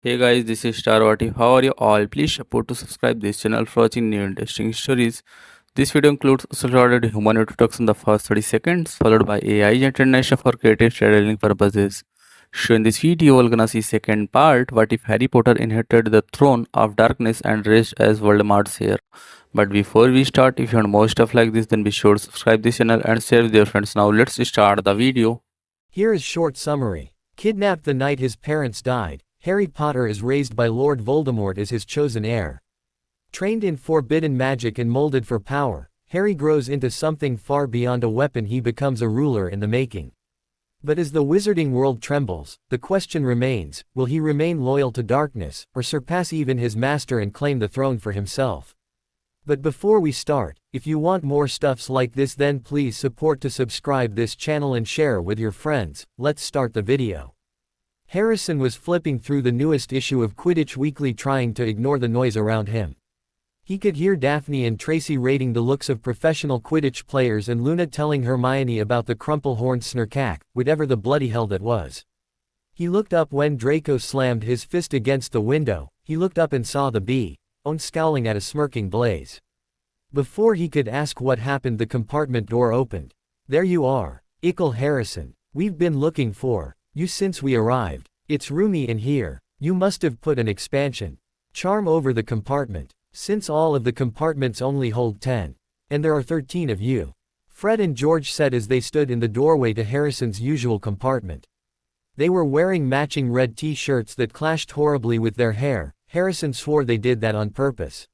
Hey guys, this is Starwati. How are you all? Please support to subscribe this channel for watching new interesting stories. This video includes recorded human introduction in the first 30 seconds, followed by AI generation for creative storytelling purposes. So in this video, we're gonna see second part. What if Harry Potter inherited the throne of darkness and raised as Voldemort's heir? But before we start, if you want more stuff like this, then be sure to subscribe this channel and share with your friends. Now let's start the video. Here is short summary. Kidnapped the night his parents died, Harry Potter is raised by Lord Voldemort as his chosen heir. Trained in forbidden magic and molded for power, Harry grows into something far beyond a weapon. He becomes a ruler in the making. But as the wizarding world trembles, the question remains, will he remain loyal to darkness, or surpass even his master and claim the throne for himself? But before we start, if you want more stuffs like this, then please support to subscribe this channel and share with your friends. Let's start the video. Harrison was flipping through the newest issue of Quidditch Weekly, trying to ignore the noise around him. He could hear Daphne and Tracy rating the looks of professional Quidditch players and Luna telling Hermione about the crumple-horned snurcack, whatever the bloody hell that was. He looked up when Draco slammed his fist against the window. He looked up and saw the Bee-own scowling at a smirking Blaze. Before he could ask what happened, the compartment door opened. "There you are, Ickle Harrison. We've been looking for you since we arrived. It's roomy in here. You must have put an expansion charm over the compartment, since all of the compartments only hold 10. And there are 13 of you," Fred and George said as they stood in the doorway to Harrison's usual compartment. They were wearing matching red t-shirts that clashed horribly with their hair. Harrison swore they did that on purpose.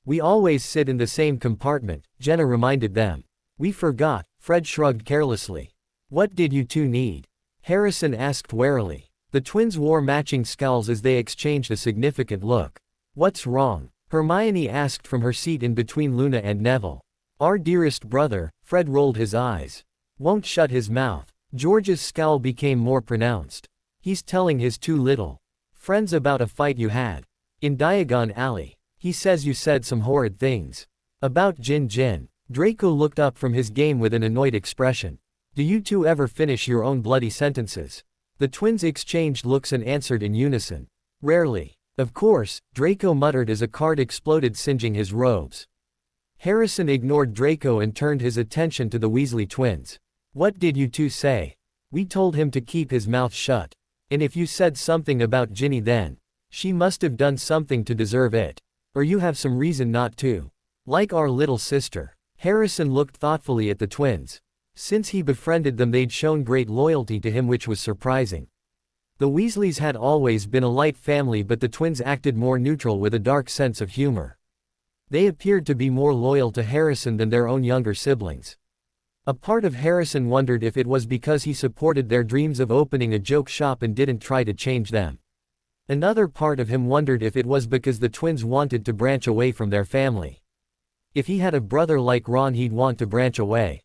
"We always sit in the same compartment," Jenna reminded them. "We forgot," Fred shrugged carelessly. "What did you two need?" Harrison asked warily. The twins wore matching scowls as they exchanged a significant look. "What's wrong?" Hermione asked from her seat in between Luna and Neville. "Our dearest brother," Fred rolled his eyes. "Won't shut his mouth." George's scowl became more pronounced. "He's telling his two little friends about a fight you had in Diagon Alley. He says you said some horrid things about Jin. Draco looked up from his game with an annoyed expression. "Do you two ever finish your own bloody sentences?" The twins exchanged looks and answered in unison. "Rarely." "Of course," Draco muttered as a card exploded, singeing his robes. Harrison ignored Draco and turned his attention to the Weasley twins. "What did you two say?" "We told him to keep his mouth shut. And if you said something about Ginny, then she must have done something to deserve it. Or you have some reason not to. Like our little sister." Harrison looked thoughtfully at the twins. Since he befriended them, they'd shown great loyalty to him, which was surprising. The Weasleys had always been a light family, but the twins acted more neutral with a dark sense of humor. They appeared to be more loyal to Harrison than their own younger siblings. A part of Harrison wondered if it was because he supported their dreams of opening a joke shop and didn't try to change them. Another part of him wondered if it was because the twins wanted to branch away from their family. If he had a brother like Ron, he'd want to branch away.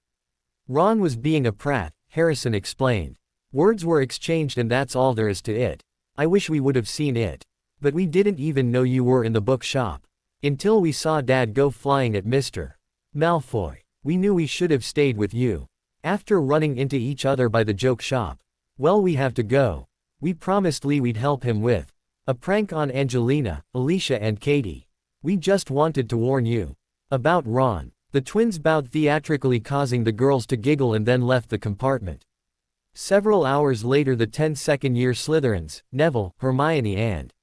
"Ron was being a prat," Harrison explained. "Words were exchanged and that's all there is to it. I wish we would have seen it. But we didn't even know you were in the bookshop until we saw Dad go flying at Mr. Malfoy. We knew we should have stayed with you. After running into each other by the joke shop. Well, we have to go. We promised Lee we'd help him with a prank on Angelina, Alicia and Katie. We just wanted to warn you about Ron." The twins bowed theatrically, causing the girls to giggle, and then left the compartment. Several hours later, the 10th second-year Slytherins, Neville, Hermione and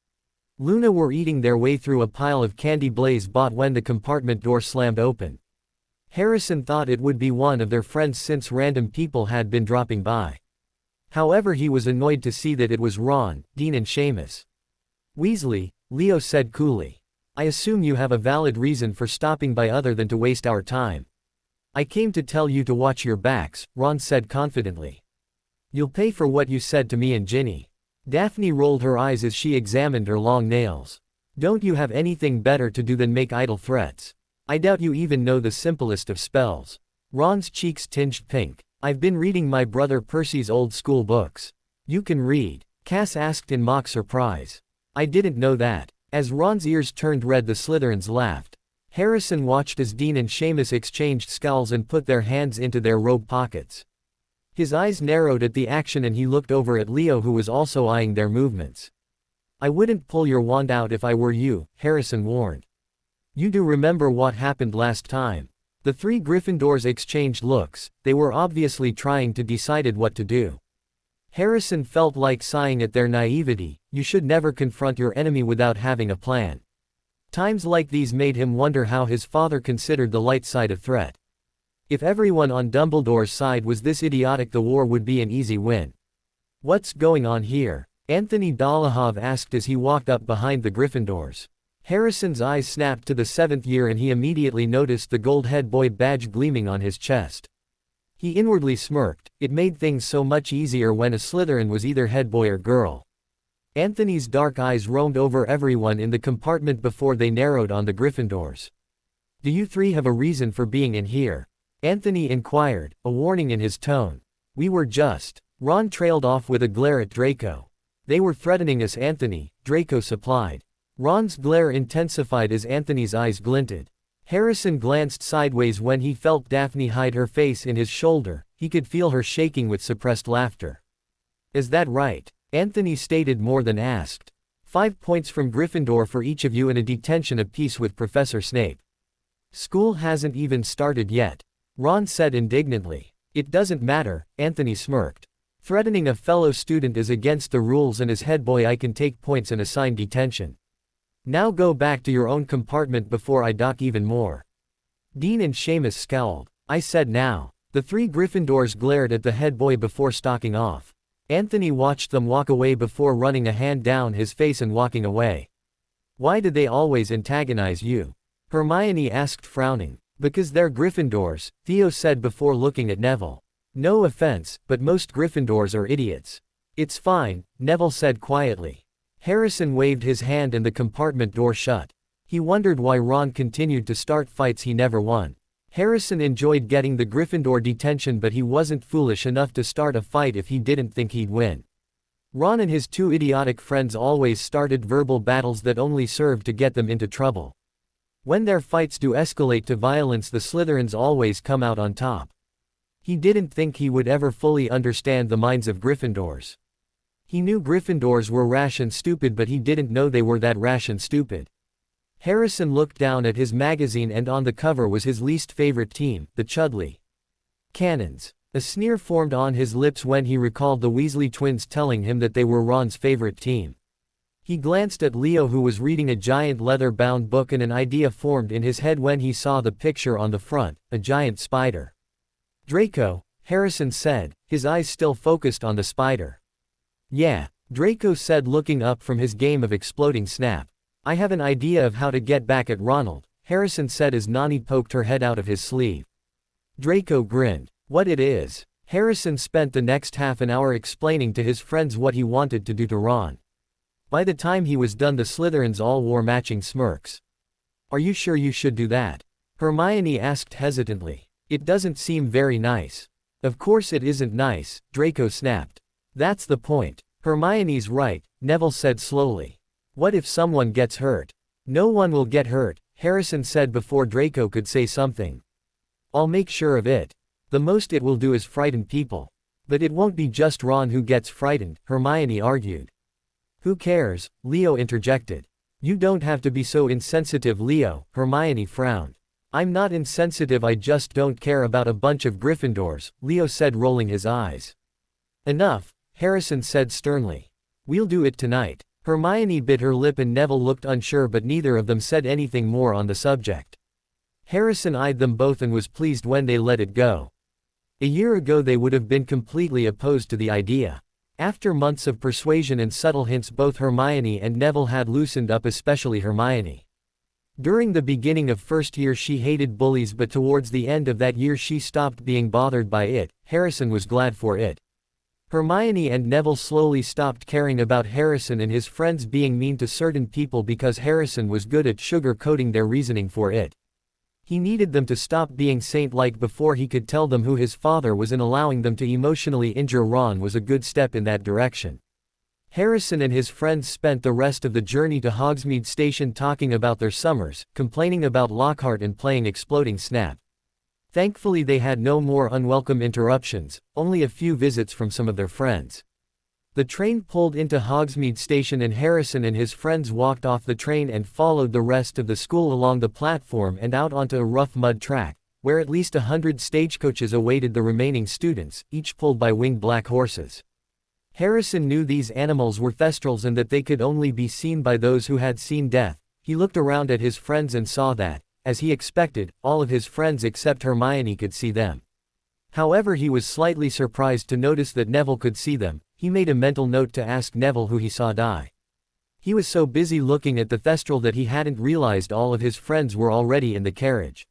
Luna were eating their way through a pile of candy Blaze bought when the compartment door slammed open. Harrison thought it would be one of their friends since random people had been dropping by. However, he was annoyed to see that it was Ron, Dean and Seamus Weasley. Leo said coolly. "I assume you have a valid reason for stopping by other than to waste our time." "I came to tell you to watch your backs," Ron said confidently. "You'll pay for what you said to me and Ginny." Daphne rolled her eyes as she examined her long nails. "Don't you have anything better to do than make idle threats? I doubt you even know the simplest of spells." Ron's cheeks tinged pink. "I've been reading my brother Percy's old school books." "You can read?" Cass asked in mock surprise. "I didn't know that." As Ron's ears turned red, the Slytherins laughed. Harrison watched as Dean and Seamus exchanged scowls and put their hands into their robe pockets. His eyes narrowed at the action and he looked over at Leo, who was also eyeing their movements. I wouldn't pull your wand out if I were you, Harrison warned. You do remember what happened last time. The three Gryffindors exchanged looks, they were obviously trying to decide what to do. Harrison felt like sighing at their naivety. You should never confront your enemy without having a plan. Times like these made him wonder how his father considered the light side of threat. If everyone on Dumbledore's side was this idiotic, the war would be an easy win. What's going on here? Anthony Dolohov asked as he walked up behind the Gryffindors. Harrison's eyes snapped to the 7th year and he immediately noticed the gold head boy badge gleaming on his chest. He inwardly smirked. It made things so much easier when a Slytherin was either head boy or girl. Anthony's dark eyes roamed over everyone in the compartment before they narrowed on the Gryffindors. Do you three have a reason for being in here? Anthony inquired, a warning in his tone. We were just. Ron trailed off with a glare at Draco. They were threatening us, Anthony, Draco supplied. Ron's glare intensified as Anthony's eyes glinted. Harrison glanced sideways when he felt Daphne hide her face in his shoulder. He could feel her shaking with suppressed laughter. Is that right? Anthony stated more than asked. 5 points from Gryffindor for each of you and a detention apiece with Professor Snape. School hasn't even started yet. Ron said indignantly. It doesn't matter, Anthony smirked. Threatening a fellow student is against the rules and as head boy I can take points and assign detention. Now go back to your own compartment before I dock even more. Dean and Seamus scowled. I said now. The three Gryffindors glared at the head boy before stalking off. Anthony watched them walk away before running a hand down his face and walking away. Why did they always antagonize you? Hermione asked, frowning. Because they're Gryffindors, Theo said before looking at Neville. No offense, but most Gryffindors are idiots. It's fine, Neville said quietly. Harrison waved his hand and the compartment door shut. He wondered why Ron continued to start fights he never won. Harrison enjoyed getting the Gryffindor detention, but he wasn't foolish enough to start a fight if he didn't think he'd win. Ron and his two idiotic friends always started verbal battles that only served to get them into trouble. When their fights do escalate to violence, the Slytherins always come out on top. He didn't think he would ever fully understand the minds of Gryffindors. He knew Gryffindors were rash and stupid, but he didn't know they were that rash and stupid. Harrison looked down at his magazine and on the cover was his least favorite team, the Chudley Cannons. A sneer formed on his lips when he recalled the Weasley twins telling him that they were Ron's favorite team. He glanced at Leo, who was reading a giant leather-bound book, and an idea formed in his head when he saw the picture on the front, a giant spider. Draco, Harrison said, his eyes still focused on the spider. Yeah, Draco said, looking up from his game of exploding snap. I have an idea of how to get back at Ronald, Harrison said as Nani poked her head out of his sleeve. Draco grinned. What it is? Harrison spent the next half an hour explaining to his friends what he wanted to do to Ron. By the time he was done, the Slytherins all wore matching smirks. Are you sure you should do that? Hermione asked hesitantly. It doesn't seem very nice. Of course it isn't nice, Draco snapped. That's the point. Hermione's right, Neville said slowly. What if someone gets hurt? No one will get hurt, Harrison said before Draco could say something. I'll make sure of it. The most it will do is frighten people. But it won't be just Ron who gets frightened, Hermione argued. Who cares? Leo interjected. You don't have to be so insensitive, Leo, Hermione frowned. I'm not insensitive, I just don't care about a bunch of Gryffindors, Leo said, rolling his eyes. Enough, Harrison said sternly. We'll do it tonight. Hermione bit her lip and Neville looked unsure, but neither of them said anything more on the subject. Harrison eyed them both and was pleased when they let it go. A year ago they would have been completely opposed to the idea. After months of persuasion and subtle hints, both Hermione and Neville had loosened up, especially Hermione. During the beginning of first year she hated bullies, but towards the end of that year she stopped being bothered by it. Harrison was glad for it. Hermione and Neville slowly stopped caring about Harrison and his friends being mean to certain people because Harrison was good at sugar-coating their reasoning for it. He needed them to stop being saint-like before he could tell them who his father was, and allowing them to emotionally injure Ron was a good step in that direction. Harrison and his friends spent the rest of the journey to Hogsmeade Station talking about their summers, complaining about Lockhart and playing Exploding Snap. Thankfully they had no more unwelcome interruptions, only a few visits from some of their friends. The train pulled into Hogsmeade Station and Harrison and his friends walked off the train and followed the rest of the school along the platform and out onto a rough mud track, where at least 100 stagecoaches awaited the remaining students, each pulled by winged black horses. Harrison knew these animals were thestrals and that they could only be seen by those who had seen death. He looked around at his friends and saw that, as he expected, all of his friends except Hermione could see them. However, he was slightly surprised to notice that Neville could see them. He made a mental note to ask Neville who he saw die. He was so busy looking at the thestral that he hadn't realized all of his friends were already in the carriage.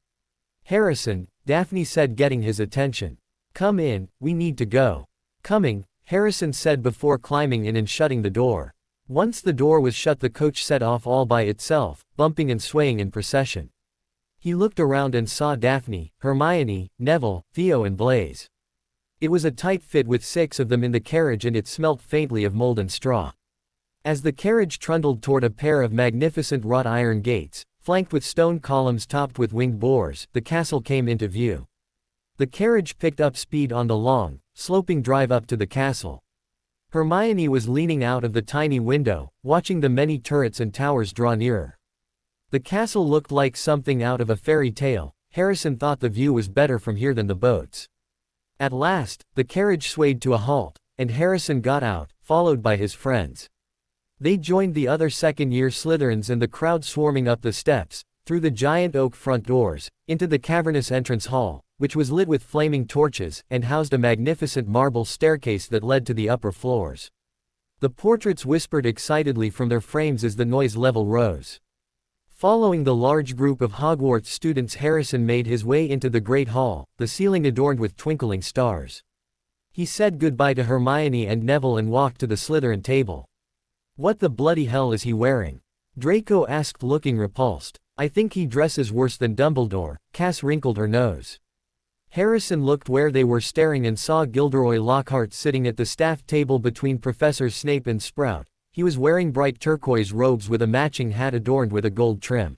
"Harrison," Daphne said, getting his attention. "Come in, we need to go." "Coming," Harrison said before climbing in and shutting the door. Once the door was shut, the coach set off all by itself, bumping and swaying in procession. He looked around and saw Daphne, Hermione, Neville, Theo and Blaise. It was a tight fit with 6 of them in the carriage and it smelt faintly of mold and straw. As the carriage trundled toward a pair of magnificent wrought iron gates, flanked with stone columns topped with winged boars, the castle came into view. The carriage picked up speed on the long, sloping drive up to the castle. Hermione was leaning out of the tiny window, watching the many turrets and towers draw nearer. The castle looked like something out of a fairy tale. Harrison thought the view was better from here than the boats. At last, the carriage swayed to a halt, and Harrison got out, followed by his friends. They joined the other second-year Slytherins and the crowd swarming up the steps, through the giant oak front doors, into the cavernous entrance hall, which was lit with flaming torches, and housed a magnificent marble staircase that led to the upper floors. The portraits whispered excitedly from their frames as the noise level rose. Following the large group of Hogwarts students, Harrison made his way into the Great Hall, the ceiling adorned with twinkling stars. He said goodbye to Hermione and Neville and walked to the Slytherin table. "What the bloody hell is he wearing?" Draco asked, looking repulsed. "I think he dresses worse than Dumbledore." Cass wrinkled her nose. Harrison looked where they were staring and saw Gilderoy Lockhart sitting at the staff table between Professors Snape and Sprout. He was wearing bright turquoise robes with a matching hat adorned with a gold trim.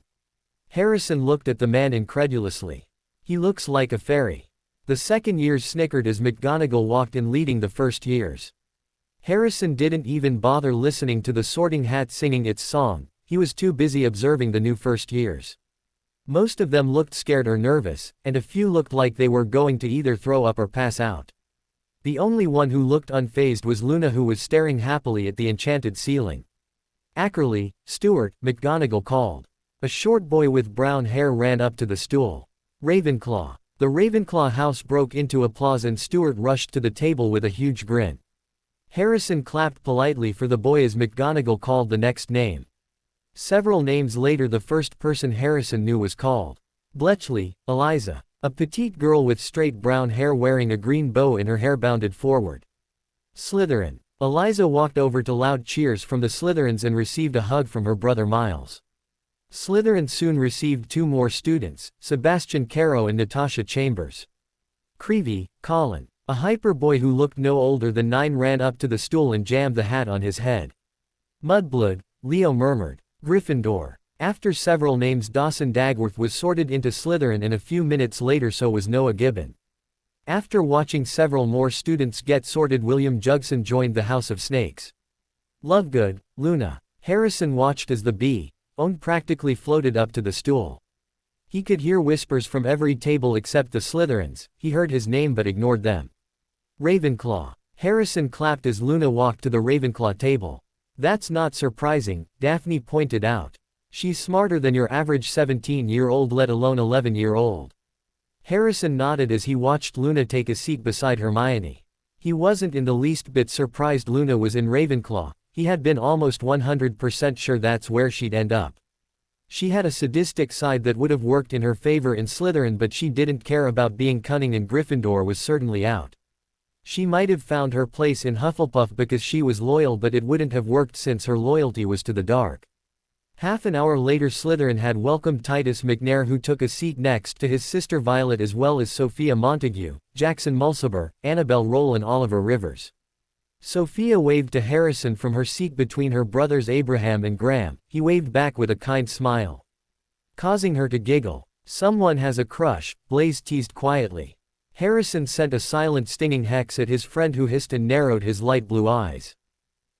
Harrison looked at the man incredulously. "He looks like a fairy." The second years snickered as McGonagall walked in leading the first years. Harrison didn't even bother listening to the Sorting Hat singing its song. He was too busy observing the new first years. Most of them looked scared or nervous, and a few looked like they were going to either throw up or pass out. The only one who looked unfazed was Luna, who was staring happily at the enchanted ceiling. "Ackerley, Stuart," McGonagall called. A short boy with brown hair ran up to the stool. "Ravenclaw." The Ravenclaw house broke into applause and Stuart rushed to the table with a huge grin. Harrison clapped politely for the boy as McGonagall called the next name. Several names later, the first person Harrison knew was called Bletchley. Eliza. A petite girl with straight brown hair wearing a green bow in her hair bounded forward. "Slytherin." Eliza walked over to loud cheers from the Slytherins and received a hug from her brother Miles. Slytherin soon received 2 more students, Sebastian Caro and Natasha Chambers. "Creevy," Colin. A hyper boy who looked no older than 9 ran up to the stool and jammed the hat on his head. "Mudblood," Leo murmured. "Gryffindor." After several names, Dawson Dagworth was sorted into Slytherin and a few minutes later so was Noah Gibbon. After watching several more students get sorted, William Jugson joined the House of Snakes. "Lovegood," Luna. Harrison watched as the bee-owned practically floated up to the stool. He could hear whispers from every table except the Slytherins. He heard his name but ignored them. "Ravenclaw." Harrison clapped as Luna walked to the Ravenclaw table. "That's not surprising," Daphne pointed out. "She's smarter than your average 17-year-old, let alone 11-year-old. Harrison nodded as he watched Luna take a seat beside Hermione. He wasn't in the least bit surprised Luna was in Ravenclaw. He had been almost 100% sure that's where she'd end up. She had a sadistic side that would have worked in her favor in Slytherin, but she didn't care about being cunning, and Gryffindor was certainly out. She might have found her place in Hufflepuff because she was loyal, but it wouldn't have worked since her loyalty was to the dark. Half an hour later, Slytherin had welcomed Titus McNair, who took a seat next to his sister Violet, as well as Sophia Montague, Jackson Mulciber, Annabelle Roll and Oliver Rivers. Sophia waved to Harrison from her seat between her brothers Abraham and Graham. He waved back with a kind smile, causing her to giggle. "Someone has a crush," Blaise teased quietly. Harrison sent a silent stinging hex at his friend, who hissed and narrowed his light blue eyes.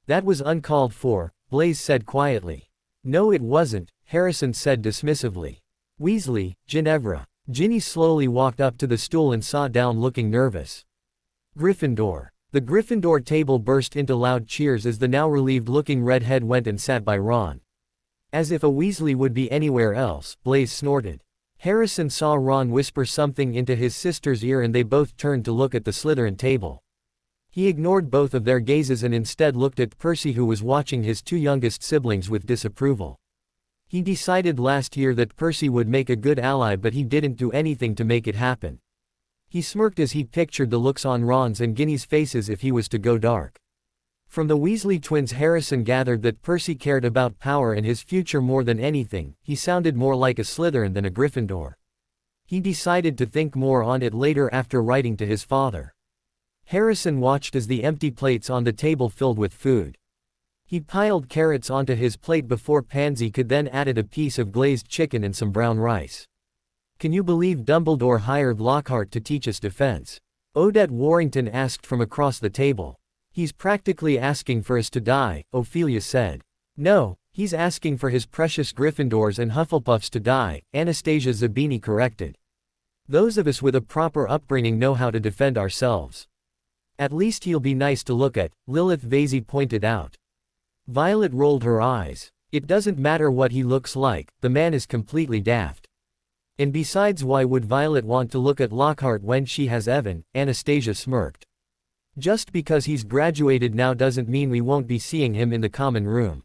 That was uncalled for, Blaise said quietly. No it wasn't, Harrison said dismissively. Weasley, Ginevra. Ginny slowly walked up to the stool and sat down looking nervous. Gryffindor. The Gryffindor table burst into loud cheers as the now relieved-looking redhead went and sat by Ron. As if a Weasley would be anywhere else, Blaise snorted. Harrison saw Ron whisper something into his sister's ear and they both turned to look at the Slytherin table. He ignored both of their gazes and instead looked at Percy, who was watching his two youngest siblings with disapproval. He decided last year that Percy would make a good ally, but he didn't do anything to make it happen. He smirked as he pictured the looks on Ron's and Ginny's faces if he was to go dark. From the Weasley twins, Harrison gathered that Percy cared about power and his future more than anything. He sounded more like a Slytherin than a Gryffindor. He decided to think more on it later after writing to his father. Harrison watched as the empty plates on the table filled with food. He piled carrots onto his plate before Pansy could then added a piece of glazed chicken and some brown rice. Can you believe Dumbledore hired Lockhart to teach us defense? Odette Warrington asked from across the table. He's practically asking for us to die, Ophelia said. No, he's asking for his precious Gryffindors and Hufflepuffs to die, Anastasia Zabini corrected. Those of us with a proper upbringing know how to defend ourselves. At least he'll be nice to look at, Lilith Vasey pointed out. Violet rolled her eyes. It doesn't matter what he looks like, the man is completely daft. And besides, why would Violet want to look at Lockhart when she has Evan? Anastasia smirked. Just because he's graduated now doesn't mean we won't be seeing him in the common room.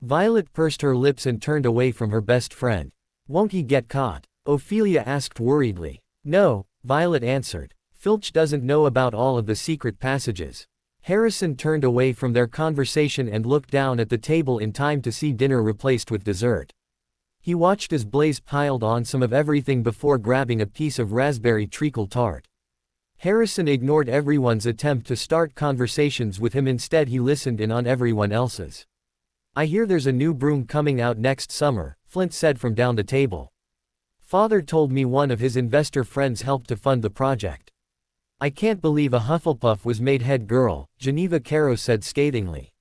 Violet pursed her lips and turned away from her best friend. Won't he get caught? Ophelia asked worriedly. No, Violet answered. Filch doesn't know about all of the secret passages. Harrison turned away from their conversation and looked down at the table in time to see dinner replaced with dessert. He watched as Blaise piled on some of everything before grabbing a piece of raspberry treacle tart. Harrison ignored everyone's attempt to start conversations with him. Instead, he listened in on everyone else's. I hear there's a new broom coming out next summer, Flint said from down the table. Father told me one of his investor friends helped to fund the project. I can't believe a Hufflepuff was made head girl, Geneva Caro said scathingly.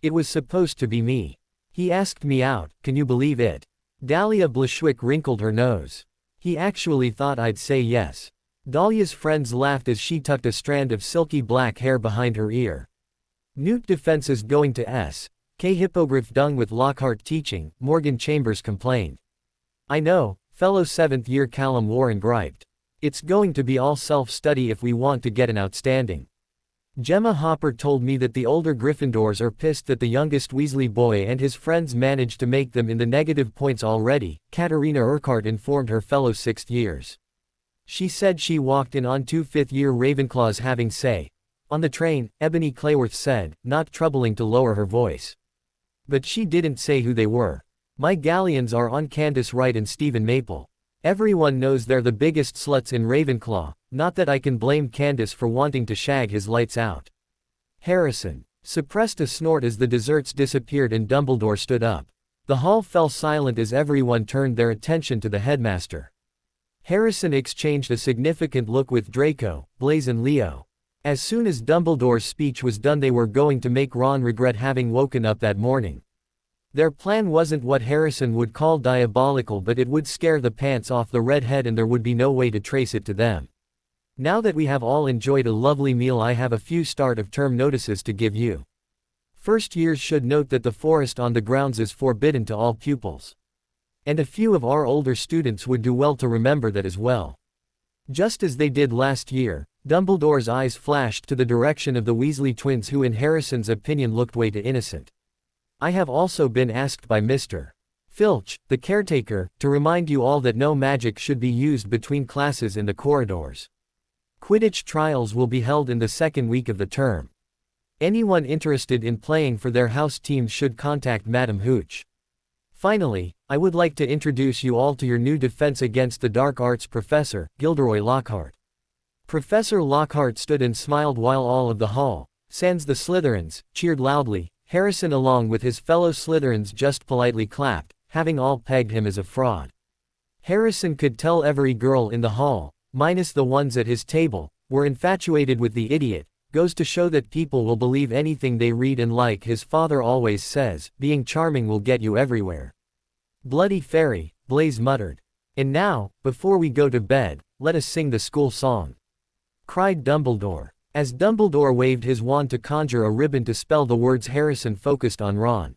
It was supposed to be me. He asked me out, can you believe it? Dahlia Blashwick wrinkled her nose. He actually thought I'd say yes. Dahlia's friends laughed as she tucked a strand of silky black hair behind her ear. Newt defense is going to S.K. Hippogriff dung with Lockhart teaching, Morgan Chambers complained. I know, fellow 7th year Callum Warren griped. It's going to be all self-study if we want to get an outstanding. Gemma Hopper told me that the older Gryffindors are pissed that the youngest Weasley boy and his friends managed to make them in the negative points already, Katerina Urquhart informed her fellow 6th years. She said she walked in on 2 5th-year Ravenclaws having say. On the train, Ebony Clayworth said, not troubling to lower her voice. But she didn't say who they were. My galleons are on Candace Wright and Stephen Maple. Everyone knows they're the biggest sluts in Ravenclaw, not that I can blame Candace for wanting to shag his lights out. Harrison suppressed a snort as the desserts disappeared and Dumbledore stood up. The hall fell silent as everyone turned their attention to the headmaster. Harrison exchanged a significant look with Draco, Blaise and Leo. As soon as Dumbledore's speech was done, they were going to make Ron regret having woken up that morning. Their plan wasn't what Harrison would call diabolical, but it would scare the pants off the redhead and there would be no way to trace it to them. Now that we have all enjoyed a lovely meal, I have a few start of term notices to give you. First years should note that the forest on the grounds is forbidden to all pupils. And a few of our older students would do well to remember that as well. Just as they did last year, Dumbledore's eyes flashed to the direction of the Weasley twins, who in Harrison's opinion looked way too innocent. I have also been asked by Mr. Filch, the caretaker, to remind you all that no magic should be used between classes in the corridors. Quidditch trials will be held in the second week of the term. Anyone interested in playing for their house teams should contact Madam Hooch. Finally, I would like to introduce you all to your new Defense Against the Dark Arts professor, Gilderoy Lockhart. Professor Lockhart stood and smiled while all of the hall, sans the Slytherins, cheered loudly. Harrison along with his fellow Slytherins just politely clapped, having all pegged him as a fraud. Harrison could tell every girl in the hall, minus the ones at his table, were infatuated with the idiot, Goes to show that people will believe anything they read and like his father always says, being charming will get you everywhere. Bloody fairy, Blaise muttered. And now, before we go to bed, let us sing the school song, cried Dumbledore. As Dumbledore waved his wand to conjure a ribbon to spell the words, Harrison focused on Ron.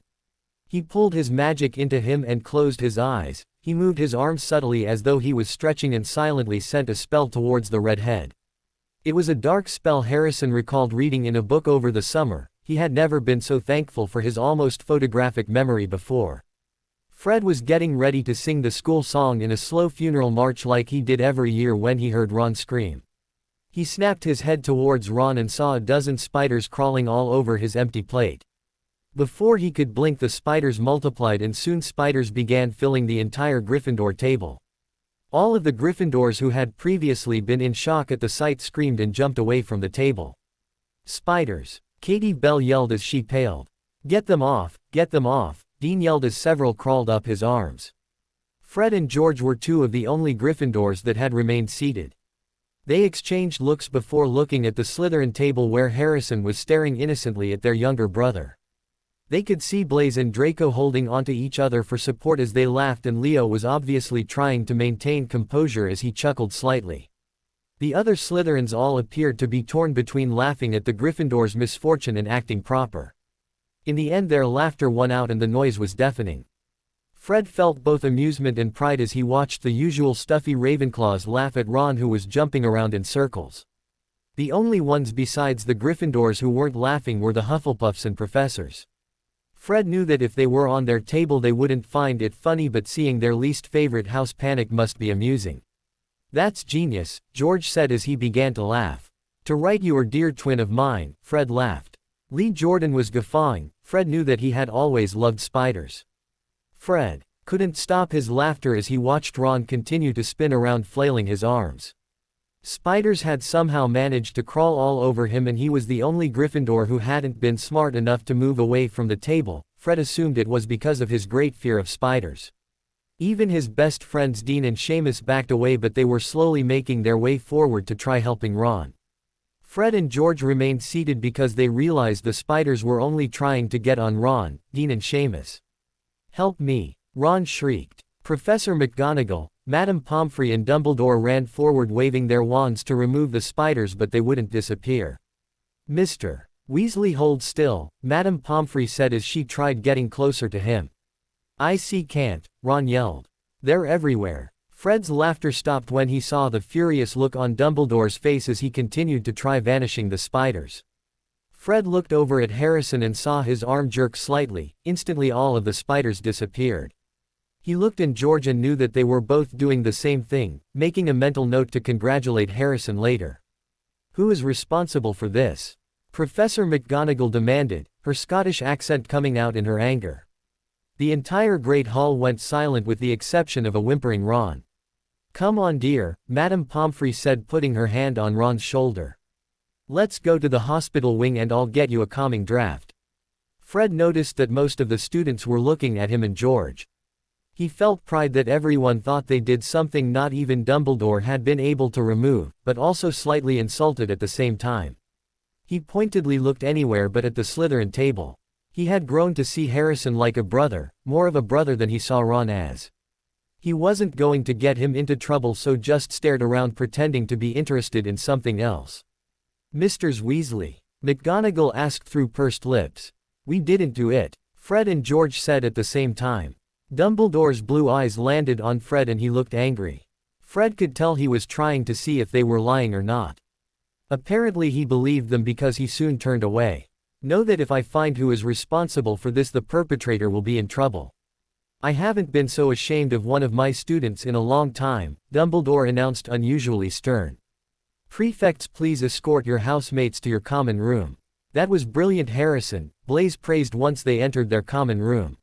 He pulled his magic into him and closed his eyes. He moved his arms subtly as though he was stretching and silently sent a spell towards the red head. It was a dark spell Harrison recalled reading in a book over the summer. He had never been so thankful for his almost photographic memory before. Fred was getting ready to sing the school song in a slow funeral march like he did every year when he heard Ron scream. He snapped his head towards Ron and saw a dozen spiders crawling all over his empty plate. Before he could blink, the spiders multiplied and soon spiders began filling the entire Gryffindor table. All of the Gryffindors who had previously been in shock at the sight screamed and jumped away from the table. Spiders! Katie Bell yelled as she paled. Get them off, Dean yelled as several crawled up his arms. Fred and George were two of the only Gryffindors that had remained seated. They exchanged looks before looking at the Slytherin table where Harrison was staring innocently at their younger brother. They could see Blaise and Draco holding onto each other for support as they laughed, and Leo was obviously trying to maintain composure as he chuckled slightly. The other Slytherins all appeared to be torn between laughing at the Gryffindors' misfortune and acting proper. In the end their laughter won out and the noise was deafening. Fred felt both amusement and pride as he watched the usual stuffy Ravenclaws laugh at Ron, who was jumping around in circles. The only ones besides the Gryffindors who weren't laughing were the Hufflepuffs and professors. Fred knew that if they were on their table they wouldn't find it funny, but seeing their least favorite house panic must be amusing. That's genius, George said as he began to laugh. To write you or dear twin of mine, Fred laughed. Lee Jordan was guffawing. Fred knew that he had always loved spiders. Fred couldn't stop his laughter as he watched Ron continue to spin around flailing his arms. Spiders had somehow managed to crawl all over him and he was the only Gryffindor who hadn't been smart enough to move away from the table. Fred assumed it was because of his great fear of spiders. Even his best friends Dean and Seamus backed away, but they were slowly making their way forward to try helping Ron. Fred and George remained seated because they realized the spiders were only trying to get on Ron, Dean and Seamus. Help me! Ron shrieked. Professor McGonagall, Madame Pomfrey and Dumbledore ran forward waving their wands to remove the spiders, but they wouldn't disappear. Mr. Weasley, hold still, Madame Pomfrey said as she tried getting closer to him. I see can't, Ron yelled. They're everywhere. Fred's laughter stopped when he saw the furious look on Dumbledore's face as he continued to try vanishing the spiders. Fred looked over at Harrison and saw his arm jerk slightly. Instantly all of the spiders disappeared. He looked at George and knew that they were both doing the same thing, making a mental note to congratulate Harrison later. Who is responsible for this? Professor McGonagall demanded, her Scottish accent coming out in her anger. The entire Great Hall went silent with the exception of a whimpering Ron. Come on dear, Madame Pomfrey said, putting her hand on Ron's shoulder. Let's go to the hospital wing and I'll get you a calming draft. Fred noticed that most of the students were looking at him and George. He felt pride that everyone thought they did something not even Dumbledore had been able to remove, but also slightly insulted at the same time. He pointedly looked anywhere but at the Slytherin table. He had grown to see Harrison like a brother, more of a brother than he saw Ron as. He wasn't going to get him into trouble, so just stared around pretending to be interested in something else. Mrs. Weasley? McGonagall asked through pursed lips. We didn't do it, Fred and George said at the same time. Dumbledore's blue eyes landed on Fred and he looked angry. Fred could tell he was trying to see if they were lying or not. Apparently he believed them because he soon turned away. Know that if I find who is responsible for this, the perpetrator will be in trouble. I haven't been so ashamed of one of my students in a long time, Dumbledore announced, unusually stern. Prefects, please escort your housemates to your common room. That was brilliant, Harrison, Blaise praised once they entered their common room.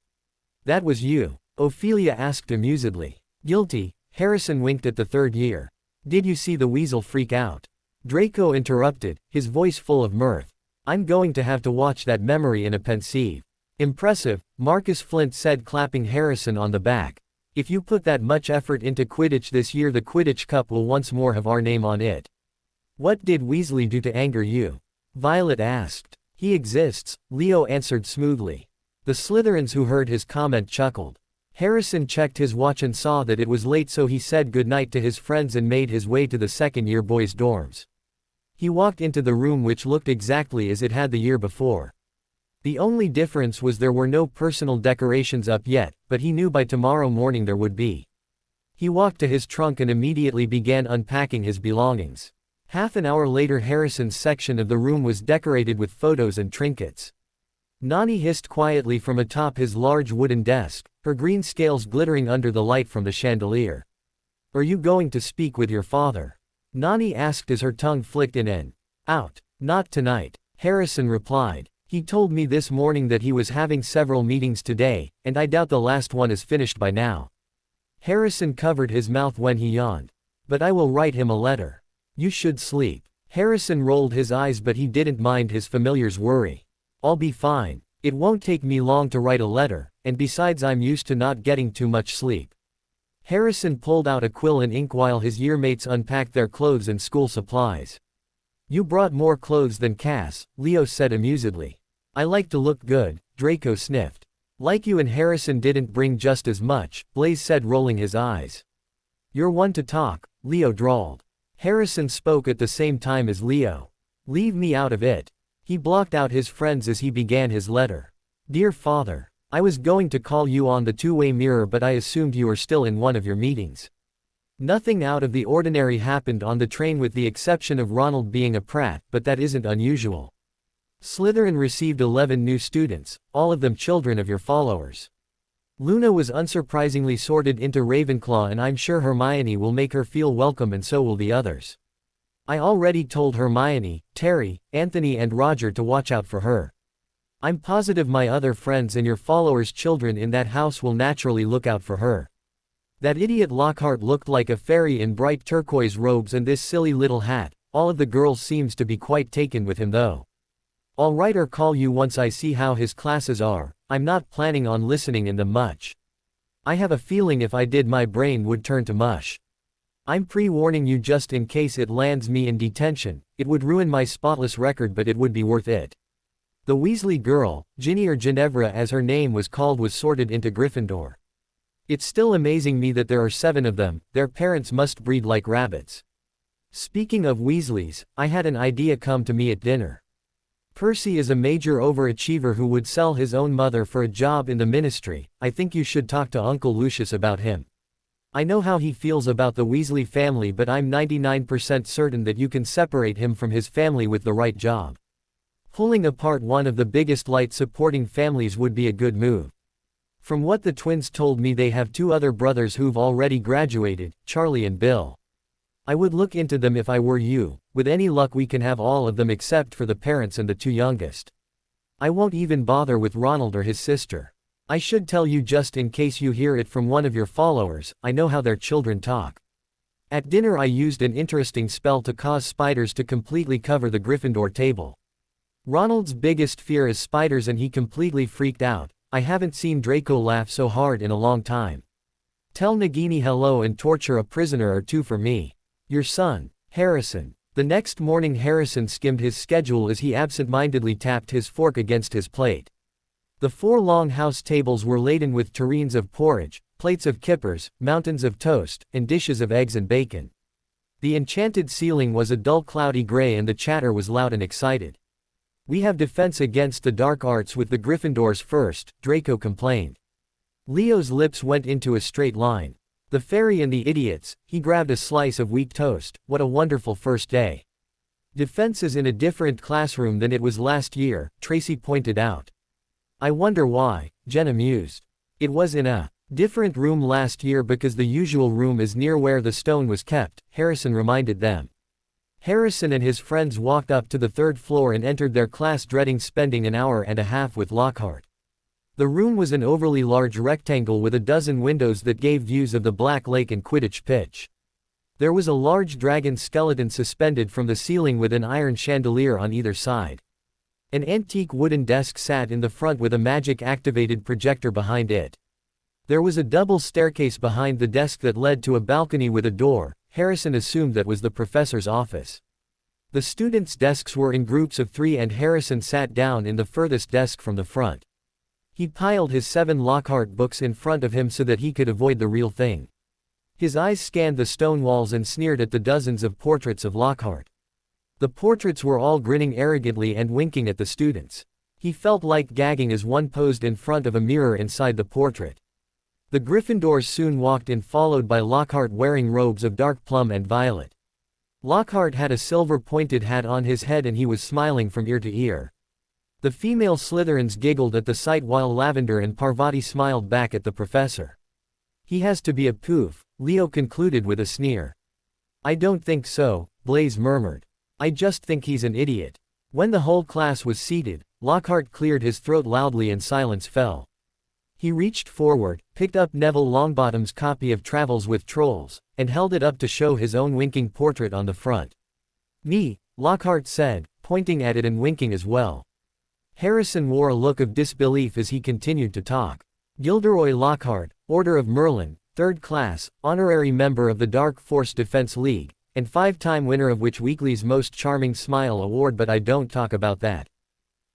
That was you? Ophelia asked amusedly. Guilty, Harrison winked at the third year. Did you see the weasel freak out? Draco interrupted, his voice full of mirth. I'm going to have to watch that memory in a pensieve. Impressive, Marcus Flint said, clapping Harrison on the back. If you put that much effort into Quidditch this year, the Quidditch Cup will once more have our name on it. What did Weasley do to anger you? Violet asked. He exists, Leo answered smoothly. The Slytherins who heard his comment chuckled. Harrison checked his watch and saw that it was late, so he said goodnight to his friends and made his way to the second-year boys' dorms. He walked into the room, which looked exactly as it had the year before. The only difference was there were no personal decorations up yet, but he knew by tomorrow morning there would be. He walked to his trunk and immediately began unpacking his belongings. Half an hour later, Harrison's section of the room was decorated with photos and trinkets. Nani hissed quietly from atop his large wooden desk, her green scales glittering under the light from the chandelier. "Are you going to speak with your father?" Nani asked as her tongue flicked in and out. "Not tonight," Harrison replied. "He told me this morning that he was having several meetings today, and I doubt the last one is finished by now." Harrison covered his mouth when he yawned. "But I will write him a letter. You should sleep." Harrison rolled his eyes, but he didn't mind his familiar's worry. "I'll be fine. It won't take me long to write a letter, and besides I'm used to not getting too much sleep." Harrison pulled out a quill and ink while his yearmates unpacked their clothes and school supplies. "You brought more clothes than Cass," Leo said amusedly. "I like to look good," Draco sniffed. "Like you and Harrison didn't bring just as much," Blaze said, rolling his eyes. "You're one to talk," Leo drawled. Harrison spoke at the same time as Leo. "Leave me out of it." He blocked out his friends as he began his letter. "Dear Father, I was going to call you on the two-way mirror, but I assumed you were still in one of your meetings. Nothing out of the ordinary happened on the train with the exception of Ronald being a prat, but that isn't unusual. Slytherin received 11 new students, all of them children of your followers. Luna was unsurprisingly sorted into Ravenclaw, and I'm sure Hermione will make her feel welcome, and so will the others. I already told Hermione, Terry, Anthony and Roger to watch out for her. I'm positive my other friends and your followers' children in that house will naturally look out for her. That idiot Lockhart looked like a fairy in bright turquoise robes and this silly little hat. All of the girls seems to be quite taken with him though. I'll write or call you once I see how his classes are. I'm not planning on listening in them much. I have a feeling if I did my brain would turn to mush. I'm pre-warning you just in case it lands me in detention. It would ruin my spotless record, but it would be worth it." The Weasley girl, Ginny or Ginevra as her name was called, was sorted into Gryffindor. "It's still amazing me that there are 7 of them. Their parents must breed like rabbits." Speaking of Weasleys, I had an idea come to me at dinner. Percy is a major overachiever who would sell his own mother for a job in the ministry. I think you should talk to Uncle Lucius about him. I know how he feels about the Weasley family, but I'm 99% certain that you can separate him from his family with the right job. Pulling apart one of the biggest light-supporting families would be a good move. From what the twins told me, they have 2 other brothers who've already graduated, Charlie and Bill. I would look into them if I were you. With any luck we can have all of them except for the parents and the 2 youngest. I won't even bother with Ronald or his sister. I should tell you just in case you hear it from one of your followers, I know how their children talk. At dinner I used an interesting spell to cause spiders to completely cover the Gryffindor table. Ronald's biggest fear is spiders and he completely freaked out. I haven't seen Draco laugh so hard in a long time. Tell Nagini hello and torture a prisoner or 2 for me. Your son, Harrison. The next morning Harrison skimmed his schedule as he absent-mindedly tapped his fork against his plate. The 4 long house tables were laden with tureens of porridge, plates of kippers, mountains of toast, and dishes of eggs and bacon. The enchanted ceiling was a dull cloudy gray and the chatter was loud and excited. "We have defense against the dark arts with the Gryffindors first," Draco complained. Leo's lips went into a straight line. "The fairy and the idiots." He grabbed a slice of weak toast. "What a wonderful first day." "Defense is in a different classroom than it was last year," Tracy pointed out. "I wonder why," Jen mused. "It was in a different room last year because the usual room is near where the stone was kept," Harrison reminded them. Harrison and his friends walked up to the 3rd floor and entered their class, dreading spending an hour and a half with Lockhart. The room was an overly large rectangle with a dozen windows that gave views of the Black Lake and Quidditch pitch. There was a large dragon skeleton suspended from the ceiling with an iron chandelier on either side. An antique wooden desk sat in the front with a magic-activated projector behind it. There was a double staircase behind the desk that led to a balcony with a door. Harrison assumed that was the professor's office. The students' desks were in groups of 3 and Harrison sat down in the furthest desk from the front. He piled his 7 Lockhart books in front of him so that he could avoid the real thing. His eyes scanned the stone walls and sneered at the dozens of portraits of Lockhart. The portraits were all grinning arrogantly and winking at the students. He felt like gagging as one posed in front of a mirror inside the portrait. The Gryffindors soon walked in, followed by Lockhart wearing robes of dark plum and violet. Lockhart had a silver-pointed hat on his head and he was smiling from ear to ear. The female Slytherins giggled at the sight while Lavender and Parvati smiled back at the professor. "He has to be a poof," Leo concluded with a sneer. "I don't think so," Blaise murmured. "I just think he's an idiot." When the whole class was seated, Lockhart cleared his throat loudly and silence fell. He reached forward, picked up Neville Longbottom's copy of Travels with Trolls, and held it up to show his own winking portrait on the front. "Me," Lockhart said, pointing at it and winking as well. Harrison wore a look of disbelief as he continued to talk. "Gilderoy Lockhart, Order of Merlin, 3rd class, honorary member of the Dark Force Defense League, and 5-time winner of Witch Weekly's Most Charming Smile Award, but I don't talk about that.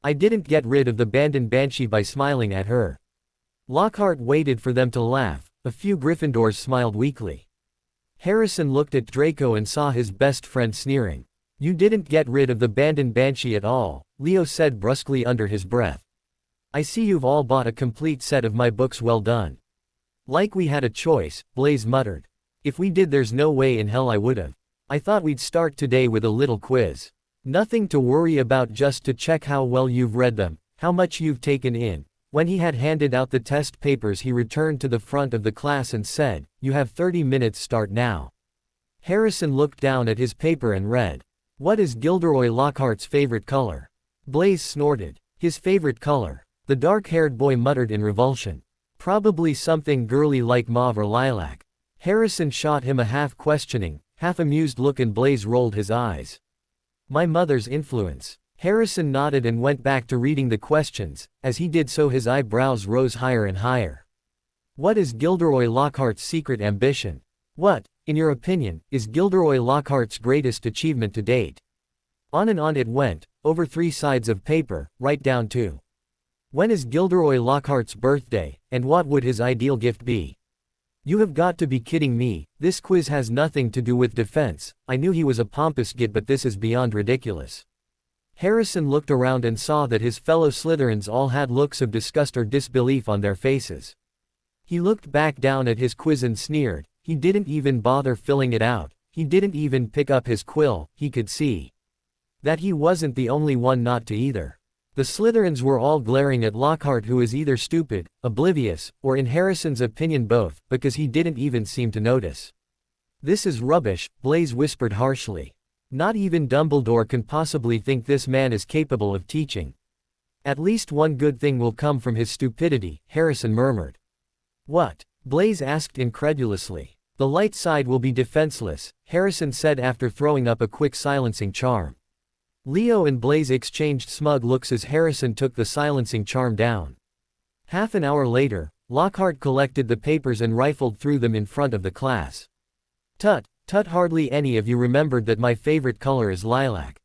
I didn't get rid of the Bandon Banshee by smiling at her." Lockhart waited for them to laugh. A few Gryffindors smiled weakly. Harrison looked at Draco and saw his best friend sneering. "You didn't get rid of the Bandon Banshee at all," Leo said brusquely under his breath. "I see you've all bought a complete set of my books, well done." "Like we had a choice," Blaise muttered. "If we did, there's no way in hell I would've. I thought we'd start today with a little quiz. Nothing to worry about, just to check how well you've read them, how much you've taken in." When he had handed out the test papers, he returned to the front of the class and said, "You have 30 minutes, start now." Harrison looked down at his paper and read, "What is Gilderoy Lockhart's favorite color?" Blaise snorted. "His favorite color?" The dark-haired boy muttered in revulsion. "Probably something girly like mauve or lilac." Harrison shot him a half-questioning, half-amused look and Blaise rolled his eyes. "My mother's influence." Harrison nodded and went back to reading the questions. As he did so, his eyebrows rose higher and higher. "What is Gilderoy Lockhart's secret ambition? What, in your opinion, is Gilderoy Lockhart's greatest achievement to date?" On and on it went, over 3 sides of paper, right down to, "When is Gilderoy Lockhart's birthday, and what would his ideal gift be?" You have got to be kidding me. This quiz has nothing to do with defense. I knew he was a pompous git, but this is beyond ridiculous. Harrison looked around and saw that his fellow Slytherins all had looks of disgust or disbelief on their faces. He looked back down at his quiz and sneered. He didn't even bother filling it out. He didn't even pick up his quill. He could see that he wasn't the only one not to either. The Slytherins were all glaring at Lockhart, who is either stupid, oblivious, or in Harrison's opinion both, because he didn't even seem to notice. "This is rubbish," Blaise whispered harshly. "Not even Dumbledore can possibly think this man is capable of teaching." "At least one good thing will come from his stupidity," Harrison murmured. "What?" Blaise asked incredulously. "The light side will be defenseless," Harrison said after throwing up a quick silencing charm. Leo and Blaise exchanged smug looks as Harrison took the silencing charm down. Half an hour later, Lockhart collected the papers and rifled through them in front of the class. "Tut, tut, hardly any of you remembered that my favorite color is lilac."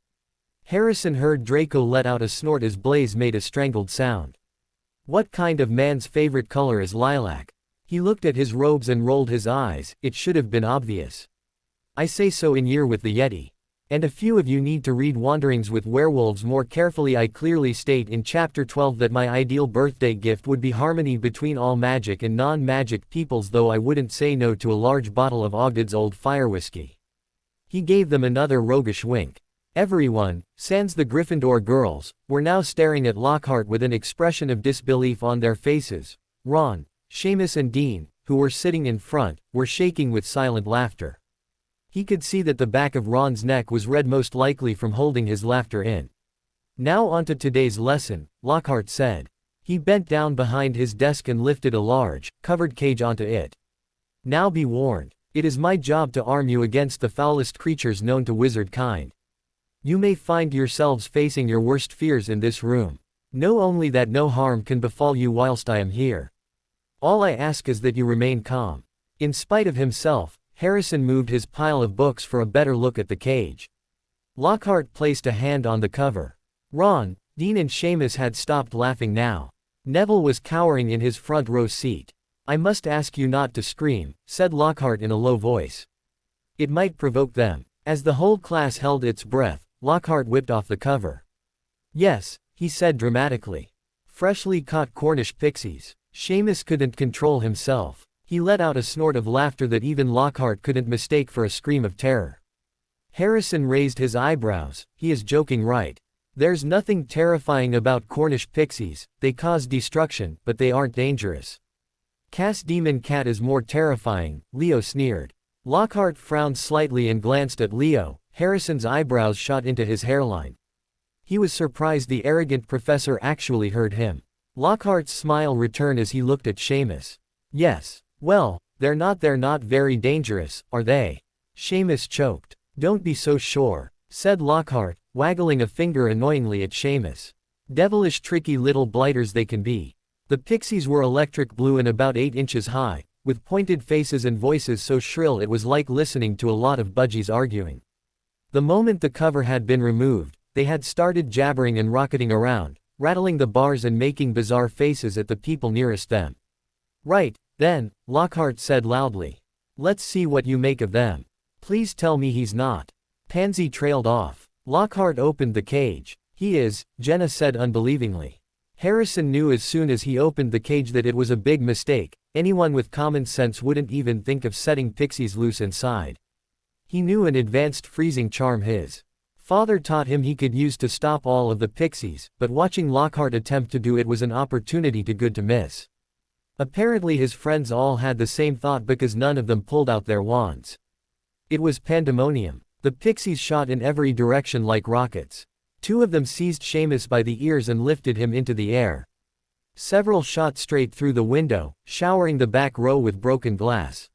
Harrison heard Draco let out a snort as Blaise made a strangled sound. "What kind of man's favorite color is lilac?" He looked at his robes and rolled his eyes. "It should have been obvious. I say so in Year with the Yeti. And a few of you need to read Wanderings with Werewolves more carefully. I clearly state in Chapter 12 that my ideal birthday gift would be harmony between all magic and non-magic peoples, though I wouldn't say no to a large bottle of Ogden's Old Fire whiskey." He gave them another roguish wink. Everyone, sans the Gryffindor girls, were now staring at Lockhart with an expression of disbelief on their faces. Ron, Seamus and Dean, who were sitting in front, were shaking with silent laughter. He could see that the back of Ron's neck was red, most likely from holding his laughter in. "Now onto today's lesson," Lockhart said. He bent down behind his desk and lifted a large, covered cage onto it. "Now be warned. It is my job to arm you against the foulest creatures known to wizard kind. You may find yourselves facing your worst fears in this room. Know only that no harm can befall you whilst I am here. All I ask is that you remain calm." In spite of himself, Harrison moved his pile of books for a better look at the cage. Lockhart placed a hand on the cover. Ron, Dean and Seamus had stopped laughing now. Neville was cowering in his front row seat. "I must ask you not to scream," said Lockhart in a low voice. "It might provoke them." As the whole class held its breath, Lockhart whipped off the cover. "Yes," he said dramatically. "Freshly caught Cornish pixies." Seamus couldn't control himself. He let out a snort of laughter that even Lockhart couldn't mistake for a scream of terror. Harrison raised his eyebrows. "He is joking, right? There's nothing terrifying about Cornish pixies. They cause destruction, but they aren't dangerous." "Cass Demon Cat is more terrifying," Leo sneered. Lockhart frowned slightly and glanced at Leo. Harrison's eyebrows shot into his hairline. He was surprised the arrogant professor actually heard him. Lockhart's smile returned as he looked at Seamus. "Yes. Well, they're not very dangerous, are they?" Seamus choked. "Don't be so sure," said Lockhart, waggling a finger annoyingly at Seamus. "Devilish tricky little blighters they can be." The pixies were electric blue and about 8 inches high, with pointed faces and voices so shrill it was like listening to a lot of budgies arguing. The moment the cover had been removed, they had started jabbering and rocketing around, rattling the bars and making bizarre faces at the people nearest them. "Right, then," Lockhart said loudly. "Let's see what you make of them. Please tell me he's not." Pansy trailed off. Lockhart opened the cage. "He is," Jenna said unbelievingly. Harrison knew as soon as he opened the cage that it was a big mistake. Anyone with common sense wouldn't even think of setting pixies loose inside. He knew an advanced freezing charm his father taught him he could use to stop all of the pixies, but watching Lockhart attempt to do it was an opportunity too good to miss. Apparently his friends all had the same thought because none of them pulled out their wands. It was pandemonium. The pixies shot in every direction like rockets. 2 of them seized Seamus by the ears and lifted him into the air. Several shot straight through the window, showering the back row with broken glass.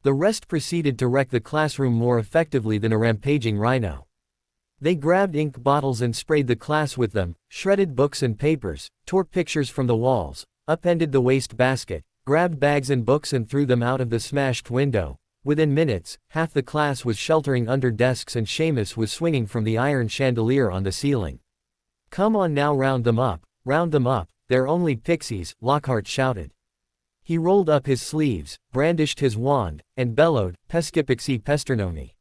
The rest proceeded to wreck the classroom more effectively than a rampaging rhino. They grabbed ink bottles and sprayed the class with them, shredded books and papers, tore pictures from the walls, upended the waste basket, grabbed bags and books and threw them out of the smashed window. Within minutes, half the class was sheltering under desks and Seamus was swinging from the iron chandelier on the ceiling. "Come on now, round them up, they're only pixies," Lockhart shouted. He rolled up his sleeves, brandished his wand, and bellowed, "Pescipixie pestronomi."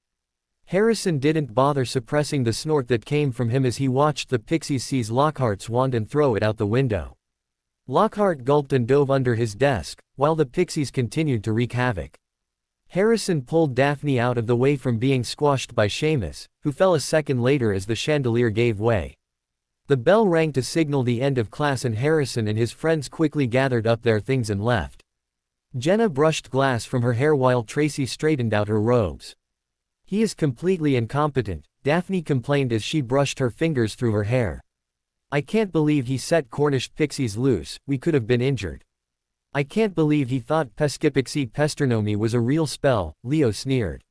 Harrison didn't bother suppressing the snort that came from him as he watched the pixies seize Lockhart's wand and throw it out the window. Lockhart gulped and dove under his desk, while the pixies continued to wreak havoc. Harrison pulled Daphne out of the way from being squashed by Seamus, who fell a second later as the chandelier gave way. The bell rang to signal the end of class and Harrison and his friends quickly gathered up their things and left. Jenna brushed glass from her hair while Tracy straightened out her robes. "He is completely incompetent," Daphne complained as she brushed her fingers through her hair. "I can't believe he set Cornish pixies loose, we could have been injured." "I can't believe he thought Pescipixie pestronomi was a real spell," Leo sneered.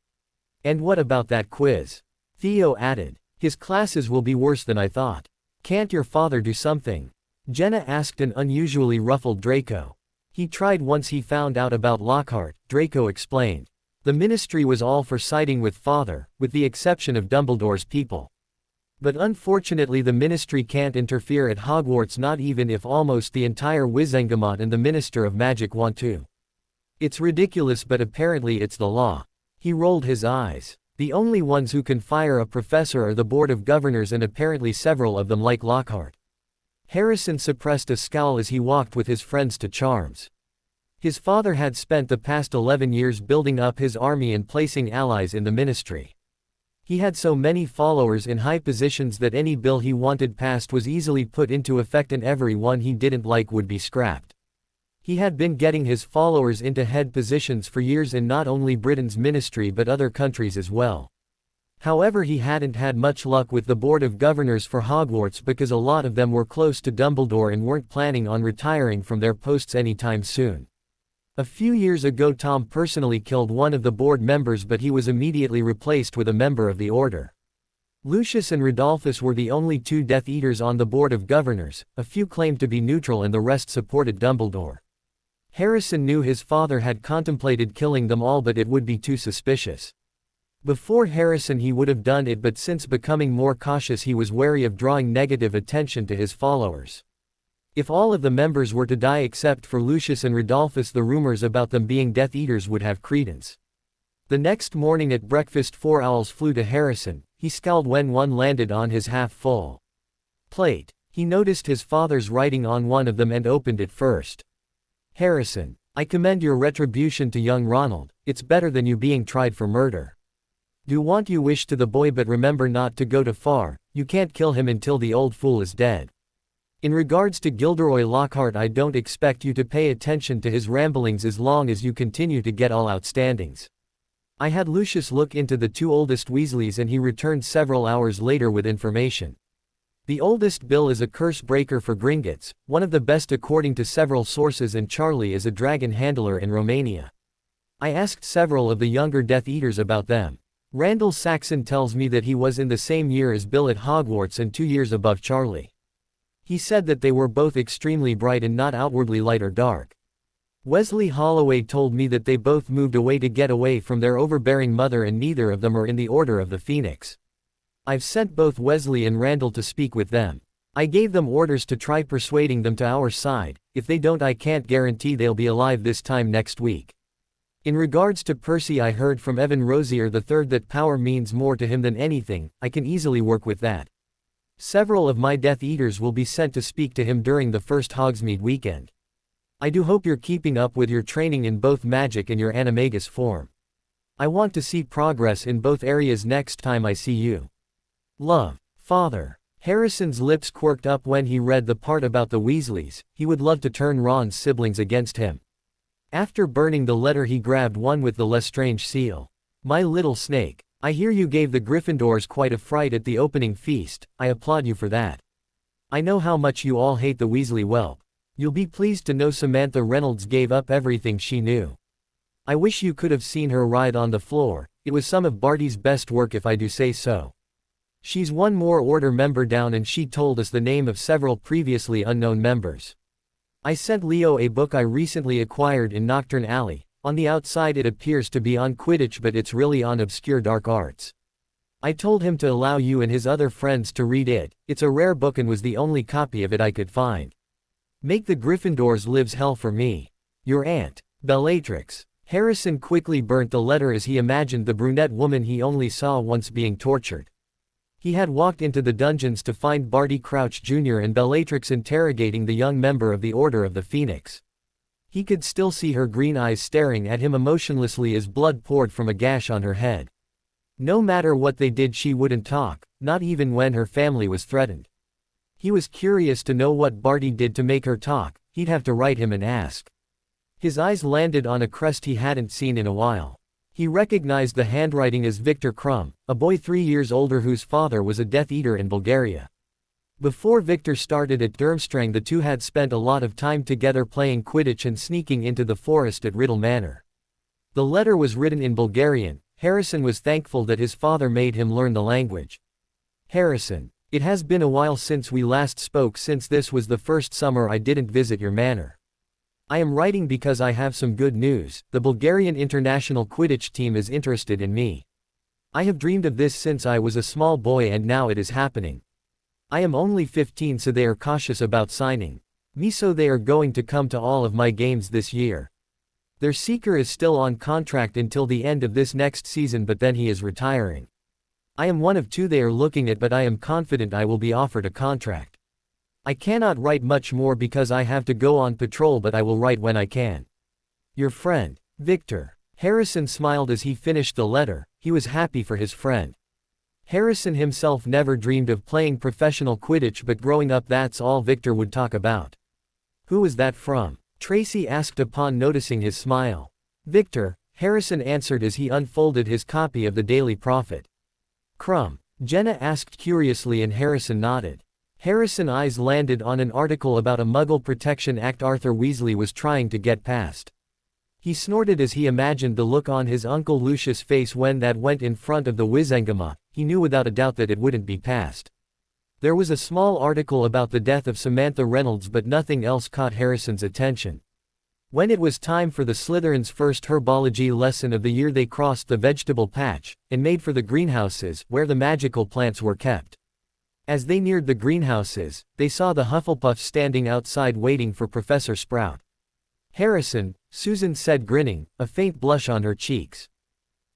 "And what about that quiz?" Theo added. "His classes will be worse than I thought." "Can't your father do something?" Jenna asked an unusually ruffled Draco. "He tried once he found out about Lockhart," Draco explained. "The ministry was all for siding with father, with the exception of Dumbledore's people. But unfortunately the ministry can't interfere at Hogwarts, not even if almost the entire Wizengamot and the Minister of Magic want to. It's ridiculous, but apparently it's the law." He rolled his eyes. "The only ones who can fire a professor are the Board of Governors, and apparently several of them like Lockhart." Harrison suppressed a scowl as he walked with his friends to Charms. His father had spent the past 11 years building up his army and placing allies in the ministry. He had so many followers in high positions that any bill he wanted passed was easily put into effect and every one he didn't like would be scrapped. He had been getting his followers into head positions for years in not only Britain's ministry but other countries as well. However, he hadn't had much luck with the Board of Governors for Hogwarts because a lot of them were close to Dumbledore and weren't planning on retiring from their posts anytime soon. A few years ago Tom personally killed one of the board members, but he was immediately replaced with a member of the order. Lucius and Rodolphus were the only 2 Death Eaters on the Board of Governors, a few claimed to be neutral and the rest supported Dumbledore. Harrison knew his father had contemplated killing them all, but it would be too suspicious. Before Harrison he would have done it, but since becoming more cautious he was wary of drawing negative attention to his followers. If all of the members were to die except for Lucius and Rodolphus, the rumors about them being Death Eaters would have credence. The next morning at breakfast 4 owls flew to Harrison. He scowled when one landed on his half-full plate. He noticed his father's writing on one of them and opened it first. Harrison, I commend your retribution to young Ronald. It's better than you being tried for murder. Do want you wish to the boy, but remember not to go too far. You can't kill him until the old fool is dead. In regards to Gilderoy Lockhart, I don't expect you to pay attention to his ramblings as long as you continue to get all outstandings. I had Lucius look into the 2 oldest Weasleys and he returned several hours later with information. The oldest Bill is a curse breaker for Gringotts, one of the best according to several sources, and Charlie is a dragon handler in Romania. I asked several of the younger Death Eaters about them. Randall Saxon tells me that he was in the same year as Bill at Hogwarts and 2 years above Charlie. He said that they were both extremely bright and not outwardly light or dark. Wesley Holloway told me that they both moved away to get away from their overbearing mother and neither of them are in the Order of the Phoenix. I've sent both Wesley and Randall to speak with them. I gave them orders to try persuading them to our side. If they don't, I can't guarantee they'll be alive this time next week. In regards to Percy, I heard from Evan Rosier III that power means more to him than anything. I can easily work with that. Several of my Death Eaters will be sent to speak to him during the first Hogsmeade weekend. I do hope you're keeping up with your training in both magic and your animagus form. I want to see progress in both areas next time I see you. Love, Father. Harrison's lips quirked up when he read the part about the Weasleys. He would love to turn Ron's siblings against him. After burning the letter, he grabbed one with the Lestrange seal. My little snake, I hear you gave the Gryffindors quite a fright at the opening feast. I applaud you for that. I know how much you all hate the Weasley whelp. You'll be pleased to know Samantha Reynolds gave up everything she knew. I wish you could have seen her ride on the floor. It was some of Barty's best work, if I do say so. She's one more Order member down and she told us the name of several previously unknown members. I sent Leo a book I recently acquired in Nocturne Alley. On the outside it appears to be on Quidditch, but it's really on obscure dark arts. I told him to allow you and his other friends to read it. It's a rare book and was the only copy of it I could find. Make the Gryffindors lives hell for me. Your aunt, Bellatrix. Harrison quickly burnt the letter as he imagined the brunette woman he only saw once being tortured. He had walked into the dungeons to find Barty Crouch Jr. and Bellatrix interrogating the young member of the Order of the Phoenix. He could still see her green eyes staring at him emotionlessly as blood poured from a gash on her head. No matter what they did, she wouldn't talk, not even when her family was threatened. He was curious to know what Barty did to make her talk. He'd have to write him and ask. His eyes landed on a crest he hadn't seen in a while. He recognized the handwriting as Victor Krum, a boy 3 years older whose father was a Death Eater in Bulgaria. Before Victor started at Durmstrang, the two had spent a lot of time together playing Quidditch and sneaking into the forest at Riddle Manor. The letter was written in Bulgarian. Harrison was thankful that his father made him learn the language. Harrison, it has been a while since we last spoke, since this was the first summer I didn't visit your manor. I am writing because I have some good news. The Bulgarian international Quidditch team is interested in me. I have dreamed of this since I was a small boy and now it is happening. I am only 15, so they are cautious about signing me, so they are going to come to all of my games this year. Their seeker is still on contract until the end of this next season, but then he is retiring. I am one of 2 they are looking at, but I am confident I will be offered a contract. I cannot write much more because I have to go on patrol, but I will write when I can. Your friend, Victor. Harrison smiled as he finished the letter. He was happy for his friend. Harrison himself never dreamed of playing professional Quidditch, but growing up that's all Victor would talk about. Who was that from? Tracy asked upon noticing his smile. Victor, Harrison answered as he unfolded his copy of the Daily Prophet. Krum? Jenna asked curiously and Harrison nodded. Harrison's eyes landed on an article about a Muggle Protection Act Arthur Weasley was trying to get passed. He snorted as he imagined the look on his Uncle Lucius' face when that went in front of the Wizengama. He knew without a doubt that it wouldn't be passed. There was a small article about the death of Samantha Reynolds, but nothing else caught Harrison's attention. When it was time for the Slytherin's first herbology lesson of the year, they crossed the vegetable patch, and made for the greenhouses, where the magical plants were kept. As they neared the greenhouses, they saw the Hufflepuffs standing outside waiting for Professor Sprout. "Harrison," Susan said, grinning, a faint blush on her cheeks.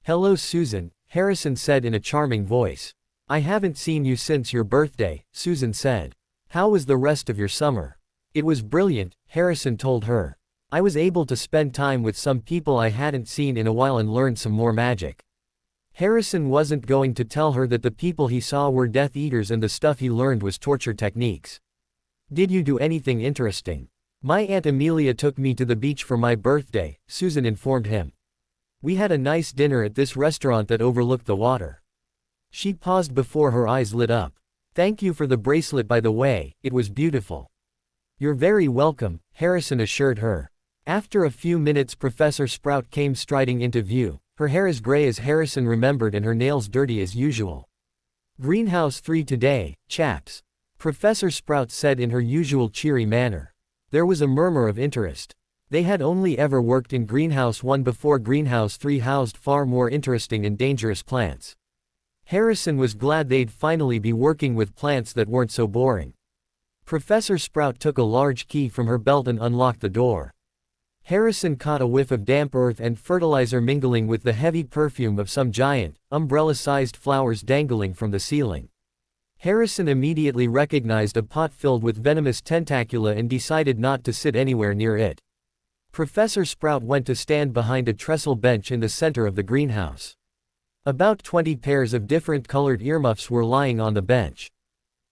"Hello, Susan," Harrison said in a charming voice. "I haven't seen you since your birthday," Susan said. "How was the rest of your summer?" "It was brilliant," Harrison told her. "I was able to spend time with some people I hadn't seen in a while and learn some more magic." Harrison wasn't going to tell her that the people he saw were Death Eaters and the stuff he learned was torture techniques. "Did you do anything interesting?" "My Aunt Amelia took me to the beach for my birthday," Susan informed him. "We had a nice dinner at this restaurant that overlooked the water." She paused before her eyes lit up. "Thank you for the bracelet, by the way, it was beautiful." "You're very welcome," Harrison assured her. After a few minutes, Professor Sprout came striding into view, her hair as gray as Harrison remembered and her nails dirty as usual. "Greenhouse 3 today, chaps," Professor Sprout said in her usual cheery manner. There was a murmur of interest. They had only ever worked in Greenhouse 1 before. Greenhouse 3 housed far more interesting and dangerous plants. Harrison was glad they'd finally be working with plants that weren't so boring. Professor Sprout took a large key from her belt and unlocked the door. Harrison caught a whiff of damp earth and fertilizer mingling with the heavy perfume of some giant, umbrella-sized flowers dangling from the ceiling. Harrison immediately recognized a pot filled with venomous tentacula and decided not to sit anywhere near it. Professor Sprout went to stand behind a trestle bench in the center of the greenhouse. About 20 pairs of different colored earmuffs were lying on the bench.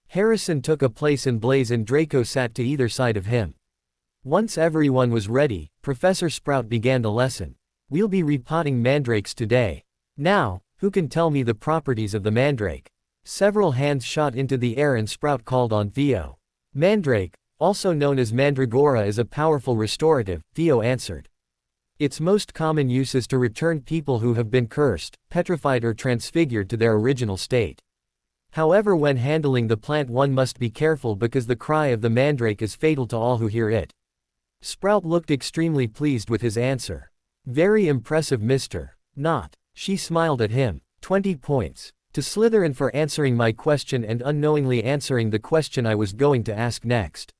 Harrison took a place and Blaze and Draco sat to either side of him. Once everyone was ready, Professor Sprout began the lesson. "We'll be repotting mandrakes today. Now, who can tell me the properties of the mandrake?" Several hands shot into the air and Sprout called on Theo. "Mandrake, also known as mandragora, is a powerful restorative," Theo answered. "Its most common use is to return people who have been cursed, petrified or transfigured to their original state. However, when handling the plant one must be careful because the cry of the mandrake is fatal to all who hear it." Sprout looked extremely pleased with his answer. "Very impressive, Mr. Not." She smiled at him. 20 points. To Slytherin for answering my question and unknowingly answering the question I was going to ask next.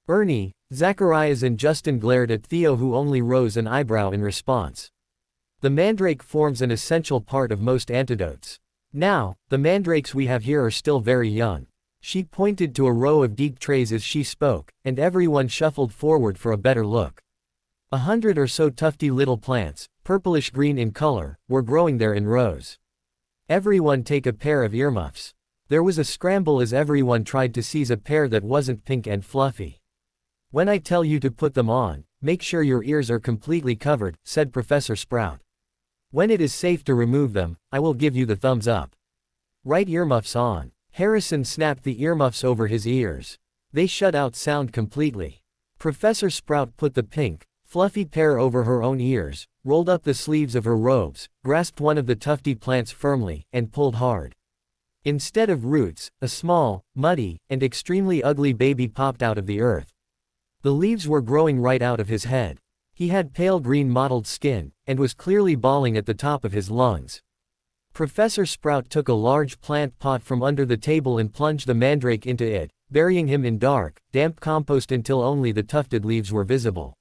Ernie, Zacharias and Justin glared at Theo, who only rose an eyebrow in response. "The mandrake forms an essential part of most antidotes. Now, the mandrakes we have here are still very young." She pointed to a row of deep trays as she spoke, and everyone shuffled forward for a better look. 100 or so tufty little plants, purplish-green in color, were growing there in rows. "Everyone take a pair of earmuffs." There was a scramble as everyone tried to seize a pair that wasn't pink and fluffy. "When I tell you to put them on, make sure your ears are completely covered," said Professor Sprout. "When it is safe to remove them, I will give you the thumbs up." "Right earmuffs on." Harrison snapped the earmuffs over his ears. They shut out sound completely. Professor Sprout put the pink, fluffy pair over her own ears, rolled up the sleeves of her robes, grasped one of the tufty plants firmly, and pulled hard. Instead of roots, a small, muddy, and extremely ugly baby popped out of the earth. The leaves were growing right out of his head. He had pale green mottled skin, and was clearly bawling at the top of his lungs. Professor Sprout took a large plant pot from under the table and plunged the mandrake into it, burying him in dark, damp compost until only the tufted leaves were visible.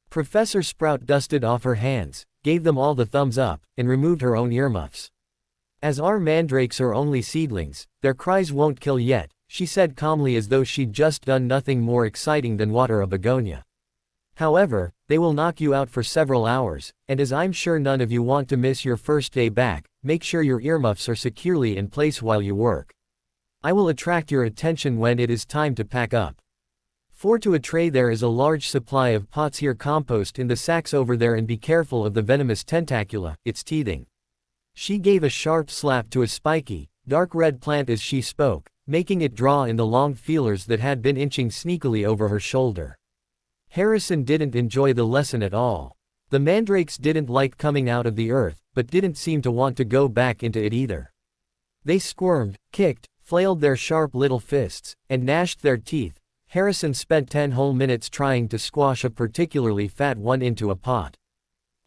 Professor Sprout dusted off her hands, gave them all the thumbs up, and removed her own earmuffs. "As our mandrakes are only seedlings, their cries won't kill yet," she said calmly, as though she'd just done nothing more exciting than water a begonia. "However, they will knock you out for several hours, and as I'm sure none of you want to miss your first day back, make sure your earmuffs are securely in place while you work. I will attract your attention when it is time to pack up. 4 to a tray. There is a large supply of pots here. Compost in the sacks over there, and be careful of the venomous tentacula, it's teething." She gave a sharp slap to a spiky, dark red plant as she spoke, making it draw in the long feelers that had been inching sneakily over her shoulder. Harrison didn't enjoy the lesson at all. The mandrakes didn't like coming out of the earth, but didn't seem to want to go back into it either. They squirmed, kicked, flailed their sharp little fists, and gnashed their teeth. Harrison spent 10 whole minutes trying to squash a particularly fat one into a pot.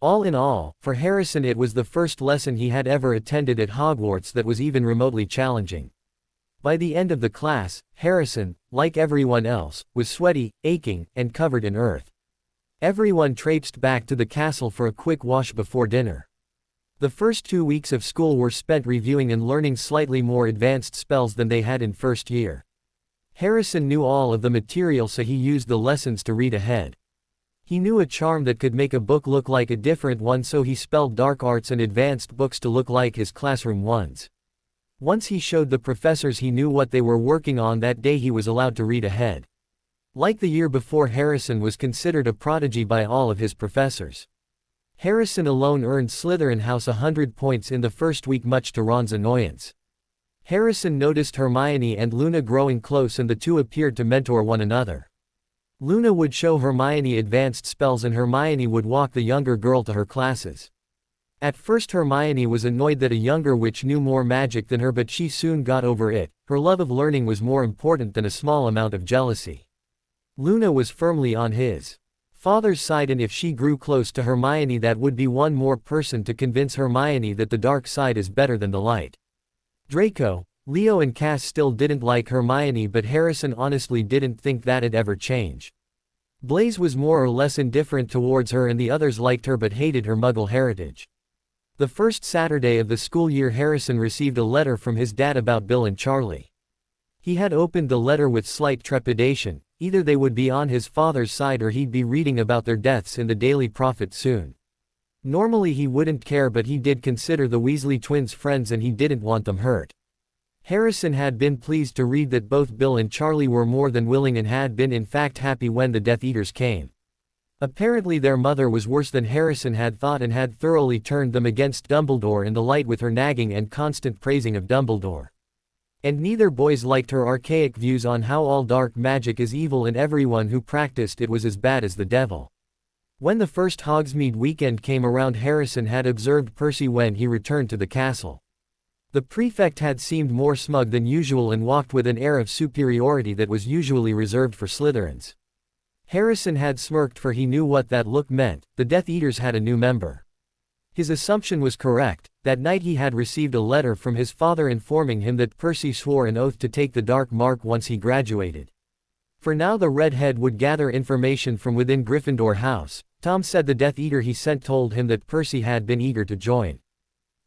All in all, for Harrison it was the first lesson he had ever attended at Hogwarts that was even remotely challenging. By the end of the class, Harrison, like everyone else, was sweaty, aching, and covered in earth. Everyone traipsed back to the castle for a quick wash before dinner. The first 2 weeks of school were spent reviewing and learning slightly more advanced spells than they had in first year. Harrison knew all of the material, so he used the lessons to read ahead. He knew a charm that could make a book look like a different one, so he spelled dark arts and advanced books to look like his classroom ones. Once he showed the professors he knew what they were working on that day, he was allowed to read ahead. Like the year before, Harrison was considered a prodigy by all of his professors. Harrison alone earned Slytherin House 100 points in the first week, much to Ron's annoyance. Harrison noticed Hermione and Luna growing close, and the two appeared to mentor one another. Luna would show Hermione advanced spells and Hermione would walk the younger girl to her classes. At first Hermione was annoyed that a younger witch knew more magic than her, but she soon got over it. Her love of learning was more important than a small amount of jealousy. Luna was firmly on his father's side, and if she grew close to Hermione, that would be one more person to convince Hermione that the dark side is better than the light. Draco, Leo and Cass still didn't like Hermione, but Harrison honestly didn't think that'd ever change. Blaise was more or less indifferent towards her, and the others liked her but hated her Muggle heritage. The first Saturday of the school year, Harrison received a letter from his dad about Bill and Charlie. He had opened the letter with slight trepidation. Either they would be on his father's side or he'd be reading about their deaths in the Daily Prophet soon. Normally he wouldn't care, but he did consider the Weasley twins friends and he didn't want them hurt. Harrison had been pleased to read that both Bill and Charlie were more than willing and had been in fact happy when the Death Eaters came. Apparently their mother was worse than Harrison had thought and had thoroughly turned them against Dumbledore in the light with her nagging and constant praising of Dumbledore. And neither boys liked her archaic views on how all dark magic is evil and everyone who practiced it was as bad as the devil. When the first Hogsmeade weekend came around, Harrison had observed Percy when he returned to the castle. The prefect had seemed more smug than usual and walked with an air of superiority that was usually reserved for Slytherins. Harrison had smirked, for he knew what that look meant. The Death Eaters had a new member. His assumption was correct. That night he had received a letter from his father informing him that Percy swore an oath to take the Dark Mark once he graduated. For now the redhead would gather information from within Gryffindor House. Tom said the Death Eater he sent told him that Percy had been eager to join.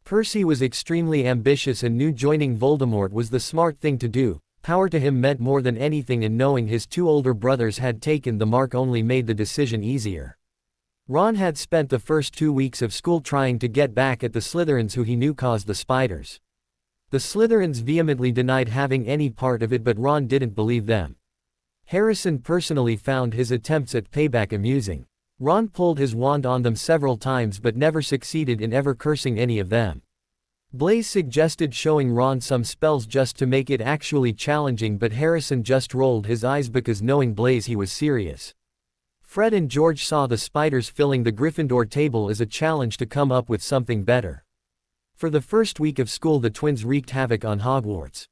Percy was extremely ambitious and knew joining Voldemort was the smart thing to do. Power to him meant more than anything, and knowing his two older brothers had taken the mark only made the decision easier. Ron had spent the first 2 weeks of school trying to get back at the Slytherins who he knew caused the spiders. The Slytherins vehemently denied having any part of it, but Ron didn't believe them. Harrison personally found his attempts at payback amusing. Ron pulled his wand on them several times but never succeeded in ever cursing any of them. Blaise suggested showing Ron some spells just to make it actually challenging, but Harrison just rolled his eyes because knowing Blaise he was serious. Fred and George saw the spiders filling the Gryffindor table as a challenge to come up with something better. For the first week of school the twins wreaked havoc on Hogwarts.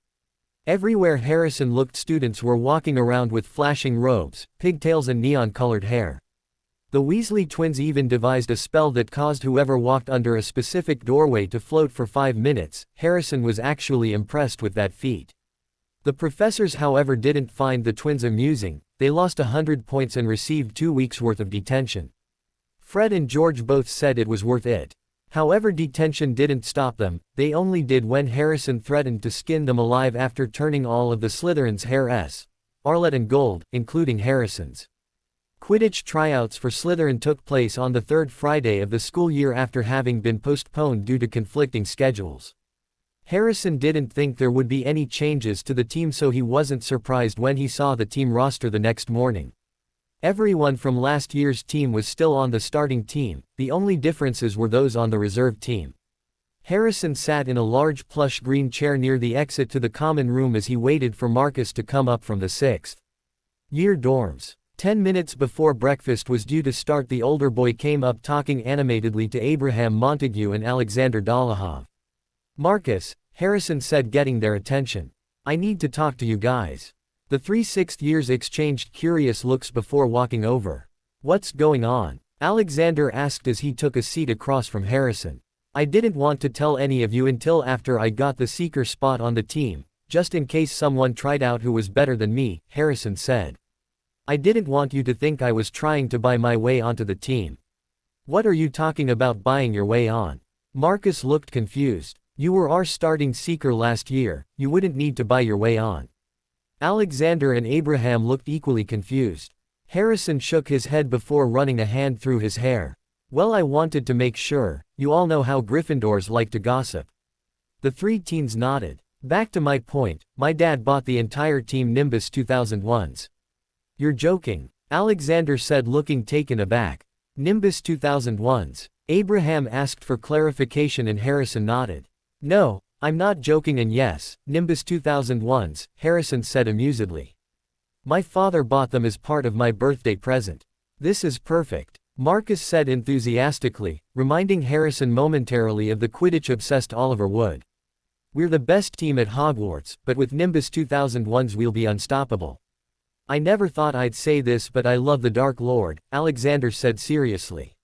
Everywhere Harrison looked students were walking around with flashing robes, pigtails and neon-colored hair. The Weasley twins even devised a spell that caused whoever walked under a specific doorway to float for 5 minutes. Harrison was actually impressed with that feat. The professors, however, didn't find the twins amusing. They lost 100 points and received 2 weeks' worth of detention. Fred and George both said it was worth it. However, detention didn't stop them. They only did when Harrison threatened to skin them alive after turning all of the Slytherins hair scarlet and gold, including Harrison's. Quidditch tryouts for Slytherin took place on the third Friday of the school year after having been postponed due to conflicting schedules. Harrison didn't think there would be any changes to the team, so he wasn't surprised when he saw the team roster the next morning. Everyone from last year's team was still on the starting team, the only differences were those on the reserve team. Harrison sat in a large plush green chair near the exit to the common room as he waited for Marcus to come up from the 6th year dorms. 10 minutes before breakfast was due to start, the older boy came up talking animatedly to Abraham Montague and Alexander Dolohov. "Marcus," Harrison said, getting their attention. "I need to talk to you guys." The 3 sixth years exchanged curious looks before walking over. What's going on? Alexander asked as he took a seat across from Harrison. I didn't want to tell any of you until after I got the seeker spot on the team, just in case someone tried out who was better than me, Harrison said. I didn't want you to think I was trying to buy my way onto the team. What are you talking about buying your way on? Marcus looked confused. You were our starting seeker last year, you wouldn't need to buy your way on. Alexander and Abraham looked equally confused. Harrison shook his head before running a hand through his hair. Well, I wanted to make sure. You all know how Gryffindors like to gossip. The 3 teens nodded. Back to my point, my dad bought the entire team Nimbus 2001s. You're joking, Alexander said, looking taken aback. Nimbus 2001s? Abraham asked for clarification and Harrison nodded. No, I'm not joking, and yes, Nimbus 2001s, Harrison said amusedly. My father bought them as part of my birthday present. This is perfect, Marcus said enthusiastically, reminding Harrison momentarily of the Quidditch-obsessed Oliver Wood. We're the best team at Hogwarts, but with Nimbus 2001s we'll be unstoppable. I never thought I'd say this, but I love the Dark Lord, Alexander said seriously.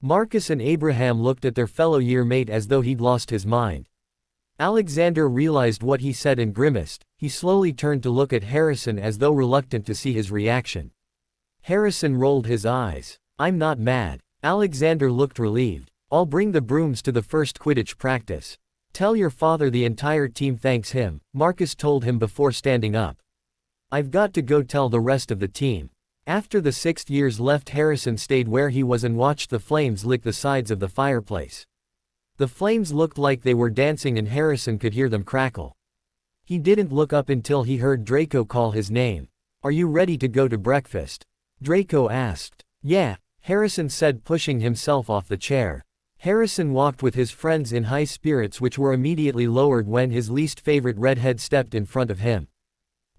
Marcus and Abraham looked at their fellow year-mate as though he'd lost his mind. Alexander realized what he said and grimaced. He slowly turned to look at Harrison as though reluctant to see his reaction. Harrison rolled his eyes. I'm not mad. Alexander looked relieved. I'll bring the brooms to the first Quidditch practice. Tell your father the entire team thanks him, Marcus told him before standing up. I've got to go tell the rest of the team. After the 6th years left, Harrison stayed where he was and watched the flames lick the sides of the fireplace. The flames looked like they were dancing and Harrison could hear them crackle. He didn't look up until he heard Draco call his name. Are you ready to go to breakfast? Draco asked. Yeah, Harrison said, pushing himself off the chair. Harrison walked with his friends in high spirits, which were immediately lowered when his least favorite redhead stepped in front of him.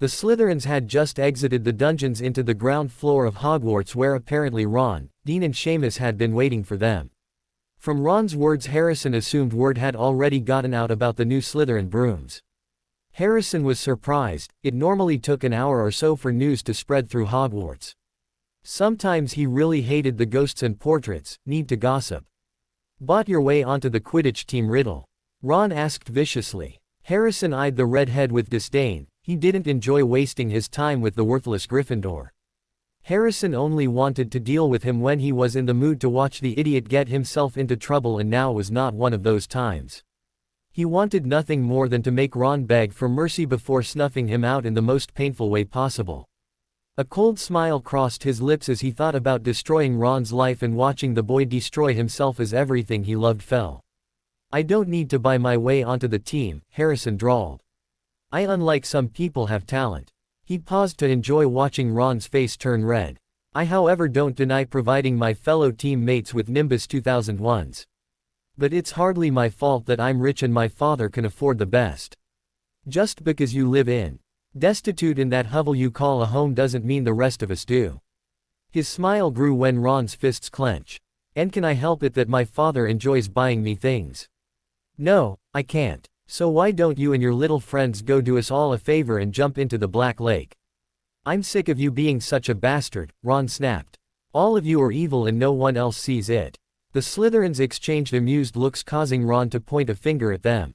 The Slytherins had just exited the dungeons into the ground floor of Hogwarts, where apparently Ron, Dean and Seamus had been waiting for them. From Ron's words, Harrison assumed word had already gotten out about the new Slytherin brooms. Harrison was surprised. It normally took an hour or so for news to spread through Hogwarts. Sometimes he really hated the ghosts and portraits, need to gossip. Bought your way onto the Quidditch team, Riddle? Ron asked viciously. Harrison eyed the redhead with disdain. He didn't enjoy wasting his time with the worthless Gryffindor. Harrison only wanted to deal with him when he was in the mood to watch the idiot get himself into trouble, and now was not one of those times. He wanted nothing more than to make Ron beg for mercy before snuffing him out in the most painful way possible. A cold smile crossed his lips as he thought about destroying Ron's life and watching the boy destroy himself as everything he loved fell. I don't need to buy my way onto the team, Harrison drawled. I, unlike some people, have talent. He paused to enjoy watching Ron's face turn red. I, however, don't deny providing my fellow teammates with Nimbus 2001s. But it's hardly my fault that I'm rich and my father can afford the best. Just because you live destitute in that hovel you call a home doesn't mean the rest of us do. His smile grew when Ron's fists clenched. And can I help it that my father enjoys buying me things? No, I can't. So why don't you and your little friends go do us all a favor and jump into the Black Lake? I'm sick of you being such a bastard, Ron snapped. All of you are evil and no one else sees it. The Slytherins exchanged amused looks, causing Ron to point a finger at them.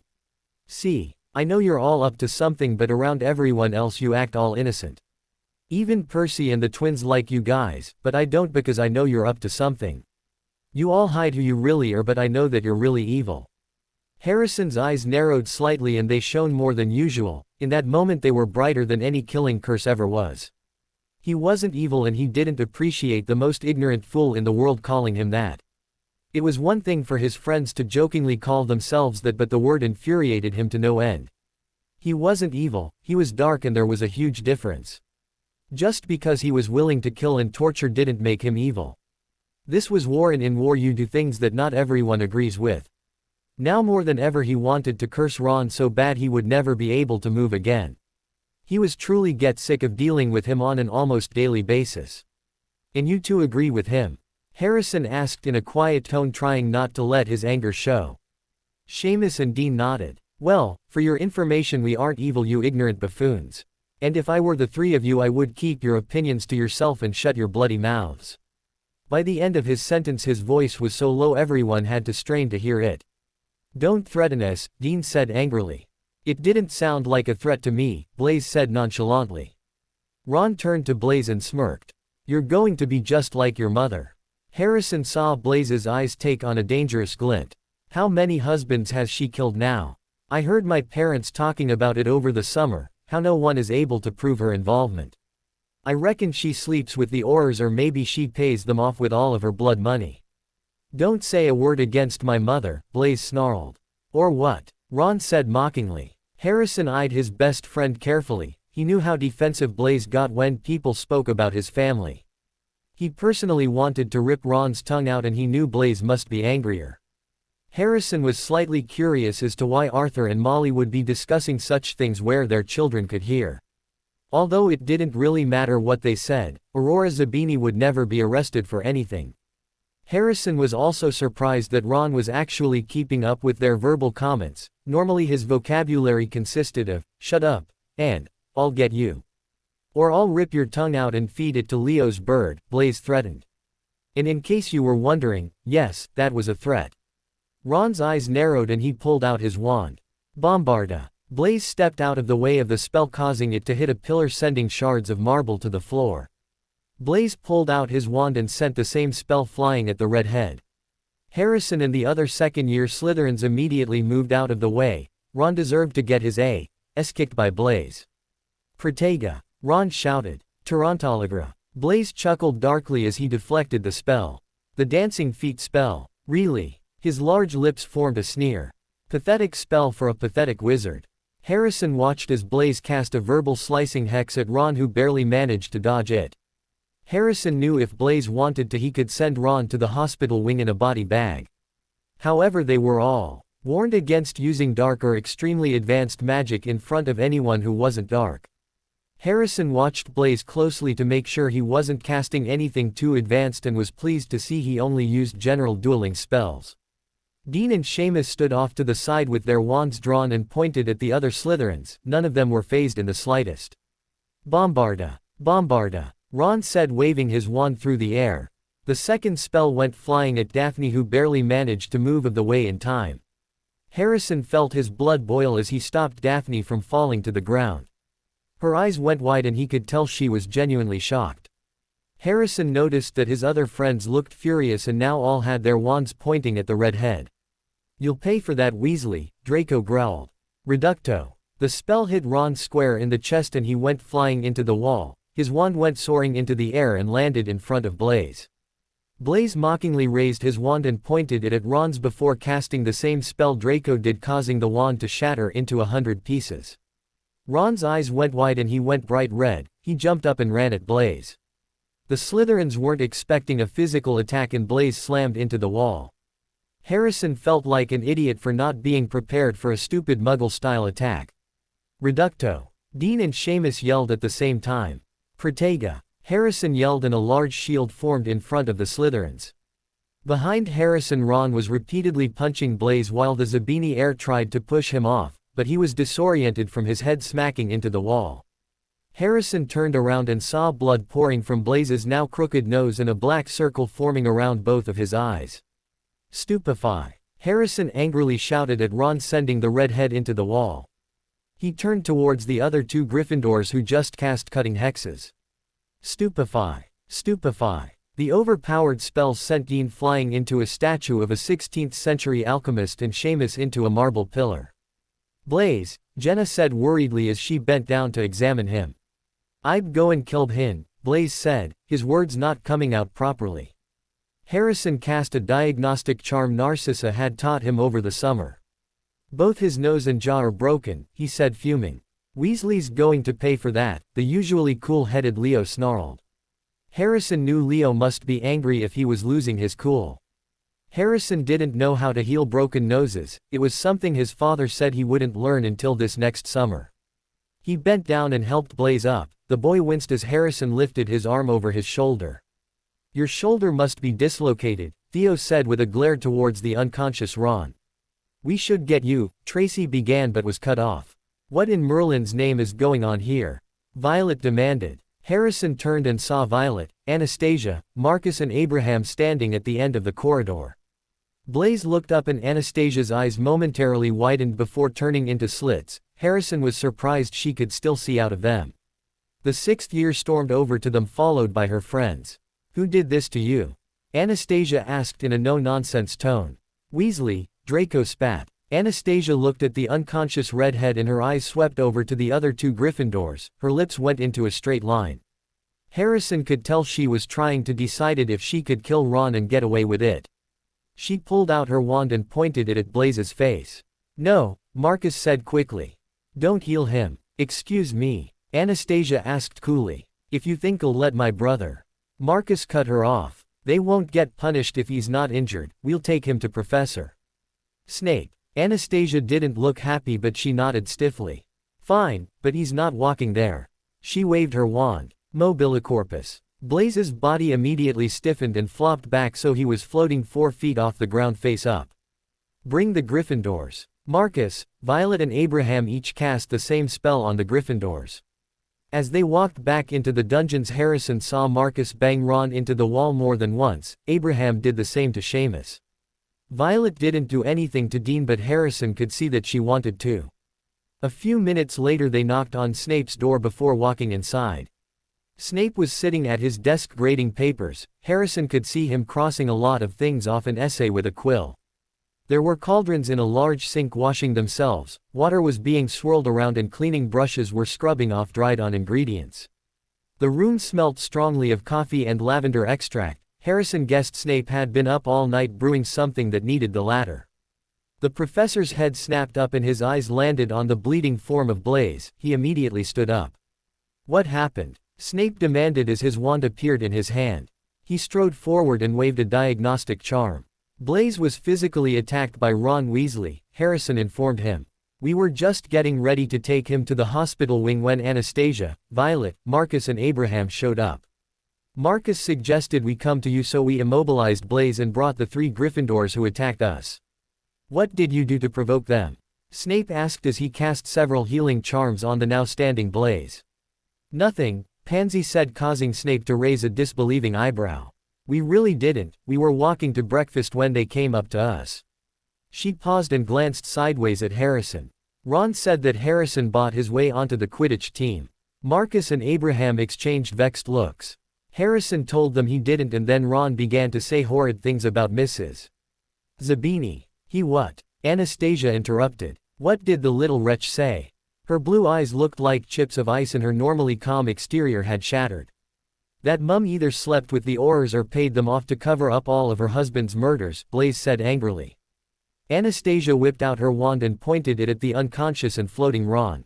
See, I know you're all up to something, but around everyone else you act all innocent. Even Percy and the twins like you guys, but I don't, because I know you're up to something. You all hide who you really are, but I know that you're really evil. Harrison's eyes narrowed slightly and they shone more than usual. In that moment they were brighter than any killing curse ever was. He wasn't evil, and he didn't appreciate the most ignorant fool in the world calling him that. It was one thing for his friends to jokingly call themselves that, but the word infuriated him to no end. He wasn't evil, he was dark, and there was a huge difference. Just because he was willing to kill and torture didn't make him evil. This was war, and in war you do things that not everyone agrees with. Now more than ever he wanted to curse Ron so bad he would never be able to move again. He was truly get sick of dealing with him on an almost daily basis. And you two agree with him? Harrison asked in a quiet tone, trying not to let his anger show. Seamus and Dean nodded. Well, for your information, we aren't evil, you ignorant buffoons. And if I were the three of you, I would keep your opinions to yourself and shut your bloody mouths. By the end of his sentence, his voice was so low everyone had to strain to hear it. Don't threaten us, Dean said angrily. It didn't sound like a threat to me, Blaze said nonchalantly. Ron turned to Blaze and smirked. You're going to be just like your mother. Harrison saw Blaze's eyes take on a dangerous glint. How many husbands has she killed now? I heard my parents talking about it over the summer, how no one is able to prove her involvement. I reckon she sleeps with the Aurors, or maybe she pays them off with all of her blood money. Don't say a word against my mother, Blaze snarled. Or what? Ron said mockingly. Harrison eyed his best friend carefully. He knew how defensive Blaze got when people spoke about his family. He personally wanted to rip Ron's tongue out, and he knew Blaze must be angrier. Harrison was slightly curious as to why Arthur and Molly would be discussing such things where their children could hear. Although it didn't really matter what they said, Aurora Zabini would never be arrested for anything. Harrison was also surprised that Ron was actually keeping up with their verbal comments. Normally his vocabulary consisted of, shut up, and, I'll get you. Or I'll rip your tongue out and feed it to Leo's bird, Blaze threatened. And in case you were wondering, yes, that was a threat. Ron's eyes narrowed and he pulled out his wand. Bombarda. Blaze stepped out of the way of the spell, causing it to hit a pillar, sending shards of marble to the floor. Blaze pulled out his wand and sent the same spell flying at the redhead. Harrison and the other second-year Slytherins immediately moved out of the way. Ron deserved to get his ass kicked by Blaze. Protega. Ron shouted. Tarantalagra. Blaze chuckled darkly as he deflected the spell. The dancing feet spell. Really? His large lips formed a sneer. Pathetic spell for a pathetic wizard. Harrison watched as Blaze cast a verbal slicing hex at Ron, who barely managed to dodge it. Harrison knew if Blaze wanted to, he could send Ron to the hospital wing in a body bag. However, they were all warned against using dark or extremely advanced magic in front of anyone who wasn't dark. Harrison watched Blaze closely to make sure he wasn't casting anything too advanced and was pleased to see he only used general dueling spells. Dean and Seamus stood off to the side with their wands drawn and pointed at the other Slytherins. None of them were fazed in the slightest. Bombarda. Bombarda. Ron said, waving his wand through the air. The second spell went flying at Daphne, who barely managed to move of the way in time. Harrison felt his blood boil as he stopped Daphne from falling to the ground. Her eyes went wide and he could tell she was genuinely shocked. Harrison noticed that his other friends looked furious and now all had their wands pointing at the redhead. You'll pay for that, Weasley, Draco growled. Reducto. The spell hit Ron square in the chest and he went flying into the wall. His wand went soaring into the air and landed in front of Blaze. Blaze mockingly raised his wand and pointed it at Ron's before casting the same spell Draco did, causing the wand to shatter into 100 pieces. Ron's eyes went wide and he went bright red. He jumped up and ran at Blaze. The Slytherins weren't expecting a physical attack and Blaze slammed into the wall. Harrison felt like an idiot for not being prepared for a stupid Muggle-style attack. Reducto. Dean and Seamus yelled at the same time. Protega. Harrison yelled and a large shield formed in front of the Slytherins. Behind Harrison, Ron was repeatedly punching Blaze while the Zabini heir tried to push him off, but he was disoriented from his head smacking into the wall. Harrison turned around and saw blood pouring from Blaze's now crooked nose and a black circle forming around both of his eyes. Stupefy. Harrison angrily shouted at Ron, sending the redhead into the wall. He turned towards the other two Gryffindors who just cast cutting hexes. Stupefy. Stupefy. The overpowered spells sent Dean flying into a statue of a 16th century alchemist and Seamus into a marble pillar. Blaze, Jenna said worriedly as she bent down to examine him. I'd go and killed him, Blaze said, his words not coming out properly. Harrison cast a diagnostic charm Narcissa had taught him over the summer. Both his nose and jaw are broken, he said, fuming. Weasley's going to pay for that, the usually cool-headed Leo snarled. Harrison knew Leo must be angry if he was losing his cool. Harrison didn't know how to heal broken noses. It was something his father said he wouldn't learn until this next summer. He bent down and helped Blaze up. The boy winced as Harrison lifted his arm over his shoulder. Your shoulder must be dislocated, Theo said with a glare towards the unconscious Ron. We should get you, Tracy began but was cut off. What in Merlin's name is going on here? Violet demanded. Harrison turned and saw Violet, Anastasia, Marcus and Abraham standing at the end of the corridor. Blaze looked up and Anastasia's eyes momentarily widened before turning into slits. Harrison was surprised she could still see out of them. The sixth year stormed over to them, followed by her friends. "Who did this to you?" Anastasia asked in a no-nonsense tone. "Weasley," Draco spat. Anastasia looked at the unconscious redhead and her eyes swept over to the other two Gryffindors. Her lips went into a straight line. Harrison could tell she was trying to decide if she could kill Ron and get away with it. She pulled out her wand and pointed it at Blaze's face. "No," Marcus said quickly. "Don't heal him." "Excuse me," Anastasia asked coolly. "If you think I'll let my brother." Marcus cut her off. "They won't get punished if he's not injured. We'll take him to Professor Snape." Anastasia didn't look happy, but she nodded stiffly. "Fine, but he's not walking there." She waved her wand. Mobilicorpus. Blaze's body immediately stiffened and flopped back so he was floating 4 feet off the ground face up. "Bring the Gryffindors." Marcus, Violet and Abraham each cast the same spell on the Gryffindors. As they walked back into the dungeons, Harrison saw Marcus bang Ron into the wall more than once. Abraham did the same to Seamus. Violet didn't do anything to Dean, but Harrison could see that she wanted to. A few minutes later they knocked on Snape's door before walking inside. Snape was sitting at his desk grading papers. Harrison could see him crossing a lot of things off an essay with a quill. There were cauldrons in a large sink washing themselves, water was being swirled around and cleaning brushes were scrubbing off dried-on ingredients. The room smelt strongly of coffee and lavender extract. Harrison guessed Snape had been up all night brewing something that needed the latter. The professor's head snapped up and his eyes landed on the bleeding form of Blaze. He immediately stood up. "What happened?" Snape demanded as his wand appeared in his hand. He strode forward and waved a diagnostic charm. Blaze was physically attacked by Ron Weasley, Harrison informed him. "We were just getting ready to take him to the hospital wing when Anastasia, Violet, Marcus and Abraham showed up. Marcus suggested we come to you, so we immobilized Blaze and brought the 3 Gryffindors who attacked us." "What did you do to provoke them?" Snape asked as he cast several healing charms on the now standing Blaze. "Nothing," Pansy said, causing Snape to raise a disbelieving eyebrow. "We really didn't. We were walking to breakfast when they came up to us." She paused and glanced sideways at Harrison. Ron said that Harrison bought his way onto the Quidditch team. Marcus and Abraham exchanged vexed looks. Harrison told them he didn't, and then Ron began to say horrid things about Mrs. Zabini. "He what?" Anastasia interrupted. "What did the little wretch say?" Her blue eyes looked like chips of ice and her normally calm exterior had shattered. "That Mum either slept with the Aurors or paid them off to cover up all of her husband's murders," Blaze said angrily. Anastasia whipped out her wand and pointed it at the unconscious and floating Ron.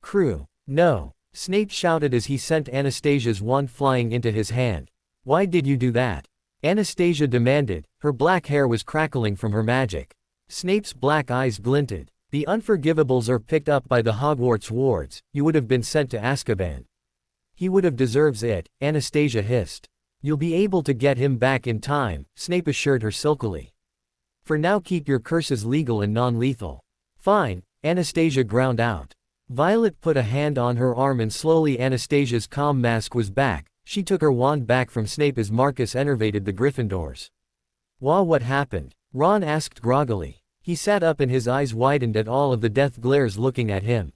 "Crew. No!" Snape shouted as he sent Anastasia's wand flying into his hand. "Why did you do that?" Anastasia demanded. Her black hair was crackling from her magic. Snape's black eyes glinted. "The unforgivables are picked up by the Hogwarts wards. You would have been sent to Azkaban." "He would have deserves it," Anastasia hissed. "You'll be able to get him back in time," Snape assured her silkily. "For now keep your curses legal and non-lethal." "Fine," Anastasia ground out. Violet put a hand on her arm and slowly Anastasia's calm mask was back. She took her wand back from Snape as Marcus enervated the Gryffindors. What happened?" Ron asked groggily. He sat up and his eyes widened at all of the death glares looking at him.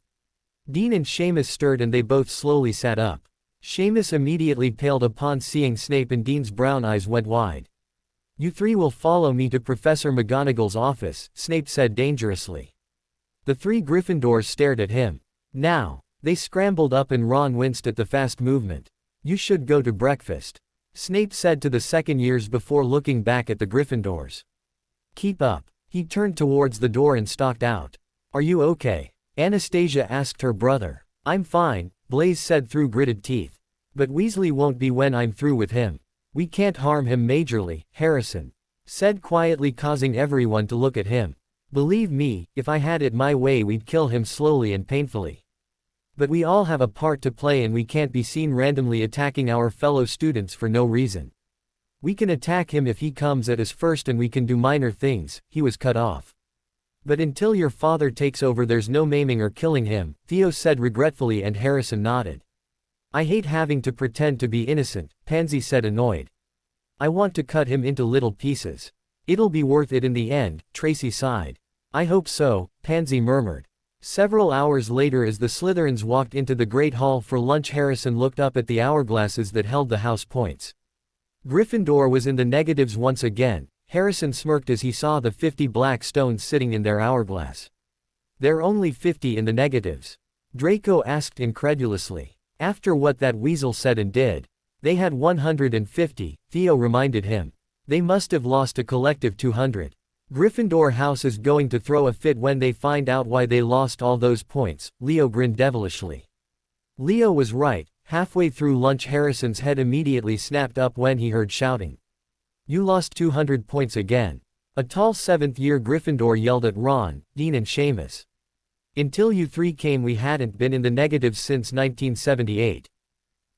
Dean and Seamus stirred and they both slowly sat up. Seamus immediately paled upon seeing Snape and Dean's brown eyes went wide. "You 3 will follow me to Professor McGonagall's office," Snape said dangerously. The 3 Gryffindors stared at him. "Now." They scrambled up and Ron winced at the fast movement. "You should go to breakfast," Snape said to the second years before looking back at the Gryffindors. "Keep up." He turned towards the door and stalked out. "Are you okay?" Anastasia asked her brother. "I'm fine," Blaze said through gritted teeth. "But Weasley won't be when I'm through with him. We can't harm him majorly," Harrison said quietly, causing everyone to look at him. "Believe me, if I had it my way we'd kill him slowly and painfully. But we all have a part to play and we can't be seen randomly attacking our fellow students for no reason. We can attack him if he comes at us first and we can do minor things." He was cut off. "But until your father takes over there's no maiming or killing him," Theo said regretfully and Harrison nodded. I hate having to pretend to be innocent, Pansy said annoyed. I want to cut him into little pieces. It'll be worth it in the end, Tracy sighed. I hope so, Pansy murmured. Several hours later as the Slytherins walked into the Great Hall for lunch, Harrison looked up at the hourglasses that held the house points. Gryffindor was in the negatives once again. Harrison smirked as he saw the 50 black stones sitting in their hourglass. They're only 50 in the negatives. Draco asked incredulously. After what that weasel said and did. They had 150, Theo reminded him. They must have lost a collective 200. Gryffindor House is going to throw a fit when they find out why they lost all those points, Leo grinned devilishly. Leo was right. Halfway through lunch Harrison's head immediately snapped up when he heard shouting. You lost 200 points again. A tall 7th-year Gryffindor yelled at Ron, Dean and Seamus. Until you three came we hadn't been in the negatives since 1978.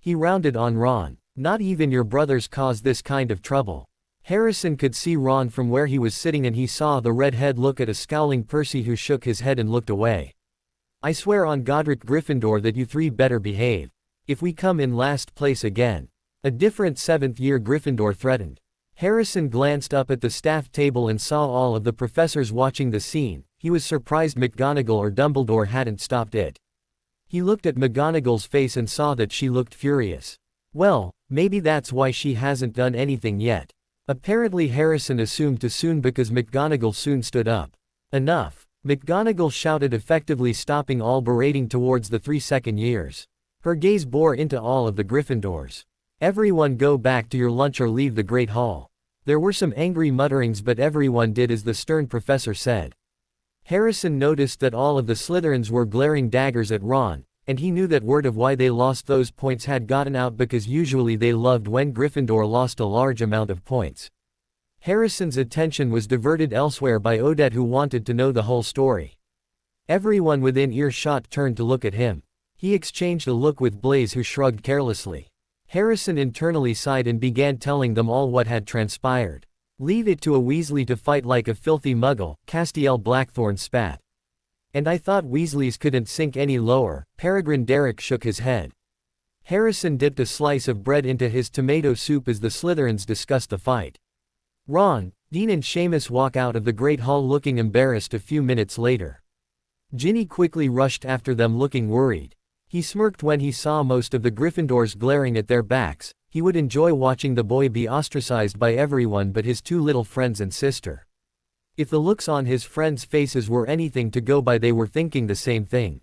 He rounded on Ron. Not even your brothers caused this kind of trouble. Harrison could see Ron from where he was sitting and he saw the redhead look at a scowling Percy who shook his head and looked away. I swear on Godric Gryffindor that you three better behave. If we come in last place again. A different 7th-year Gryffindor threatened. Harrison glanced up at the staff table and saw all of the professors watching the scene. He was surprised McGonagall or Dumbledore hadn't stopped it. He looked at McGonagall's face and saw that she looked furious. Well, maybe that's why she hasn't done anything yet. Apparently Harrison assumed too soon because McGonagall soon stood up. Enough. McGonagall shouted, effectively stopping all berating towards the 3 second years. Her gaze bore into all of the Gryffindors. Everyone go back to your lunch or leave the Great Hall. There were some angry mutterings but everyone did as the stern professor said. Harrison noticed that all of the Slytherins were glaring daggers at Ron, and he knew that word of why they lost those points had gotten out because usually they loved when Gryffindor lost a large amount of points. Harrison's attention was diverted elsewhere by Odette who wanted to know the whole story. Everyone within earshot turned to look at him. He exchanged a look with Blaise who shrugged carelessly. Harrison internally sighed and began telling them all what had transpired. Leave it to a Weasley to fight like a filthy muggle, Castiel Blackthorn spat. And I thought Weasleys couldn't sink any lower, Peregrine Derek shook his head. Harrison dipped a slice of bread into his tomato soup as the Slytherins discussed the fight. Ron, Dean and Seamus walk out of the Great Hall looking embarrassed a few minutes later. Ginny quickly rushed after them looking worried. He smirked when he saw most of the Gryffindors glaring at their backs. He would enjoy watching the boy be ostracized by everyone but his two little friends and sister. If the looks on his friends' faces were anything to go by, they were thinking the same thing.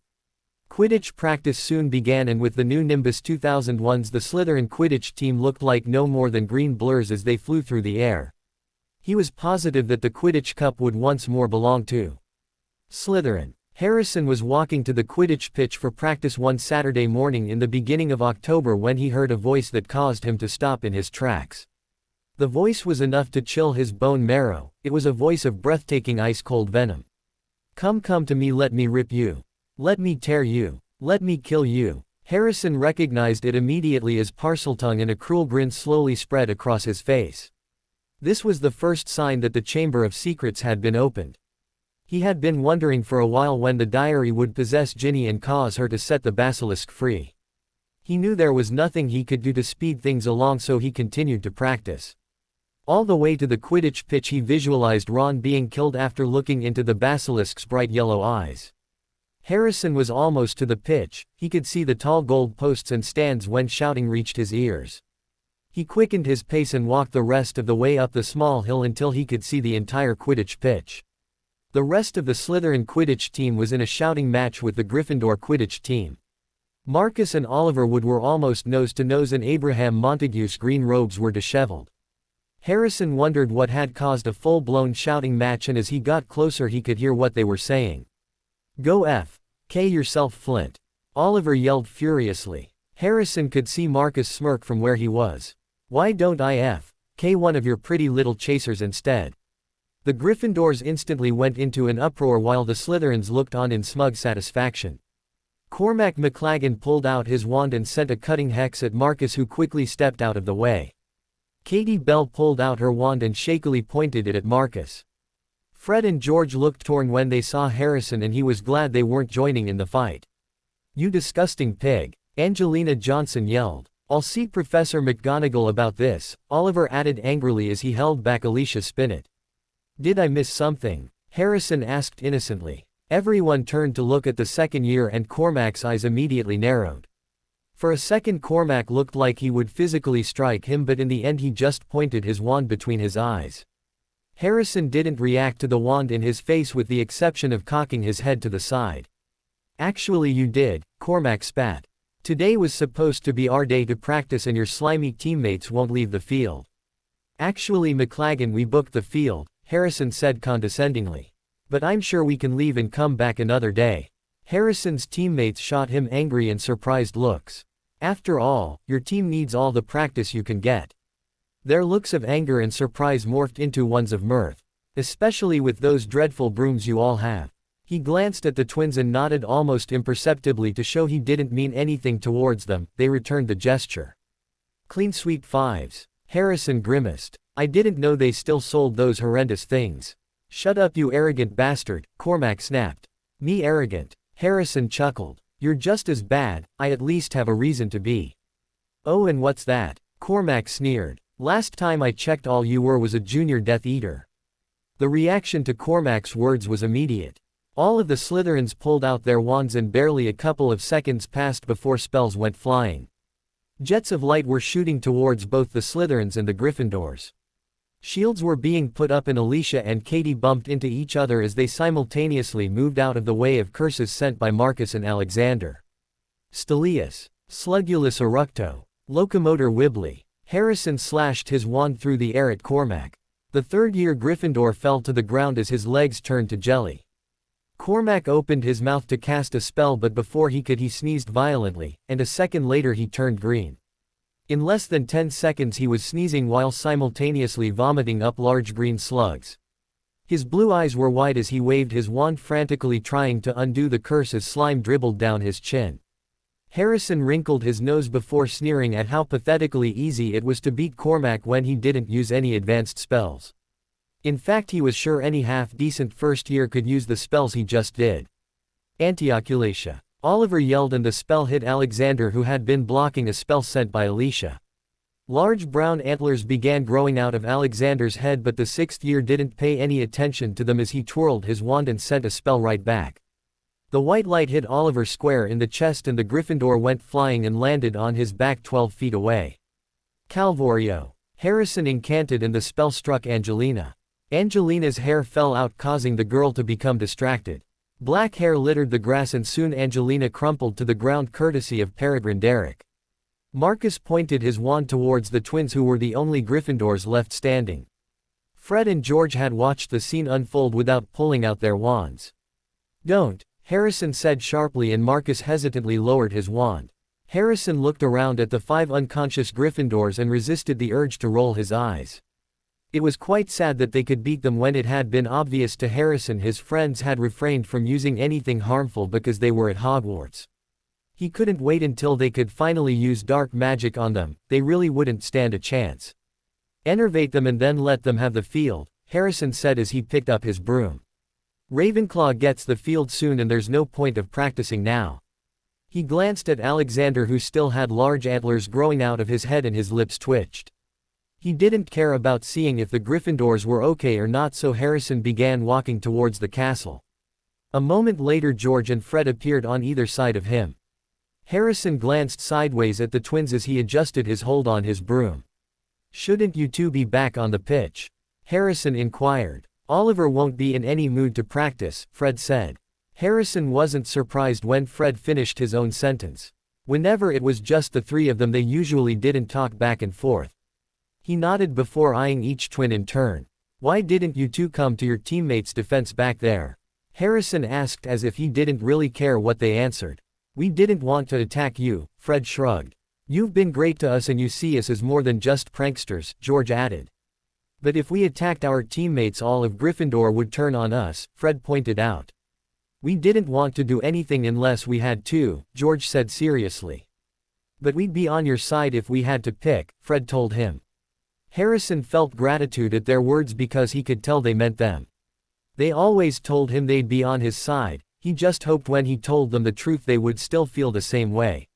Quidditch practice soon began, and with the new Nimbus 2001s the Slytherin Quidditch team looked like no more than green blurs as they flew through the air. He was positive that the Quidditch Cup would once more belong to Slytherin. Harrison was walking to the Quidditch pitch for practice one Saturday morning in the beginning of October when he heard a voice that caused him to stop in his tracks. The voice was enough to chill his bone marrow. It was a voice of breathtaking ice-cold venom. Come to me, let me rip you. Let me tear you. Let me kill you. Harrison recognized it immediately as Parseltongue, and a cruel grin slowly spread across his face. This was the first sign that the Chamber of Secrets had been opened. He had been wondering for a while when the diary would possess Ginny and cause her to set the basilisk free. He knew there was nothing he could do to speed things along, so he continued to practice. All the way to the Quidditch pitch he visualized Ron being killed after looking into the basilisk's bright yellow eyes. Harrison was almost to the pitch. He could see the tall gold posts and stands when shouting reached his ears. He quickened his pace and walked the rest of the way up the small hill until he could see the entire Quidditch pitch. The rest of the Slytherin Quidditch team was in a shouting match with the Gryffindor Quidditch team. Marcus and Oliver Wood were almost nose to nose and Abraham Montague's green robes were disheveled. Harrison wondered what had caused a full-blown shouting match, and as he got closer he could hear what they were saying. Go F.K. yourself, Flint. Oliver yelled furiously. Harrison could see Marcus smirk from where he was. Why don't I F.K. one of your pretty little chasers instead? The Gryffindors instantly went into an uproar while the Slytherins looked on in smug satisfaction. Cormac McLaggen pulled out his wand and sent a cutting hex at Marcus, who quickly stepped out of the way. Katie Bell pulled out her wand and shakily pointed it at Marcus. Fred and George looked torn when they saw Harrison, and he was glad they weren't joining in the fight. You disgusting pig. Angelina Johnson yelled. "I'll see Professor McGonagall about this," Oliver added angrily as he held back Alicia Spinnet. "Did I miss something?" Harrison asked innocently. Everyone turned to look at the second year and Cormac's eyes immediately narrowed. For a second Cormac looked like he would physically strike him, but in the end he just pointed his wand between his eyes. Harrison didn't react to the wand in his face with the exception of cocking his head to the side. "Actually you did," Cormac spat. "Today was supposed to be our day to practice and your slimy teammates won't leave the field." "Actually McLagan, we booked the field," Harrison said condescendingly. "But I'm sure we can leave and come back another day." Harrison's teammates shot him angry and surprised looks. "After all, your team needs all the practice you can get." Their looks of anger and surprise morphed into ones of mirth. "Especially with those dreadful brooms you all have." He glanced at the twins and nodded almost imperceptibly to show he didn't mean anything towards them. They returned the gesture. "Clean sweep fives." Harrison grimaced. "I didn't know they still sold those horrendous things." "Shut up you arrogant bastard," Cormac snapped. "Me arrogant?" Harrison chuckled. "You're just as bad, I at least have a reason to be." "Oh, and what's that?" Cormac sneered. "Last time I checked all you were was a junior Death Eater." The reaction to Cormac's words was immediate. All of the Slytherins pulled out their wands and barely a couple of seconds passed before spells went flying. Jets of light were shooting towards both the Slytherins and the Gryffindors. Shields were being put up and Alicia and Katie bumped into each other as they simultaneously moved out of the way of curses sent by Marcus and Alexander. Stelius. Slugulus eructo. Locomotor Wibbly. Harrison slashed his wand through the air at Cormac. The third-year Gryffindor fell to the ground as his legs turned to jelly. Cormac opened his mouth to cast a spell, but before he could he sneezed violently, and a second later he turned green. In less than 10 seconds he was sneezing while simultaneously vomiting up large green slugs. His blue eyes were wide as he waved his wand frantically trying to undo the curse as slime dribbled down his chin. Harrison wrinkled his nose before sneering at how pathetically easy it was to beat Cormac when he didn't use any advanced spells. In fact, he was sure any half-decent first year could use the spells he just did. Antioculation. Oliver yelled and the spell hit Alexander, who had been blocking a spell sent by Alicia. Large brown antlers began growing out of Alexander's head, but the sixth year didn't pay any attention to them as he twirled his wand and sent a spell right back. The white light hit Oliver square in the chest and the Gryffindor went flying and landed on his back 12 feet away. Calvorio. Harrison incanted and the spell struck Angelina. Angelina's hair fell out, causing the girl to become distracted. Black hair littered the grass and soon Angelina crumpled to the ground courtesy of Peregrine Derrick. Marcus pointed his wand towards the twins, who were the only Gryffindors left standing. Fred and George had watched the scene unfold without pulling out their wands. "Don't," Harrison said sharply, and Marcus hesitantly lowered his wand. Harrison looked around at the 5 unconscious Gryffindors and resisted the urge to roll his eyes. It was quite sad that they could beat them when it had been obvious to Harrison his friends had refrained from using anything harmful because they were at Hogwarts. He couldn't wait until they could finally use dark magic on them. They really wouldn't stand a chance. "Enervate them and then let them have the field," Harrison said as he picked up his broom. "Ravenclaw gets the field soon and there's no point of practicing now." He glanced at Alexander, who still had large antlers growing out of his head and his lips twitched. He didn't care about seeing if the Gryffindors were okay or not, so Harrison began walking towards the castle. A moment later George and Fred appeared on either side of him. Harrison glanced sideways at the twins as he adjusted his hold on his broom. "Shouldn't you two be back on the pitch?" Harrison inquired. "Oliver won't be in any mood to practice," Fred said. Harrison wasn't surprised when Fred finished his own sentence. Whenever it was just the three of them, they usually didn't talk back and forth. He nodded before eyeing each twin in turn. "Why didn't you two come to your teammates' defense back there?" Harrison asked as if he didn't really care what they answered. "We didn't want to attack you," Fred shrugged. "You've been great to us and you see us as more than just pranksters," George added. "But if we attacked our teammates, all of Gryffindor would turn on us," Fred pointed out. "We didn't want to do anything unless we had to," George said seriously. "But we'd be on your side if we had to pick," Fred told him. Harrison felt gratitude at their words because he could tell they meant them. They always told him they'd be on his side. He just hoped when he told them the truth they would still feel the same way.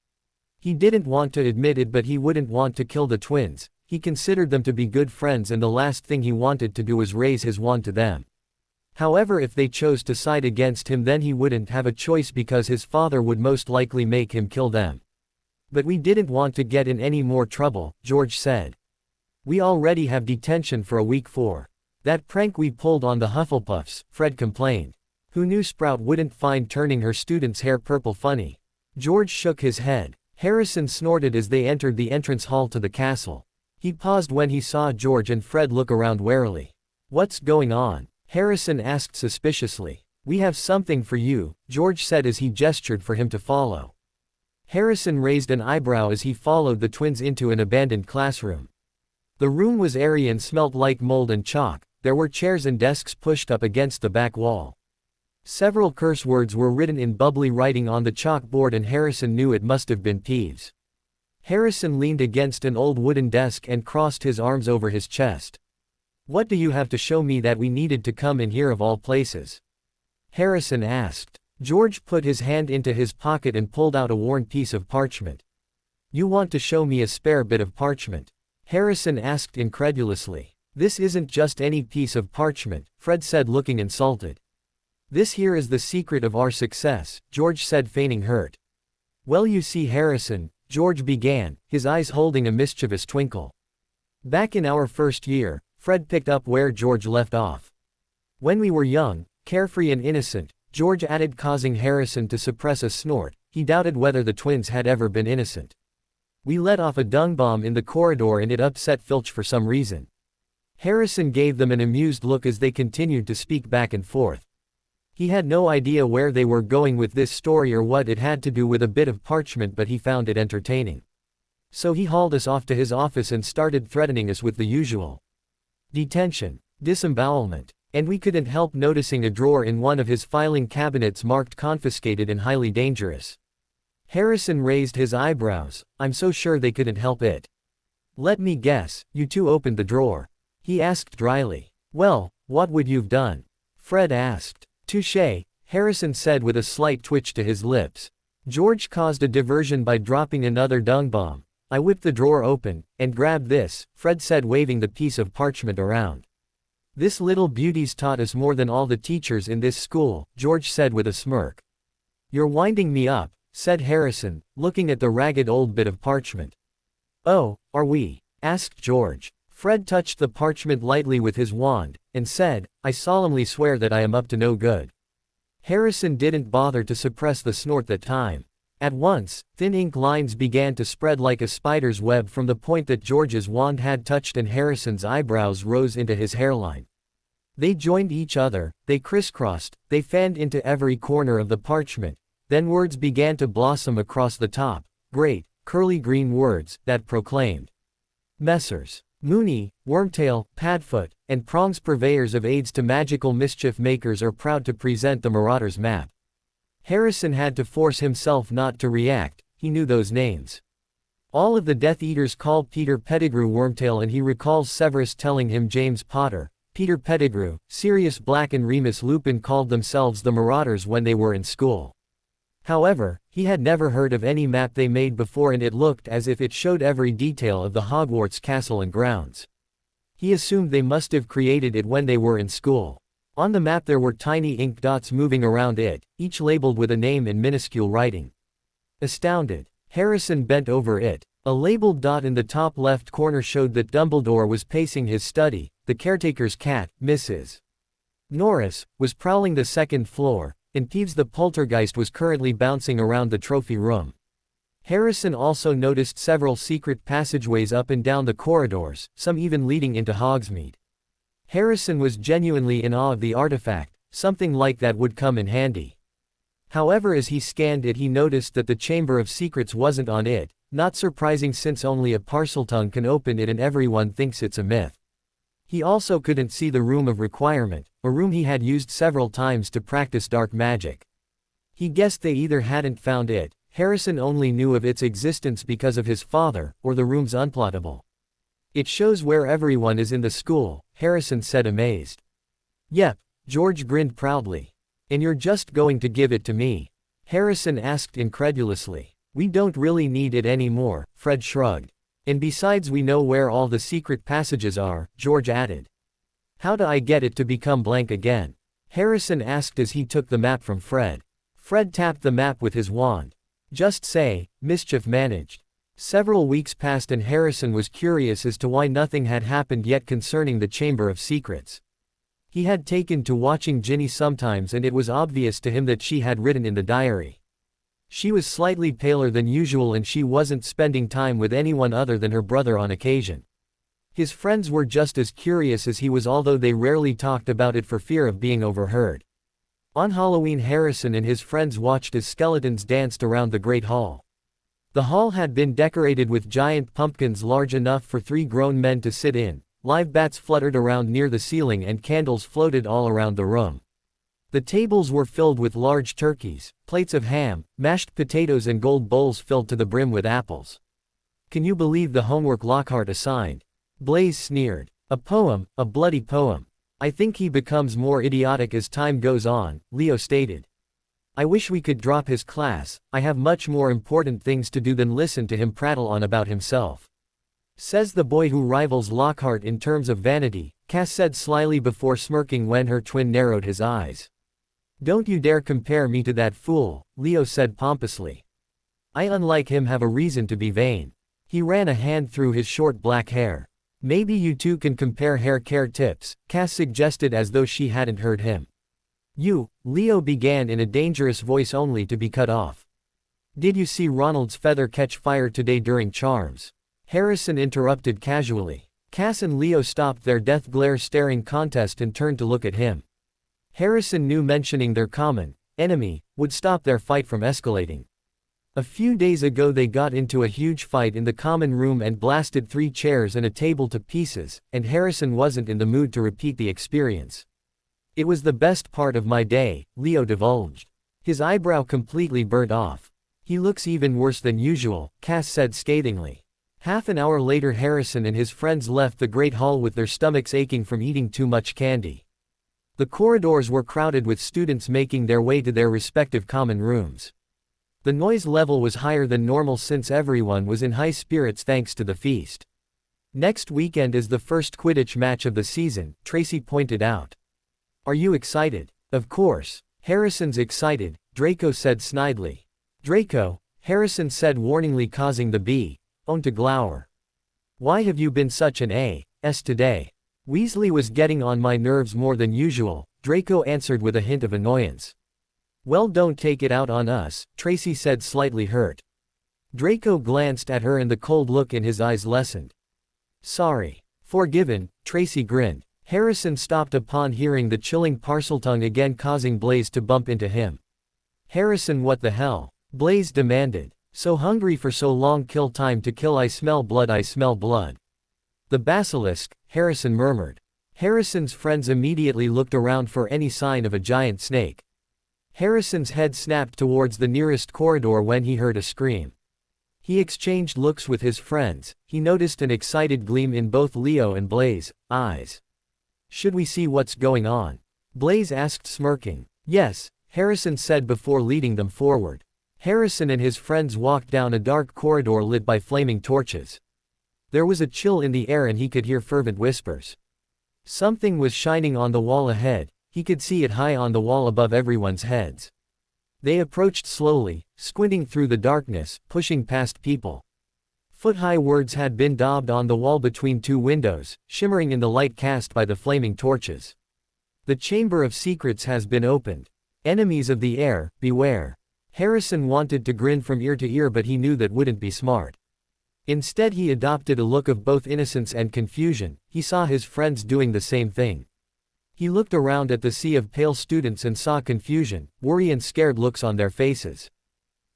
He didn't want to admit it, but he wouldn't want to kill the twins. He considered them to be good friends, and the last thing he wanted to do was raise his wand to them. However, if they chose to side against him, then he wouldn't have a choice because his father would most likely make him kill them. But we didn't want to get in any more trouble, George said. We already have detention for a week for that prank we pulled on the Hufflepuffs, Fred complained. Who knew Sprout wouldn't find turning her students' hair purple funny? George shook his head. Harrison snorted as they entered the entrance hall to the castle. He paused when he saw George and Fred look around warily. What's going on? Harrison asked suspiciously. We have something for you, George said as he gestured for him to follow. Harrison raised an eyebrow as he followed the twins into an abandoned classroom. The room was airy and smelt like mold and chalk. There were chairs and desks pushed up against the back wall. Several curse words were written in bubbly writing on the chalkboard, and Harrison knew it must have been Peeves. Harrison leaned against an old wooden desk and crossed his arms over his chest. What do you have to show me that we needed to come in here of all places? Harrison asked. George put his hand into his pocket and pulled out a worn piece of parchment. You want to show me a spare bit of parchment? Harrison asked incredulously. This isn't just any piece of parchment, Fred said, looking insulted. This here is the secret of our success, George said, feigning hurt. Well, you see, Harrison, George began, his eyes holding a mischievous twinkle. Back in our first year, Fred picked up where George left off. When we were young, carefree and innocent, George added, causing Harrison to suppress a snort. He doubted whether the twins had ever been innocent. We let off a dung bomb in the corridor and it upset Filch for some reason. Harrison gave them an amused look as they continued to speak back and forth. He had no idea where they were going with this story or what it had to do with a bit of parchment, but he found it entertaining. So he hauled us off to his office and started threatening us with the usual detention, disembowelment, and we couldn't help noticing a drawer in one of his filing cabinets marked confiscated and highly dangerous. Harrison raised his eyebrows. I'm so sure they couldn't help it. Let me guess, you two opened the drawer? He asked dryly. Well, what would you've done? Fred asked. Touché, Harrison said with a slight twitch to his lips. George caused a diversion by dropping another dung bomb. I whipped the drawer open, and grabbed this, Fred said, waving the piece of parchment around. This little beauty's taught us more than all the teachers in this school, George said with a smirk. You're winding me up, said Harrison, looking at the ragged old bit of parchment. Oh, are we? Asked George. Fred touched the parchment lightly with his wand, and said, I solemnly swear that I am up to no good. Harrison didn't bother to suppress the snort that time. At once, thin ink lines began to spread like a spider's web from the point that George's wand had touched, and Harrison's eyebrows rose into his hairline. They joined each other, they crisscrossed, they fanned into every corner of the parchment. Then words began to blossom across the top, great, curly green words, that proclaimed. Messrs. Mooney, Wormtail, Padfoot, and Prongs, purveyors of aids to magical mischief makers, are proud to present the Marauders map. Harrison had to force himself not to react. He knew those names. All of the Death Eaters called Peter Pettigrew Wormtail, and he recalls Severus telling him James Potter, Peter Pettigrew, Sirius Black, and Remus Lupin called themselves the Marauders when they were in school. However, he had never heard of any map they made before, and it looked as if it showed every detail of the Hogwarts castle and grounds. He assumed they must have created it when they were in school. On the map there were tiny ink dots moving around it, each labeled with a name in minuscule writing. Astounded, Harrison bent over it. A labeled dot in the top left corner showed that Dumbledore was pacing his study, the caretaker's cat, Mrs. Norris, was prowling the second floor, and Peeves the poltergeist was currently bouncing around the trophy room. Harrison also noticed several secret passageways up and down the corridors, some even leading into Hogsmeade. Harrison was genuinely in awe of the artifact. Something like that would come in handy. However, as he scanned it, he noticed that the Chamber of Secrets wasn't on it, not surprising since only a Parseltongue can open it and everyone thinks it's a myth. He also couldn't see the Room of Requirement, a room he had used several times to practice dark magic. He guessed they either hadn't found it, Harrison only knew of its existence because of his father, or the room's unplottable. It shows where everyone is in the school, Harrison said, amazed. Yep, George grinned proudly. And you're just going to give it to me? Harrison asked incredulously. We don't really need it anymore, Fred shrugged. And besides we know where all the secret passages are, George added. How do I get it to become blank again? Harrison asked as he took the map from Fred. Fred tapped the map with his wand. Just say, mischief managed. Several weeks passed and Harrison was curious as to why nothing had happened yet concerning the Chamber of Secrets. He had taken to watching Ginny sometimes and it was obvious to him that she had written in the diary. She was slightly paler than usual and she wasn't spending time with anyone other than her brother on occasion. His friends were just as curious as he was, although they rarely talked about it for fear of being overheard. On Halloween, Harrison and his friends watched as skeletons danced around the Great Hall. The hall had been decorated with giant pumpkins large enough for 3 grown men to sit in, live bats fluttered around near the ceiling and candles floated all around the room. The tables were filled with large turkeys, plates of ham, mashed potatoes and gold bowls filled to the brim with apples. Can you believe the homework Lockhart assigned? Blaze sneered. A poem, a bloody poem. I think he becomes more idiotic as time goes on, Leo stated. I wish we could drop his class, I have much more important things to do than listen to him prattle on about himself. Says the boy who rivals Lockhart in terms of vanity, Cass said slyly before smirking when her twin narrowed his eyes. Don't you dare compare me to that fool, Leo said pompously. I, unlike him, have a reason to be vain. He ran a hand through his short black hair. Maybe you two can compare hair care tips, Cass suggested as though she hadn't heard him. You, Leo began in a dangerous voice only to be cut off. Did you see Ronald's feather catch fire today during charms? Harrison interrupted casually. Cass and Leo stopped their death glare staring contest and turned to look at him. Harrison knew mentioning their common enemy would stop their fight from escalating. A few days ago they got into a huge fight in the common room and blasted 3 chairs and a table to pieces, and Harrison wasn't in the mood to repeat the experience. It was the best part of my day, Leo divulged. His eyebrow completely burnt off. He looks even worse than usual, Cass said scathingly. Half an hour later Harrison and his friends left the Great Hall with their stomachs aching from eating too much candy. The corridors were crowded with students making their way to their respective common rooms. The noise level was higher than normal since everyone was in high spirits thanks to the feast. Next weekend is the first Quidditch match of the season, Tracy pointed out. Are you excited? Of course. Harrison's excited, Draco said snidely. Draco, Harrison said warningly, causing the B.O.N to glower. Why have you been such an A.S. today? Weasley was getting on my nerves more than usual, Draco answered with a hint of annoyance. Well, don't take it out on us, Tracy said, slightly hurt. Draco glanced at her and the cold look in his eyes lessened. Sorry. Forgiven, Tracy grinned. Harrison stopped upon hearing the chilling Parseltongue again, causing Blaze to bump into him. Harrison, what the hell? Blaze demanded. So hungry for so long, kill time to kill, I smell blood, I smell blood. The basilisk, Harrison murmured. Harrison's friends immediately looked around for any sign of a giant snake. Harrison's head snapped towards the nearest corridor when he heard a scream. He exchanged looks with his friends. He noticed an excited gleam in both Leo and Blaze's eyes. Should we see what's going on? Blaze asked, smirking. Yes, Harrison said before leading them forward. Harrison and his friends walked down a dark corridor lit by flaming torches. There was a chill in the air and he could hear fervent whispers. Something was shining on the wall ahead. He could see it high on the wall above everyone's heads. They approached slowly, squinting through the darkness, pushing past people. Foot-high words had been daubed on the wall between 2 windows, shimmering in the light cast by the flaming torches. The Chamber of Secrets has been opened. Enemies of the heir, beware. Harrison wanted to grin from ear to ear, but he knew that wouldn't be smart. Instead he adopted a look of both innocence and confusion. He saw his friends doing the same thing. He looked around at the sea of pale students and saw confusion, worry and scared looks on their faces.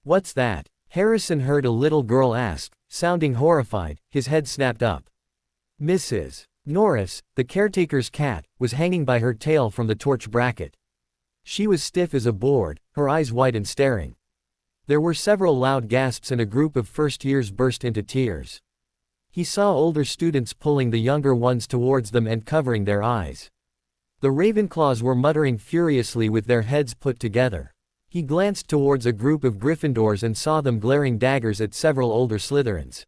What's that? Harrison heard a little girl ask, sounding horrified. His head snapped up. Mrs. Norris, the caretaker's cat, was hanging by her tail from the torch bracket. She was stiff as a board, her eyes wide and staring. There were several loud gasps and a group of first years burst into tears. He saw older students pulling the younger ones towards them and covering their eyes. The Ravenclaws were muttering furiously with their heads put together. He glanced towards a group of Gryffindors and saw them glaring daggers at several older Slytherins.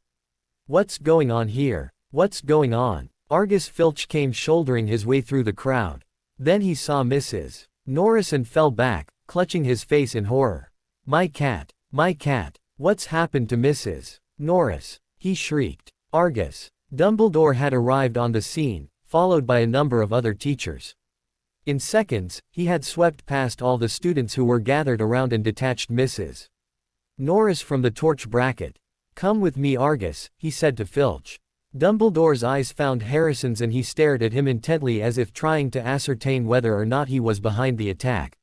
What's going on here? What's going on? Argus Filch came shouldering his way through the crowd. Then he saw Mrs. Norris and fell back, clutching his face in horror. My cat! My cat! What's happened to Mrs. Norris? He shrieked. Argus. Dumbledore had arrived on the scene, followed by a number of other teachers. In seconds, he had swept past all the students who were gathered around and detached Mrs. Norris from the torch bracket. Come with me, Argus, he said to Filch. Dumbledore's eyes found Harrison's and he stared at him intently as if trying to ascertain whether or not he was behind the attack.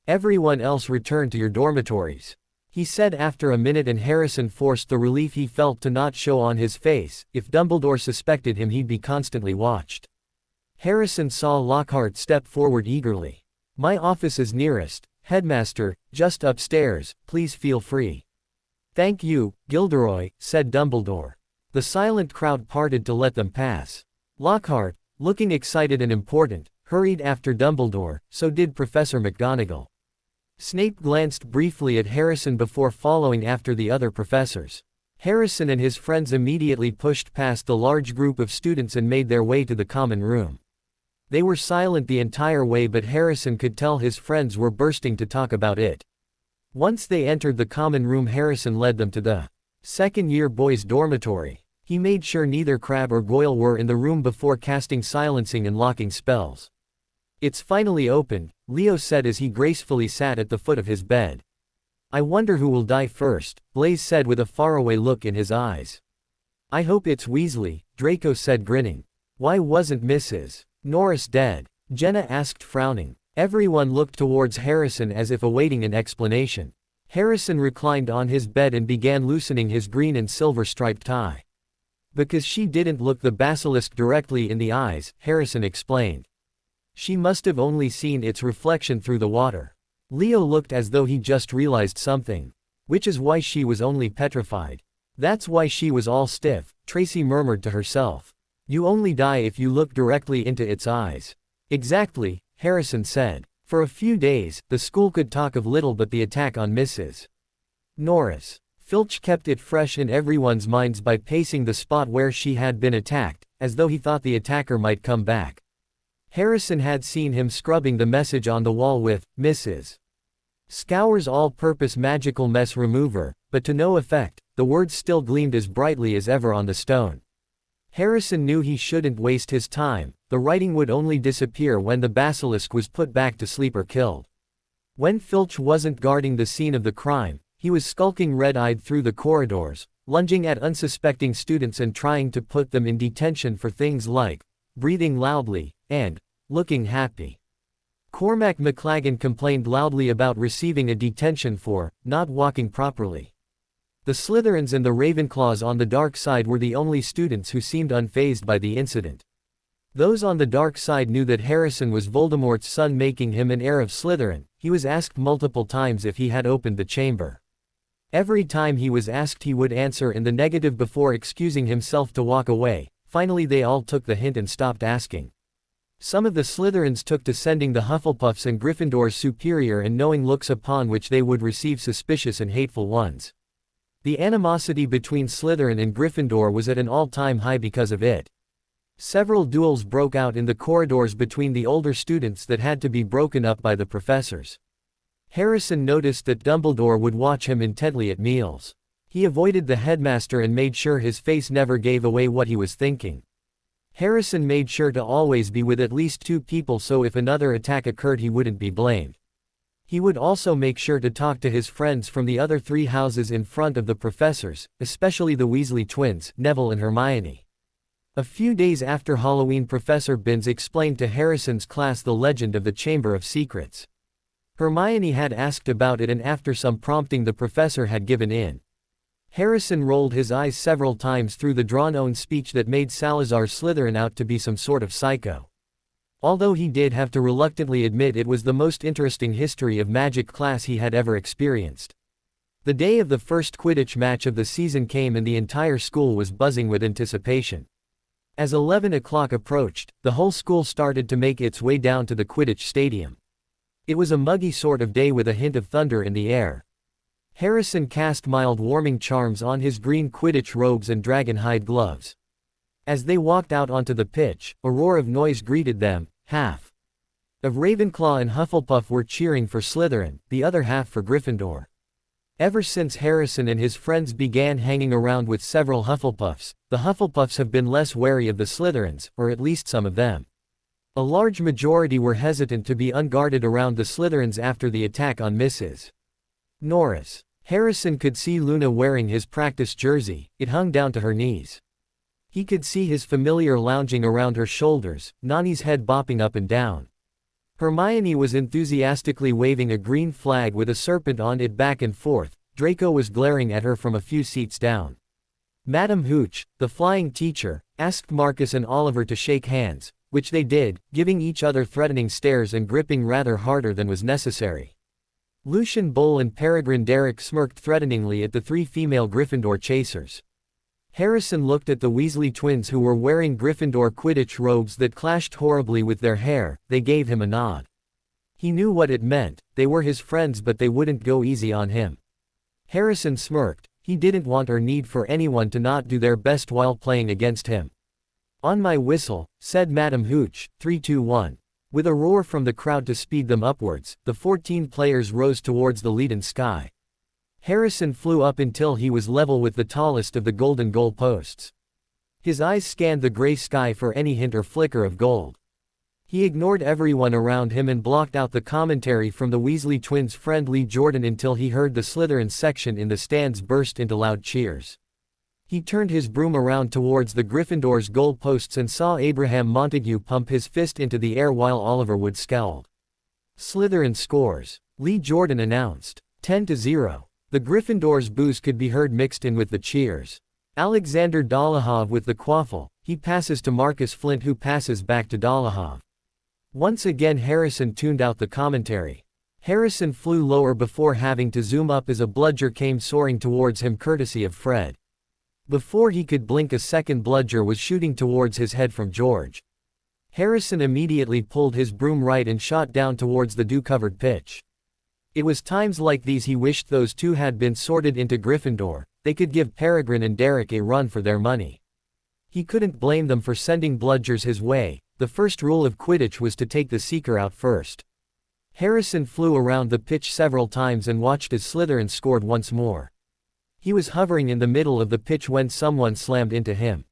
Everyone else return to your dormitories, he said after a minute, and Harrison forced the relief he felt to not show on his face. If Dumbledore suspected him, he'd be constantly watched. Harrison saw Lockhart step forward eagerly. My office is nearest, Headmaster, just upstairs, please feel free. Thank you, Gilderoy, said Dumbledore. The silent crowd parted to let them pass. Lockhart, looking excited and important, hurried after Dumbledore, so did Professor McGonagall. Snape glanced briefly at Harrison before following after the other professors. Harrison and his friends immediately pushed past the large group of students and made their way to the common room. They were silent the entire way, but Harrison could tell his friends were bursting to talk about it. Once they entered the common room, Harrison led them to the second-year boys' dormitory. He made sure neither Crabbe or Goyle were in the room before casting silencing and locking spells. It's finally opened, Leo said as he gracefully sat at the foot of his bed. I wonder who will die first, Blaise said with a faraway look in his eyes. I hope it's Weasley, Draco said grinning. Why wasn't Mrs. Norris dead? Jenna asked frowning. Everyone looked towards Harrison as if awaiting an explanation. Harrison reclined on his bed and began loosening his green and silver striped tie. Because she didn't look the basilisk directly in the eyes, Harrison explained. She must have only seen its reflection through the water. Leo looked as though he just realized something. Which is why she was only petrified. That's why she was all stiff, Tracy murmured to herself. You only die if you look directly into its eyes. Exactly, Harrison said. For a few days, the school could talk of little but the attack on Mrs. Norris. Filch kept it fresh in everyone's minds by pacing the spot where she had been attacked, as though he thought the attacker might come back. Harrison had seen him scrubbing the message on the wall with, Mrs. Scour's all-purpose magical mess remover, but to no effect. The words still gleamed as brightly as ever on the stone. Harrison knew he shouldn't waste his time. The writing would only disappear when the basilisk was put back to sleep or killed. When Filch wasn't guarding the scene of the crime, he was skulking red-eyed through the corridors, lunging at unsuspecting students and trying to put them in detention for things like breathing loudly and looking happy. Cormac McLaggen complained loudly about receiving a detention for not walking properly. The Slytherins and the Ravenclaws on the dark side were the only students who seemed unfazed by the incident. Those on the dark side knew that Harrison was Voldemort's son, making him an heir of Slytherin. He was asked multiple times if he had opened the chamber. Every time he was asked, he would answer in the negative before excusing himself to walk away. Finally they all took the hint and stopped asking. Some of the Slytherins took to sending the Hufflepuffs and Gryffindors superior and knowing looks upon which they would receive suspicious and hateful ones. The animosity between Slytherin and Gryffindor was at an all-time high because of it. Several duels broke out in the corridors between the older students that had to be broken up by the professors. Harrison noticed that Dumbledore would watch him intently at meals. He avoided the headmaster and made sure his face never gave away what he was thinking. Harrison made sure to always be with at least two people so if another attack occurred he wouldn't be blamed. He would also make sure to talk to his friends from the other three houses in front of the professors, especially the Weasley twins, Neville and Hermione. A few days after Halloween, Professor Binns explained to Harrison's class the legend of the Chamber of Secrets. Hermione had asked about it and after some prompting the professor had given in. Harrison rolled his eyes several times through the drawn-on speech that made Salazar Slytherin out to be some sort of psycho. Although he did have to reluctantly admit it was the most interesting history of magic class he had ever experienced. The day of the first Quidditch match of the season came and the entire school was buzzing with anticipation. As 11 o'clock approached, the whole school started to make its way down to the Quidditch stadium. It was a muggy sort of day with a hint of thunder in the air. Harrison cast mild warming charms on his green Quidditch robes and dragon-hide gloves. As they walked out onto the pitch, a roar of noise greeted them. Half of Ravenclaw and Hufflepuff were cheering for Slytherin, the other half for Gryffindor. Ever since Harrison and his friends began hanging around with several Hufflepuffs, the Hufflepuffs have been less wary of the Slytherins, or at least some of them. A large majority were hesitant to be unguarded around the Slytherins after the attack on Mrs. Norris. Harrison could see Luna wearing his practice jersey, it hung down to her knees. He could see his familiar lounging around her shoulders, Nani's head bopping up and down. Hermione was enthusiastically waving a green flag with a serpent on it back and forth. Draco was glaring at her from a few seats down. Madam Hooch, the flying teacher, asked Marcus and Oliver to shake hands, which they did, giving each other threatening stares and gripping rather harder than was necessary. Lucian Bull and Peregrine Derek smirked threateningly at the three female Gryffindor chasers. Harrison looked at the Weasley twins who were wearing Gryffindor Quidditch robes that clashed horribly with their hair. They gave him a nod. He knew what it meant, they were his friends but they wouldn't go easy on him. Harrison smirked, he didn't want or need for anyone to not do their best while playing against him. On my whistle, said Madam Hooch, 3, 2, 1. With a roar from the crowd to speed them upwards, the 14 players rose towards the leaden sky. Harrison flew up until he was level with the tallest of the golden goal posts. His eyes scanned the gray sky for any hint or flicker of gold. He ignored everyone around him and blocked out the commentary from the Weasley twins' friend Lee Jordan until he heard the Slytherin section in the stands burst into loud cheers. He turned his broom around towards the Gryffindor's goal posts and saw Abraham Montague pump his fist into the air while Oliver Wood scowled. Slytherin scores. Lee Jordan announced. 10-0. The Gryffindor's boos could be heard mixed in with the cheers. Alexander Dolohov with the quaffle, he passes to Marcus Flint who passes back to Dolohov. Once again Harrison tuned out the commentary. Harrison flew lower before having to zoom up as a bludger came soaring towards him courtesy of Fred. Before he could blink a second bludger was shooting towards his head from George. Harrison immediately pulled his broom right and shot down towards the dew-covered pitch. It was times like these he wished those two had been sorted into Gryffindor, they could give Peregrine and Derek a run for their money. He couldn't blame them for sending bludgers his way, the first rule of Quidditch was to take the seeker out first. Harrison flew around the pitch several times and watched as Slytherin scored once more. He was hovering in the middle of the pitch when someone slammed into him.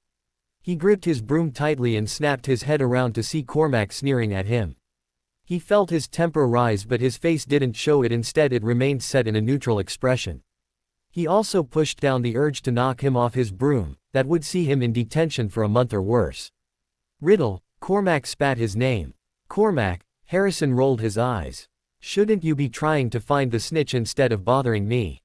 He gripped his broom tightly and snapped his head around to see Cormac sneering at him. He felt his temper rise but his face didn't show it, instead it remained set in a neutral expression. He also pushed down the urge to knock him off his broom, that would see him in detention for a month or worse. Riddle, Cormac spat his name. Cormac, Harrison rolled his eyes. Shouldn't you be trying to find the snitch instead of bothering me?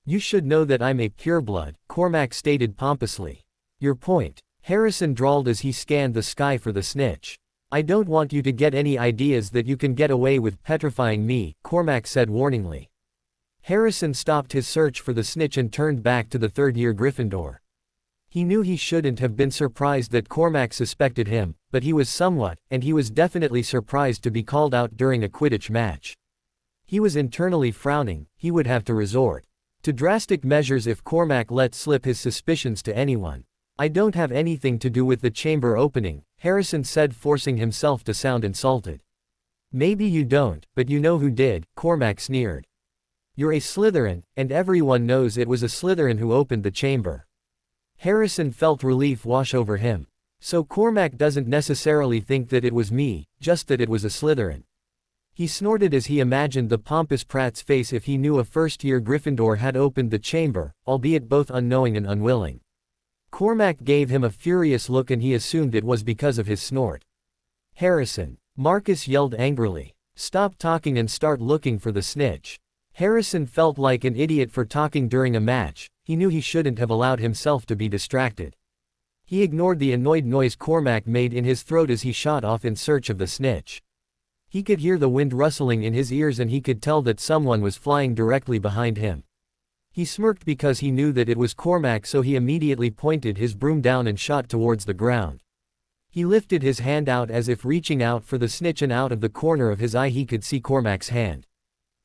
You should know that I'm a pureblood, Cormac stated pompously. Your point, Harrison drawled as he scanned the sky for the snitch. I don't want you to get any ideas that you can get away with petrifying me, Cormac said warningly. Harrison stopped his search for the snitch and turned back to the third-year Gryffindor. He knew he shouldn't have been surprised that Cormac suspected him, but he was somewhat, and he was definitely surprised to be called out during a Quidditch match. He was internally frowning, he would have to resort to drastic measures if Cormac let slip his suspicions to anyone. I don't have anything to do with the chamber opening, Harrison said, forcing himself to sound insulted. Maybe you don't, but you know who did, Cormac sneered. You're a Slytherin, and everyone knows it was a Slytherin who opened the chamber. Harrison felt relief wash over him. So Cormac doesn't necessarily think that it was me, just that it was a Slytherin. He snorted as he imagined the pompous prat's face if he knew a first-year Gryffindor had opened the chamber, albeit both unknowing and unwilling. Cormac gave him a furious look and he assumed it was because of his snort. Harrison. Marcus yelled angrily. Stop talking and start looking for the snitch. Harrison felt like an idiot for talking during a match, he knew he shouldn't have allowed himself to be distracted. He ignored the annoyed noise Cormac made in his throat as he shot off in search of the snitch. He could hear the wind rustling in his ears and he could tell that someone was flying directly behind him. He smirked because he knew that it was Cormac, so he immediately pointed his broom down and shot towards the ground. He lifted his hand out as if reaching out for the snitch, and out of the corner of his eye he could see Cormac's hand.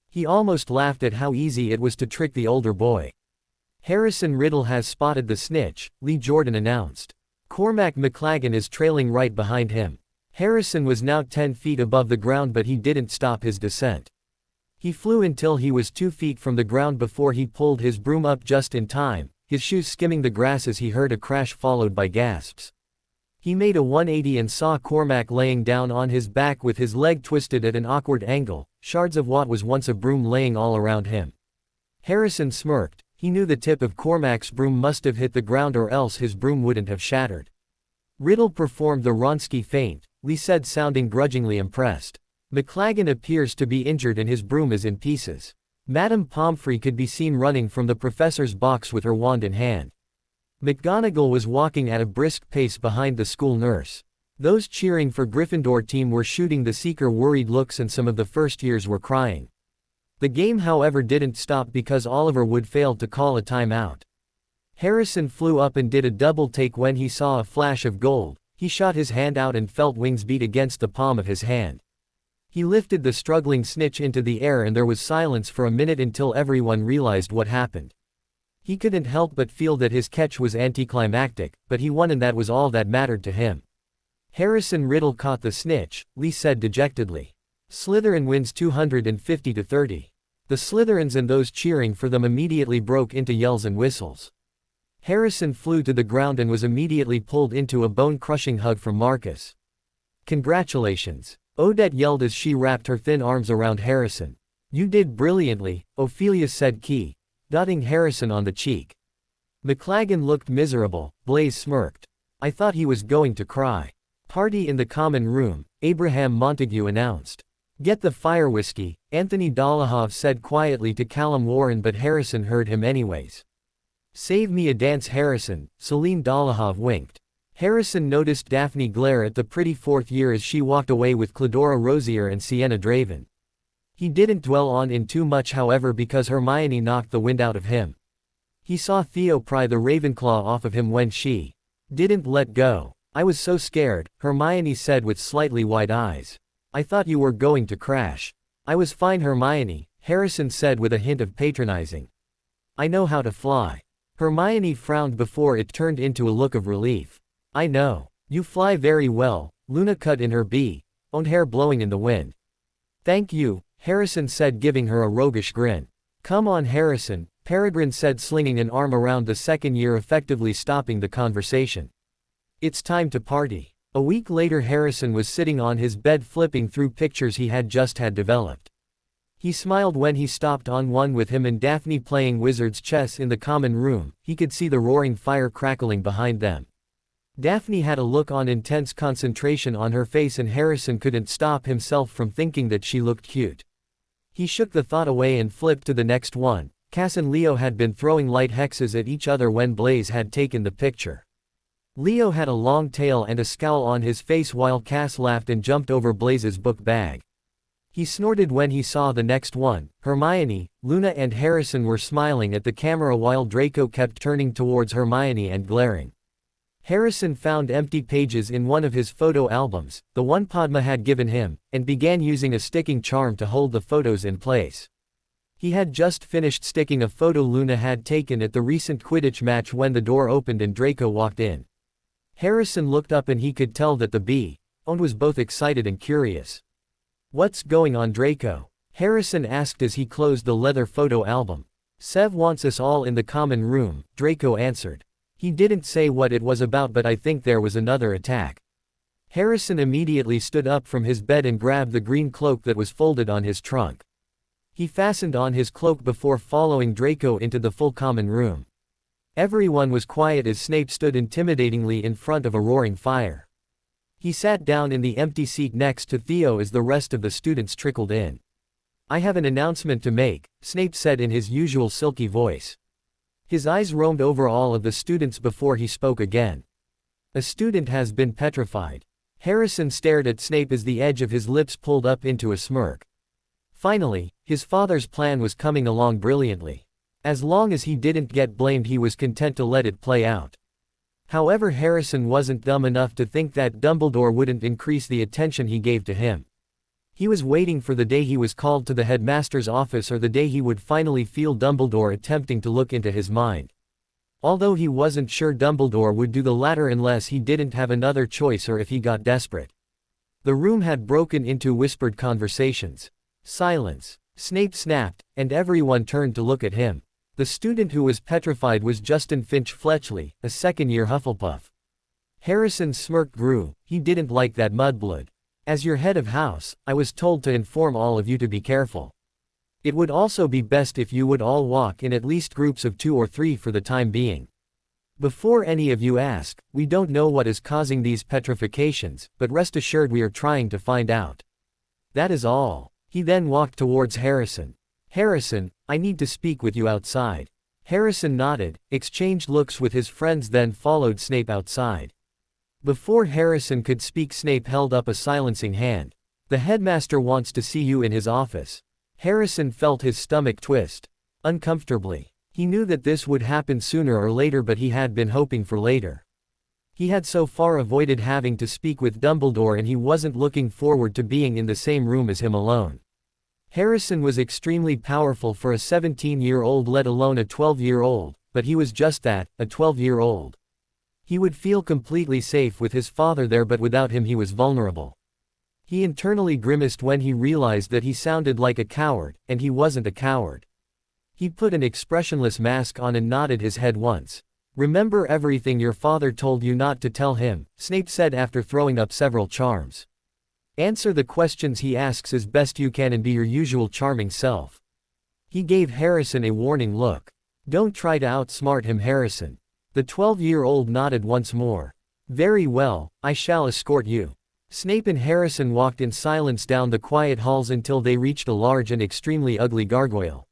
He almost laughed at how easy it was to trick the older boy. Harrison Riddle has spotted the snitch, Lee Jordan announced. Cormac McLagan is trailing right behind him. Harrison was now 10 feet above the ground, but he didn't stop his descent. He flew until he was 2 feet from the ground before he pulled his broom up just in time, his shoes skimming the grass as he heard a crash followed by gasps. He made a 180 and saw Cormac laying down on his back with his leg twisted at an awkward angle, shards of what was once a broom laying all around him. Harrison smirked. He knew the tip of Cormac's broom must have hit the ground, or else his broom wouldn't have shattered. Riddle performed the Wronski feint, Lee said, sounding grudgingly impressed. McLagan appears to be injured and his broom is in pieces. Madame Pomfrey could be seen running from the professor's box with her wand in hand. McGonagall was walking at a brisk pace behind the school nurse. Those cheering for Gryffindor team were shooting the seeker worried looks, and some of the first years were crying. The game, however, didn't stop because Oliver Wood failed to call a timeout. Harrison flew up and did a double take when he saw a flash of gold. He shot his hand out and felt wings beat against the palm of his hand. He lifted the struggling snitch into the air, and there was silence for a minute until everyone realized what happened. He couldn't help but feel that his catch was anticlimactic, but he won, and that was all that mattered to him. Harrison Riddle caught the snitch, Lee said dejectedly. Slytherin wins 250-30. The Slytherins and those cheering for them immediately broke into yells and whistles. Harrison flew to the ground and was immediately pulled into a bone-crushing hug from Marcus. Congratulations, Odette yelled as she wrapped her thin arms around Harrison. You did brilliantly, Ophelia said, dotting Harrison on the cheek. McLagan looked miserable. Blaise smirked. I thought he was going to cry. Party in the common room, Abraham Montague announced. Get the fire whiskey, Anthony Dolohov said quietly to Callum Warren, but Harrison heard him anyways. Save me a dance, Harrison, Celine Dolohov winked. Harrison noticed Daphne glare at the pretty fourth year as she walked away with Cladora Rosier and Sienna Draven. He didn't dwell on it too much, however, because Hermione knocked the wind out of him. He saw Theo pry the Ravenclaw off of him when she didn't let go. I was so scared, Hermione said with slightly wide eyes. I thought you were going to crash. I was fine, Hermione, Harrison said with a hint of patronizing. I know how to fly. Hermione frowned before it turned into a look of relief. I know. You fly very well, Luna cut in her owned hair blowing in the wind. Thank you, Harrison said, giving her a roguish grin. Come on, Harrison, Peregrine said, slinging an arm around the second year, effectively stopping the conversation. It's time to party. A week later, Harrison was sitting on his bed flipping through pictures he had just had developed. He smiled when he stopped on one with him and Daphne playing wizard's chess in the common room. He could see the roaring fire crackling behind them. Daphne had a look on intense concentration on her face, and Harrison couldn't stop himself from thinking that she looked cute. He shook the thought away and flipped to the next one. Cass and Leo had been throwing light hexes at each other when Blaise had taken the picture. Leo had a long tail and a scowl on his face while Cass laughed and jumped over Blaise's book bag. He snorted when he saw the next one. Hermione, Luna and Harrison were smiling at the camera while Draco kept turning towards Hermione and glaring. Harrison found empty pages in one of his photo albums, the one Padma had given him, and began using a sticking charm to hold the photos in place. He had just finished sticking a photo Luna had taken at the recent Quidditch match when the door opened and Draco walked in. Harrison looked up and he could tell that the owned was both excited and curious. What's going on, Draco? Harrison asked as he closed the leather photo album. Sev wants us all in the common room, Draco answered. He didn't say what it was about, but I think there was another attack. Harrison immediately stood up from his bed and grabbed the green cloak that was folded on his trunk. He fastened on his cloak before following Draco into the full common room. Everyone was quiet as Snape stood intimidatingly in front of a roaring fire. He sat down in the empty seat next to Theo as the rest of the students trickled in. I have an announcement to make, Snape said in his usual silky voice. His eyes roamed over all of the students before he spoke again. A student has been petrified. Harrison stared at Snape as the edge of his lips pulled up into a smirk. Finally, his father's plan was coming along brilliantly. As long as he didn't get blamed, he was content to let it play out. However, Harrison wasn't dumb enough to think that Dumbledore wouldn't increase the attention he gave to him. He was waiting for the day he was called to the headmaster's office or the day he would finally feel Dumbledore attempting to look into his mind. Although he wasn't sure Dumbledore would do the latter unless he didn't have another choice or if he got desperate. The room had broken into whispered conversations. Silence. Snape snapped, and everyone turned to look at him. The student who was petrified was Justin Finch Fletchley, a second-year Hufflepuff. Harrison's smirk grew. He didn't like that mudblood. As your head of house, I was told to inform all of you to be careful. It would also be best if you would all walk in at least groups of 2 or 3 for the time being. Before any of you ask, we don't know what is causing these petrifications, but rest assured we are trying to find out. That is all. He then walked towards Harrison. Harrison, I need to speak with you outside. Harrison nodded, exchanged looks with his friends, then followed Snape outside. Before Harrison could speak, Snape held up a silencing hand. The headmaster wants to see you in his office. Harrison felt his stomach twist. Uncomfortably. He knew that this would happen sooner or later, but he had been hoping for later. He had so far avoided having to speak with Dumbledore, and he wasn't looking forward to being in the same room as him alone. Harrison was extremely powerful for a 17-year-old, let alone a 12-year-old, but he was just that, a 12-year-old. He would feel completely safe with his father there, but without him he was vulnerable. He internally grimaced when he realized that he sounded like a coward, and he wasn't a coward. He put an expressionless mask on and nodded his head once. Remember everything your father told you not to tell him, Snape said after throwing up several charms. Answer the questions he asks as best you can and be your usual charming self. He gave Harrison a warning look. Don't try to outsmart him, Harrison. The 12-year-old nodded once more. Very well, I shall escort you. Snape and Harrison walked in silence down the quiet halls until they reached a large and extremely ugly gargoyle.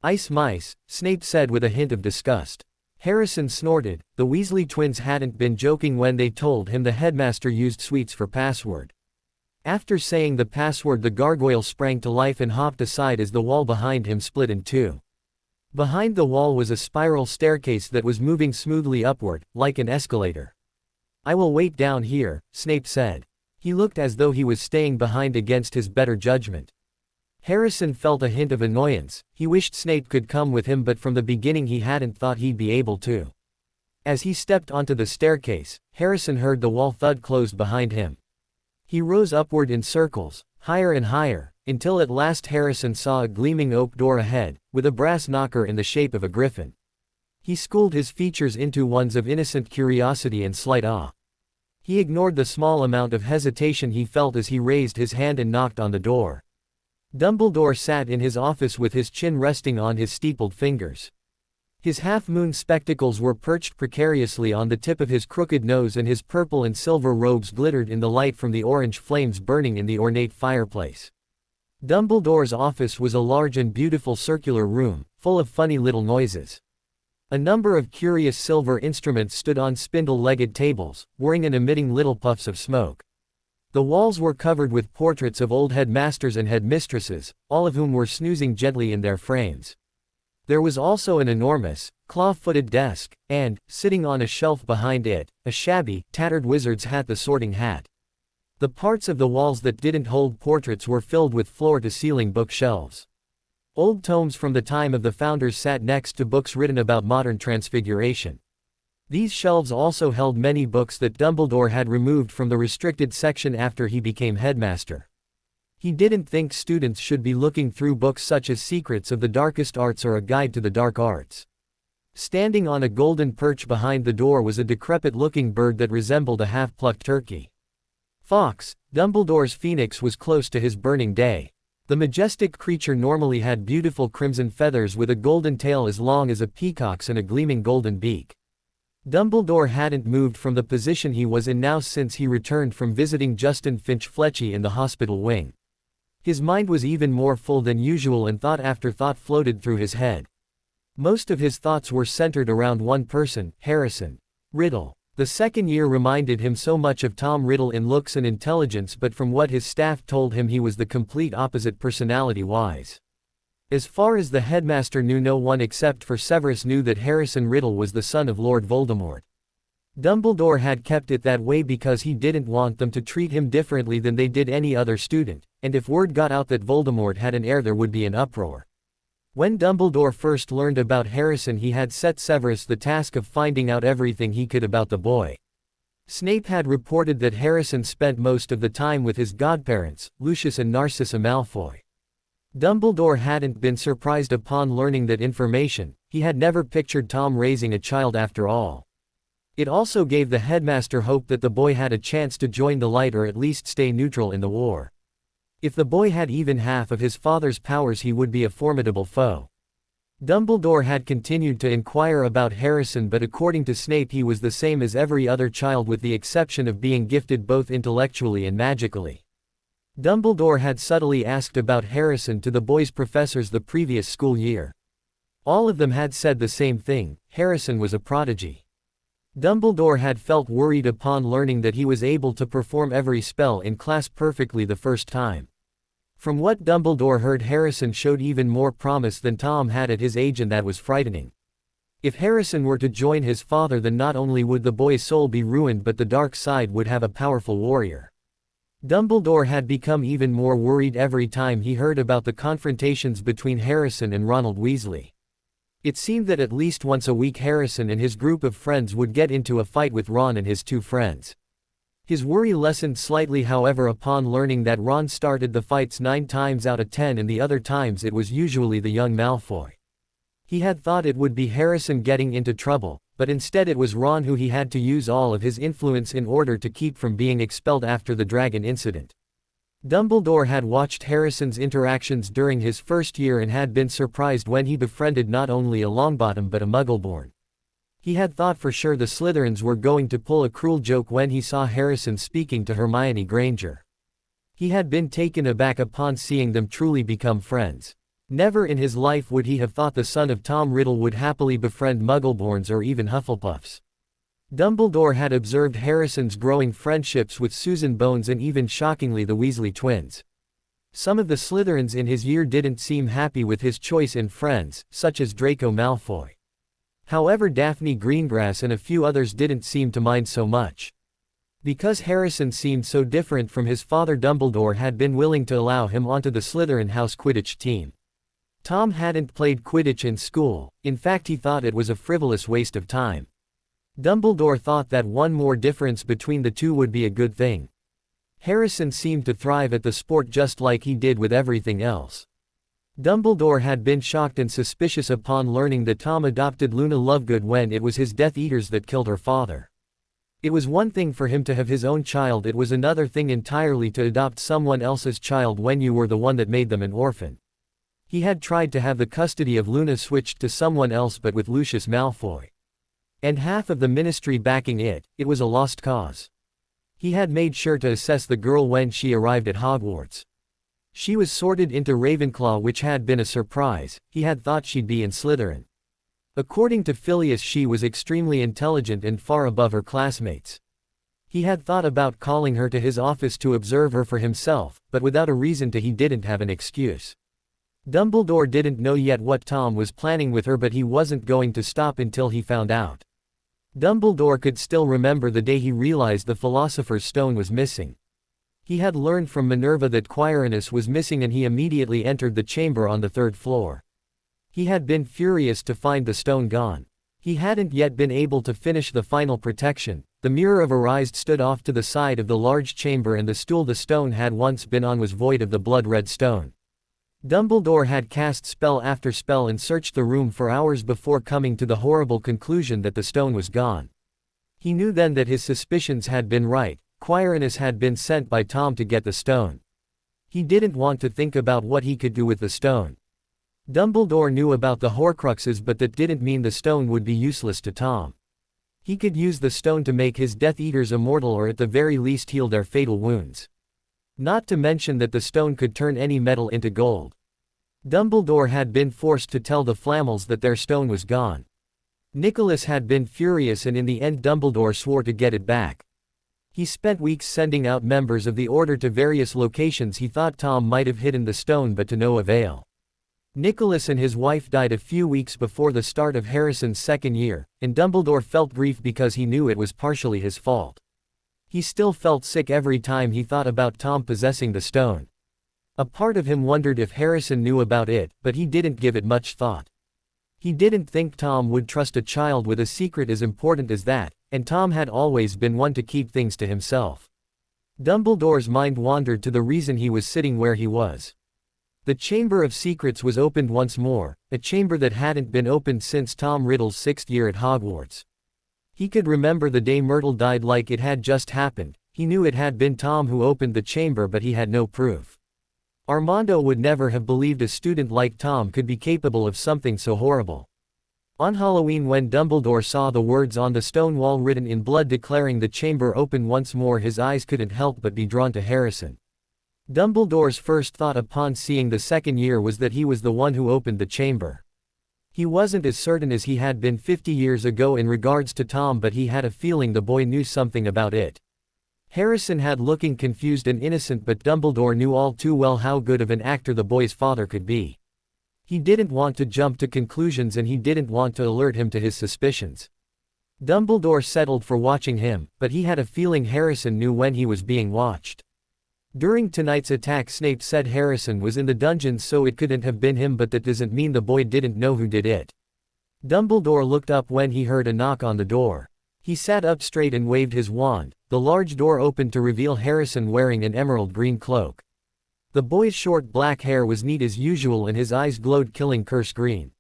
Ice mice, Snape said with a hint of disgust. Harrison snorted. The Weasley twins hadn't been joking when they told him the headmaster used sweets for password. After saying the password, the gargoyle sprang to life and hopped aside as the wall behind him split in two. Behind the wall was a spiral staircase that was moving smoothly upward, like an escalator. I will wait down here, Snape said. He looked as though he was staying behind against his better judgment. Harrison felt a hint of annoyance. He wished Snape could come with him, but from the beginning he hadn't thought he'd be able to. As he stepped onto the staircase, Harrison heard the wall thud closed behind him. He rose upward in circles, higher and higher, until at last Harrison saw a gleaming oak door ahead, with a brass knocker in the shape of a griffin. He schooled his features into ones of innocent curiosity and slight awe. He ignored the small amount of hesitation he felt as he raised his hand and knocked on the door. Dumbledore sat in his office with his chin resting on his steepled fingers. His half-moon spectacles were perched precariously on the tip of his crooked nose, and his purple and silver robes glittered in the light from the orange flames burning in the ornate fireplace. Dumbledore's office was a large and beautiful circular room, full of funny little noises. A number of curious silver instruments stood on spindle-legged tables, whirring and emitting little puffs of smoke. The walls were covered with portraits of old headmasters and headmistresses, all of whom were snoozing gently in their frames. There was also an enormous, claw-footed desk, and, sitting on a shelf behind it, a shabby, tattered wizard's hat, the Sorting Hat. The parts of the walls that didn't hold portraits were filled with floor-to-ceiling bookshelves. Old tomes from the time of the founders sat next to books written about modern transfiguration. These shelves also held many books that Dumbledore had removed from the restricted section after he became headmaster. He didn't think students should be looking through books such as Secrets of the Darkest Arts or A Guide to the Dark Arts. Standing on a golden perch behind the door was a decrepit-looking bird that resembled a half-plucked turkey. Fox, Dumbledore's phoenix, was close to his burning day. The majestic creature normally had beautiful crimson feathers with a golden tail as long as a peacock's and a gleaming golden beak. Dumbledore hadn't moved from the position he was in now since he returned from visiting Justin Finch Fletchley in the hospital wing. His mind was even more full than usual, and thought after thought floated through his head. Most of his thoughts were centered around one person, Harrison Riddle. The second year reminded him so much of Tom Riddle in looks and intelligence, but from what his staff told him he was the complete opposite personality-wise. As far as the headmaster knew, no one except for Severus knew that Harrison Riddle was the son of Lord Voldemort. Dumbledore had kept it that way because he didn't want them to treat him differently than they did any other student, and if word got out that Voldemort had an heir there would be an uproar. When Dumbledore first learned about Harrison, he had set Severus the task of finding out everything he could about the boy. Snape had reported that Harrison spent most of the time with his godparents, Lucius and Narcissa Malfoy. Dumbledore hadn't been surprised upon learning that information. He had never pictured Tom raising a child after all. It also gave the headmaster hope that the boy had a chance to join the light or at least stay neutral in the war. If the boy had even half of his father's powers, he would be a formidable foe. Dumbledore had continued to inquire about Harrison, but according to Snape he was the same as every other child with the exception of being gifted both intellectually and magically. Dumbledore had subtly asked about Harrison to the boy's professors the previous school year. All of them had said the same thing: Harrison was a prodigy. Dumbledore had felt worried upon learning that he was able to perform every spell in class perfectly the first time. From what Dumbledore heard, Harrison showed even more promise than Tom had at his age, and that was frightening. If Harrison were to join his father, then not only would the boy's soul be ruined, but the dark side would have a powerful warrior. Dumbledore had become even more worried every time he heard about the confrontations between Harrison and Ronald Weasley. It seemed that at least once a week Harrison and his group of friends would get into a fight with Ron and his two friends. His worry lessened slightly, however, upon learning that Ron started the fights 9 times out of 10, and the other times it was usually the young Malfoy. He had thought it would be Harrison getting into trouble, but instead it was Ron who he had to use all of his influence in order to keep from being expelled after the dragon incident. Dumbledore had watched Harrison's interactions during his first year and had been surprised when he befriended not only a Longbottom but a Muggleborn. He had thought for sure the Slytherins were going to pull a cruel joke when he saw Harrison speaking to Hermione Granger. He had been taken aback upon seeing them truly become friends. Never in his life would he have thought the son of Tom Riddle would happily befriend Muggleborns or even Hufflepuffs. Dumbledore had observed Harrison's growing friendships with Susan Bones and even shockingly the Weasley twins. Some of the Slytherins in his year didn't seem happy with his choice in friends, such as Draco Malfoy. However, Daphne Greengrass and a few others didn't seem to mind so much. Because Harrison seemed so different from his father, Dumbledore had been willing to allow him onto the Slytherin House Quidditch team. Tom hadn't played Quidditch in school. In fact, he thought it was a frivolous waste of time. Dumbledore thought that one more difference between the two would be a good thing. Harrison seemed to thrive at the sport just like he did with everything else. Dumbledore had been shocked and suspicious upon learning that Tom adopted Luna Lovegood when it was his Death Eaters that killed her father. It was one thing for him to have his own child, it was another thing entirely to adopt someone else's child when you were the one that made them an orphan. He had tried to have the custody of Luna switched to someone else, but with Lucius Malfoy and half of the ministry backing it, it was a lost cause. He had made sure to assess the girl when she arrived at Hogwarts. She was sorted into Ravenclaw, which had been a surprise. He had thought she'd be in Slytherin. According to Phileas, she was extremely intelligent and far above her classmates. He had thought about calling her to his office to observe her for himself, but without a reason to, he didn't have an excuse. Dumbledore didn't know yet what Tom was planning with her, but he wasn't going to stop until he found out. Dumbledore could still remember the day he realized the Philosopher's Stone was missing. He had learned from Minerva that Quirinus was missing, and he immediately entered the chamber on the 3rd floor. He had been furious to find the stone gone. He hadn't yet been able to finish the final protection. The Mirror of Arised stood off to the side of the large chamber, and the stool the stone had once been on was void of the blood-red stone. Dumbledore had cast spell after spell and searched the room for hours before coming to the horrible conclusion that the stone was gone. He knew then that his suspicions had been right. Quirinus had been sent by Tom to get the stone. He didn't want to think about what he could do with the stone. Dumbledore knew about the Horcruxes, but that didn't mean the stone would be useless to Tom. He could use the stone to make his Death Eaters immortal, or at the very least heal their fatal wounds. Not to mention that the stone could turn any metal into gold. Dumbledore had been forced to tell the Flammels that their stone was gone. Nicholas had been furious, and in the end Dumbledore swore to get it back. He spent weeks sending out members of the Order to various locations he thought Tom might have hidden the stone, but to no avail. Nicholas and his wife died a few weeks before the start of Harrison's second year, and Dumbledore felt grief because he knew it was partially his fault. He still felt sick every time he thought about Tom possessing the stone. A part of him wondered if Harrison knew about it, but he didn't give it much thought. He didn't think Tom would trust a child with a secret as important as that, and Tom had always been one to keep things to himself. Dumbledore's mind wandered to the reason he was sitting where he was. The Chamber of Secrets was opened once more, a chamber that hadn't been opened since Tom Riddle's 6th year at Hogwarts. He could remember the day Myrtle died like it had just happened. He knew it had been Tom who opened the chamber, but he had no proof. Armando would never have believed a student like Tom could be capable of something so horrible. On Halloween, when Dumbledore saw the words on the stone wall written in blood declaring the chamber open once more, his eyes couldn't help but be drawn to Harrison. Dumbledore's first thought upon seeing the second year was that he was the one who opened the chamber. He wasn't as certain as he had been 50 years ago in regards to Tom, but he had a feeling the boy knew something about it. Harrison had looking confused and innocent, but Dumbledore knew all too well how good of an actor the boy's father could be. He didn't want to jump to conclusions, and he didn't want to alert him to his suspicions. Dumbledore settled for watching him, but he had a feeling Harrison knew when he was being watched. During tonight's attack, Snape said Harrison was in the dungeons, so it couldn't have been him, but that doesn't mean the boy didn't know who did it. Dumbledore looked up when he heard a knock on the door. He sat up straight and waved his wand. The large door opened to reveal Harrison wearing an emerald green cloak. The boy's short black hair was neat as usual, and his eyes glowed killing curse green.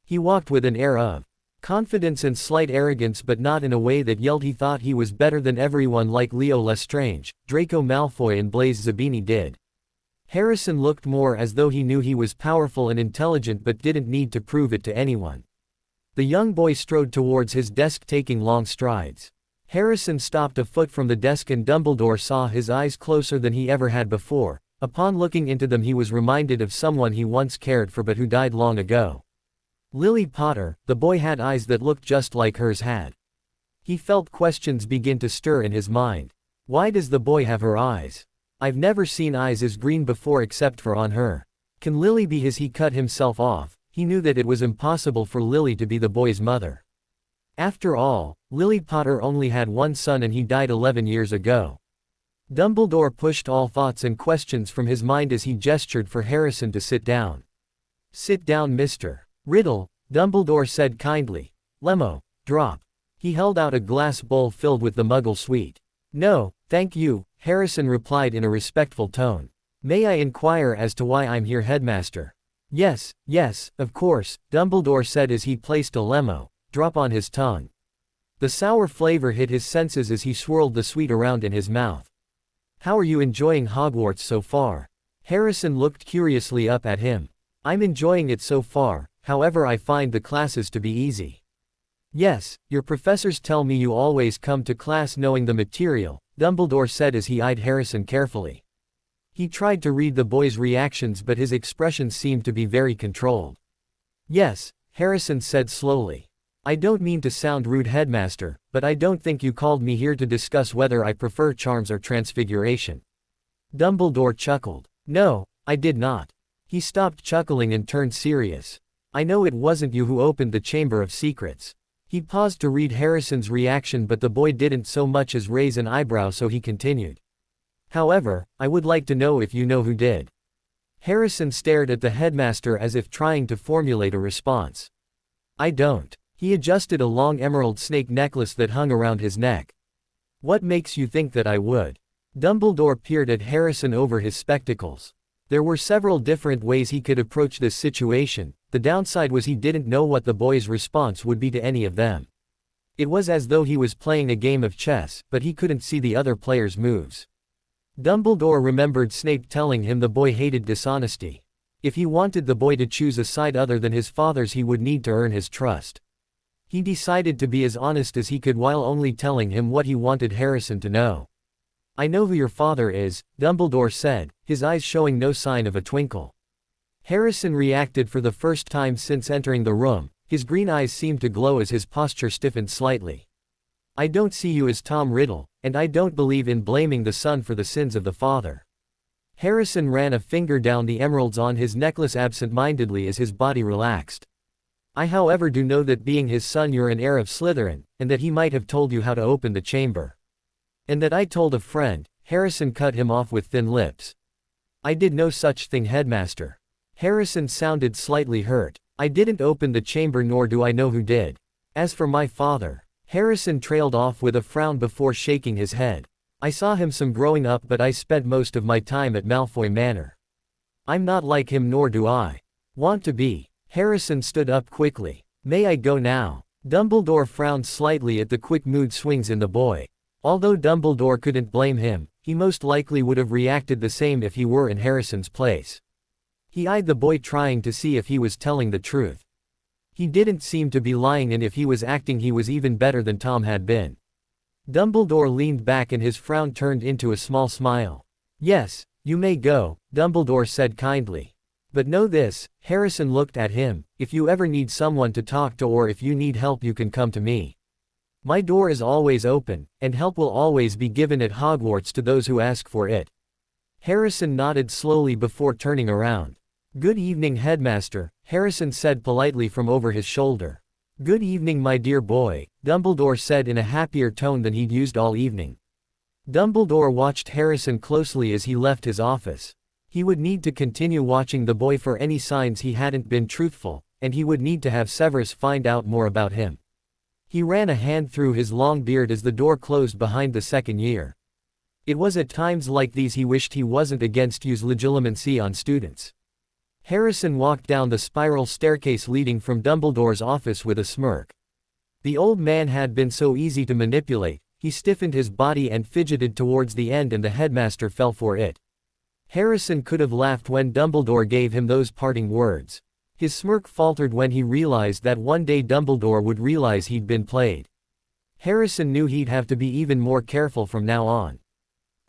He walked with an air of confidence and slight arrogance, but not in a way that yelled. He thought he was better than everyone, like Leo Lestrange, Draco Malfoy and Blaise Zabini did. Harrison looked more as though he knew he was powerful and intelligent but didn't need to prove it to anyone. The young boy strode towards his desk, taking long strides. Harrison stopped a foot from the desk, and Dumbledore saw his eyes closer than he ever had before. Upon looking into them, he was reminded of someone he once cared for but who died long ago. Lily Potter. The boy had eyes that looked just like hers had. He felt questions begin to stir in his mind. Why does the boy have her eyes? I've never seen eyes as green before except for on her. Can Lily be his? He cut himself off. He knew that it was impossible for Lily to be the boy's mother. After all, Lily Potter only had one son, and he died 11 years ago. Dumbledore pushed all thoughts and questions from his mind as he gestured for Harrison to sit down. Sit down, Mr. Riddle, Dumbledore said kindly. Lemo, drop. He held out a glass bowl filled with the Muggle sweet. No, thank you, Harrison replied in a respectful tone. May I inquire as to why I'm here, Headmaster? Yes, of course, Dumbledore said as he placed a Lemo drop on his tongue. The sour flavor hit his senses as he swirled the sweet around in his mouth. How are you enjoying Hogwarts so far? Harrison looked curiously up at him. I'm enjoying it so far, however I find the classes to be easy. Yes, your professors tell me you always come to class knowing the material, Dumbledore said as he eyed Harrison carefully. He tried to read the boy's reactions, but his expressions seemed to be very controlled. Yes, Harrison said slowly. I don't mean to sound rude, Headmaster, but I don't think you called me here to discuss whether I prefer charms or transfiguration. Dumbledore chuckled. No, I did not. He stopped chuckling and turned serious. I know it wasn't you who opened the Chamber of Secrets. He paused to read Harrison's reaction, but the boy didn't so much as raise an eyebrow, so he continued. However, I would like to know if you know who did. Harrison stared at the headmaster as if trying to formulate a response. I don't. He adjusted a long emerald snake necklace that hung around his neck. What makes you think that I would? Dumbledore peered at Harrison over his spectacles. There were several different ways he could approach this situation. The downside was he didn't know what the boy's response would be to any of them. It was as though he was playing a game of chess, but he couldn't see the other players' moves. Dumbledore remembered Snape telling him the boy hated dishonesty. If he wanted the boy to choose a side other than his father's, he would need to earn his trust. He decided to be as honest as he could while only telling him what he wanted Harrison to know. I know who your father is, Dumbledore said, his eyes showing no sign of a twinkle. Harrison reacted for the first time since entering the room. His green eyes seemed to glow as his posture stiffened slightly. I don't see you as Tom Riddle, and I don't believe in blaming the son for the sins of the father. Harrison ran a finger down the emeralds on his necklace absent-mindedly as his body relaxed. I however do know that being his son you're an heir of Slytherin, and that he might have told you how to open the chamber. And that I told a friend. Harrison cut him off with thin lips. I did no such thing, headmaster. Harrison sounded slightly hurt. I didn't open the chamber nor do I know who did. As for my father. Harrison trailed off with a frown before shaking his head. I saw him some growing up but I spent most of my time at Malfoy Manor. I'm not like him nor do I want to be. Harrison stood up quickly. May I go now? Dumbledore frowned slightly at the quick mood swings in the boy. Although Dumbledore couldn't blame him, he most likely would have reacted the same if he were in Harrison's place. He eyed the boy trying to see if he was telling the truth. He didn't seem to be lying, and if he was acting he was even better than Tom had been. Dumbledore leaned back and his frown turned into a small smile. Yes, you may go, Dumbledore said kindly. But know this, Harrison looked at him, if you ever need someone to talk to or if you need help you can come to me. My door is always open, and help will always be given at Hogwarts to those who ask for it. Harrison nodded slowly before turning around. Good evening, headmaster, Harrison said politely from over his shoulder. Good evening, my dear boy, Dumbledore said in a happier tone than he'd used all evening. Dumbledore watched Harrison closely as he left his office. He would need to continue watching the boy for any signs he hadn't been truthful, and he would need to have Severus find out more about him. He ran a hand through his long beard as the door closed behind the second year. It was at times like these he wished he wasn't against use legilimency on students. Harrison walked down the spiral staircase leading from Dumbledore's office with a smirk. The old man had been so easy to manipulate, he stiffened his body and fidgeted towards the end and the headmaster fell for it. Harrison could have laughed when Dumbledore gave him those parting words. His smirk faltered when he realized that one day Dumbledore would realize he'd been played. Harrison knew he'd have to be even more careful from now on.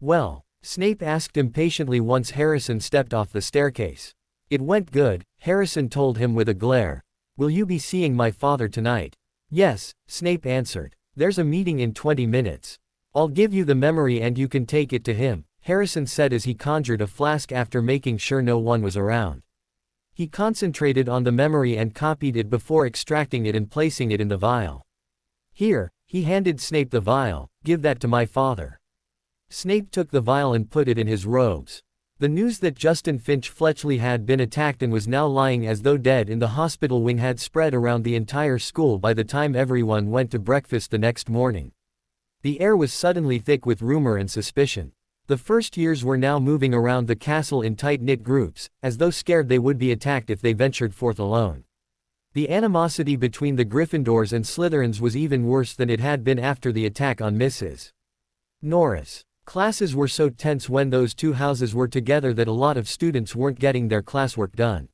Well? Snape asked impatiently once Harrison stepped off the staircase. It went good, Harrison told him with a glare. Will you be seeing my father tonight? Yes, Snape answered. There's a meeting in 20 minutes. I'll give you the memory and you can take it to him, Harrison said as he conjured a flask after making sure no one was around. He concentrated on the memory and copied it before extracting it and placing it in the vial. Here, he handed Snape the vial, give that to my father. Snape took the vial and put it in his robes. The news that Justin Finch Fletchley had been attacked and was now lying as though dead in the hospital wing had spread around the entire school by the time everyone went to breakfast the next morning. The air was suddenly thick with rumor and suspicion. The first years were now moving around the castle in tight-knit groups, as though scared they would be attacked if they ventured forth alone. The animosity between the Gryffindors and Slytherins was even worse than it had been after the attack on Mrs. Norris. Classes were so tense when those two houses were together that a lot of students weren't getting their classwork done.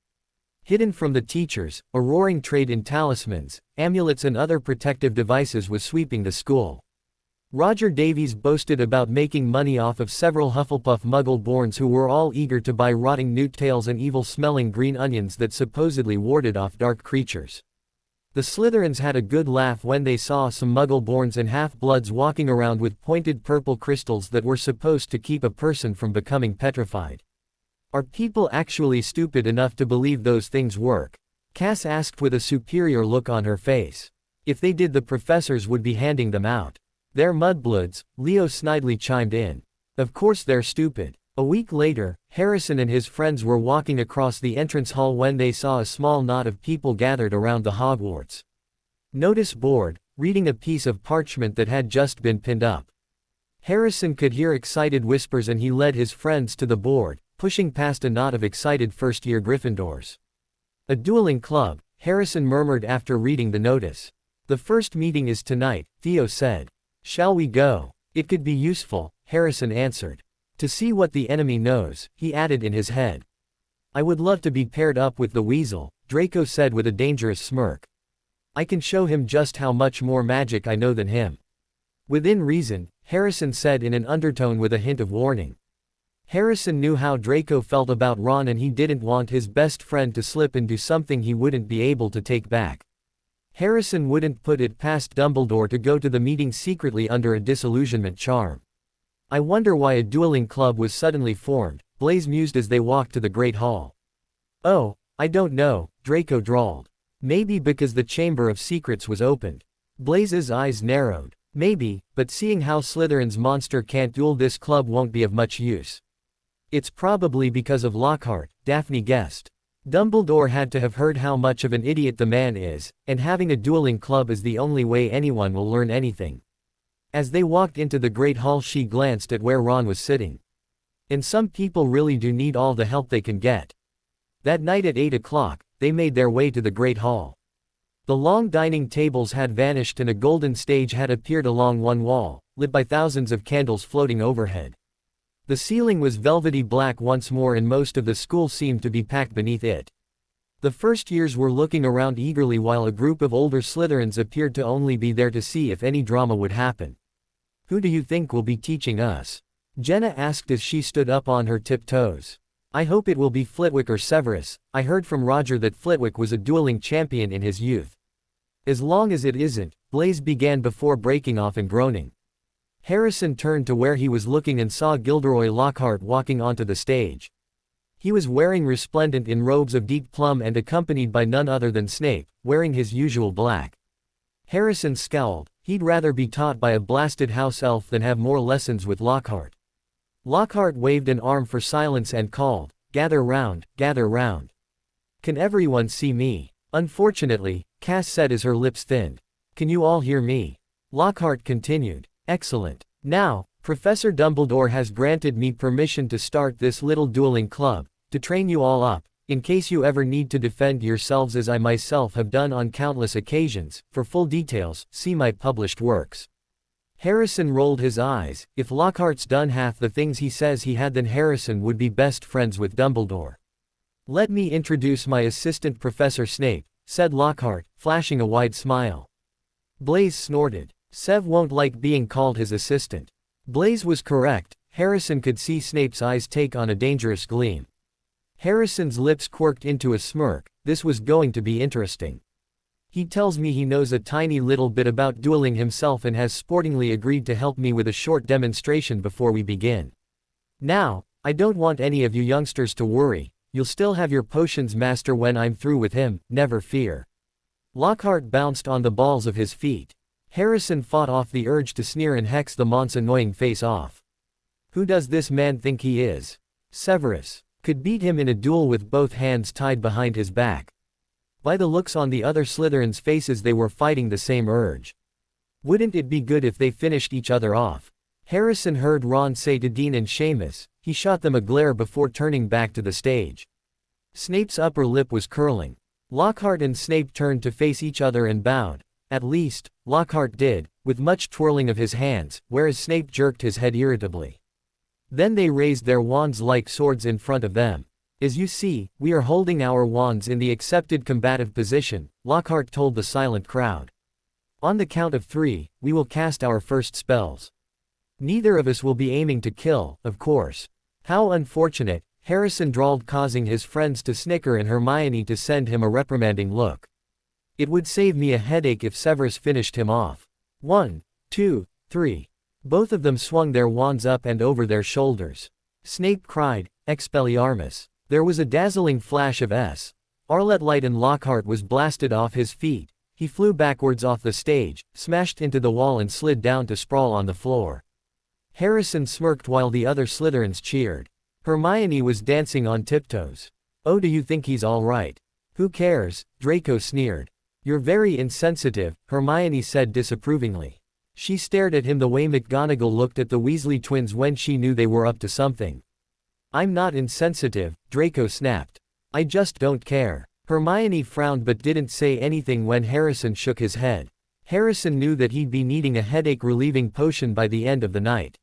Hidden from the teachers, a roaring trade in talismans, amulets and other protective devices was sweeping the school. Roger Davies boasted about making money off of several Hufflepuff Muggle-borns who were all eager to buy rotting newt tails and evil-smelling green onions that supposedly warded off dark creatures. The Slytherins had a good laugh when they saw some Muggle-borns and half-bloods walking around with pointed purple crystals that were supposed to keep a person from becoming petrified. Are people actually stupid enough to believe those things work? Cass asked with a superior look on her face. If they did, the professors would be handing them out. They're mudbloods, Leo snidely chimed in. Of course they're stupid. A week later, Harrison and his friends were walking across the entrance hall when they saw a small knot of people gathered around the Hogwarts notice board, reading a piece of parchment that had just been pinned up. Harrison could hear excited whispers and he led his friends to the board, pushing past a knot of excited first-year Gryffindors. A dueling club, Harrison murmured after reading the notice. The first meeting is tonight, Theo said. Shall we go? It could be useful, Harrison answered. To see what the enemy knows, he added in his head. I would love to be paired up with the weasel, Draco said with a dangerous smirk. I can show him just how much more magic I know than him. Within reason, Harrison said in an undertone with a hint of warning. Harrison knew how Draco felt about Ron and he didn't want his best friend to slip and do something he wouldn't be able to take back. Harrison wouldn't put it past Dumbledore to go to the meeting secretly under a disillusionment charm. I wonder why a dueling club was suddenly formed, Blaise mused as they walked to the Great Hall. "Oh, I don't know," Draco drawled. "Maybe because the Chamber of Secrets was opened." Blaise's eyes narrowed. "Maybe, but seeing how Slytherin's monster can't duel, this club won't be of much use." "It's probably because of Lockhart," Daphne guessed. Dumbledore had to have heard how much of an idiot the man is, and having a dueling club is the only way anyone will learn anything. As they walked into the Great Hall, she glanced at where Ron was sitting. And some people really do need all the help they can get. That night at 8 o'clock, they made their way to the Great Hall. The long dining tables had vanished and a golden stage had appeared along one wall, lit by thousands of candles floating overhead. The ceiling was velvety black once more and most of the school seemed to be packed beneath it. The first years were looking around eagerly while a group of older Slytherins appeared to only be there to see if any drama would happen. "Who do you think will be teaching us?" Jenna asked as she stood up on her tiptoes. "I hope it will be Flitwick or Severus. I heard from Roger that Flitwick was a dueling champion in his youth." "As long as it isn't," Blaise began before breaking off and groaning. Harrison turned to where he was looking and saw Gilderoy Lockhart walking onto the stage. He was wearing resplendent in robes of deep plum and accompanied by none other than Snape, wearing his usual black. Harrison scowled. He'd rather be taught by a blasted house elf than have more lessons with Lockhart. Lockhart waved an arm for silence and called, gather round, gather round." "Can everyone see me?" "Unfortunately," Cass said as her lips thinned. "Can you all hear me?" Lockhart continued. "Excellent. Now, Professor Dumbledore has granted me permission to start this little dueling club, to train you all up, in case you ever need to defend yourselves as I myself have done on countless occasions. For full details, see my published works." Harrison rolled his eyes. If Lockhart's done half the things he says he had, then Harrison would be best friends with Dumbledore. "Let me introduce my assistant, Professor Snape," said Lockhart, flashing a wide smile. Blaise snorted. Sev won't like being called his assistant. Blaise was correct. Harrison could see Snape's eyes take on a dangerous gleam. Harrison's lips quirked into a smirk. This was going to be interesting. "He tells me he knows a tiny little bit about dueling himself and has sportingly agreed to help me with a short demonstration before we begin. Now, I don't want any of you youngsters to worry. You'll still have your potions master when I'm through with him, never fear." Lockhart bounced on the balls of his feet. Harrison fought off the urge to sneer and hex the Mont's annoying face off. "Who does this man think he is? Severus could beat him in a duel with both hands tied behind his back." By the looks on the other Slytherins' faces, they were fighting the same urge. Wouldn't it be good if they finished each other off? Harrison heard Ron say to Dean and Seamus. He shot them a glare before turning back to the stage. Snape's upper lip was curling. Lockhart and Snape turned to face each other and bowed. At least, Lockhart did, with much twirling of his hands, whereas Snape jerked his head irritably. Then they raised their wands like swords in front of them. "As you see, we are holding our wands in the accepted combative position," Lockhart told the silent crowd. "On the count of 3, we will cast our first spells. Neither of us will be aiming to kill, of course." "How unfortunate," Harrison drawled, causing his friends to snicker and Hermione to send him a reprimanding look. "It would save me a headache if Severus finished him off." 1, 2, 3. Both of them swung their wands up and over their shoulders. Snape cried, "Expelliarmus!" There was a dazzling flash of Arlet light and Lockhart was blasted off his feet. He flew backwards off the stage, smashed into the wall and slid down to sprawl on the floor. Harrison smirked while the other Slytherins cheered. Hermione was dancing on tiptoes. "Oh, do you think he's all right?" "Who cares?" Draco sneered. "You're very insensitive," Hermione said disapprovingly. She stared at him the way McGonagall looked at the Weasley twins when she knew they were up to something. "I'm not insensitive," Draco snapped. "I just don't care." Hermione frowned but didn't say anything when Harrison shook his head. Harrison knew that he'd be needing a headache-relieving potion by the end of the night.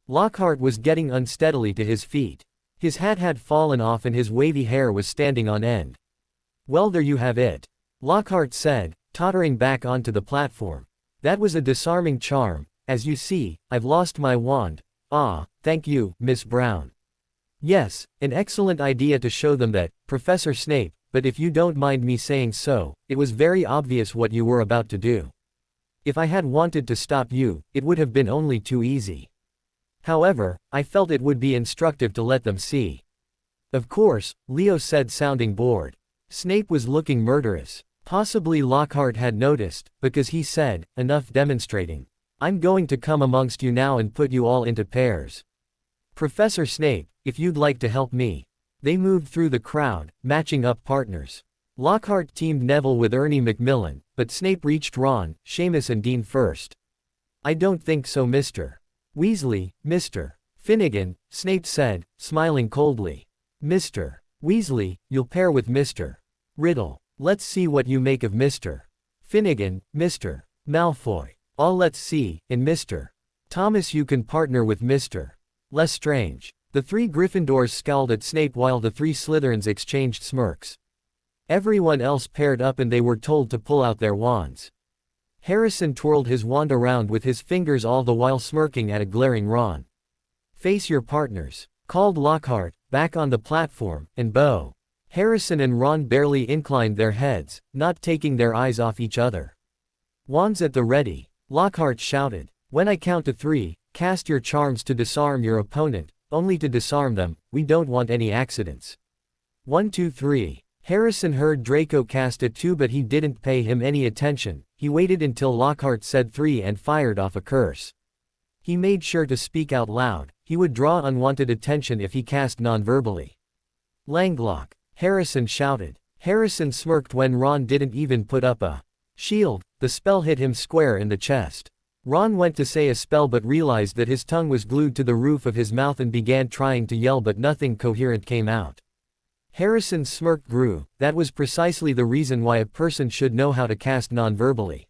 Lockhart was getting unsteadily to his feet. His hat had fallen off and his wavy hair was standing on end. "Well, there you have it," Lockhart said, tottering back onto the platform. "That was a disarming charm. As you see, I've lost my wand. Ah, thank you, Miss Brown." "Yes, an excellent idea to show them that, Professor Snape, but if you don't mind me saying so, it was very obvious what you were about to do. If I had wanted to stop you, it would have been only too easy." However, I felt it would be instructive to let them see. Of course, Leo said, sounding bored. Snape was looking murderous. Possibly Lockhart had noticed, because he said, enough demonstrating. I'm going to come amongst you now and put you all into pairs. Professor Snape, if you'd like to help me. They moved through the crowd, matching up partners. Lockhart teamed Neville with Ernie Macmillan, but Snape reached Ron, Seamus and Dean first. I don't think so, Mr. Weasley, Mr. Finnegan, Snape said, smiling coldly. Mr. Weasley, you'll pair with Mr. Riddle. Let's see what you make of Mr. Finnegan, Mr. Malfoy. All let's see, and Mr. Thomas you can partner with Mr. Lestrange. The three Gryffindors scowled at Snape while the three Slytherins exchanged smirks. Everyone else paired up and they were told to pull out their wands. Harrison twirled his wand around with his fingers all the while smirking at a glaring Ron. Face your partners, called Lockhart, back on the platform, and Bo. Harrison and Ron barely inclined their heads, not taking their eyes off each other. Wands at the ready, Lockhart shouted. When I count to 3, cast your charms to disarm your opponent, only to disarm them, we don't want any accidents. 1 2 3. Harrison heard Draco cast at 2 but he didn't pay him any attention, he waited until Lockhart said 3 and fired off a curse. He made sure to speak out loud, he would draw unwanted attention if he cast non-verbally. Langlock, Harrison shouted. Harrison smirked when Ron didn't even put up a shield, the spell hit him square in the chest. Ron went to say a spell but realized that his tongue was glued to the roof of his mouth and began trying to yell but nothing coherent came out. Harrison's smirk grew, that was precisely the reason why a person should know how to cast non-verbally.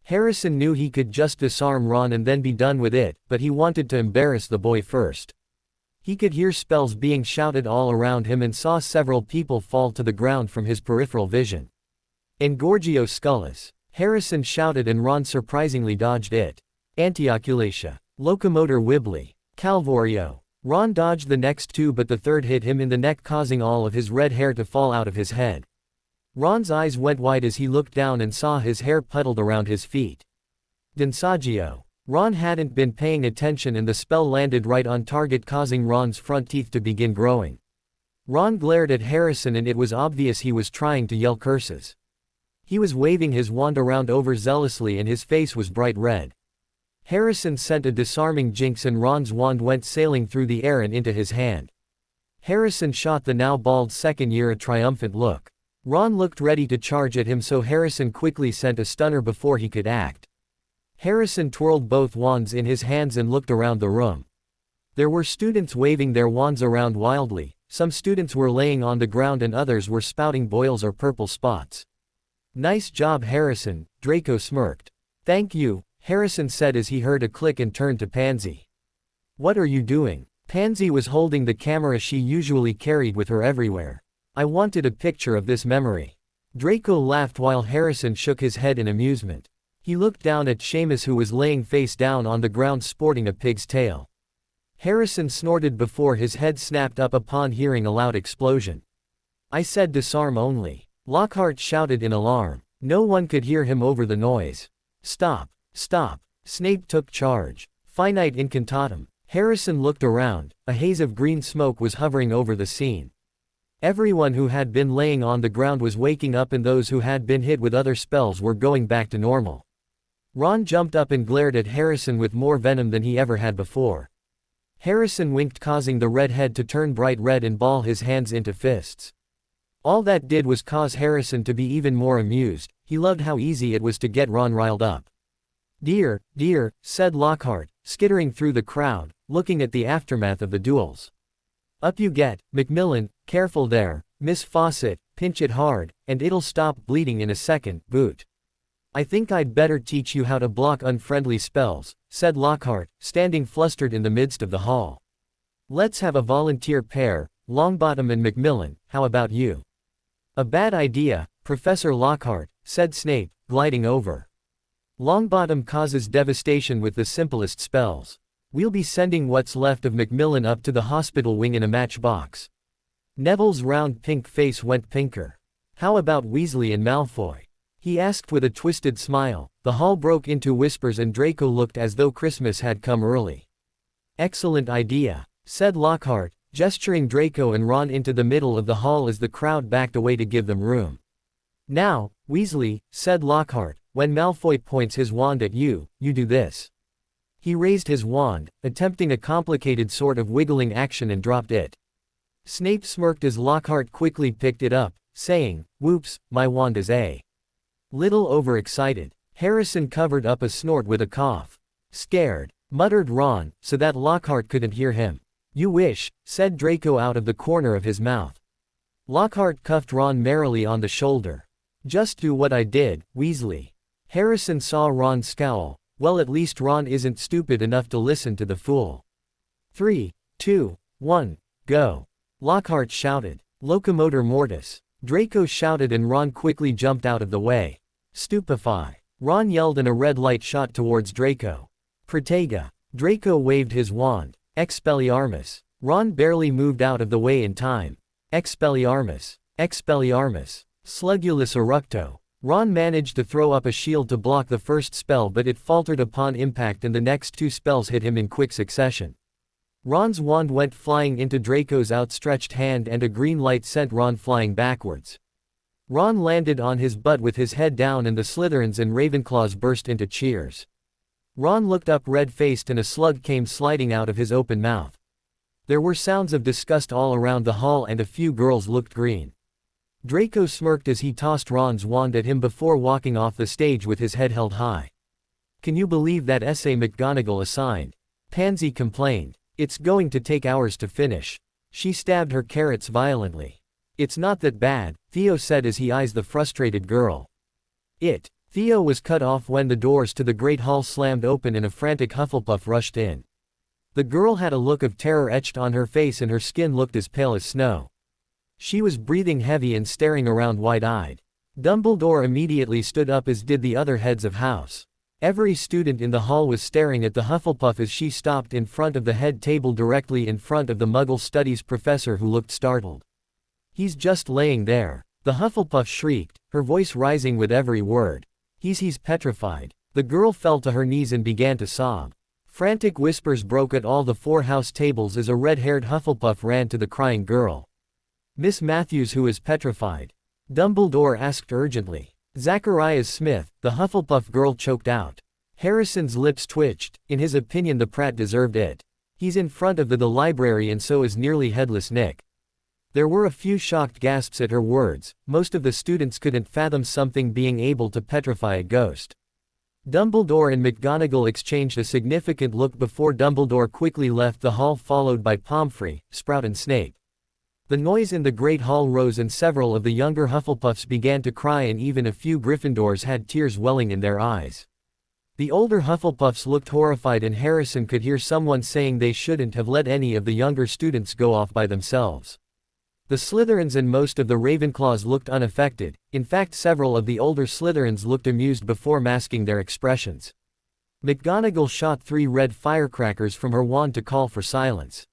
Harrison knew he could just disarm Ron and then be done with it, but he wanted to embarrass the boy first. He could hear spells being shouted all around him and saw several people fall to the ground from his peripheral vision. Engorgio Scullis, Harrison shouted and Ron surprisingly dodged it. Antioculatia, Locomotor Wibbly, Calvorio. Ron dodged the next 2 but the third hit him in the neck causing all of his red hair to fall out of his head. Ron's eyes went wide as he looked down and saw his hair puddled around his feet. Densagio. Ron hadn't been paying attention and the spell landed right on target causing Ron's front teeth to begin growing. Ron glared at Harrison and it was obvious he was trying to yell curses. He was waving his wand around overzealously and his face was bright red. Harrison sent a disarming jinx and Ron's wand went sailing through the air and into his hand. Harrison shot the now bald second year a triumphant look. Ron looked ready to charge at him so Harrison quickly sent a stunner before he could act. Harrison twirled both wands in his hands and looked around the room. There were students waving their wands around wildly, some students were laying on the ground and others were spouting boils or purple spots. Nice job, Harrison, Draco smirked. Thank you, Harrison said as he heard a click and turned to Pansy. What are you doing? Pansy was holding the camera she usually carried with her everywhere. I wanted a picture of this memory. Draco laughed while Harrison shook his head in amusement. He looked down at Seamus who was laying face down on the ground sporting a pig's tail. Harrison snorted before his head snapped up upon hearing a loud explosion. I said disarm only. Lockhart shouted in alarm. No one could hear him over the noise. Stop. Stop. Snape took charge. Finite incantatum. Harrison looked around. A haze of green smoke was hovering over the scene. Everyone who had been laying on the ground was waking up and those who had been hit with other spells were going back to normal. Ron jumped up and glared at Harrison with more venom than he ever had before. Harrison winked causing the red head to turn bright red and ball his hands into fists. All that did was cause Harrison to be even more amused, he loved how easy it was to get Ron riled up. Dear, said Lockhart, skittering through the crowd, looking at the aftermath of the duels. Up you get, Macmillan, careful there, Miss Fawcett, pinch it hard, and it'll stop bleeding in a second, boot. I think I'd better teach you how to block unfriendly spells, said Lockhart, standing flustered in the midst of the hall. Let's have a volunteer pair, Longbottom and Macmillan, how about you? A bad idea, Professor Lockhart, said Snape, gliding over. Longbottom causes devastation with the simplest spells. We'll be sending what's left of Macmillan up to the hospital wing in a matchbox. Neville's round pink face went pinker. How about Weasley and Malfoy? He asked with a twisted smile. The hall broke into whispers and Draco looked as though Christmas had come early. Excellent idea, said Lockhart, gesturing Draco and Ron into the middle of the hall as the crowd backed away to give them room. Now, Weasley, said Lockhart, when Malfoy points his wand at you, you do this. He raised his wand, attempting a complicated sort of wiggling action and dropped it. Snape smirked as Lockhart quickly picked it up, saying, "Whoops, my wand is a little overexcited." Harrison covered up a snort with a cough. "Scared," muttered Ron, so that Lockhart couldn't hear him. "You wish," said Draco out of the corner of his mouth. Lockhart cuffed Ron merrily on the shoulder. "Just do what I did, Weasley." Harrison saw Ron scowl. Well, at least Ron isn't stupid enough to listen to the fool. 3, 2, 1, go. Lockhart shouted. Locomotor mortis. Draco shouted and Ron quickly jumped out of the way. Stupefy. Ron yelled and a red light shot towards Draco. Protega. Draco waved his wand. Expelliarmus. Ron barely moved out of the way in time. Expelliarmus. Expelliarmus. Slugulus eructo. Ron managed to throw up a shield to block the first spell, but it faltered upon impact and the next two spells hit him in quick succession. Ron's wand went flying into Draco's outstretched hand and a green light sent Ron flying backwards. Ron landed on his butt with his head down and the Slytherins and Ravenclaws burst into cheers. Ron looked up red-faced and a slug came sliding out of his open mouth. There were sounds of disgust all around the hall and a few girls looked green. Draco smirked as he tossed Ron's wand at him before walking off the stage with his head held high. "Can you believe that essay McGonagall assigned?" Pansy complained. "It's going to take hours to finish." She stabbed her carrots violently. "It's not that bad," Theo said as he eyes the frustrated girl. Theo was cut off when the doors to the Great Hall slammed open and a frantic Hufflepuff rushed in. The girl had a look of terror etched on her face and her skin looked as pale as snow. She was breathing heavy and staring around wide-eyed. Dumbledore immediately stood up as did the other heads of house. Every student in the hall was staring at the Hufflepuff as she stopped in front of the head table directly in front of the Muggle Studies professor who looked startled. "He's just laying there," the Hufflepuff shrieked, her voice rising with every word. He's petrified." The girl fell to her knees and began to sob. Frantic whispers broke at all the four house tables as a red-haired Hufflepuff ran to the crying girl. "Miss Matthews, who is petrified?" Dumbledore asked urgently. "Zacharias Smith," the Hufflepuff girl choked out. Harrison's lips twitched. In his opinion the prat deserved it. He's in front of the library and so is nearly headless Nick. There were a few shocked gasps at her words. Most of the students couldn't fathom something being able to petrify a ghost. Dumbledore and McGonagall exchanged a significant look before Dumbledore quickly left the hall followed by Pomfrey, Sprout and Snape. The noise in the Great Hall rose and several of the younger Hufflepuffs began to cry and even a few Gryffindors had tears welling in their eyes. The older Hufflepuffs looked horrified and Harrison could hear someone saying they shouldn't have let any of the younger students go off by themselves. The Slytherins and most of the Ravenclaws looked unaffected. In fact, several of the older Slytherins looked amused before masking their expressions. McGonagall shot 3 red firecrackers from her wand to call for silence.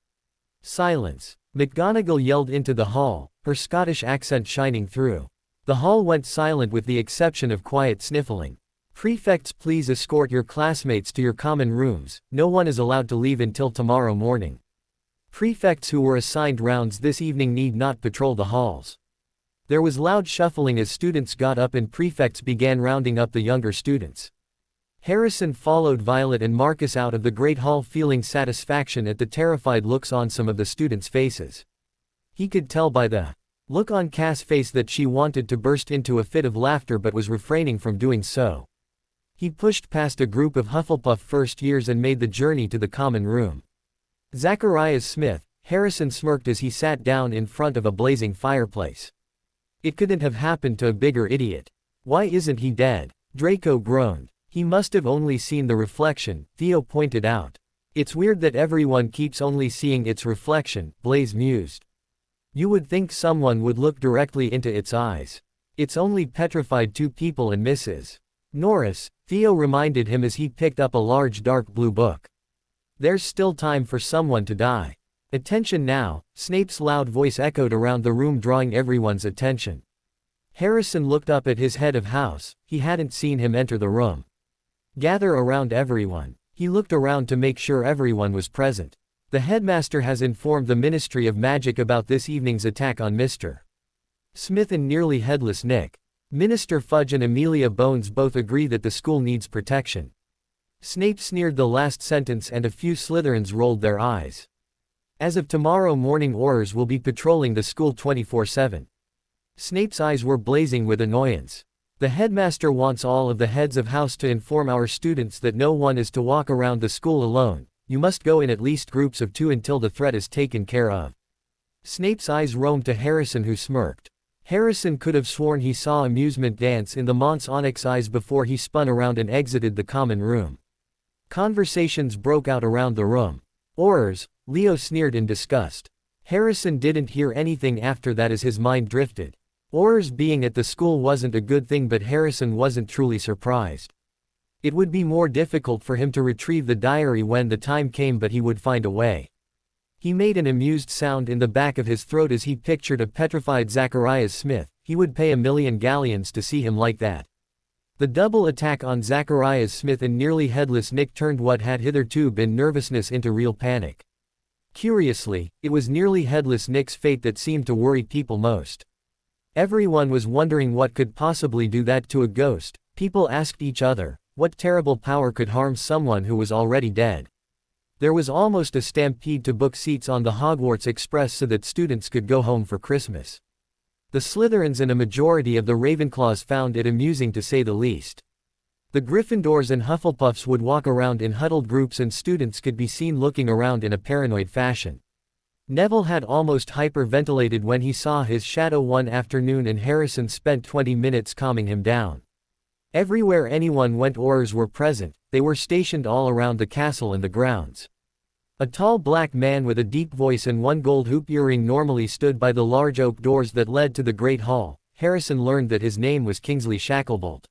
"Silence!" McGonagall yelled into the hall, her Scottish accent shining through. The hall went silent with the exception of quiet sniffling. "Prefects, please escort your classmates to your common rooms. No one is allowed to leave until tomorrow morning. Prefects who were assigned rounds this evening need not patrol the halls." There was loud shuffling as students got up and prefects began rounding up the younger students. Harrison followed Violet and Marcus out of the Great Hall feeling satisfaction at the terrified looks on some of the students' faces. He could tell by the look on Cass' face that she wanted to burst into a fit of laughter but was refraining from doing so. He pushed past a group of Hufflepuff first years and made the journey to the common room. "Zacharias Smith," Harrison smirked as he sat down in front of a blazing fireplace. "It couldn't have happened to a bigger idiot. Why isn't he dead?" Draco groaned. "He must have only seen the reflection," Theo pointed out. "It's weird that everyone keeps only seeing its reflection," Blaise mused. "You would think someone would look directly into its eyes. It's only petrified 2 people and Mrs. Norris," Theo reminded him as he picked up a large dark blue book. "There's still time for someone to die. Attention now," Snape's loud voice echoed around the room drawing everyone's attention. Harrison looked up at his head of house, he hadn't seen him enter the room. "Gather around everyone." He looked around to make sure everyone was present. The headmaster has informed the Ministry of Magic about this evening's attack on Mr. Smith and nearly headless Nick. Minister Fudge and Amelia Bones both agree that the school needs protection. Snape sneered the last sentence and a few Slytherins rolled their eyes. As of tomorrow morning, Aurors will be patrolling the school 24/7. Snape's eyes were blazing with annoyance. The headmaster wants all of the heads of house to inform our students that no one is to walk around the school alone. You must go in at least groups of 2 until the threat is taken care of. Snape's eyes roamed to Harrison, who smirked. Harrison could have sworn he saw amusement dance in the Mont's onyx eyes before he spun around and exited the common room. Conversations broke out around the room. Aurors, Leo sneered in disgust. Harrison didn't hear anything after that as his mind drifted. Aurors being at the school wasn't a good thing, but Harrison wasn't truly surprised. It would be more difficult for him to retrieve the diary when the time came, but he would find a way. He made an amused sound in the back of his throat as he pictured a petrified Zacharias Smith. He would pay 1,000,000 galleons to see him like that. The double attack on Zacharias Smith and nearly headless Nick turned what had hitherto been nervousness into real panic. Curiously, it was nearly headless Nick's fate that seemed to worry people most. Everyone was wondering what could possibly do that to a ghost. People asked each other, what terrible power could harm someone who was already dead? There was almost a stampede to book seats on the Hogwarts Express so that students could go home for Christmas. The Slytherins and a majority of the Ravenclaws found it amusing, to say the least. The Gryffindors and Hufflepuffs would walk around in huddled groups and students could be seen looking around in a paranoid fashion. Neville had almost hyperventilated when he saw his shadow one afternoon, and Harrison spent 20 minutes calming him down. Everywhere anyone went, Aurors were present. They were stationed all around the castle and the grounds. A tall black man with a deep voice and one gold hoop earring normally stood by the large oak doors that led to the Great Hall. Harrison learned that his name was Kingsley Shacklebolt.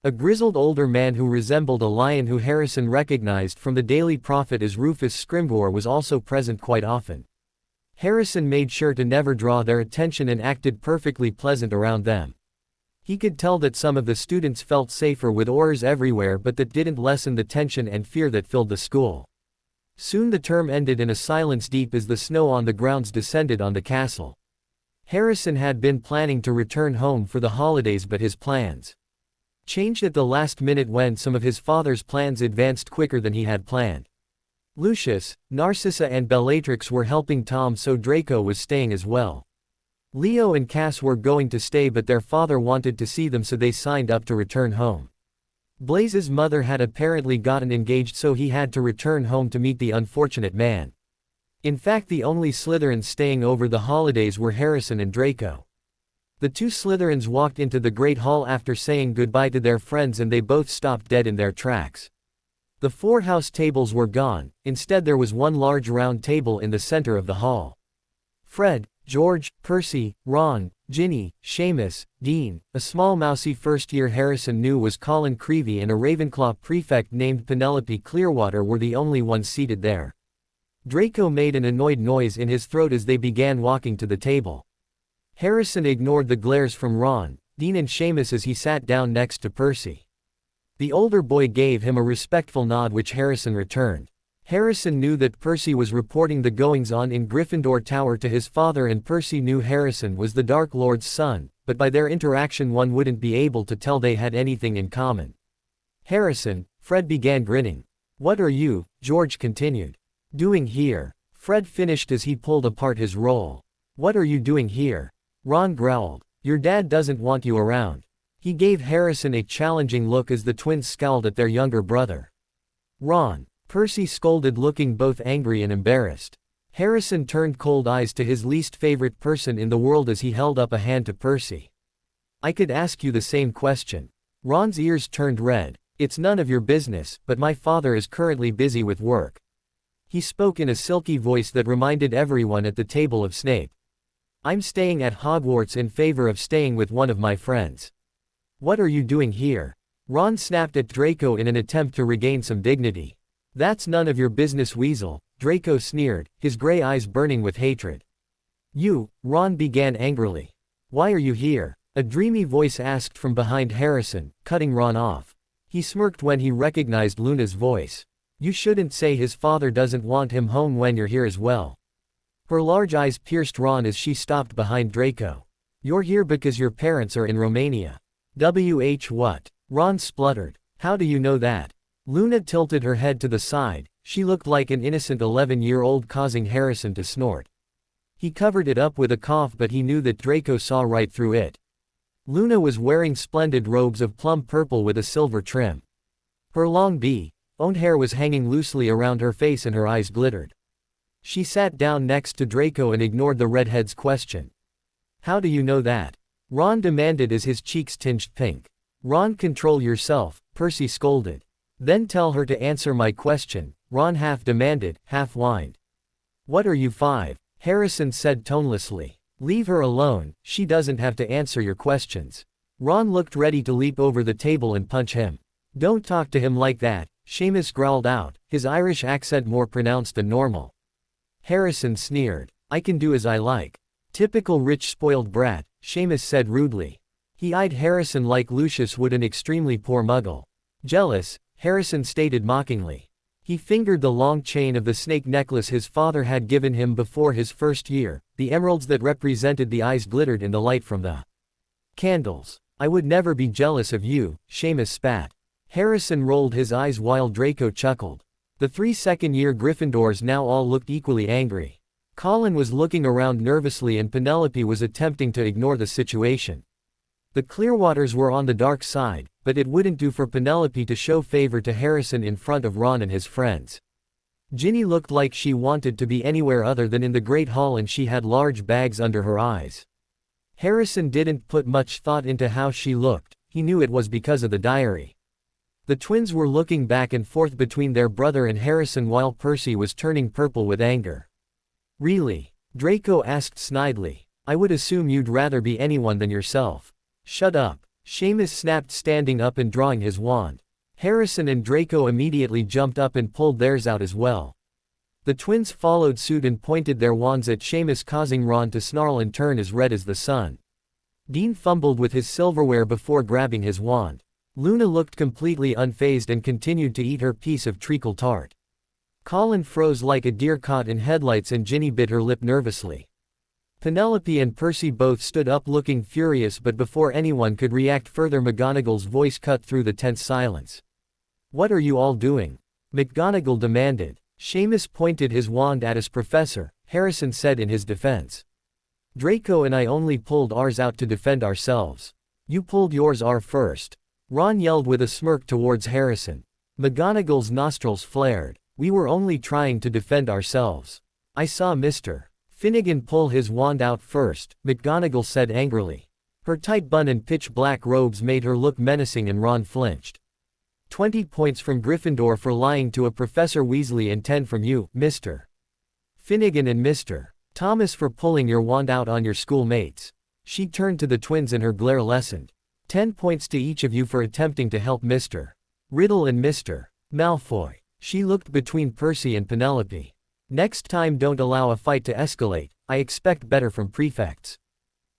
A grizzled older man who resembled a lion, who Harrison recognized from the Daily Prophet as Rufus Scrimgeour, was also present quite often. Harrison made sure to never draw their attention and acted perfectly pleasant around them. He could tell that some of the students felt safer with Aurors everywhere, but that didn't lessen the tension and fear that filled the school. Soon the term ended in a silence deep as the snow on the grounds descended on the castle. Harrison had been planning to return home for the holidays, but his plans changed at the last minute when some of his father's plans advanced quicker than he had planned. Lucius, Narcissa and Bellatrix were helping Tom, so Draco was staying as well. Leo and Cass were going to stay, but their father wanted to see them, so they signed up to return home. Blaze's mother had apparently gotten engaged, so he had to return home to meet the unfortunate man. In fact, the only Slytherins staying over the holidays were Harrison and Draco. The 2 Slytherins walked into the Great Hall after saying goodbye to their friends, and they both stopped dead in their tracks. The 4 house tables were gone. Instead, there was one large round table in the center of the hall. Fred, George, Percy, Ron, Ginny, Seamus, Dean, a small mousy first-year Harrison knew was Colin Creevey, and a Ravenclaw prefect named Penelope Clearwater were the only ones seated there. Draco made an annoyed noise in his throat as they began walking to the table. Harrison ignored the glares from Ron, Dean and Seamus as he sat down next to Percy. The older boy gave him a respectful nod, which Harrison returned. Harrison knew that Percy was reporting the goings-on in Gryffindor Tower to his father, and Percy knew Harrison was the Dark Lord's son, but by their interaction one wouldn't be able to tell they had anything in common. Harrison, Fred began grinning. What are you, George continued, doing here? Fred finished as he pulled apart his roll. What are you doing here? Ron growled. Your dad doesn't want you around. He gave Harrison a challenging look as the twins scowled at their younger brother. Ron, Percy scolded, looking both angry and embarrassed. Harrison turned cold eyes to his least favorite person in the world as he held up a hand to Percy. I could ask you the same question. Ron's ears turned red. It's none of your business, but my father is currently busy with work. He spoke in a silky voice that reminded everyone at the table of Snape. I'm staying at Hogwarts in favor of staying with one of my friends. What are you doing here? Ron snapped at Draco in an attempt to regain some dignity. That's none of your business, weasel, Draco sneered, his gray eyes burning with hatred. You, Ron began angrily. Why are you here? A dreamy voice asked from behind Harrison, cutting Ron off. He smirked when he recognized Luna's voice. You shouldn't say his father doesn't want him home when you're here as well. Her large eyes pierced Ron as she stopped behind Draco. You're here because your parents are in Romania. What? Ron spluttered. How do you know that? Luna tilted her head to the side. She looked like an innocent 11-year-old, causing Harrison to snort. He covered it up with a cough, but he knew that Draco saw right through it. Luna was wearing splendid robes of plum purple with a silver trim. Her long blonde hair was hanging loosely around her face and her eyes glittered. She sat down next to Draco and ignored the redhead's question. How do you know that? Ron demanded as his cheeks tinged pink. Ron, control yourself, Percy scolded. Then tell her to answer my question, Ron half demanded, half whined. What are you, 5? Harrison said tonelessly. Leave her alone, she doesn't have to answer your questions. Ron looked ready to leap over the table and punch him. Don't talk to him like that, Seamus growled out, his Irish accent more pronounced than normal. Harrison sneered. I can do as I like. Typical rich spoiled brat, Seamus said rudely. He eyed Harrison like Lucius would an extremely poor muggle. Jealous, Harrison stated mockingly. He fingered the long chain of the snake necklace his father had given him before his first year. The emeralds that represented the eyes glittered in the light from the candles. I would never be jealous of you, Seamus spat. Harrison rolled his eyes while Draco chuckled. The 3 second-year Gryffindors now all looked equally angry. Colin was looking around nervously and Penelope was attempting to ignore the situation. The Clearwaters were on the dark side, but it wouldn't do for Penelope to show favor to Harrison in front of Ron and his friends. Ginny looked like she wanted to be anywhere other than in the Great Hall, and she had large bags under her eyes. Harrison didn't put much thought into how she looked, he knew it was because of the diary. The twins were looking back and forth between their brother and Harrison while Percy was turning purple with anger. Really? Draco asked snidely. I would assume you'd rather be anyone than yourself. Shut up. Seamus snapped, standing up and drawing his wand. Harrison and Draco immediately jumped up and pulled theirs out as well. The twins followed suit and pointed their wands at Seamus, causing Ron to snarl and turn as red as the sun. Dean fumbled with his silverware before grabbing his wand. Luna looked completely unfazed and continued to eat her piece of treacle tart. Colin froze like a deer caught in headlights and Ginny bit her lip nervously. Penelope and Percy both stood up looking furious, but before anyone could react further, McGonagall's voice cut through the tense silence. What are you all doing? McGonagall demanded. Seamus pointed his wand at us, Professor, Harrison said in his defense. Draco and I only pulled ours out to defend ourselves. You pulled yours first. Ron yelled with a smirk towards Harrison. McGonagall's nostrils flared. We were only trying to defend ourselves. I saw Mr. Finnegan pull his wand out first, McGonagall said angrily. Her tight bun and pitch-black robes made her look menacing, and Ron flinched. 20 points from Gryffindor for lying to a Professor Weasley, and 10 from you, Mr. Finnegan, and Mr. Thomas for pulling your wand out on your schoolmates. She turned to the twins and her glare lessened. 10 points to each of you for attempting to help Mr. Riddle and Mr. Malfoy. She looked between Percy and Penelope. Next time don't allow a fight to escalate, I expect better from prefects.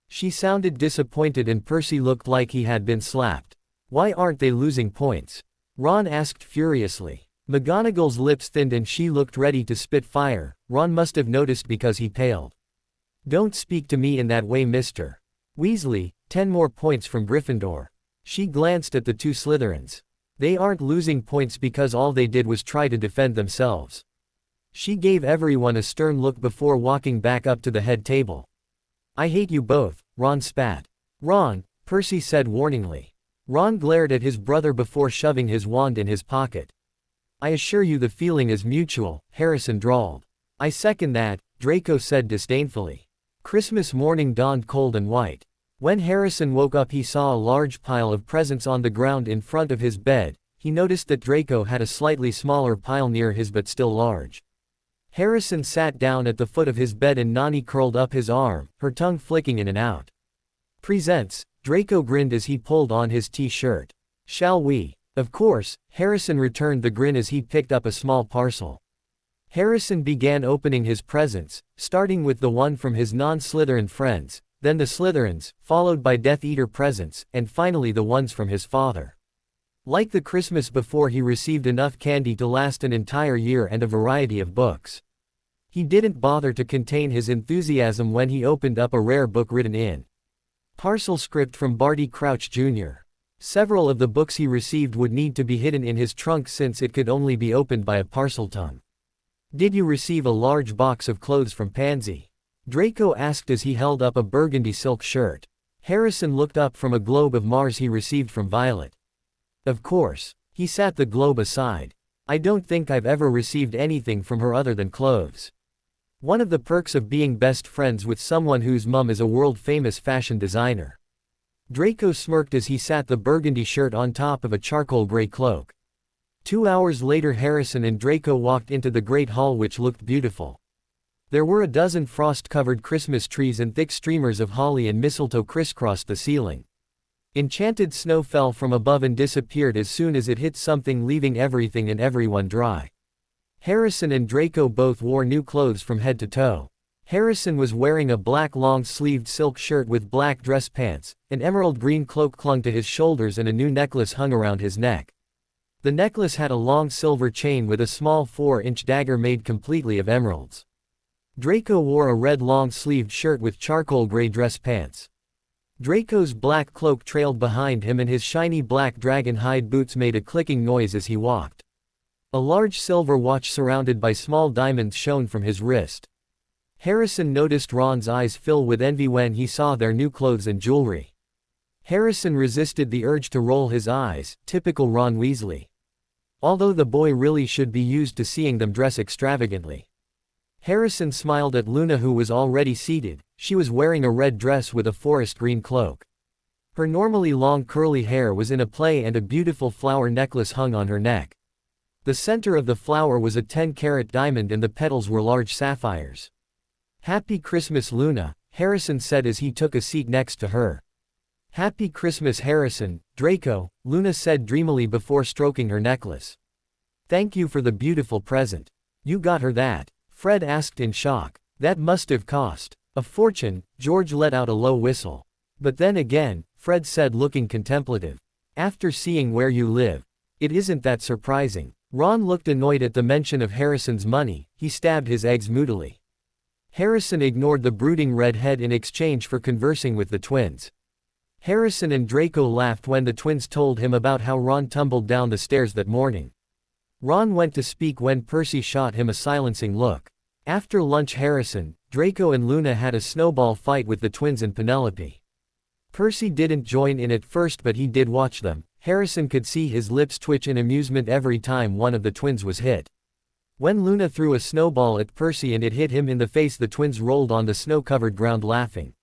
She sounded disappointed and Percy looked like he had been slapped. Why aren't they losing points? Ron asked furiously. McGonagall's lips thinned and she looked ready to spit fire. Ron must have noticed because he paled. Don't speak to me in that way, Mr. Weasley. 10 more points from Gryffindor. She glanced at the 2 Slytherins. They aren't losing points because all they did was try to defend themselves. She gave everyone a stern look before walking back up to the head table. I hate you both, Ron spat. Ron, Percy said warningly. Ron glared at his brother before shoving his wand in his pocket. I assure you the feeling is mutual, Harrison drawled. I second that, Draco said disdainfully. Christmas morning dawned cold and white. When Harrison woke up, he saw a large pile of presents on the ground in front of his bed. He noticed that Draco had a slightly smaller pile near his but still large. Harrison sat down at the foot of his bed and Nani curled up his arm, her tongue flicking in and out. Presents, Draco grinned as he pulled on his t-shirt. Shall we? Of course, Harrison returned the grin as he picked up a small parcel. Harrison began opening his presents, starting with the one from his non-Slytherin friends, then the Slytherins, followed by Death Eater presents, and finally the ones from his father. Like the Christmas before, he received enough candy to last an entire year and a variety of books. He didn't bother to contain his enthusiasm when he opened up a rare book written in parcel script from Barty Crouch Jr. Several of the books he received would need to be hidden in his trunk since it could only be opened by a parcel tongue. "Did you receive a large box of clothes from Pansy?" Draco asked as he held up a burgundy silk shirt. Harrison looked up from a globe of Mars he received from Violet. "Of course." He sat the globe aside. "I don't think I've ever received anything from her other than clothes. One of the perks of being best friends with someone whose mum is a world-famous fashion designer." Draco smirked as he sat the burgundy shirt on top of a charcoal gray cloak. 2 hours later, Harrison and Draco walked into the great hall, which looked beautiful. There were a dozen frost-covered Christmas trees and thick streamers of holly and mistletoe crisscrossed the ceiling. Enchanted snow fell from above and disappeared as soon as it hit something, leaving everything and everyone dry. Harrison and Draco both wore new clothes from head to toe. Harrison was wearing a black long-sleeved silk shirt with black dress pants, an emerald green cloak clung to his shoulders, and a new necklace hung around his neck. The necklace had a long silver chain with a small 4-inch dagger made completely of emeralds. Draco wore a red long-sleeved shirt with charcoal gray dress pants. Draco's black cloak trailed behind him and his shiny black dragon hide boots made a clicking noise as he walked. A large silver watch surrounded by small diamonds shone from his wrist. Harrison noticed Ron's eyes fill with envy when he saw their new clothes and jewelry. Harrison resisted the urge to roll his eyes, typical Ron Weasley. Although the boy really should be used to seeing them dress extravagantly. Harrison smiled at Luna, who was already seated. She was wearing a red dress with a forest green cloak. Her normally long curly hair was in a plait and a beautiful flower necklace hung on her neck. The center of the flower was a 10-carat diamond and the petals were large sapphires. "Happy Christmas, Luna," Harrison said as he took a seat next to her. "Happy Christmas, Harrison," Draco, Luna said dreamily before stroking her necklace. "Thank you for the beautiful present. You got her that?" Fred asked in shock. "That must have cost a fortune." George let out a low whistle. "But then again," Fred said, looking contemplative, "after seeing where you live, it isn't that surprising." Ron looked annoyed at the mention of Harrison's money. He stabbed his eggs moodily. Harrison ignored the brooding redhead in exchange for conversing with the twins. Harrison and Draco laughed when the twins told him about how Ron tumbled down the stairs that morning. Ron went to speak when Percy shot him a silencing look. After lunch, Harrison, Draco and Luna had a snowball fight with the twins and Penelope. Percy didn't join in at first, but he did watch them. Harrison could see his lips twitch in amusement every time one of the twins was hit. When Luna threw a snowball at Percy and it hit him in the face, the twins rolled on the snow-covered ground laughing.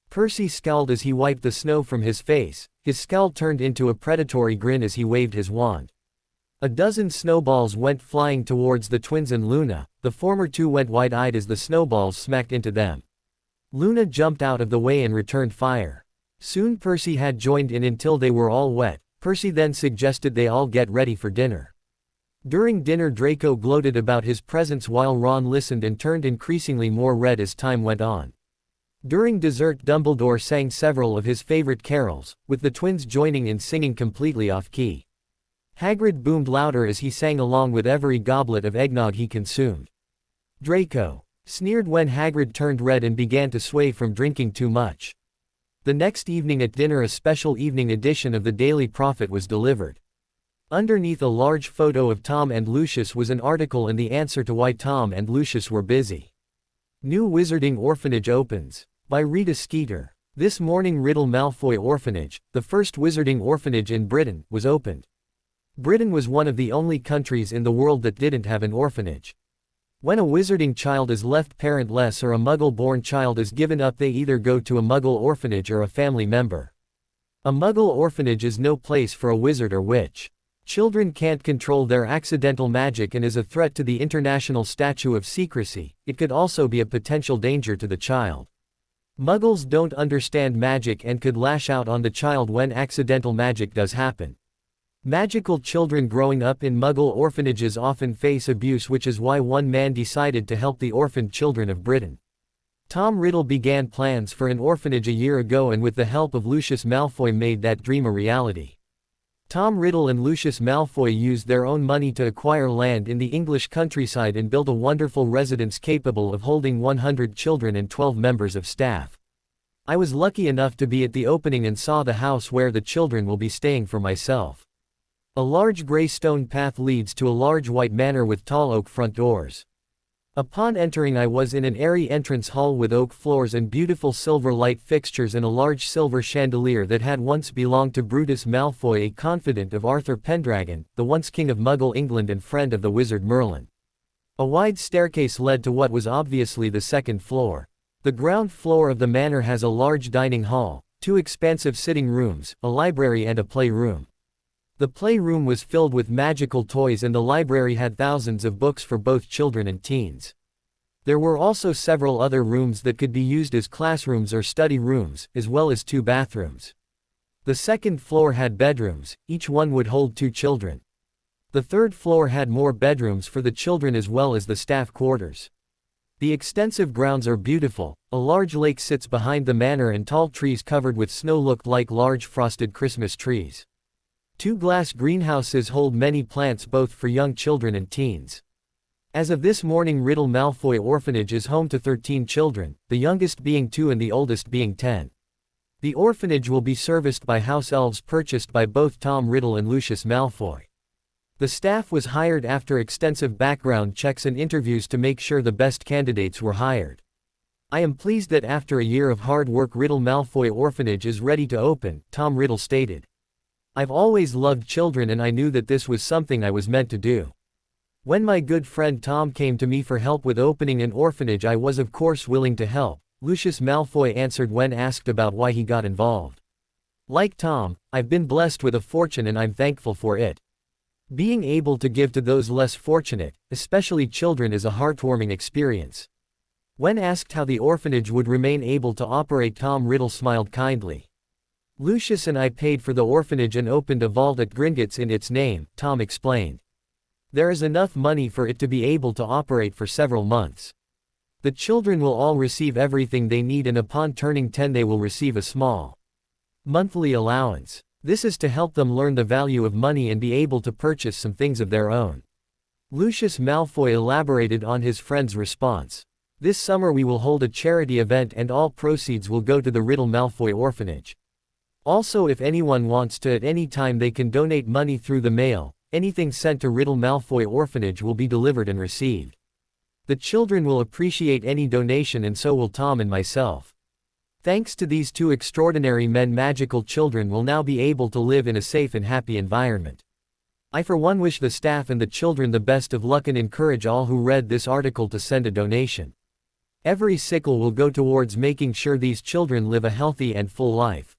Percy scowled as he wiped the snow from his face. His scowl turned into a predatory grin as he waved his wand. A dozen snowballs went flying towards the twins and Luna. The former two went wide-eyed as the snowballs smacked into them. Luna jumped out of the way and returned fire. Soon Percy had joined in until they were all wet. Percy then suggested they all get ready for dinner. During dinner, Draco gloated about his presence while Ron listened and turned increasingly more red as time went on. During dessert, Dumbledore sang several of his favorite carols, with the twins joining in singing completely off-key. Hagrid boomed louder as he sang along with every goblet of eggnog he consumed. Draco sneered when Hagrid turned red and began to sway from drinking too much. The next evening at dinner, a special evening edition of the Daily Prophet was delivered. Underneath a large photo of Tom and Lucius was an article and the answer to why Tom and Lucius were busy. New Wizarding Orphanage opens. By Rita Skeeter. This morning, Riddle Malfoy Orphanage, the first wizarding orphanage in Britain, was opened. Britain was one of the only countries in the world that didn't have an orphanage. When a wizarding child is left parentless or a Muggle-born child is given up, they either go to a Muggle orphanage or a family member. A Muggle orphanage is no place for a wizard or witch. Children can't control their accidental magic and is a threat to the international statute of secrecy. It could also be a potential danger to the child. Muggles don't understand magic and could lash out on the child when accidental magic does happen. Magical children growing up in Muggle orphanages often face abuse, which is why one man decided to help the orphaned children of Britain. Tom Riddle began plans for an orphanage a year ago and with the help of Lucius Malfoy made that dream a reality. Tom Riddle and Lucius Malfoy used their own money to acquire land in the English countryside and build a wonderful residence capable of holding 100 children and 12 members of staff. I was lucky enough to be at the opening and saw the house where the children will be staying for myself. A large gray stone path leads to a large white manor with tall oak front doors. Upon entering I was in an airy entrance hall with oak floors and beautiful silver light fixtures and a large silver chandelier that had once belonged to Brutus Malfoy, a confidant of Arthur Pendragon, the once king of Muggle England and friend of the wizard Merlin. A wide staircase led to what was obviously the second floor. The ground floor of the manor has a large dining hall, 2 expansive sitting rooms, a library and a playroom. The playroom was filled with magical toys and the library had thousands of books for both children and teens. There were also several other rooms that could be used as classrooms or study rooms, as well as 2 bathrooms. The second floor had bedrooms, each one would hold 2 children. The third floor had more bedrooms for the children as well as the staff quarters. The extensive grounds are beautiful. A large lake sits behind the manor and tall trees covered with snow looked like large frosted Christmas trees. 2 glass greenhouses hold many plants both for young children and teens. As of this morning, Riddle Malfoy Orphanage is home to 13 children, the youngest being 2 and the oldest being 10. The orphanage will be serviced by house elves purchased by both Tom Riddle and Lucius Malfoy. The staff was hired after extensive background checks and interviews to make sure the best candidates were hired. I am pleased that after a year of hard work Riddle Malfoy Orphanage is ready to open, Tom Riddle stated. I've always loved children and I knew that this was something I was meant to do. When my good friend Tom came to me for help with opening an orphanage I was of course willing to help, Lucius Malfoy answered when asked about why he got involved. Like Tom, I've been blessed with a fortune and I'm thankful for it. Being able to give to those less fortunate, especially children, is a heartwarming experience. When asked how the orphanage would remain able to operate, Tom Riddle smiled kindly. Lucius and I paid for the orphanage and opened a vault at Gringotts in its name, Tom explained. There is enough money for it to be able to operate for several months. The children will all receive everything they need and upon turning 10 they will receive a small monthly allowance. This is to help them learn the value of money and be able to purchase some things of their own. Lucius Malfoy elaborated on his friend's response. This summer we will hold a charity event and all proceeds will go to the Riddle Malfoy Orphanage. Also, if anyone wants to at any time they can donate money through the mail. Anything sent to Riddle Malfoy Orphanage will be delivered and received. The children will appreciate any donation and so will Tom and myself. Thanks to these 2 extraordinary men, magical children will now be able to live in a safe and happy environment. I for one wish the staff and the children the best of luck and encourage all who read this article to send a donation. Every sickle will go towards making sure these children live a healthy and full life.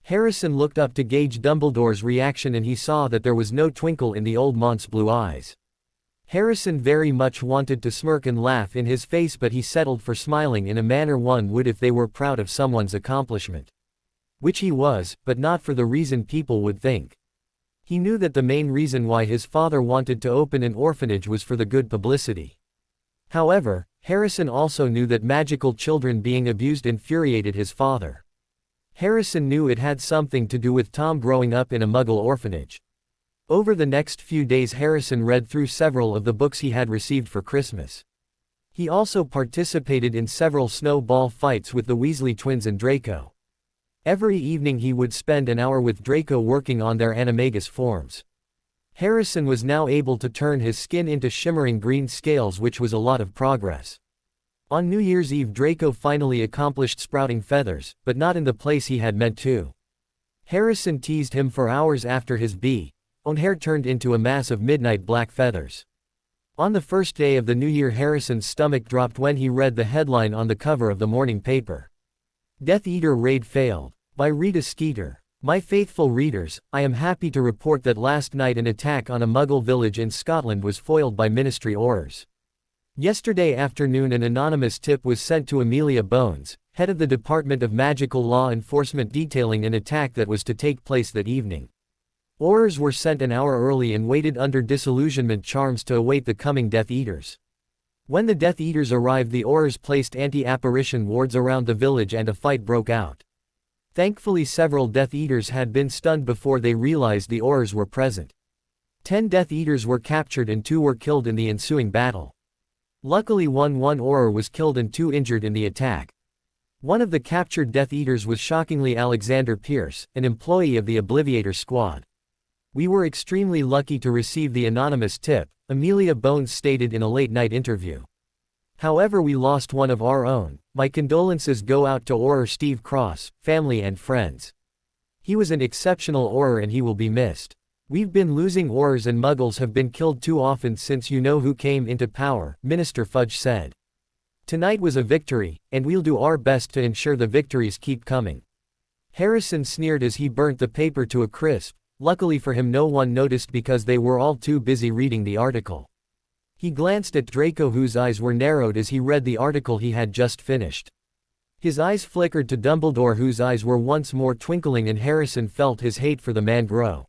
Harrison looked up to gauge Dumbledore's reaction and he saw that there was no twinkle in the old monk's blue eyes. Harrison very much wanted to smirk and laugh in his face, but he settled for smiling in a manner one would if they were proud of someone's accomplishment. Which he was, but not for the reason people would think. He knew that the main reason why his father wanted to open an orphanage was for the good publicity. However, Harrison also knew that magical children being abused infuriated his father. Harrison knew it had something to do with Tom growing up in a Muggle orphanage. Over the next few days Harrison read through several of the books he had received for Christmas. He also participated in several snowball fights with the Weasley twins and Draco. Every evening he would spend an hour with Draco working on their animagus forms. Harrison was now able to turn his skin into shimmering green scales, which was a lot of progress. On New Year's Eve Draco finally accomplished sprouting feathers, but not in the place he had meant to. Harrison teased him for hours after his own hair turned into a mass of midnight black feathers. On the first day of the new year Harrison's stomach dropped when he read the headline on the cover of the morning paper. Death Eater Raid Failed. By Rita Skeeter. My faithful readers, I am happy to report that last night an attack on a Muggle village in Scotland was foiled by Ministry orders. Yesterday afternoon an anonymous tip was sent to Amelia Bones, head of the Department of Magical Law Enforcement, detailing an attack that was to take place that evening. Orders were sent an hour early and waited under disillusionment charms to await the coming Death Eaters. When the Death Eaters arrived the Aurors placed anti-apparition wards around the village and a fight broke out. Thankfully several Death Eaters had been stunned before they realized the Aurors were present. 10 Death Eaters were captured and 2 were killed in the ensuing battle. Luckily one Auror was killed and 2 injured in the attack. One of the captured Death Eaters was shockingly Alexander Pierce, an employee of the Obliviator squad. "We were extremely lucky to receive the anonymous tip," Amelia Bones stated in a late-night interview. "However, we lost one of our own. My condolences go out to Auror Steve Cross, family and friends. He was an exceptional Auror and he will be missed. We've been losing Aurors and Muggles have been killed too often since you know who came into power," Minister Fudge said. "Tonight was a victory, and we'll do our best to ensure the victories keep coming." Harrison sneered as he burnt the paper to a crisp. Luckily for him no one noticed because they were all too busy reading the article. He glanced at Draco whose eyes were narrowed as he read the article he had just finished. His eyes flickered to Dumbledore whose eyes were once more twinkling and Harrison felt his hate for the man grow.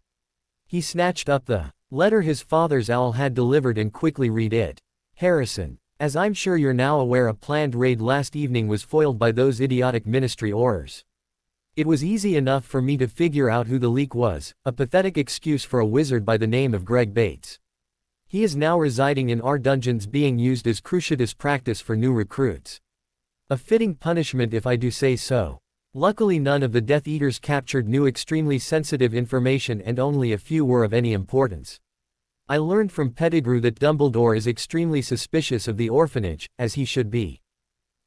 He snatched up the letter his father's owl had delivered and quickly read it. "Harrison, as I'm sure you're now aware, a planned raid last evening was foiled by those idiotic Ministry Aurors. It was easy enough for me to figure out who the leak was, a pathetic excuse for a wizard by the name of Greg Bates. He is now residing in our dungeons being used as cruciatus practice for new recruits. A fitting punishment if I do say so. Luckily none of the Death Eaters captured knew extremely sensitive information and only a few were of any importance. I learned from Pettigrew that Dumbledore is extremely suspicious of the orphanage, as he should be.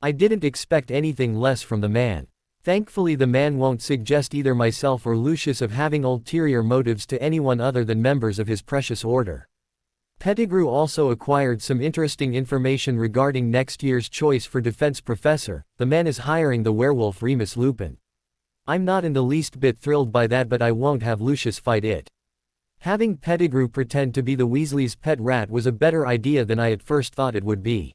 I didn't expect anything less from the man. Thankfully the man won't suggest either myself or Lucius of having ulterior motives to anyone other than members of his precious order." Pettigrew also acquired some interesting information regarding next year's choice for defense professor. The man is hiring the werewolf Remus Lupin. I'm not in the least bit thrilled by that, but I won't have Lucius fight it. Having Pettigrew pretend to be the Weasleys' pet rat was a better idea than I at first thought it would be.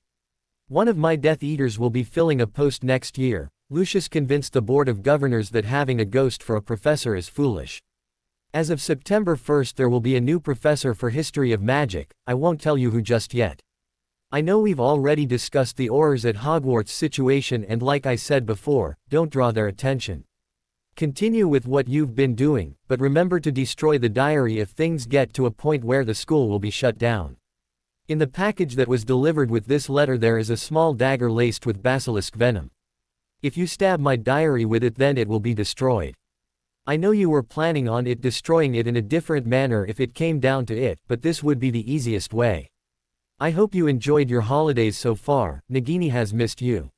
One of my Death Eaters will be filling a post next year. Lucius convinced the Board of Governors that having a ghost for a professor is foolish. As of September 1st there will be a new professor for History of Magic. I won't tell you who just yet. I know we've already discussed the Aurors at Hogwarts situation and like I said before, don't draw their attention. Continue with what you've been doing, but remember to destroy the diary if things get to a point where the school will be shut down. In the package that was delivered with this letter there is a small dagger laced with basilisk venom. If you stab my diary with it then it will be destroyed. I know you were planning on it destroying it in a different manner if it came down to it, but this would be the easiest way. I hope you enjoyed your holidays so far. Nagini has missed you.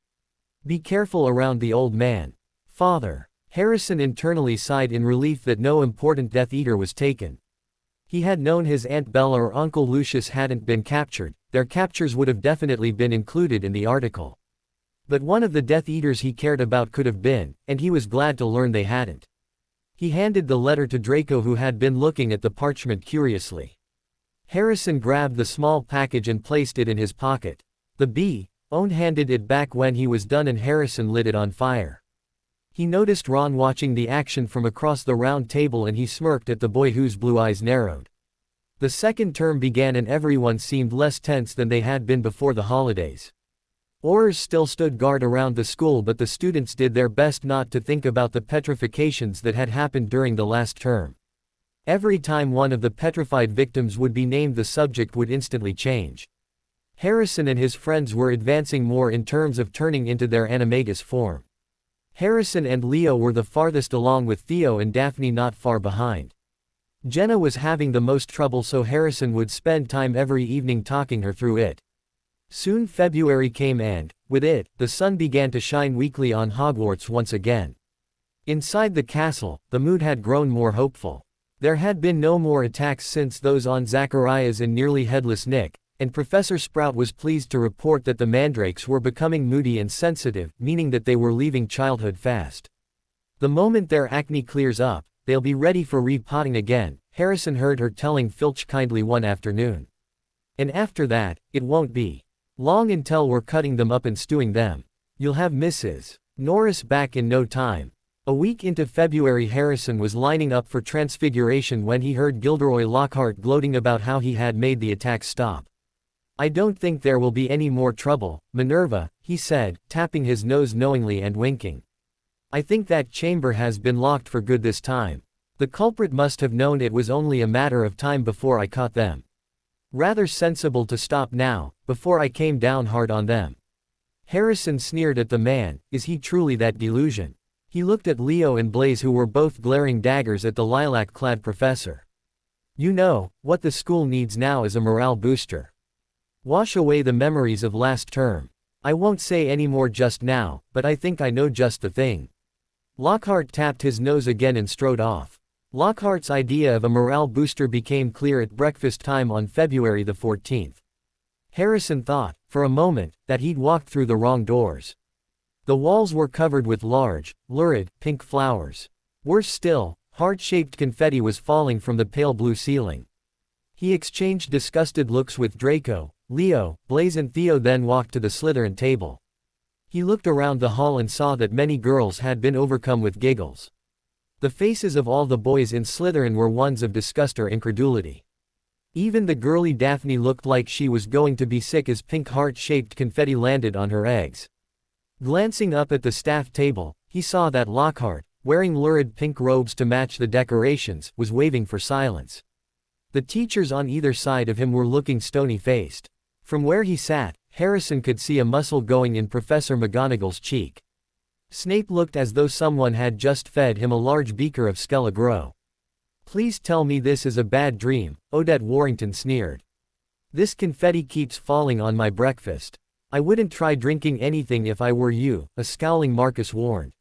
Be careful around the old man. Father. Harrison internally sighed in relief that no important Death Eater was taken. He had known his Aunt Bella or Uncle Lucius hadn't been captured. Their captures would have definitely been included in the article. But one of the Death Eaters he cared about could have been, and he was glad to learn they hadn't. He handed the letter to Draco who had been looking at the parchment curiously. Harrison grabbed the small package and placed it in his pocket. The B.O. handed it back when he was done and Harrison lit it on fire. He noticed Ron watching the action from across the round table and he smirked at the boy whose blue eyes narrowed. The second term began and everyone seemed less tense than they had been before the holidays. Aurors still stood guard around the school but the students did their best not to think about the petrifications that had happened during the last term. Every time one of the petrified victims would be named the subject would instantly change. Harrison and his friends were advancing more in terms of turning into their animagus form. Harrison and Leo were the farthest along with Theo and Daphne not far behind. Jenna was having the most trouble so Harrison would spend time every evening talking her through it. Soon February came and, with it, the sun began to shine weekly on Hogwarts once again. Inside the castle, the mood had grown more hopeful. There had been no more attacks since those on Zacharias and nearly headless Nick, and Professor Sprout was pleased to report that the mandrakes were becoming moody and sensitive, meaning that they were leaving childhood fast. The moment their acne clears up, they'll be ready for repotting again, Harrison heard her telling Filch kindly one afternoon. And after that, it won't be long until we're cutting them up and stewing them. You'll have Mrs. Norris back in no time. A week into February Harrison was lining up for Transfiguration when he heard Gilderoy Lockhart gloating about how he had made the attack stop. I don't think there will be any more trouble, Minerva, he said, tapping his nose knowingly and winking. I think that chamber has been locked for good this time. The culprit must have known it was only a matter of time before I caught them. Rather sensible to stop now, before I came down hard on them." Harrison sneered at the man. Is he truly that delusion? He looked at Leo and Blaze, who were both glaring daggers at the lilac-clad professor. "You know, what the school needs now is a morale booster. Wash away the memories of last term. I won't say any more just now, but I think I know just the thing." Lockhart tapped his nose again and strode off. Lockhart's idea of a morale booster became clear at breakfast time on February the 14th. Harrison thought, for a moment, that he'd walked through the wrong doors. The walls were covered with large, lurid, pink flowers. Worse still, heart-shaped confetti was falling from the pale blue ceiling. He exchanged disgusted looks with Draco, Leo, Blaze and Theo, then walked to the Slytherin table. He looked around the hall and saw that many girls had been overcome with giggles. The faces of all the boys in Slytherin were ones of disgust or incredulity. Even the girly Daphne looked like she was going to be sick as pink heart-shaped confetti landed on her eggs. Glancing up at the staff table, he saw that Lockhart, wearing lurid pink robes to match the decorations, was waving for silence. The teachers on either side of him were looking stony-faced. From where he sat, Harrison could see a muscle going in Professor McGonagall's cheek. Snape looked as though someone had just fed him a large beaker of Skele-Gro. "Please tell me this is a bad dream," Odette Warrington sneered. "This confetti keeps falling on my breakfast. I wouldn't try drinking anything if I were you," a scowling Marcus warned.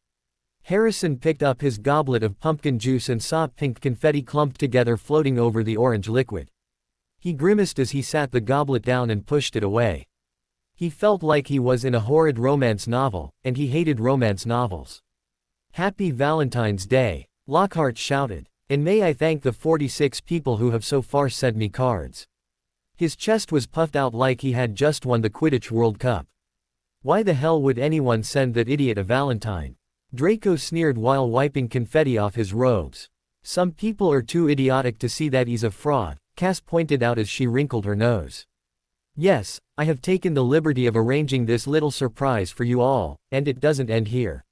Harrison picked up his goblet of pumpkin juice and saw pink confetti clumped together floating over the orange liquid. He grimaced as he sat the goblet down and pushed it away. He felt like he was in a horrid romance novel, and he hated romance novels. "Happy Valentine's Day," Lockhart shouted. "And may I thank the 46 people who have so far sent me cards." His chest was puffed out like he had just won the Quidditch World Cup. "Why the hell would anyone send that idiot a Valentine?" Draco sneered while wiping confetti off his robes. "Some people are too idiotic to see that he's a fraud," Cass pointed out as she wrinkled her nose. "Yes, I have taken the liberty of arranging this little surprise for you all, and it doesn't end here."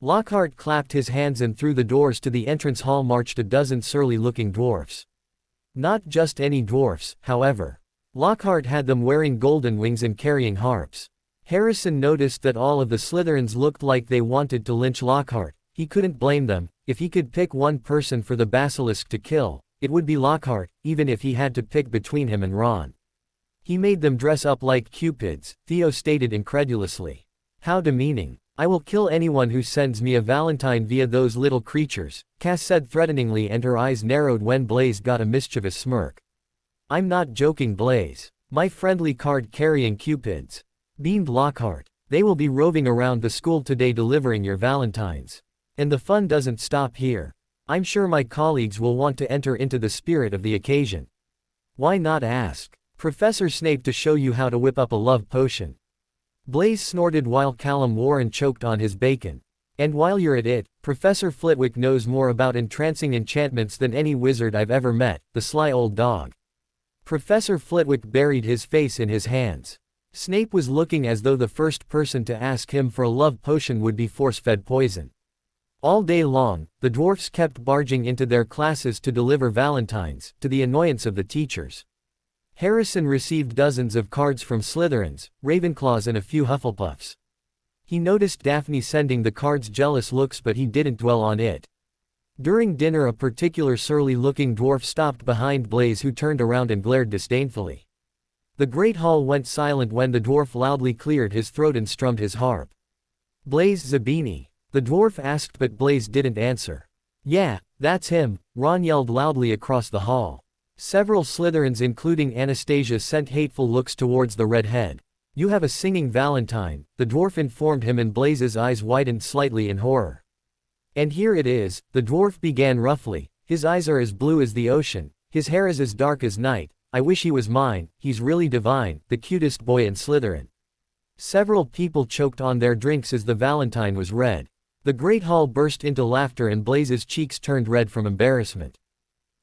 Lockhart clapped his hands, and through the doors to the entrance hall marched a dozen surly-looking dwarfs. Not just any dwarfs, however. Lockhart had them wearing golden wings and carrying harps. Harrison noticed that all of the Slytherins looked like they wanted to lynch Lockhart. He couldn't blame them. If he could pick one person for the basilisk to kill, it would be Lockhart, even if he had to pick between him and Ron. "He made them dress up like cupids," Theo stated incredulously. "How demeaning. I will kill anyone who sends me a valentine via those little creatures," Cass said threateningly, and her eyes narrowed when Blaze got a mischievous smirk. "I'm not joking, Blaze. My friendly card-carrying cupids," beamed Lockhart. "They will be roving around the school today delivering your valentines. And the fun doesn't stop here. I'm sure my colleagues will want to enter into the spirit of the occasion. Why not ask Professor Snape to show you how to whip up a love potion?" Blaze snorted while Callum Warren choked on his bacon. "And while you're at it, Professor Flitwick knows more about entrancing enchantments than any wizard I've ever met, the sly old dog." Professor Flitwick buried his face in his hands. Snape was looking as though the first person to ask him for a love potion would be force-fed poison. All day long, the dwarfs kept barging into their classes to deliver valentines, to the annoyance of the teachers. Harrison received dozens of cards from Slytherins, Ravenclaws and a few Hufflepuffs. He noticed Daphne sending the cards jealous looks, but he didn't dwell on it. During dinner, a particular surly-looking dwarf stopped behind Blaze, who turned around and glared disdainfully. The great hall went silent when the dwarf loudly cleared his throat and strummed his harp. "Blaze Zabini?" the dwarf asked, but Blaze didn't answer. "Yeah, that's him," Ron yelled loudly across the hall. Several Slytherins, including Anastasia, sent hateful looks towards the redhead. "You have a singing valentine," the dwarf informed him, and Blaze's eyes widened slightly in horror. "And here it is," the dwarf began roughly. "His eyes are as blue as the ocean, his hair is as dark as night. I wish he was mine, he's really divine, the cutest boy in Slytherin." Several people choked on their drinks as the valentine was read. The great hall burst into laughter, and Blaze's cheeks turned red from embarrassment.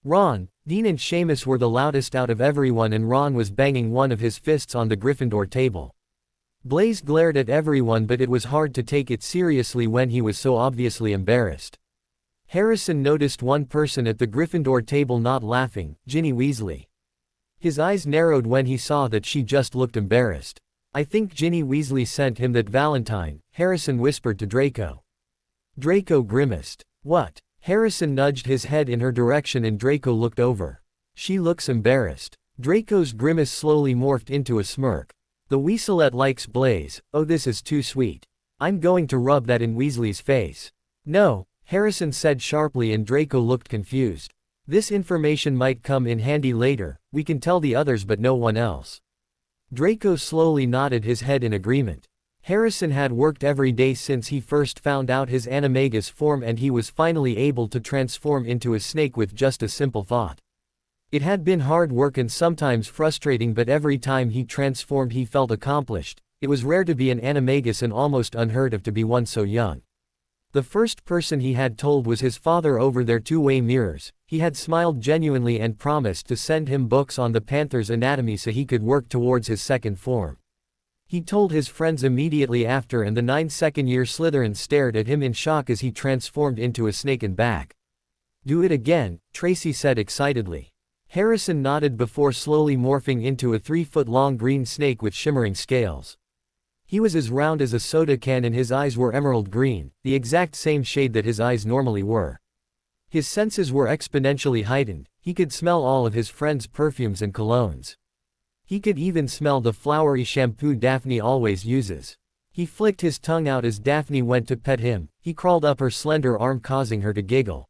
Ron, Dean and Seamus were the loudest out of everyone, and Ron was banging one of his fists on the Gryffindor table. Blaze glared at everyone, but it was hard to take it seriously when he was so obviously embarrassed. Harrison noticed one person at the Gryffindor table not laughing, Ginny Weasley. His eyes narrowed when he saw that she just looked embarrassed. "I think Ginny Weasley sent him that Valentine," Harrison whispered to Draco. Draco grimaced. "What?" Harrison nudged his head in her direction and Draco looked over. "She looks embarrassed." Draco's grimace slowly morphed into a smirk. "The Weaselette likes Blaze. Oh, this is too sweet. I'm going to rub that in Weasley's face." "No," Harrison said sharply and Draco looked confused. "This information might come in handy later, we can tell the others but no one else." Draco slowly nodded his head in agreement. Harrison had worked every day since he first found out his animagus form and he was finally able to transform into a snake with just a simple thought. It had been hard work and sometimes frustrating, but every time he transformed he felt accomplished. It was rare to be an animagus and almost unheard of to be one so young. The first person he had told was his father over their two-way mirrors. He had smiled genuinely and promised to send him books on the panther's anatomy so he could work towards his second form. He told his friends immediately after and the 9th-year Slytherin stared at him in shock as he transformed into a snake and back. "Do it again," Tracy said excitedly. Harrison nodded before slowly morphing into a 3-foot-long green snake with shimmering scales. He was as round as a soda can and his eyes were emerald green, the exact same shade that his eyes normally were. His senses were exponentially heightened. He could smell all of his friends' perfumes and colognes. He could even smell the flowery shampoo Daphne always uses. He flicked his tongue out as Daphne went to pet him. He crawled up her slender arm, causing her to giggle.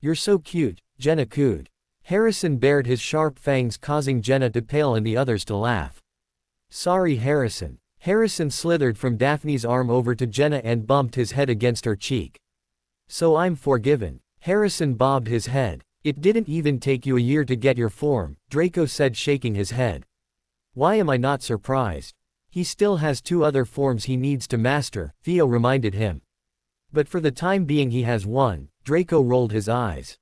"You're so cute," Jenna cooed. Harrison bared his sharp fangs, causing Jenna to pale and the others to laugh. "Sorry, Harrison." Harrison slithered from Daphne's arm over to Jenna and bumped his head against her cheek. "So I'm forgiven." Harrison bobbed his head. "It didn't even take you a year to get your form," Draco said, shaking his head. "Why am I not surprised? He still has 2 other forms he needs to master," Theo reminded him. "But for the time being he has 1, Draco rolled his eyes.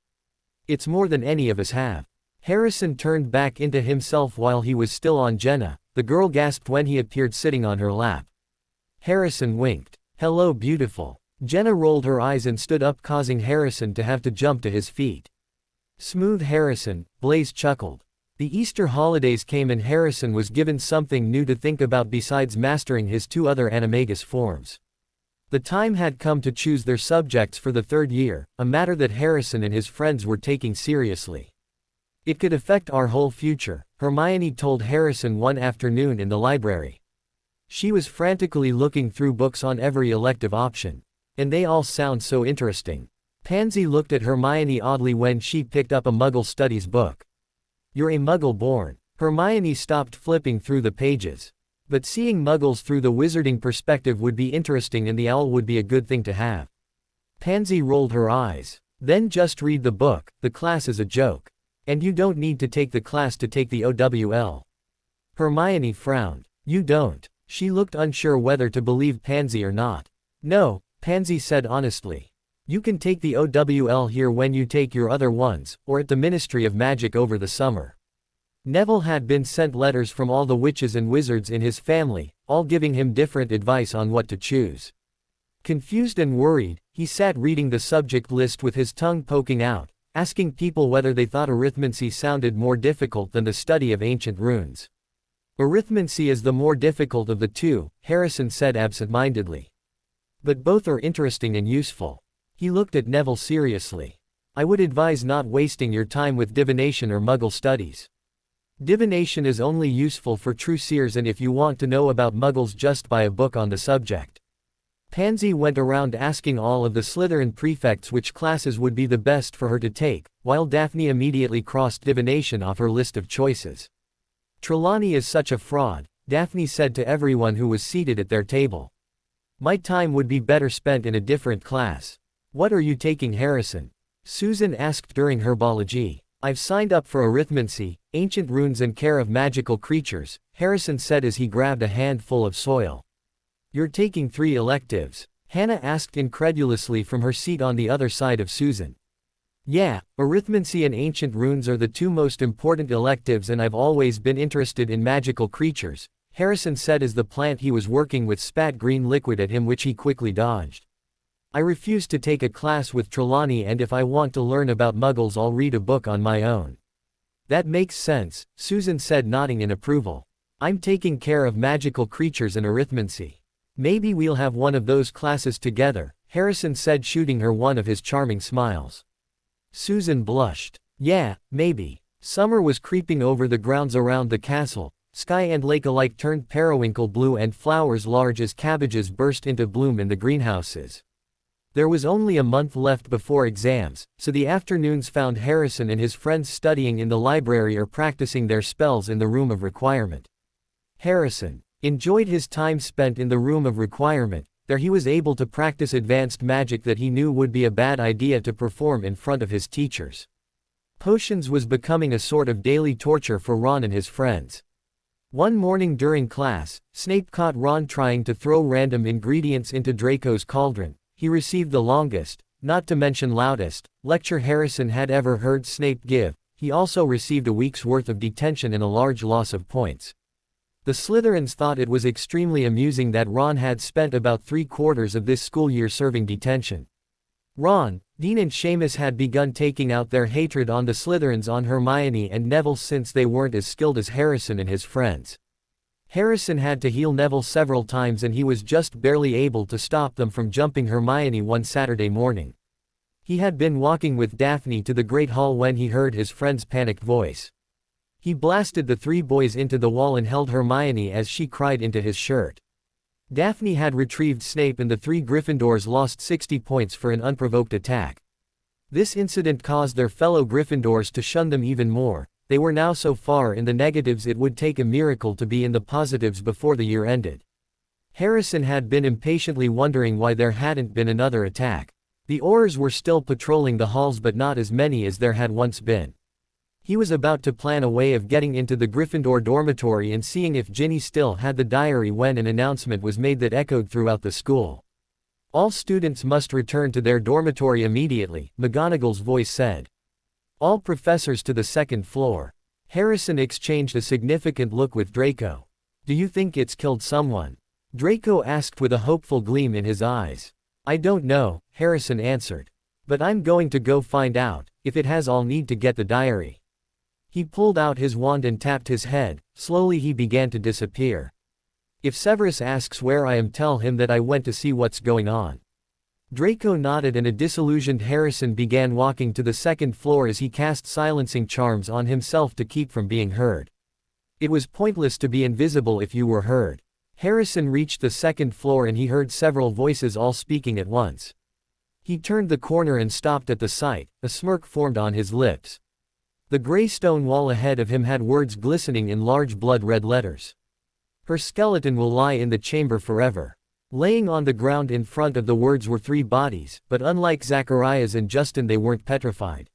"It's more than any of us have." Harrison turned back into himself while he was still on Jenna. The girl gasped when he appeared sitting on her lap. Harrison winked. "Hello, beautiful." Jenna rolled her eyes and stood up, causing Harrison to have to jump to his feet. "Smooth, Harrison," Blaze chuckled. The Easter holidays came and Harrison was given something new to think about besides mastering his 2 other animagus forms. The time had come to choose their subjects for the 3rd year, a matter that Harrison and his friends were taking seriously. "It could affect our whole future," Hermione told Harrison one afternoon in the library. She was frantically looking through books on every elective option. "And they all sound so interesting." Pansy looked at Hermione oddly when she picked up a Muggle studies book. "You're a Muggle born." Hermione stopped flipping through the pages. "But seeing Muggles through the wizarding perspective would be interesting and the owl would be a good thing to have." Pansy rolled her eyes. "Then just read the book, the class is a joke. And you don't need to take the class to take the OWL." Hermione frowned. "You don't." She looked unsure whether to believe Pansy or not. "No," Pansy said honestly. "You can take the OWL here when you take your other ones, or at the Ministry of Magic over the summer." Neville had been sent letters from all the witches and wizards in his family, all giving him different advice on what to choose. Confused and worried, he sat reading the subject list with his tongue poking out, asking people whether they thought arithmancy sounded more difficult than the study of ancient runes. "Arithmancy is the more difficult of the 2, Harrison said absent-mindedly. "But both are interesting and useful." He looked at Neville seriously. "I would advise not wasting your time with divination or Muggle studies. Divination is only useful for true seers, and if you want to know about Muggles, just buy a book on the subject." Pansy went around asking all of the Slytherin prefects which classes would be the best for her to take, while Daphne immediately crossed divination off her list of choices. "Trelawney is such a fraud," Daphne said to everyone who was seated at their table. "My time would be better spent in a different class." "What are you taking, Harrison?" Susan asked during herbology. "I've signed up for arithmancy, ancient runes and care of magical creatures," Harrison said as he grabbed a handful of soil. "You're taking 3 electives?" Hannah asked incredulously from her seat on the other side of Susan. "Yeah, arithmancy and ancient runes are the 2 most important electives, and I've always been interested in magical creatures," Harrison said as the plant he was working with spat green liquid at him, which he quickly dodged. I refuse to take a class with Trelawney, and if I want to learn about muggles I'll read a book on my own. That makes sense, Susan said, nodding in approval. I'm taking care of magical creatures and arithmancy. Maybe we'll have one of those classes together, Harrison said, shooting her one of his charming smiles. Susan blushed. Yeah, maybe. Summer was creeping over the grounds around the castle. Sky and lake alike turned periwinkle blue, and flowers large as cabbages burst into bloom in the greenhouses. There was only a month left before exams, so the afternoons found Harrison and his friends studying in the library or practicing their spells in the room of requirement. Harrison enjoyed his time spent in the room of requirement. There he was able to practice advanced magic that he knew would be a bad idea to perform in front of his teachers. Potions was becoming a sort of daily torture for Ron and his friends. One morning during class, Snape caught Ron trying to throw random ingredients into Draco's cauldron. He received the longest, not to mention loudest, lecture Harrison had ever heard Snape give. He also received a week's worth of detention and a large loss of points. The Slytherins thought it was extremely amusing that Ron had spent about 3/4 of this school year serving detention. Ron, Dean and Seamus had begun taking out their hatred on the Slytherins on Hermione and Neville, since they weren't as skilled as Harrison and his friends. Harrison had to heal Neville several times, and he was just barely able to stop them from jumping Hermione one Saturday morning. He had been walking with Daphne to the Great Hall when he heard his friend's panicked voice. He blasted the 3 boys into the wall and held Hermione as she cried into his shirt. Daphne had retrieved Snape, and the 3 Gryffindors lost 60 points for an unprovoked attack. This incident caused their fellow Gryffindors to shun them even more. They were now so far in the negatives it would take a miracle to be in the positives before the year ended. Harrison had been impatiently wondering why there hadn't been another attack. The Aurors were still patrolling the halls, but not as many as there had once been. He was about to plan a way of getting into the Gryffindor dormitory and seeing if Ginny still had the diary when an announcement was made that echoed throughout the school. All students must return to their dormitory immediately, McGonagall's voice said. All professors to the 2nd floor. Harrison exchanged a significant look with Draco. Do you think it's killed someone? Draco asked with a hopeful gleam in his eyes. I don't know, Harrison answered. But I'm going to go find out. If it has, I'll need to get the diary. He pulled out his wand and tapped his head. Slowly he began to disappear. If Severus asks where I am, tell him that I went to see what's going on. Draco nodded, and a disillusioned Harrison began walking to the 2nd floor as he cast silencing charms on himself to keep from being heard. It was pointless to be invisible if you were heard. Harrison reached the 2nd floor and he heard several voices all speaking at once. He turned the corner and stopped at the sight. A smirk formed on his lips. The gray stone wall ahead of him had words glistening in large blood-red letters. Her skeleton will lie in the chamber forever. Laying on the ground in front of the words were 3 bodies, but unlike Zacharias and Justin, they weren't petrified.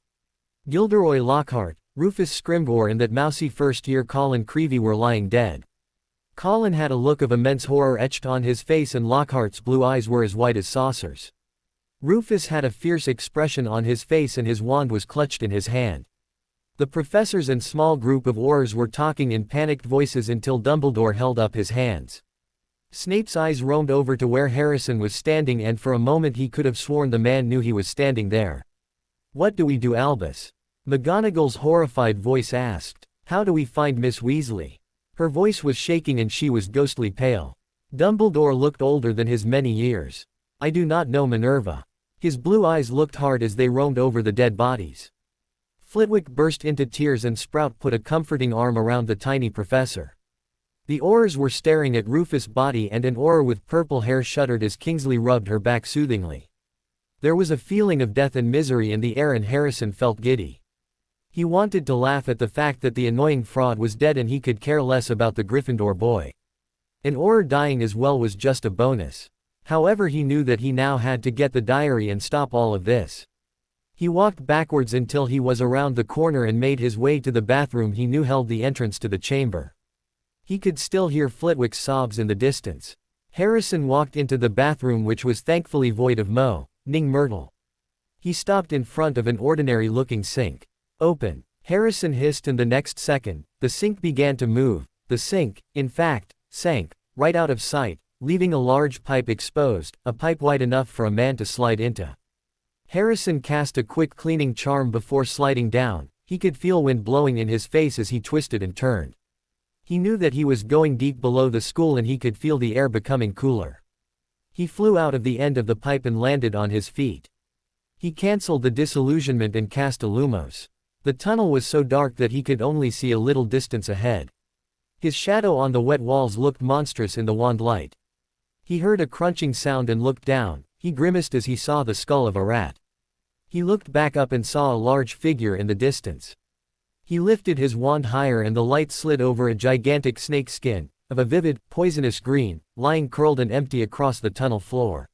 Gilderoy Lockhart, Rufus Scrimgeour, and that mousy first-year Colin Creevey were lying dead. Colin had a look of immense horror etched on his face, and Lockhart's blue eyes were as white as saucers. Rufus had a fierce expression on his face, and his wand was clutched in his hand. The professors and small group of Aurors were talking in panicked voices until Dumbledore held up his hands. Snape's eyes roamed over to where Harrison was standing, and for a moment he could have sworn the man knew he was standing there. What do we do, Albus? McGonagall's horrified voice asked. How do we find Miss Weasley? Her voice was shaking and she was ghostly pale. Dumbledore looked older than his many years. I do not know, Minerva. His blue eyes looked hard as they roamed over the dead bodies. Flitwick burst into tears and Sprout put a comforting arm around the tiny professor. The Aurors were staring at Rufus' body, and an Auror with purple hair shuddered as Kingsley rubbed her back soothingly. There was a feeling of death and misery in the air, and Harrison felt giddy. He wanted to laugh at the fact that the annoying fraud was dead and he could care less about the Gryffindor boy. An Auror dying as well was just a bonus. However, he knew that he now had to get the diary and stop all of this. He walked backwards until he was around the corner and made his way to the bathroom he knew held the entrance to the chamber. He could still hear Flitwick's sobs in the distance. Harrison walked into the bathroom, which was thankfully void of Ning Myrtle. He stopped in front of an ordinary-looking sink. Open. Harrison hissed, and the next second, the sink began to move. The sink, in fact, sank, right out of sight, leaving a large pipe exposed, a pipe wide enough for a man to slide into. Harrison cast a quick cleaning charm before sliding down. He could feel wind blowing in his face as he twisted and turned. He knew that he was going deep below the school and he could feel the air becoming cooler. He flew out of the end of the pipe and landed on his feet. He cancelled the disillusionment and cast a lumos. The tunnel was so dark that he could only see a little distance ahead. His shadow on the wet walls looked monstrous in the wand light. He heard a crunching sound and looked down. He grimaced as he saw the skull of a rat. He looked back up and saw a large figure in the distance. He lifted his wand higher and the light slid over a gigantic snake skin, of a vivid, poisonous green, lying curled and empty across the tunnel floor.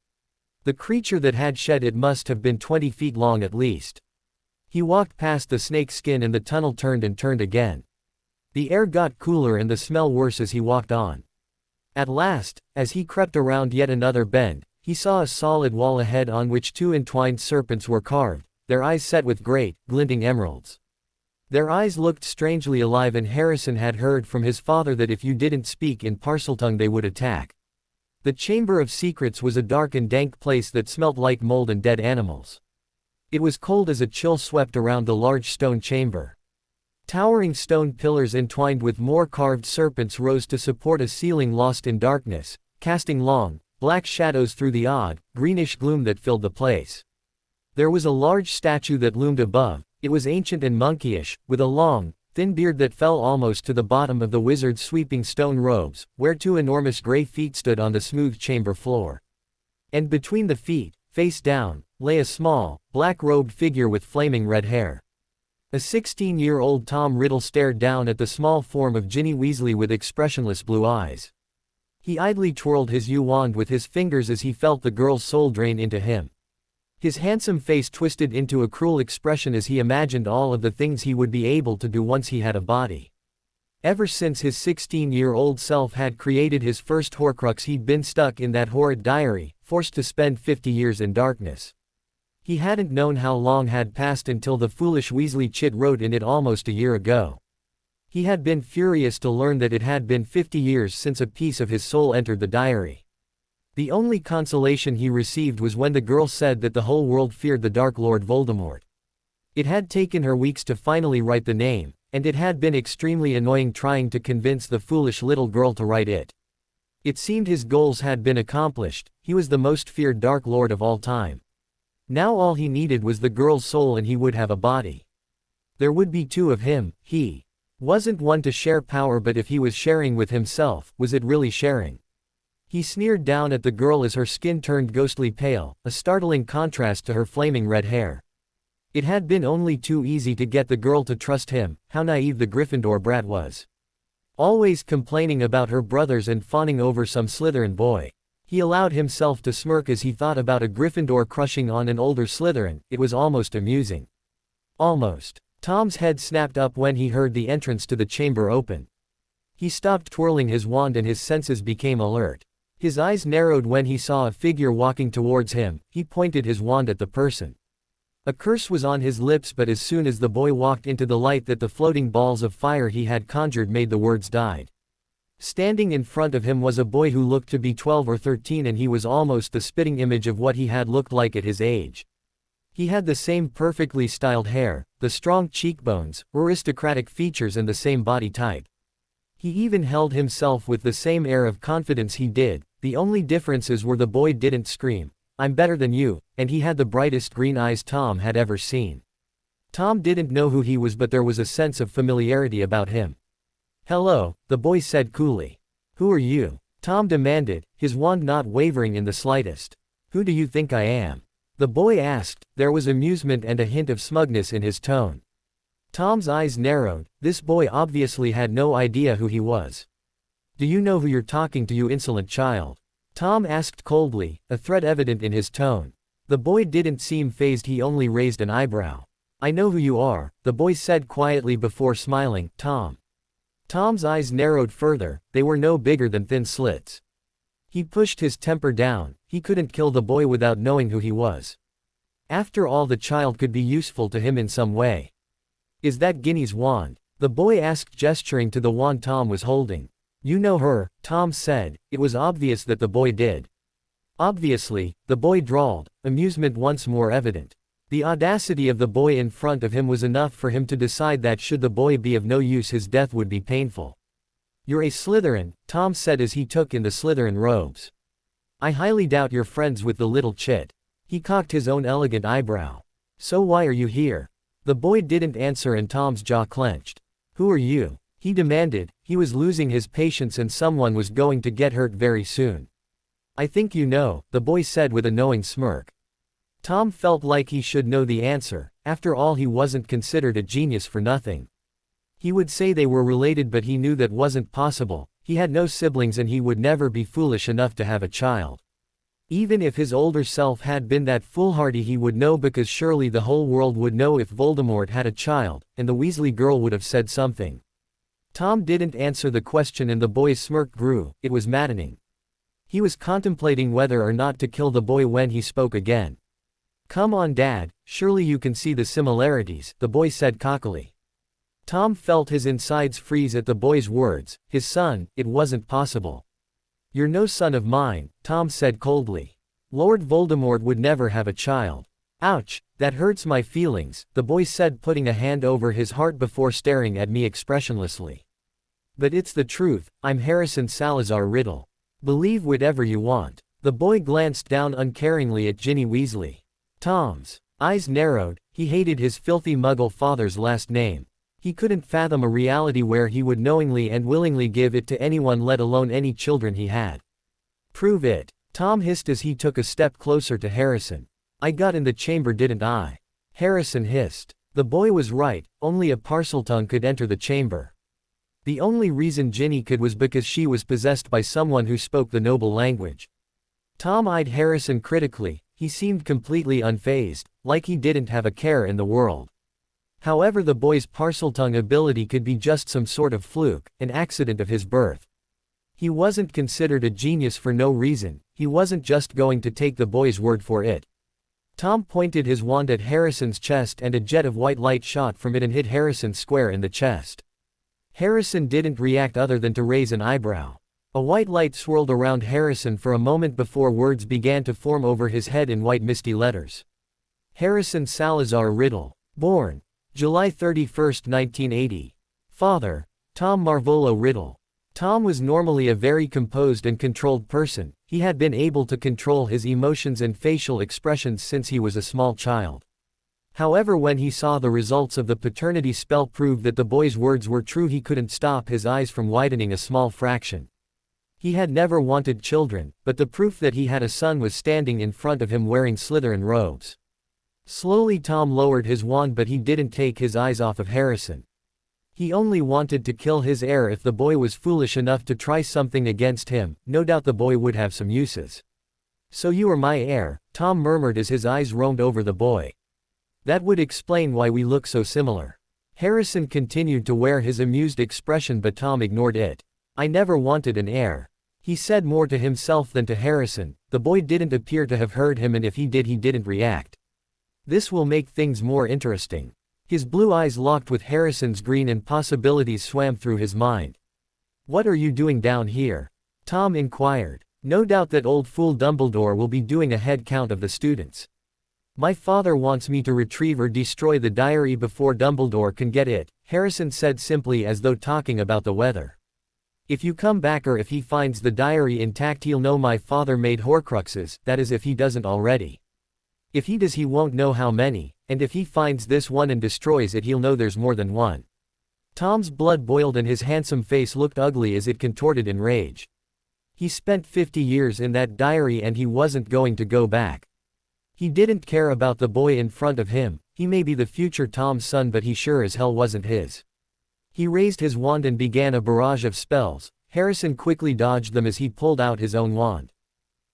The creature that had shed it must have been 20 feet long at least. He walked past the snake skin and the tunnel turned and turned again. The air got cooler and the smell worse as he walked on. At last, as he crept around yet another bend, he saw a solid wall ahead on which two entwined serpents were carved, their eyes set with great, glinting emeralds. Their eyes looked strangely alive and Harrison had heard from his father that if you didn't speak in Parseltongue they would attack. The Chamber of Secrets was a dark and dank place that smelt like mold and dead animals. It was cold as a chill swept around the large stone chamber. Towering stone pillars entwined with more carved serpents rose to support a ceiling lost in darkness, casting long, black shadows through the odd, greenish gloom that filled the place. There was a large statue that loomed above. It was ancient and monkeyish, with a long, thin beard that fell almost to the bottom of the wizard's sweeping stone robes, where two enormous gray feet stood on the smooth chamber floor. And between the feet, face down, lay a small, black-robed figure with flaming red hair. A 16-year-old Tom Riddle stared down at the small form of Ginny Weasley with expressionless blue eyes. He idly twirled his wand with his fingers as he felt the girl's soul drain into him. His handsome face twisted into a cruel expression as he imagined all of the things he would be able to do once he had a body. Ever since his 16-year-old self had created his first Horcrux, he'd been stuck in that horrid diary, forced to spend 50 years in darkness. He hadn't known how long had passed until the foolish Weasley chit wrote in it almost a year ago. He had been furious to learn that it had been 50 years since a piece of his soul entered the diary. The only consolation he received was when the girl said that the whole world feared the Dark Lord Voldemort. It had taken her weeks to finally write the name, and it had been extremely annoying trying to convince the foolish little girl to write it. It seemed his goals had been accomplished. He was the most feared Dark Lord of all time. Now all he needed was the girl's soul and he would have a body. There would be two of him. He wasn't one to share power, but if he was sharing with himself, was it really sharing? He sneered down at the girl as her skin turned ghostly pale, a startling contrast to her flaming red hair. It had been only too easy to get the girl to trust him. How naive the Gryffindor brat was. Always complaining about her brothers and fawning over some Slytherin boy. He allowed himself to smirk as he thought about a Gryffindor crushing on an older Slytherin. It was almost amusing. Almost. Tom's head snapped up when he heard the entrance to the chamber open. He stopped twirling his wand and his senses became alert. His eyes narrowed when he saw a figure walking towards him. He pointed his wand at the person. A curse was on his lips, but as soon as the boy walked into the light that the floating balls of fire he had conjured made, the words died. Standing in front of him was a boy who looked to be 12 or 13, and he was almost the spitting image of what he had looked like at his age. He had the same perfectly styled hair, the strong cheekbones, aristocratic features and the same body type. He even held himself with the same air of confidence he did. The only differences were the boy didn't scream, "I'm better than you," and he had the brightest green eyes Tom had ever seen. Tom didn't know who he was, but there was a sense of familiarity about him. "Hello," the boy said coolly. "Who are you?" Tom demanded, his wand not wavering in the slightest. "Who do you think I am?" the boy asked. There was amusement and a hint of smugness in his tone. Tom's eyes narrowed. This boy obviously had no idea who he was. "Do you know who you're talking to, you insolent child?" Tom asked coldly, a threat evident in his tone. The boy didn't seem fazed, he only raised an eyebrow. "I know who you are," the boy said quietly before smiling, "Tom." Tom's eyes narrowed further. They were no bigger than thin slits. He pushed his temper down. He couldn't kill the boy without knowing who he was. After all, the child could be useful to him in some way. "Is that Ginny's wand?" the boy asked, gesturing to the wand Tom was holding. You know her, Tom said. It was obvious that the boy did. Obviously, the boy drawled, amusement once more evident. The audacity of the boy in front of him was enough for him to decide that should the boy be of no use his death would be painful. You're a Slytherin, Tom said as he took in the Slytherin robes. I highly doubt you're friends with the little chit. He cocked his own elegant eyebrow. So why are you here? The boy didn't answer and Tom's jaw clenched. Who are you? He demanded. He was losing his patience and someone was going to get hurt very soon. I think you know, the boy said with a knowing smirk. Tom felt like he should know the answer. After all, he wasn't considered a genius for nothing. He would say they were related, but he knew that wasn't possible. He had no siblings and he would never be foolish enough to have a child. Even if his older self had been that foolhardy, he would know, because surely the whole world would know if Voldemort had a child, and the Weasley girl would have said something. Tom didn't answer the question and the boy's smirk grew. It was maddening. He was contemplating whether or not to kill the boy when he spoke again. Come on, Dad, surely you can see the similarities, the boy said cockily. Tom felt his insides freeze at the boy's words. His son, it wasn't possible. You're no son of mine, Tom said coldly. Lord Voldemort would never have a child. Ouch, that hurts my feelings, the boy said, putting a hand over his heart before staring at me expressionlessly. But it's the truth, I'm Harrison Salazar Riddle. Believe whatever you want. The boy glanced down uncaringly at Ginny Weasley. Tom's eyes narrowed. He hated his filthy Muggle father's last name. He couldn't fathom a reality where he would knowingly and willingly give it to anyone, let alone any children he had. Prove it, Tom hissed as he took a step closer to Harrison. I got in the chamber, didn't I? Harrison hissed. The boy was right, only a Parseltongue could enter the chamber. The only reason Ginny could was because she was possessed by someone who spoke the noble language. Tom eyed Harrison critically. He seemed completely unfazed, like he didn't have a care in the world. However, the boy's Parseltongue ability could be just some sort of fluke, an accident of his birth. He wasn't considered a genius for no reason. He wasn't just going to take the boy's word for it. Tom pointed his wand at Harrison's chest and a jet of white light shot from it and hit Harrison square in the chest. Harrison didn't react other than to raise an eyebrow. A white light swirled around Harrison for a moment before words began to form over his head in white misty letters. Harrison Salazar Riddle. Born July 31, 1980. Father Tom Marvolo Riddle. Tom was normally a very composed and controlled person. He had been able to control his emotions and facial expressions since he was a small child. However, when he saw the results of the paternity spell prove that the boy's words were true, he couldn't stop his eyes from widening a small fraction. He had never wanted children, but the proof that he had a son was standing in front of him wearing Slytherin robes. Slowly Tom lowered his wand, but he didn't take his eyes off of Harrison. He only wanted to kill his heir. If the boy was foolish enough to try something against him, no doubt the boy would have some uses. So you are my heir, Tom murmured as his eyes roamed over the boy. That would explain why we look so similar. Harrison continued to wear his amused expression, but Tom ignored it. I never wanted an heir. He said more to himself than to Harrison. The boy didn't appear to have heard him, and if he did, he didn't react. This will make things more interesting. His blue eyes locked with Harrison's green and possibilities swam through his mind. What are you doing down here? Tom inquired. No doubt that old fool Dumbledore will be doing a head count of the students. My father wants me to retrieve or destroy the diary before Dumbledore can get it, Harrison said simply, as though talking about the weather. If you come back, or if he finds the diary intact, he'll know my father made Horcruxes, that is if he doesn't already. If he does, he won't know how many, and if he finds this one and destroys it, he'll know there's more than one. Tom's blood boiled and his handsome face looked ugly as it contorted in rage. He spent 50 years in that diary and he wasn't going to go back. He didn't care about the boy in front of him. He may be the future Tom's son, but he sure as hell wasn't his. He raised his wand and began a barrage of spells. Harrison quickly dodged them as he pulled out his own wand.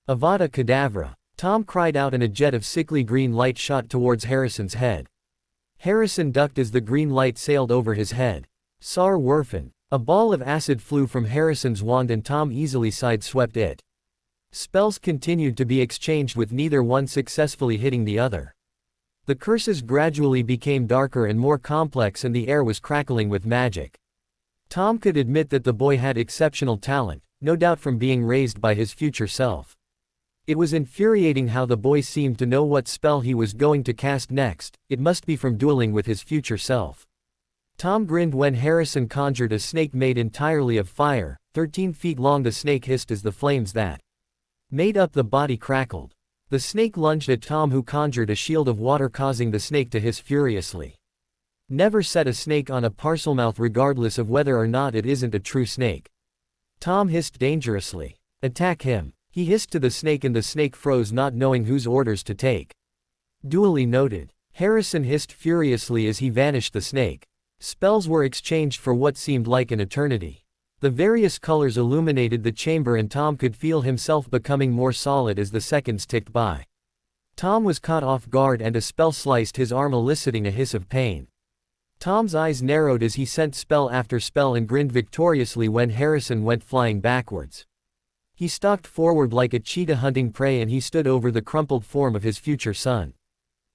Avada Kedavra! Tom cried out and a jet of sickly green light shot towards Harrison's head. Harrison ducked as the green light sailed over his head. Sar Werfen! A ball of acid flew from Harrison's wand and Tom easily sideswept it. Spells continued to be exchanged with neither one successfully hitting the other. The curses gradually became darker and more complex and the air was crackling with magic. Tom could admit that the boy had exceptional talent, no doubt from being raised by his future self. It was infuriating how the boy seemed to know what spell he was going to cast next. It must be from dueling with his future self. Tom grinned when Harrison conjured a snake made entirely of fire. 13 feet long, the snake hissed as the flames that made up the body crackled. The snake lunged at Tom, who conjured a shield of water, causing the snake to hiss furiously. Never set a snake on a parselmouth regardless of whether or not it isn't a true snake. Tom hissed dangerously. Attack him. He hissed to the snake and the snake froze, not knowing whose orders to take. Duly noted. Harrison hissed furiously as he vanished the snake. Spells were exchanged for what seemed like an eternity. The various colors illuminated the chamber and Tom could feel himself becoming more solid as the seconds ticked by. Tom was caught off guard and a spell sliced his arm, eliciting a hiss of pain. Tom's eyes narrowed as he sent spell after spell and grinned victoriously when Harrison went flying backwards. He stalked forward like a cheetah hunting prey and he stood over the crumpled form of his future son.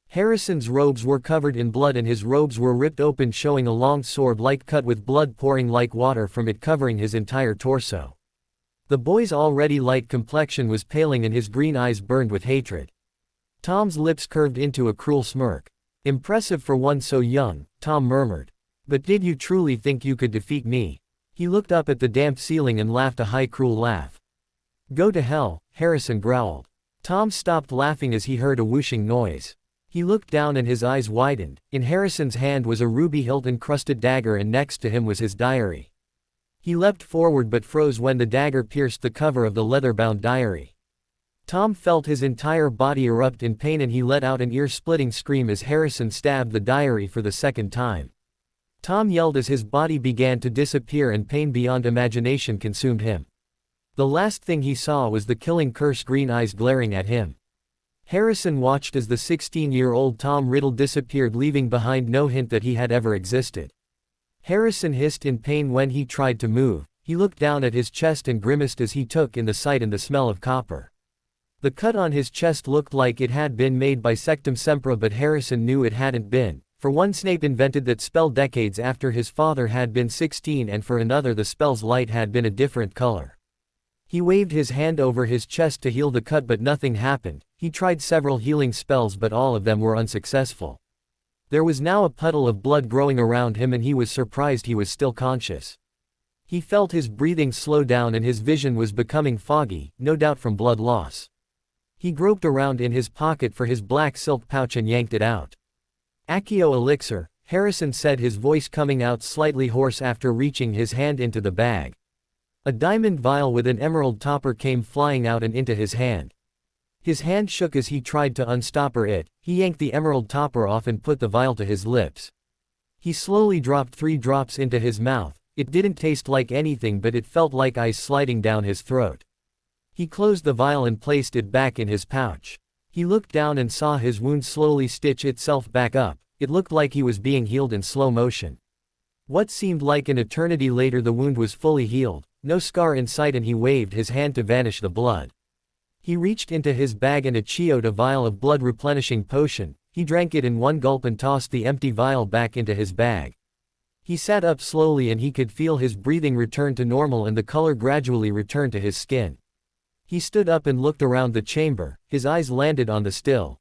Harrison's robes were covered in blood and his robes were ripped open, showing a long sword-like cut with blood pouring like water from it, covering his entire torso. The boy's already light complexion was paling and his green eyes burned with hatred. Tom's lips curved into a cruel smirk. Impressive for one so young, Tom murmured. But did you truly think you could defeat me? He looked up at the damp ceiling and laughed a high, cruel laugh. Go to hell, Harrison growled. Tom stopped laughing as he heard a whooshing noise. He looked down and his eyes widened. In Harrison's hand was a ruby hilt-encrusted dagger and next to him was his diary. He leapt forward but froze when the dagger pierced the cover of the leather-bound diary. Tom felt his entire body erupt in pain and he let out an ear-splitting scream as Harrison stabbed the diary for the second time. Tom yelled as his body began to disappear and pain beyond imagination consumed him. The last thing he saw was the killing curse, green eyes glaring at him. Harrison watched as the 16-year-old Tom Riddle disappeared, leaving behind no hint that he had ever existed. Harrison hissed in pain when he tried to move. He looked down at his chest and grimaced as he took in the sight and the smell of copper. The cut on his chest looked like it had been made by Sectum Sempra, but Harrison knew it hadn't been. For one, Snape invented that spell decades after his father had been 16, and for another, the spell's light had been a different color. He waved his hand over his chest to heal the cut, but nothing happened. He tried several healing spells, but all of them were unsuccessful. There was now a puddle of blood growing around him and he was surprised he was still conscious. He felt his breathing slow down and his vision was becoming foggy, no doubt from blood loss. He groped around in his pocket for his black silk pouch and yanked it out. Accio elixir, Harrison said, his voice coming out slightly hoarse after reaching his hand into the bag. A diamond vial with an emerald topper came flying out and into his hand. His hand shook as he tried to unstopper it. He yanked the emerald topper off and put the vial to his lips. He slowly dropped 3 drops into his mouth. It didn't taste like anything, but it felt like ice sliding down his throat. He closed the vial and placed it back in his pouch. He looked down and saw his wound slowly stitch itself back up. It looked like he was being healed in slow motion. What seemed like an eternity later, the wound was fully healed. No scar in sight, and he waved his hand to vanish the blood. He reached into his bag and achioed a vial of blood replenishing potion. He drank it in one gulp and tossed the empty vial back into his bag. He sat up slowly and he could feel his breathing return to normal and the color gradually return to his skin. He stood up and looked around the chamber. His eyes landed on the still,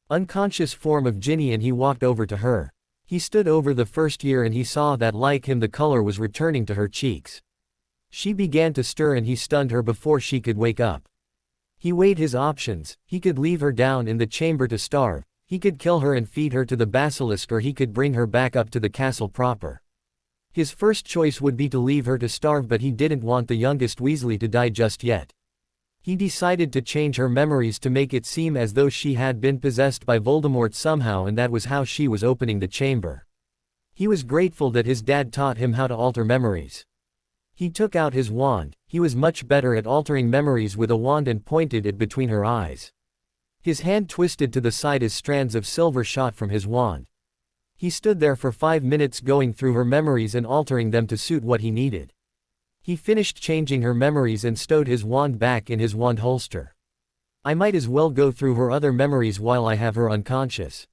unconscious form of Ginny and he walked over to her. He stood over the first year and he saw that, like him, the color was returning to her cheeks. She began to stir and he stunned her before she could wake up. He weighed his options. He could leave her down in the chamber to starve, he could kill her and feed her to the basilisk, or he could bring her back up to the castle proper. His first choice would be to leave her to starve, but he didn't want the youngest Weasley to die just yet. He decided to change her memories to make it seem as though she had been possessed by Voldemort somehow, and that was how she was opening the chamber. He was grateful that his dad taught him how to alter memories. He took out his wand. He was much better at altering memories with a wand and pointed it between her eyes. His hand twisted to the side as strands of silver shot from his wand. He stood there for 5 minutes going through her memories and altering them to suit what he needed. He finished changing her memories and stowed his wand back in his wand holster. I might as well go through her other memories while I have her unconscious.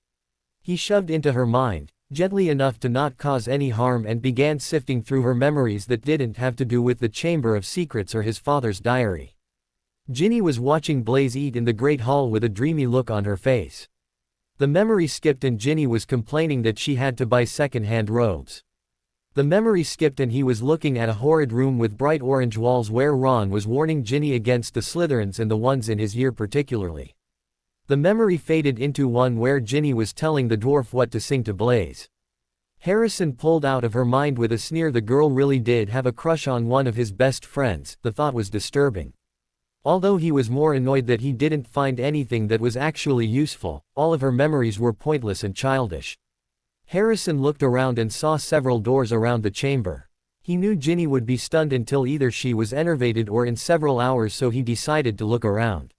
He shoved into her mind. gently enough to not cause any harm, and began sifting through her memories that didn't have to do with the Chamber of Secrets or his father's diary. Ginny was watching Blaze eat in the Great Hall with a dreamy look on her face. The memory skipped and Ginny was complaining that she had to buy second-hand robes. The memory skipped and he was looking at a horrid room with bright orange walls where Ron was warning Ginny against the Slytherins and the ones in his year particularly. The memory faded into one where Ginny was telling the dwarf what to sing to Blaze. Harrison pulled out of her mind with a sneer. The girl really did have a crush on one of his best friends. The thought was disturbing. Although he was more annoyed that he didn't find anything that was actually useful, all of her memories were pointless and childish. Harrison looked around and saw several doors around the chamber. He knew Ginny would be stunned until either she was enervated or in several hours, so he decided to look around.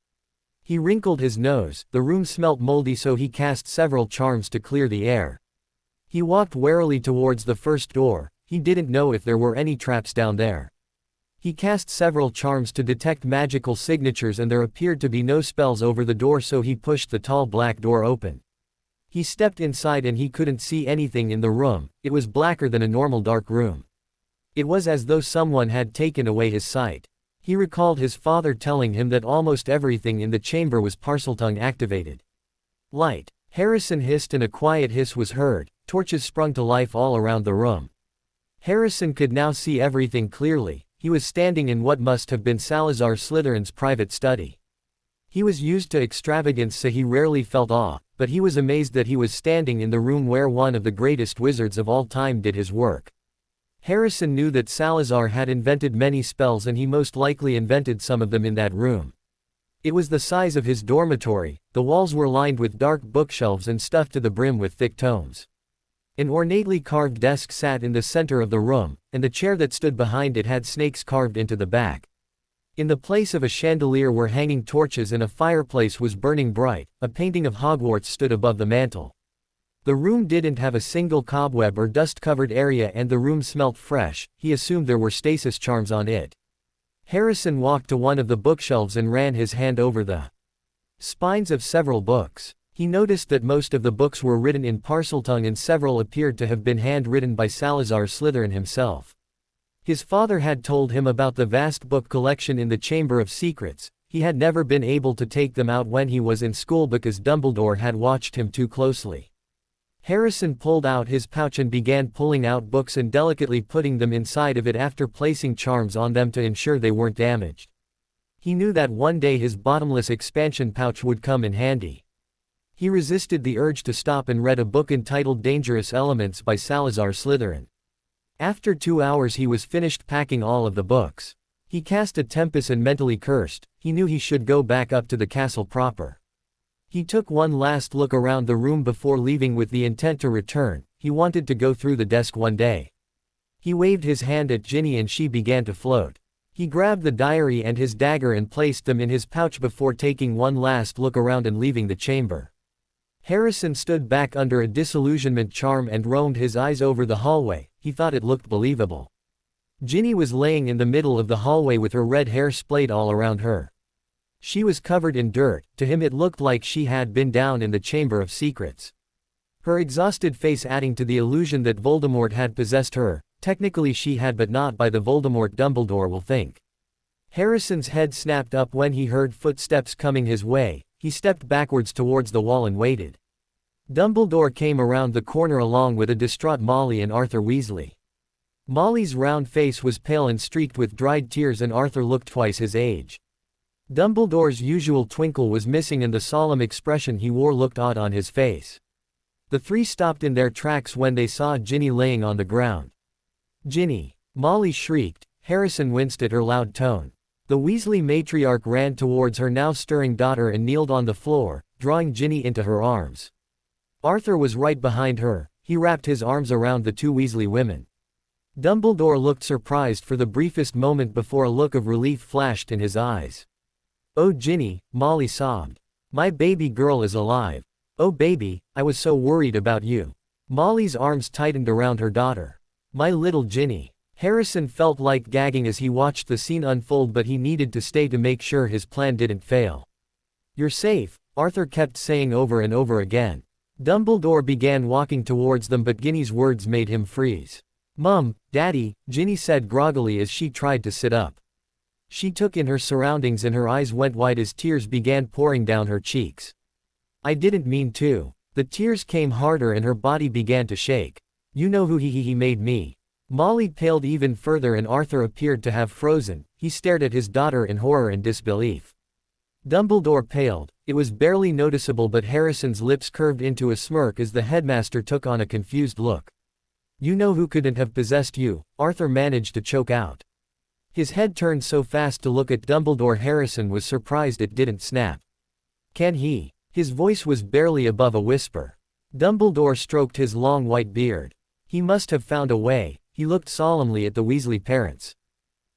He wrinkled his nose. The room smelt moldy, so he cast several charms to clear the air. He walked warily towards the first door. He didn't know if there were any traps down there. He cast several charms to detect magical signatures and there appeared to be no spells over the door, so he pushed the tall black door open. He stepped inside and he couldn't see anything in the room. It was blacker than a normal dark room. It was as though someone had taken away his sight. He recalled his father telling him that almost everything in the chamber was Parseltongue activated. Light. Harrison hissed and a quiet hiss was heard. Torches sprung to life all around the room. Harrison could now see everything clearly. He was standing in what must have been Salazar Slytherin's private study. He was used to extravagance, so he rarely felt awe, but he was amazed that he was standing in the room where one of the greatest wizards of all time did his work. Harrison knew that Salazar had invented many spells and he most likely invented some of them in that room. It was the size of his dormitory. The walls were lined with dark bookshelves and stuffed to the brim with thick tomes. An ornately carved desk sat in the center of the room, and the chair that stood behind it had snakes carved into the back. In the place of a chandelier were hanging torches and a fireplace was burning bright. A painting of Hogwarts stood above the mantel. The room didn't have a single cobweb or dust-covered area and the room smelt fresh. He assumed there were stasis charms on it. Harrison walked to one of the bookshelves and ran his hand over the spines of several books. He noticed that most of the books were written in Parseltongue and several appeared to have been handwritten by Salazar Slytherin himself. His father had told him about the vast book collection in the Chamber of Secrets. He had never been able to take them out when he was in school because Dumbledore had watched him too closely. Harrison pulled out his pouch and began pulling out books and delicately putting them inside of it after placing charms on them to ensure they weren't damaged. He knew that one day his bottomless expansion pouch would come in handy. He resisted the urge to stop and read a book entitled Dangerous Elements by Salazar Slytherin. After 2 hours he was finished packing all of the books. He cast a tempest and mentally cursed. He knew he should go back up to the castle proper. He took one last look around the room before leaving with the intent to return. He wanted to go through the desk one day. He waved his hand at Ginny and she began to float. He grabbed the diary and his dagger and placed them in his pouch before taking one last look around and leaving the chamber. Harrison stood back under a disillusionment charm and roamed his eyes over the hallway. He thought it looked believable. Ginny was laying in the middle of the hallway with her red hair splayed all around her. She was covered in dirt. To him it looked like she had been down in the Chamber of Secrets. Her exhausted face adding to the illusion that Voldemort had possessed her. Technically she had, but not by the Voldemort Dumbledore will think. Harrison's head snapped up when he heard footsteps coming his way. He stepped backwards towards the wall and waited. Dumbledore came around the corner along with a distraught Molly and Arthur Weasley. Molly's round face was pale and streaked with dried tears and Arthur looked twice his age. Dumbledore's usual twinkle was missing and the solemn expression he wore looked odd on his face. The three stopped in their tracks when they saw Ginny laying on the ground. "Ginny!" Molly shrieked. Harrison winced at her loud tone. The Weasley matriarch ran towards her now stirring daughter and kneeled on the floor, drawing Ginny into her arms. Arthur was right behind her. He wrapped his arms around the two Weasley women. Dumbledore looked surprised for the briefest moment before a look of relief flashed in his eyes. "Oh Ginny," Molly sobbed. "My baby girl is alive. Oh baby, I was so worried about you." Molly's arms tightened around her daughter. "My little Ginny." Harrison felt like gagging as he watched the scene unfold, but he needed to stay to make sure his plan didn't fail. "You're safe," Arthur kept saying over and over again. Dumbledore began walking towards them, but Ginny's words made him freeze. "Mum, Daddy," Ginny said groggily as she tried to sit up. She took in her surroundings and her eyes went wide as tears began pouring down her cheeks. "I didn't mean to." The tears came harder and her body began to shake. "You know who he made me." Molly paled even further and Arthur appeared to have frozen. He stared at his daughter in horror and disbelief. Dumbledore paled. It was barely noticeable, but Harrison's lips curved into a smirk as the headmaster took on a confused look. "You know who couldn't have possessed you," Arthur managed to choke out. His head turned so fast to look at Dumbledore Harrison was surprised it didn't snap. "Can he?" His voice was barely above a whisper. Dumbledore stroked his long white beard. "He must have found a way." He looked solemnly at the Weasley parents.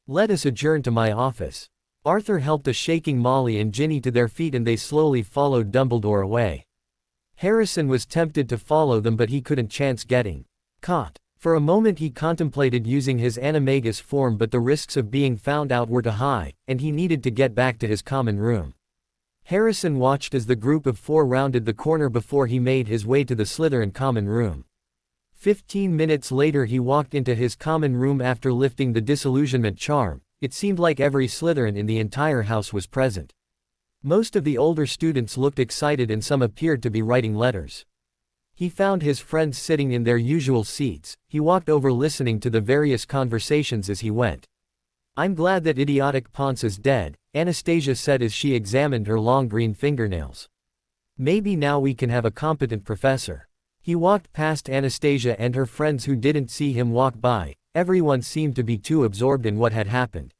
"Let us adjourn to my office." Arthur helped a shaking Molly and Ginny to their feet and they slowly followed Dumbledore away. Harrison was tempted to follow them, but he couldn't chance getting caught. For a moment he contemplated using his animagus form, but the risks of being found out were too high, and he needed to get back to his common room. Harrison watched as the group of four rounded the corner before he made his way to the Slytherin common room. 15 minutes later he walked into his common room after lifting the disillusionment charm. It seemed like every Slytherin in the entire house was present. Most of the older students looked excited and some appeared to be writing letters. He found his friends sitting in their usual seats. He walked over listening to the various conversations as he went. "I'm glad that idiotic Ponce is dead," Anastasia said as she examined her long green fingernails. "Maybe now we can have a competent professor." He walked past Anastasia and her friends who didn't see him walk by. Everyone seemed to be too absorbed in what had happened.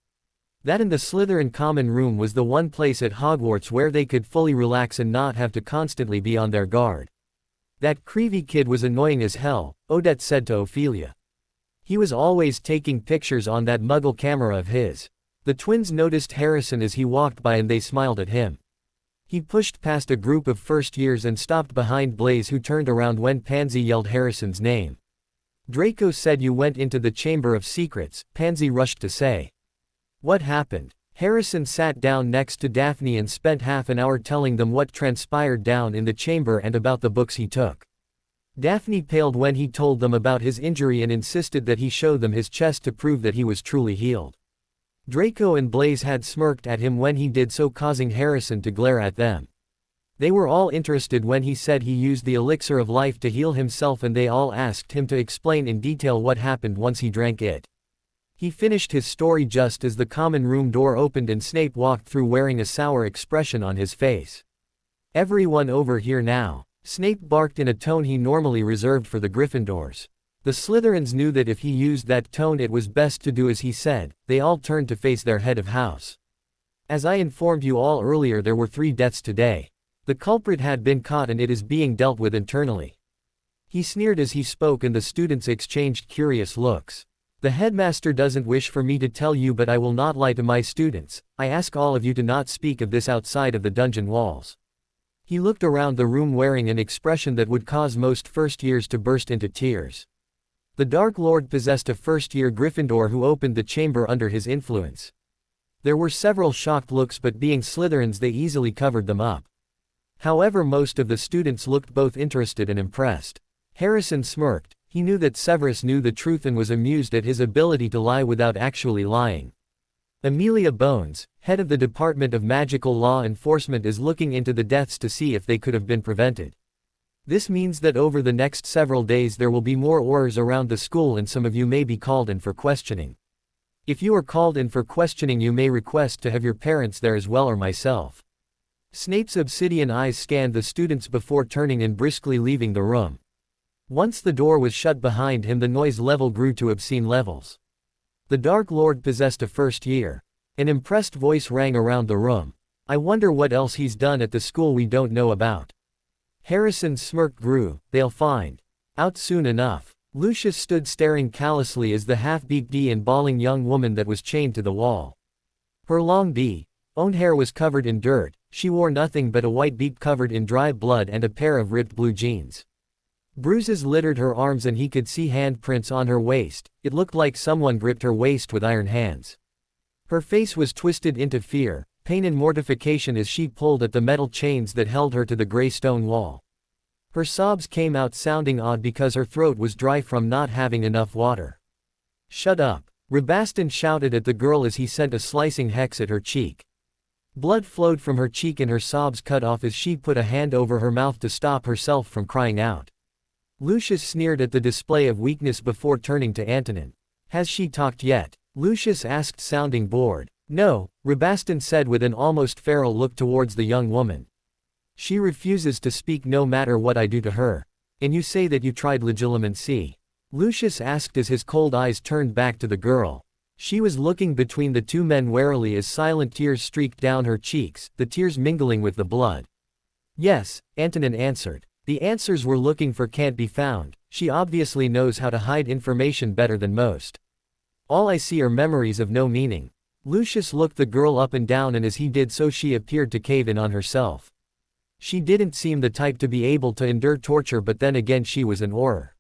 That and the Slytherin common room was the one place at Hogwarts where they could fully relax and not have to constantly be on their guard. "That Creevy kid was annoying as hell," Odette said to Ophelia. "He was always taking pictures on that muggle camera of his." The twins noticed Harrison as he walked by and they smiled at him. He pushed past a group of first years and stopped behind Blaise, who turned around when Pansy yelled Harrison's name. "Draco said you went into the Chamber of Secrets," Pansy rushed to say. "What happened?" Harrison sat down next to Daphne and spent half an hour telling them what transpired down in the chamber and about the books he took. Daphne paled when he told them about his injury and insisted that he show them his chest to prove that he was truly healed. Draco and Blaise had smirked at him when he did so, causing Harrison to glare at them. They were all interested when he said he used the elixir of life to heal himself, and they all asked him to explain in detail what happened once he drank it. He finished his story just as the common room door opened and Snape walked through wearing a sour expression on his face. "Everyone over here now," Snape barked in a tone he normally reserved for the Gryffindors. The Slytherins knew that if he used that tone it was best to do as he said. They all turned to face their head of house. "As I informed you all earlier, there were 3 deaths today. The culprit had been caught and it is being dealt with internally." He sneered as he spoke and the students exchanged curious looks. "The headmaster doesn't wish for me to tell you, but I will not lie to my students. I ask all of you to not speak of this outside of the dungeon walls." He looked around the room wearing an expression that would cause most first years to burst into tears. The Dark Lord possessed a first-year Gryffindor who opened the chamber under his influence. There were several shocked looks, but being Slytherins they easily covered them up. However, most of the students looked both interested and impressed. Harrison smirked. He knew that Severus knew the truth and was amused at his ability to lie without actually lying. Amelia Bones, head of the Department of Magical Law Enforcement, is looking into the deaths to see if they could have been prevented. This means that over the next several days there will be more Aurors around the school and some of you may be called in for questioning. If you are called in for questioning you may request to have your parents there as well or myself. Snape's obsidian eyes scanned the students before turning and briskly leaving the room. Once the door was shut behind him the noise level grew to obscene levels. The Dark Lord possessed a first year. An impressed voice rang around the room. "I wonder what else he's done at the school we don't know about." Harrison's smirk grew. "They'll find out soon enough." Lucius stood staring callously as the half-beaked and bawling young woman that was chained to the wall. Her long owned hair was covered in dirt. She wore nothing but a white beak covered in dry blood and a pair of ripped blue jeans. Bruises littered her arms and he could see handprints on her waist. It looked like someone gripped her waist with iron hands. Her face was twisted into fear, pain and mortification as she pulled at the metal chains that held her to the gray stone wall. Her sobs came out sounding odd because her throat was dry from not having enough water. "Shut up," Rabastan shouted at the girl as he sent a slicing hex at her cheek. Blood flowed from her cheek and her sobs cut off as she put a hand over her mouth to stop herself from crying out. Lucius sneered at the display of weakness before turning to Antonin. "Has she talked yet?" Lucius asked, sounding bored. "No," Rabastan said with an almost feral look towards the young woman. "She refuses to speak no matter what I do to her. And you say that you tried legilimency?" Lucius asked as his cold eyes turned back to the girl. She was looking between the two men warily as silent tears streaked down her cheeks, the tears mingling with the blood. "Yes," Antonin answered. "The answers we're looking for can't be found. She obviously knows how to hide information better than most. All I see are memories of no meaning." Lucius looked the girl up and down, and as he did so she appeared to cave in on herself. She didn't seem the type to be able to endure torture, but then again she was an Auror.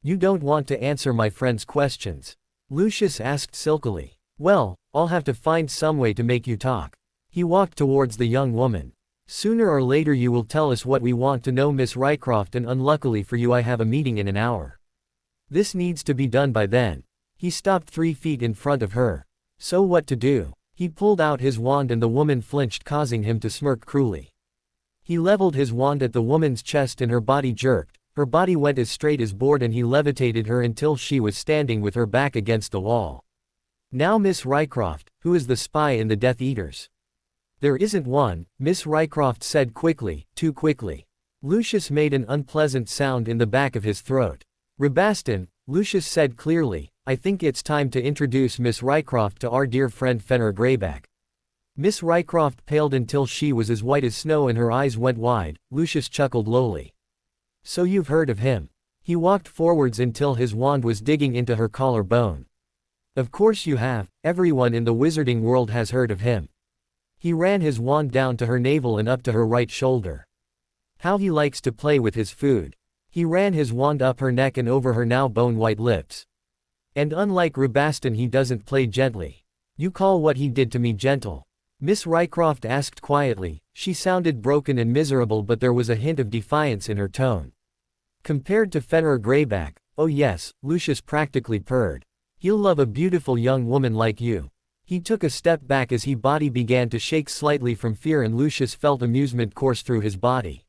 "You don't want to answer my friend's questions?" Lucius asked silkily. "Well, I'll have to find some way to make you talk." He walked towards the young woman. "Sooner or later you will tell us what we want to know, Miss Rycroft, and unluckily for you I have a meeting in an hour. This needs to be done by then." He stopped 3 feet in front of her. "So what to do?" He pulled out his wand and the woman flinched, causing him to smirk cruelly. He leveled his wand at the woman's chest and her body jerked. Her body went as straight as board and he levitated her until she was standing with her back against the wall. "Now Miss Rycroft, who is the spy in the Death Eaters?" "There isn't one," Miss Rycroft said quickly, too quickly. Lucius made an unpleasant sound in the back of his throat. "Rabastan," Lucius said clearly, "I think it's time to introduce Miss Rycroft to our dear friend Fenrir Greyback." Miss Rycroft paled until she was as white as snow and her eyes went wide. Lucius chuckled lowly. "So you've heard of him?" He walked forwards until his wand was digging into her collarbone. "Of course you have, everyone in the wizarding world has heard of him." He ran his wand down to her navel and up to her right shoulder. "How he likes to play with his food." He ran his wand up her neck and over her now bone-white lips. "And unlike Rabastan he doesn't play gently. You call what he did to me gentle?" Miss Rycroft asked quietly. She sounded broken and miserable, but there was a hint of defiance in her tone. "Compared to Fenrir Greyback, oh yes," Lucius practically purred. "He'll love a beautiful young woman like you." He took a step back as his body began to shake slightly from fear and Lucius felt amusement course through his body.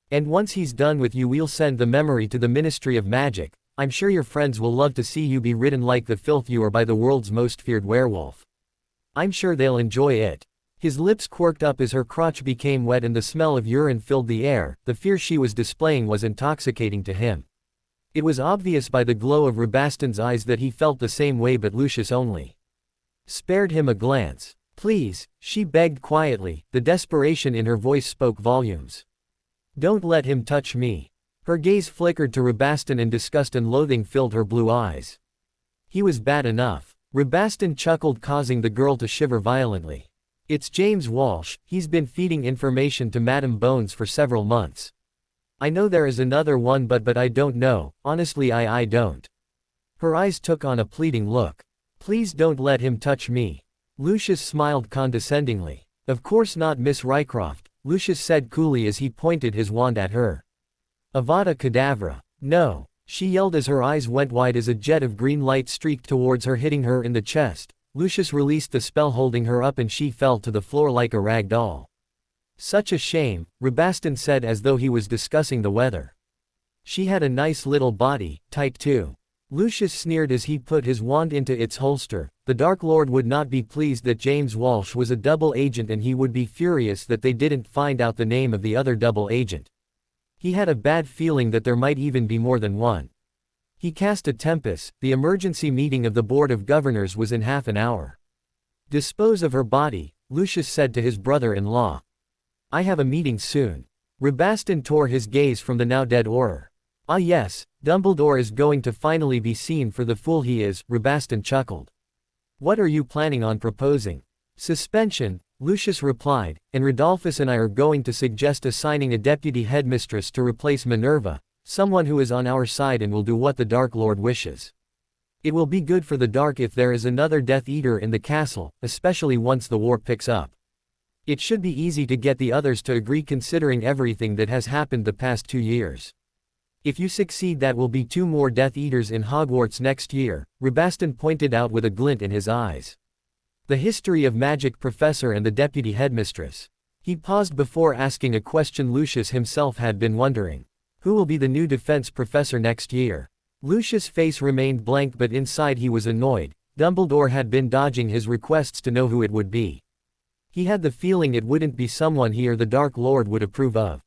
"And once he's done with you we'll send the memory to the Ministry of Magic. I'm sure your friends will love to see you be ridden like the filth you are by the world's most feared werewolf. I'm sure they'll enjoy it." His lips quirked up as her crotch became wet and the smell of urine filled the air. The fear she was displaying was intoxicating to him. It was obvious by the glow of Rabastan's eyes that he felt the same way, but Lucius only spared him a glance. "Please," she begged quietly, the desperation in her voice spoke volumes. "Don't let him touch me." Her gaze flickered to Rabastan and disgust and loathing filled her blue eyes. "He was bad enough." Rabastan chuckled, causing the girl to shiver violently. "It's James Walsh, he's been feeding information to Madame Bones for several months. I know there is another one but I don't know, honestly I don't." Her eyes took on a pleading look. "Please don't let him touch me." Lucius smiled condescendingly. "Of course not, Miss Rycroft," Lucius said coolly as he pointed his wand at her. "Avada Kedavra." "No," she yelled as her eyes went wide as a jet of green light streaked towards her, hitting her in the chest. Lucius released the spell, holding her up, and she fell to the floor like a rag doll. "Such a shame," Rabastan said as though he was discussing the weather. "She had a nice little body, tight too." Lucius sneered as he put his wand into its holster. The Dark Lord would not be pleased that James Walsh was a double agent, and he would be furious that they didn't find out the name of the other double agent. He had a bad feeling that there might even be more than one. He cast a tempest. The emergency meeting of the Board of Governors was in half an hour. "Dispose of her body," Lucius said to his brother-in-law. "I have a meeting soon." Rabastan tore his gaze from the now dead Auror. "Ah yes, Dumbledore is going to finally be seen for the fool he is," Rabastan chuckled. "What are you planning on proposing?" "Suspension," Lucius replied, "and Rodolphus and I are going to suggest assigning a deputy headmistress to replace Minerva, someone who is on our side and will do what the Dark Lord wishes. It will be good for the Dark if there is another Death Eater in the castle, especially once the war picks up." It should be easy to get the others to agree considering everything that has happened the past 2 years. If you succeed, that will be 2 more Death Eaters in Hogwarts next year, Rubaston pointed out with a glint in his eyes. The history of magic professor and the deputy headmistress. He paused before asking a question Lucius himself had been wondering. Who will be the new defense professor next year? Lucius' face remained blank, but inside he was annoyed. Dumbledore had been dodging his requests to know who it would be. He had the feeling it wouldn't be someone he or the Dark Lord would approve of.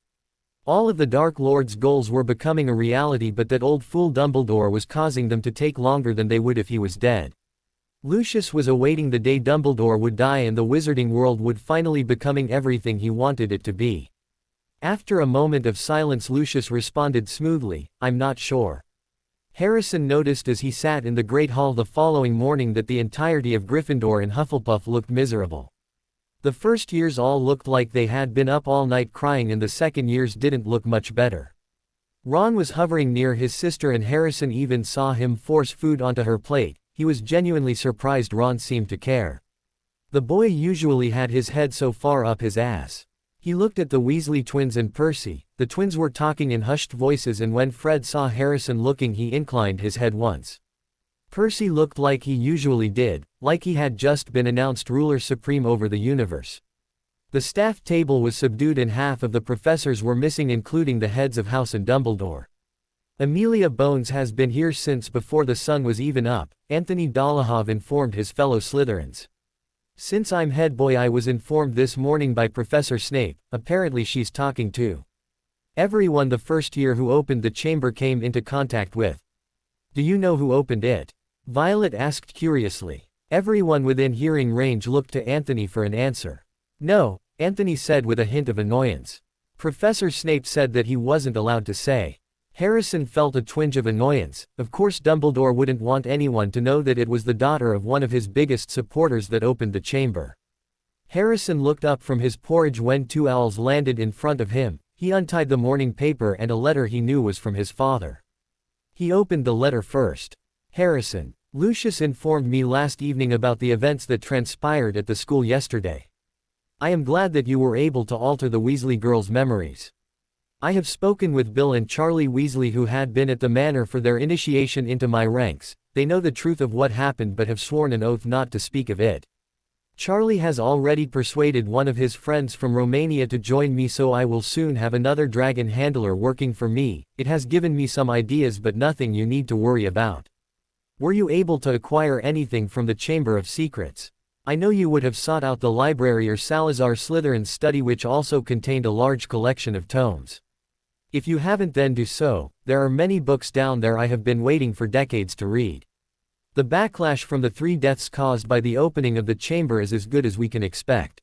All of the Dark Lord's goals were becoming a reality, but that old fool Dumbledore was causing them to take longer than they would if he was dead. Lucius was awaiting the day Dumbledore would die and the wizarding world would finally becoming everything he wanted it to be. After a moment of silence, Lucius responded smoothly, "I'm not sure." Harrison noticed as he sat in the Great Hall the following morning that the entirety of Gryffindor and Hufflepuff looked miserable. The first years all looked like they had been up all night crying, and the second years didn't look much better. Ron was hovering near his sister and Harrison even saw him force food onto her plate. He was genuinely surprised Ron seemed to care. The boy usually had his head so far up his ass. He looked at the Weasley twins and Percy. The twins were talking in hushed voices, and when Fred saw Harrison looking, he inclined his head once. Percy looked like he usually did, like he had just been announced ruler supreme over the universe. The staff table was subdued and half of the professors were missing, including the heads of House and Dumbledore. "Amelia Bones has been here since before the sun was even up," Anthony Dolohov informed his fellow Slytherins. "Since I'm head boy, I was informed this morning by Professor Snape. Apparently she's talking to everyone the first year who opened the chamber came into contact with." "Do you know who opened it?" Violet asked curiously. Everyone within hearing range looked to Anthony for an answer. "No," Anthony said with a hint of annoyance. Professor Snape said that he wasn't allowed to say. Harrison felt a twinge of annoyance. Of course Dumbledore wouldn't want anyone to know that it was the daughter of one of his biggest supporters that opened the chamber. Harrison looked up from his porridge when 2 owls landed in front of him. He untied the morning paper and a letter he knew was from his father. He opened the letter first. "Harrison, Lucius informed me last evening about the events that transpired at the school yesterday. I am glad that you were able to alter the Weasley girls' memories. I have spoken with Bill and Charlie Weasley, who had been at the manor for their initiation into my ranks. They know the truth of what happened but have sworn an oath not to speak of it. Charlie has already persuaded one of his friends from Romania to join me, so I will soon have another dragon handler working for me. It has given me some ideas, but nothing you need to worry about. Were you able to acquire anything from the Chamber of Secrets? I know you would have sought out the library or Salazar Slytherin's study, which also contained a large collection of tomes. If you haven't, then do so. There are many books down there I have been waiting for decades to read. The backlash from the 3 deaths caused by the opening of the chamber is as good as we can expect.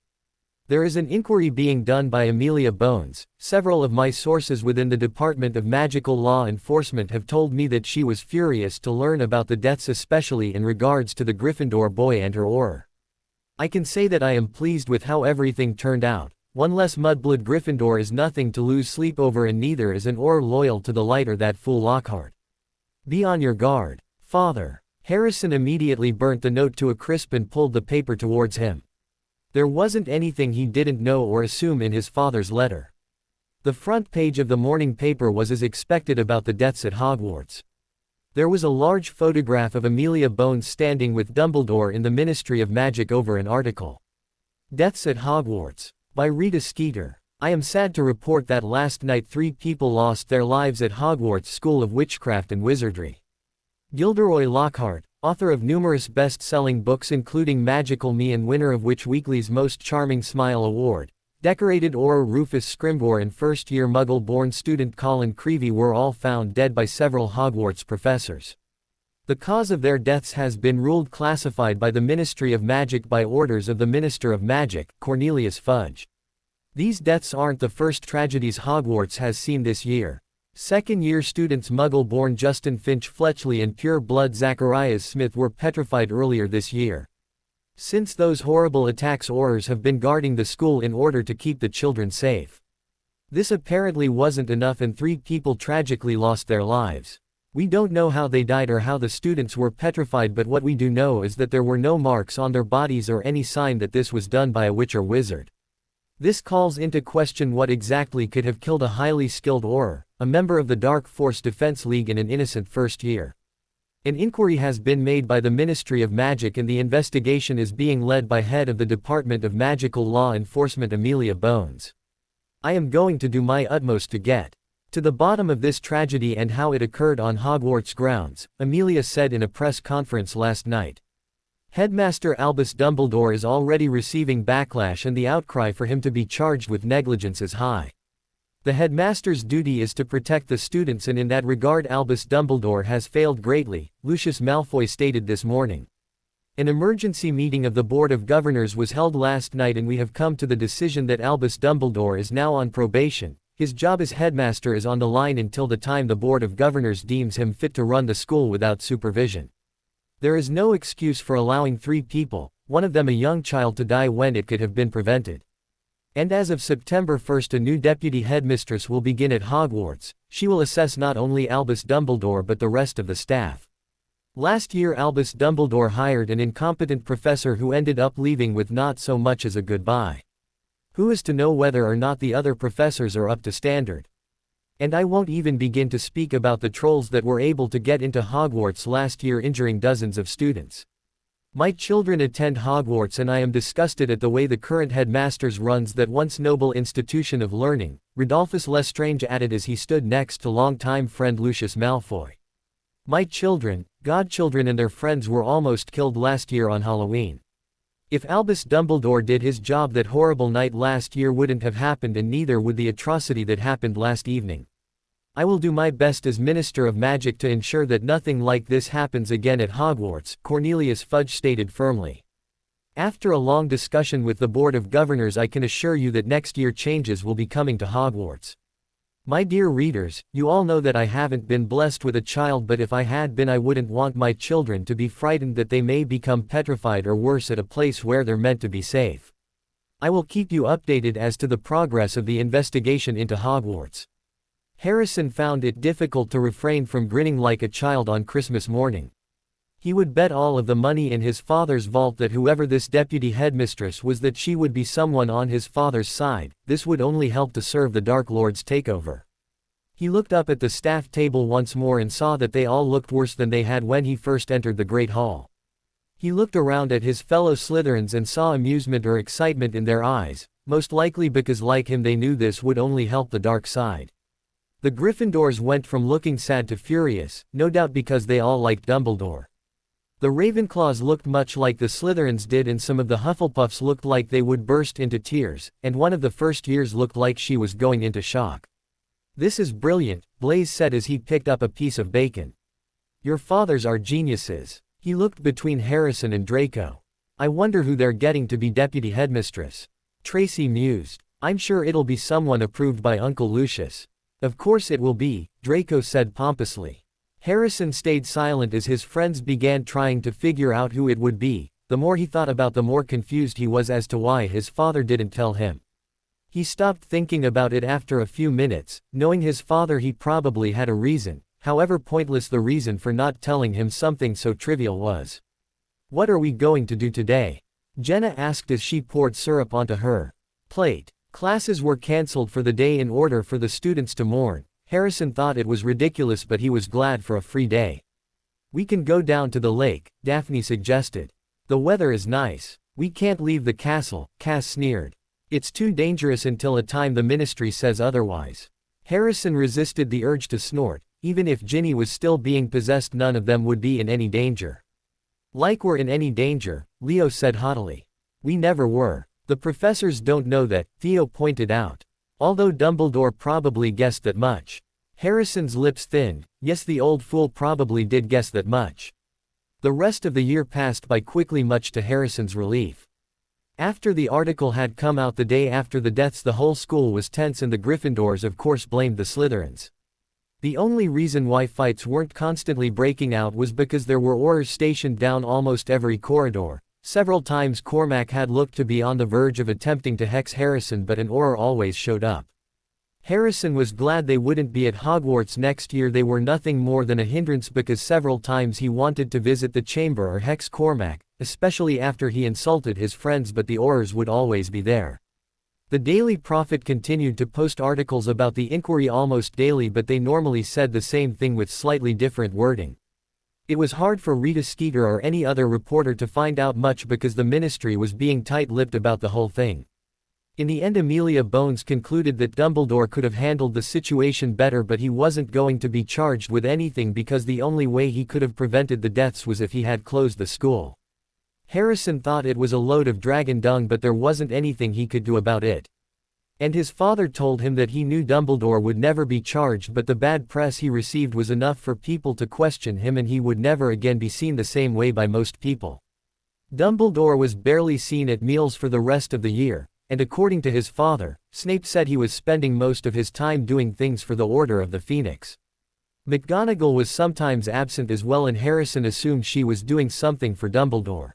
There is an inquiry being done by Amelia Bones. Several of my sources within the Department of Magical Law Enforcement have told me that she was furious to learn about the deaths, especially in regards to the Gryffindor boy and her Auror. I can say that I am pleased with how everything turned out. One less mudblood Gryffindor is nothing to lose sleep over, and neither is an Auror loyal to the light or that fool Lockhart. Be on your guard, father." Harrison immediately burnt the note to a crisp and pulled the paper towards him. There wasn't anything he didn't know or assume in his father's letter. The front page of the morning paper was as expected about the deaths at Hogwarts. There was a large photograph of Amelia Bones standing with Dumbledore in the Ministry of Magic over an article. "Deaths at Hogwarts," by Rita Skeeter. "I am sad to report that last night 3 people lost their lives at Hogwarts School of Witchcraft and Wizardry. Gilderoy Lockhart, author of numerous best-selling books including Magical Me and winner of Witch Weekly's Most Charming Smile Award, decorated Auror Rufus Scrimgeour and first-year Muggle-born student Colin Creevey were all found dead by several Hogwarts professors. The cause of their deaths has been ruled classified by the Ministry of Magic by orders of the Minister of Magic, Cornelius Fudge. These deaths aren't the first tragedies Hogwarts has seen this year. Second-year students Muggle-born Justin Finch Fletchley and pure-blood Zacharias Smith were petrified earlier this year. Since those horrible attacks, Aurors have been guarding the school in order to keep the children safe. This apparently wasn't enough, and 3 people tragically lost their lives. We don't know how they died or how the students were petrified, but what we do know is that there were no marks on their bodies or any sign that this was done by a witch or wizard. This calls into question what exactly could have killed a highly skilled Auror, a member of the Dark Force Defense League in an innocent first year. An inquiry has been made by the Ministry of Magic and the investigation is being led by head of the Department of Magical Law Enforcement Amelia Bones. I am going to do my utmost to get to the bottom of this tragedy and how it occurred on Hogwarts grounds, Amelia said in a press conference last night. Headmaster Albus Dumbledore is already receiving backlash and the outcry for him to be charged with negligence is high. The headmaster's duty is to protect the students and in that regard Albus Dumbledore has failed greatly, Lucius Malfoy stated this morning. An emergency meeting of the Board of Governors was held last night and we have come to the decision that Albus Dumbledore is now on probation. His job as headmaster is on the line until the time the Board of Governors deems him fit to run the school without supervision. There is no excuse for allowing 3 people, one of them a young child, to die when it could have been prevented. And as of September 1st a new deputy headmistress will begin at Hogwarts. She will assess not only Albus Dumbledore but the rest of the staff. Last year Albus Dumbledore hired an incompetent professor who ended up leaving with not so much as a goodbye. Who is to know whether or not the other professors are up to standard? And I won't even begin to speak about the trolls that were able to get into Hogwarts last year injuring dozens of students. My children attend Hogwarts and I am disgusted at the way the current headmasters runs that once noble institution of learning, Rodolphus Lestrange added as he stood next to longtime friend Lucius Malfoy. My children, godchildren and their friends were almost killed last year on Halloween. If Albus Dumbledore did his job that horrible night last year wouldn't have happened and neither would the atrocity that happened last evening. I will do my best as Minister of Magic to ensure that nothing like this happens again at Hogwarts, Cornelius Fudge stated firmly. After a long discussion with the Board of Governors I can assure you that next year changes will be coming to Hogwarts. My dear readers, you all know that I haven't been blessed with a child, but if I had been I wouldn't want my children to be frightened that they may become petrified or worse at a place where they're meant to be safe. I will keep you updated as to the progress of the investigation into Hogwarts. Harrison found it difficult to refrain from grinning like a child on Christmas morning. He would bet all of the money in his father's vault that whoever this deputy headmistress was that she would be someone on his father's side. This would only help to serve the Dark Lord's takeover. He looked up at the staff table once more and saw that they all looked worse than they had when he first entered the Great Hall. He looked around at his fellow Slytherins and saw amusement or excitement in their eyes, most likely because like him they knew this would only help the dark side. The Gryffindors went from looking sad to furious, no doubt because they all liked Dumbledore. The Ravenclaws looked much like the Slytherins did and some of the Hufflepuffs looked like they would burst into tears, and one of the first years looked like she was going into shock. This is brilliant, Blaise said as he picked up a piece of bacon. Your fathers are geniuses. He looked between Harrison and Draco. I wonder who they're getting to be deputy headmistress. Tracy mused. I'm sure it'll be someone approved by Uncle Lucius. Of course it will be, Draco said pompously. Harrison stayed silent as his friends began trying to figure out who it would be. The more he thought about the more confused he was as to why his father didn't tell him. He stopped thinking about it after a few minutes, knowing his father he probably had a reason, however pointless the reason for not telling him something so trivial was. What are we going to do today? Jenna asked as she poured syrup onto her plate. Classes were cancelled for the day in order for the students to mourn. Harrison thought it was ridiculous but he was glad for a free day. We can go down to the lake, Daphne suggested. The weather is nice. We can't leave the castle, Cass sneered. It's too dangerous until a time the ministry says otherwise. Harrison resisted the urge to snort. Even if Ginny was still being possessed none of them would be in any danger. Like we're in any danger, Leo said haughtily. We never were. The professors don't know that, Theo pointed out. Although Dumbledore probably guessed that much. Harrison's lips thinned. Yes, the old fool probably did guess that much. The rest of the year passed by quickly, much to Harrison's relief. After the article had come out the day after the deaths the whole school was tense and the Gryffindors of course blamed the Slytherins. The only reason why fights weren't constantly breaking out was because there were Aurors stationed down almost every corridor. Several times Cormac had looked to be on the verge of attempting to hex Harrison but an Auror always showed up. Harrison was glad they wouldn't be at Hogwarts next year. They were nothing more than a hindrance because several times he wanted to visit the chamber or hex Cormac, especially after he insulted his friends, but the Aurors would always be there. The Daily Prophet continued to post articles about the inquiry almost daily, but they normally said the same thing with slightly different wording. It was hard for Rita Skeeter or any other reporter to find out much because the ministry was being tight-lipped about the whole thing. In the end, Amelia Bones concluded that Dumbledore could have handled the situation better, but he wasn't going to be charged with anything because the only way he could have prevented the deaths was if he had closed the school. Harrison thought it was a load of dragon dung, but there wasn't anything he could do about it. And his father told him that he knew Dumbledore would never be charged, but the bad press he received was enough for people to question him, and he would never again be seen the same way by most people. Dumbledore was barely seen at meals for the rest of the year, and according to his father, Snape said he was spending most of his time doing things for the Order of the Phoenix. McGonagall was sometimes absent as well, and Harrison assumed she was doing something for Dumbledore.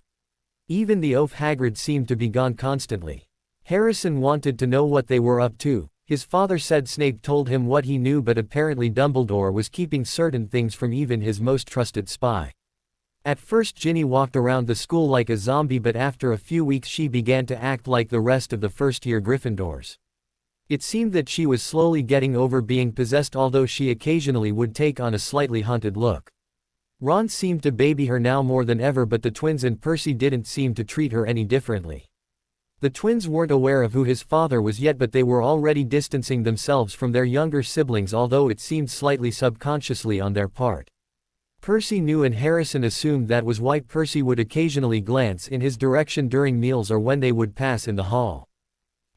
Even the oaf Hagrid seemed to be gone constantly. Harrison wanted to know what they were up to. His father said Snape told him what he knew, but apparently Dumbledore was keeping certain things from even his most trusted spy. At first Ginny walked around the school like a zombie, but after a few weeks she began to act like the rest of the first-year Gryffindors. It seemed that she was slowly getting over being possessed, although she occasionally would take on a slightly haunted look. Ron seemed to baby her now more than ever, but the twins and Percy didn't seem to treat her any differently. The twins weren't aware of who his father was yet, but they were already distancing themselves from their younger siblings, although it seemed slightly subconsciously on their part. Percy knew, and Harrison assumed that was why Percy would occasionally glance in his direction during meals or when they would pass in the hall.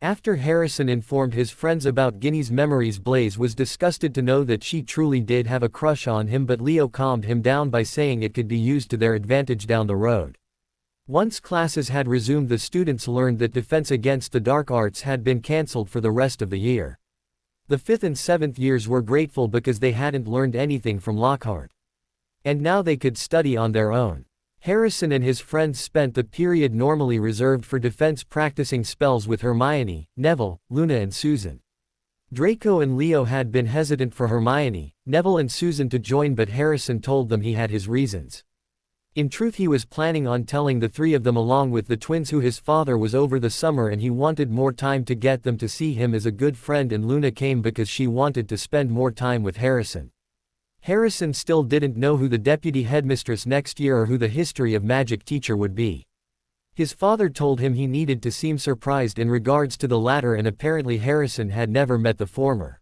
After Harrison informed his friends about Ginny's memories, Blaise was disgusted to know that she truly did have a crush on him, but Leo calmed him down by saying it could be used to their advantage down the road. Once classes had resumed, the students learned that Defense Against the Dark Arts had been cancelled for the rest of the year. The 5th and 7th years were grateful because they hadn't learned anything from Lockhart. And now they could study on their own. Harrison and his friends spent the period normally reserved for defense practicing spells with Hermione, Neville, Luna and Susan. Draco and Leo had been hesitant for Hermione, Neville and Susan to join, but Harrison told them he had his reasons. In truth, he was planning on telling the three of them along with the twins who his father was over the summer, and he wanted more time to get them to see him as a good friend, and Luna came because she wanted to spend more time with Harrison. Harrison still didn't know who the deputy headmistress next year or who the history of magic teacher would be. His father told him he needed to seem surprised in regards to the latter, and apparently Harrison had never met the former.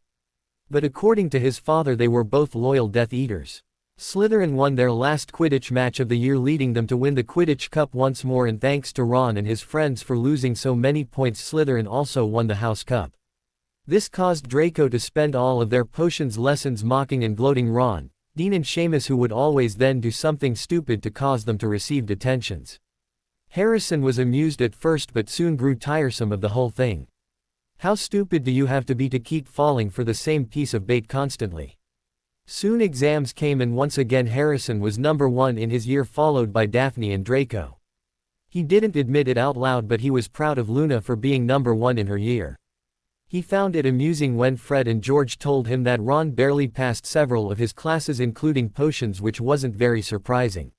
But according to his father, they were both loyal Death Eaters. Slytherin won their last Quidditch match of the year, leading them to win the Quidditch Cup once more, and thanks to Ron and his friends for losing so many points, Slytherin also won the House Cup. This caused Draco to spend all of their potions lessons mocking and gloating Ron, Dean and Seamus, who would always then do something stupid to cause them to receive detentions. Harrison was amused at first but soon grew tiresome of the whole thing. How stupid do you have to be to keep falling for the same piece of bait constantly? Soon exams came, and once again Harrison was number one in his year, followed by Daphne and Draco. He didn't admit it out loud, but he was proud of Luna for being number one in her year. He found it amusing when Fred and George told him that Ron barely passed several of his classes, including potions, which wasn't very surprising.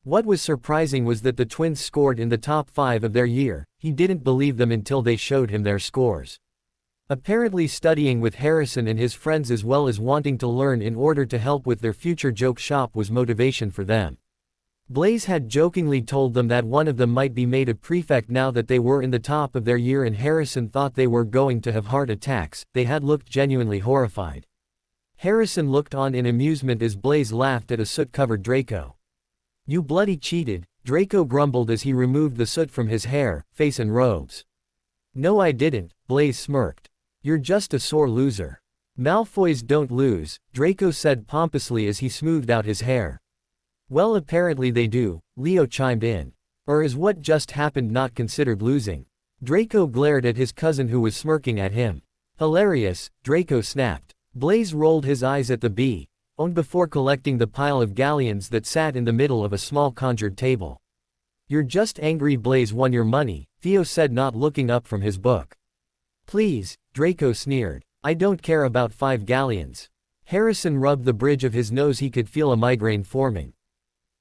What was surprising was that the twins scored in the top 5 of their year. He didn't believe them until they showed him their scores. Apparently studying with Harrison and his friends, as well as wanting to learn in order to help with their future joke shop, was motivation for them. Blaise had jokingly told them that one of them might be made a prefect now that they were in the top of their year, and Harrison thought they were going to have heart attacks. They had looked genuinely horrified. Harrison looked on in amusement as Blaise laughed at a soot-covered Draco. "You bloody cheated," Draco grumbled as he removed the soot from his hair, face and robes. "No, I didn't," Blaise smirked. "You're just a sore loser." "Malfoys don't lose," Draco said pompously as he smoothed out his hair. "Well, apparently they do," Leo chimed in. "Or is what just happened not considered losing?" Draco glared at his cousin, who was smirking at him. "Hilarious," Draco snapped. Blaise rolled his eyes at the owned before collecting the pile of galleons that sat in the middle of a small conjured table. "You're just angry Blaise won your money," Theo said, not looking up from his book. "Please," Draco sneered. "I don't care about 5 galleons." Harrison rubbed the bridge of his nose. He could feel a migraine forming.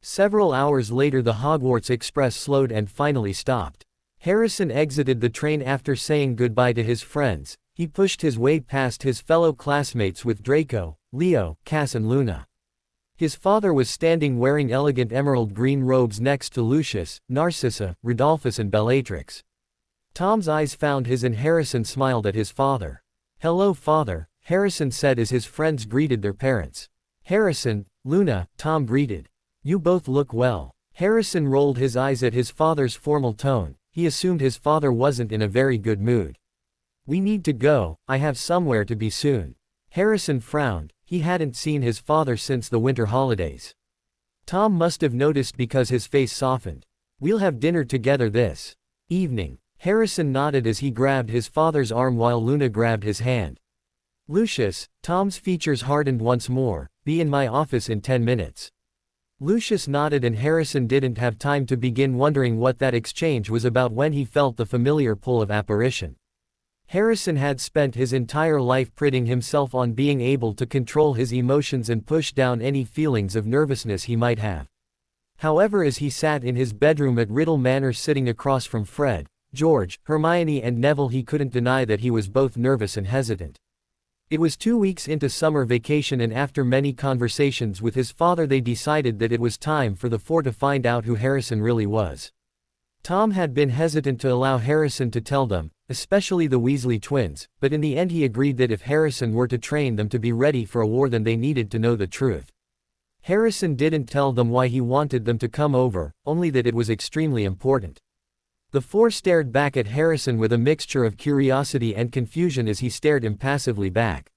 Several hours later, the Hogwarts Express slowed and finally stopped. Harrison exited the train after saying goodbye to his friends. He pushed his way past his fellow classmates with Draco, Leo, Cass and Luna. His father was standing wearing elegant emerald green robes next to Lucius, Narcissa, Rodolphus and Bellatrix. Tom's eyes found his and Harrison smiled at his father. "Hello, father," Harrison said as his friends greeted their parents. "Harrison, Luna," Tom greeted. "You both look well." Harrison rolled his eyes at his father's formal tone. He assumed his father wasn't in a very good mood. "We need to go, I have somewhere to be soon." Harrison frowned. He hadn't seen his father since the winter holidays. Tom must have noticed because his face softened. "We'll have dinner together this evening." Harrison nodded as he grabbed his father's arm while Luna grabbed his hand. "Lucius," Tom's features hardened once more, "be in my office in 10 minutes." Lucius nodded and Harrison didn't have time to begin wondering what that exchange was about when he felt the familiar pull of apparition. Harrison had spent his entire life priding himself on being able to control his emotions and push down any feelings of nervousness he might have. However, as he sat in his bedroom at Riddle Manor sitting across from Fred, George, Hermione and Neville, he couldn't deny that he was both nervous and hesitant. It was 2 weeks into summer vacation and after many conversations with his father they decided that it was time for the four to find out who Harrison really was. Tom had been hesitant to allow Harrison to tell them, especially the Weasley twins, but in the end he agreed that if Harrison were to train them to be ready for a war then they needed to know the truth. Harrison didn't tell them why he wanted them to come over, only that it was extremely important. The four stared back at Harrison with a mixture of curiosity and confusion as he stared impassively back.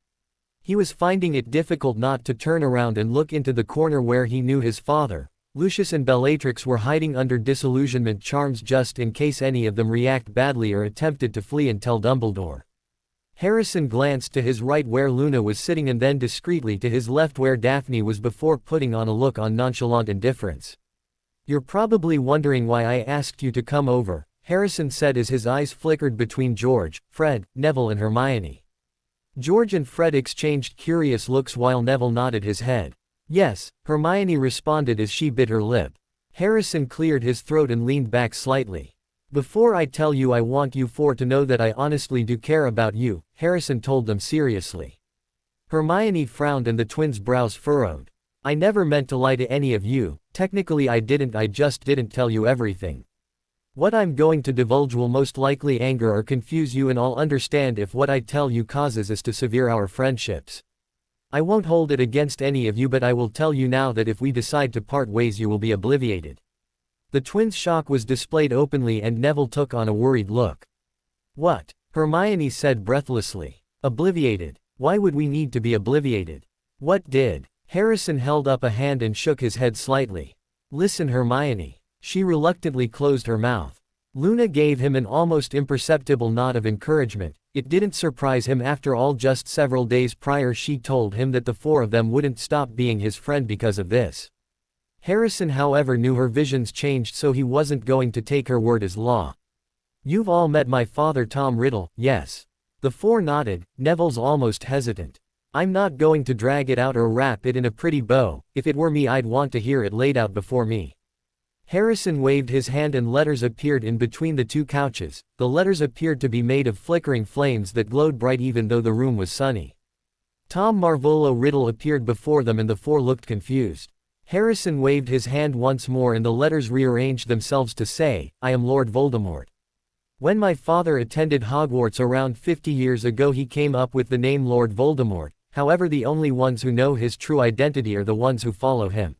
He was finding it difficult not to turn around and look into the corner where he knew his father, Lucius and Bellatrix were hiding under disillusionment charms just in case any of them react badly or attempted to flee and tell Dumbledore. Harrison glanced to his right where Luna was sitting and then discreetly to his left where Daphne was before putting on a look on nonchalant indifference. "You're probably wondering why I asked you to come over," Harrison said as his eyes flickered between George, Fred, Neville and Hermione. George and Fred exchanged curious looks while Neville nodded his head. "Yes," Hermione responded as she bit her lip. Harrison cleared his throat and leaned back slightly. "Before I tell you, I want you four to know that I honestly do care about you," Harrison told them seriously. Hermione frowned and the twins' brows furrowed. "I never meant to lie to any of you, technically I just didn't tell you everything. What I'm going to divulge will most likely anger or confuse you and I'll understand if what I tell you causes us to sever our friendships. I won't hold it against any of you, but I will tell you now that if we decide to part ways you will be obliviated." The twins' shock was displayed openly and Neville took on a worried look. "What?" Hermione said breathlessly. "Obliviated? Why would we need to be obliviated? What did?" Harrison held up a hand and shook his head slightly. "Listen, Hermione." She reluctantly closed her mouth. Luna gave him an almost imperceptible nod of encouragement. It didn't surprise him, after all just several days prior she told him that the four of them wouldn't stop being his friend because of this. Harrison however knew her visions changed, so he wasn't going to take her word as law. "You've all met my father Tom Riddle, yes?" The four nodded. Neville's almost hesitant. "I'm not going to drag it out or wrap it in a pretty bow. If it were me I'd want to hear it laid out before me." Harrison waved his hand and letters appeared in between the two couches. The letters appeared to be made of flickering flames that glowed bright even though the room was sunny. Tom Marvolo Riddle appeared before them and the four looked confused. Harrison waved his hand once more and the letters rearranged themselves to say, "I am Lord Voldemort. When my father attended Hogwarts around 50 years ago he came up with the name Lord Voldemort, however the only ones who know his true identity are the ones who follow him.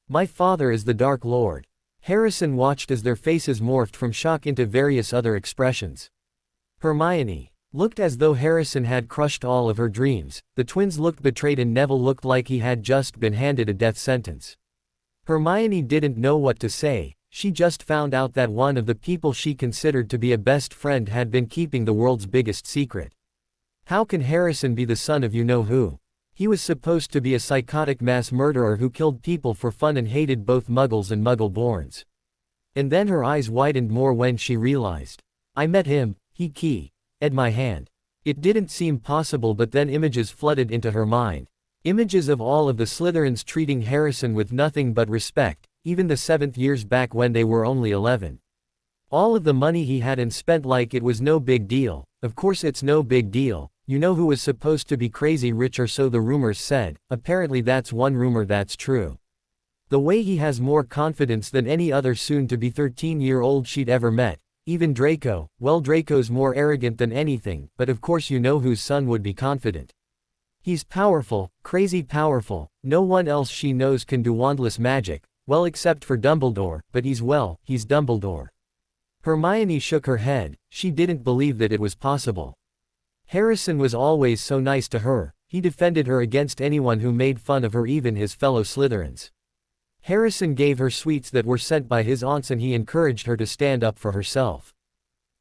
My father is the Dark Lord." Harrison watched as their faces morphed from shock into various other expressions. Hermione looked as though Harrison had crushed all of her dreams. The twins looked betrayed and Neville looked like he had just been handed a death sentence. Hermione didn't know what to say. She just found out that one of the people she considered to be a best friend had been keeping the world's biggest secret. How can Harrison be the son of you-know-who? He was supposed to be a psychotic mass murderer who killed people for fun and hated both Muggles and Muggle-borns. And then her eyes widened more when she realized. "I met him, he ed my hand." It didn't seem possible, but then images flooded into her mind. Images of all of the Slytherins treating Harrison with nothing but respect, even the 7th years back when they were only 11. All of the money he had and spent like it was no big deal. Of course it's no big deal. You know who was supposed to be crazy rich, or so the rumors said. Apparently that's one rumor that's true. The way he has more confidence than any other soon-to-be 13-year-old she'd ever met. Even Draco, well, Draco's more arrogant than anything, but of course you know whose son would be confident. He's powerful, crazy powerful. No one else she knows can do wandless magic, well except for Dumbledore, but he's Dumbledore. Hermione shook her head. She didn't believe that it was possible. Harrison was always so nice to her. He defended her against anyone who made fun of her, even his fellow Slytherins. Harrison gave her sweets that were sent by his aunts, and he encouraged her to stand up for herself.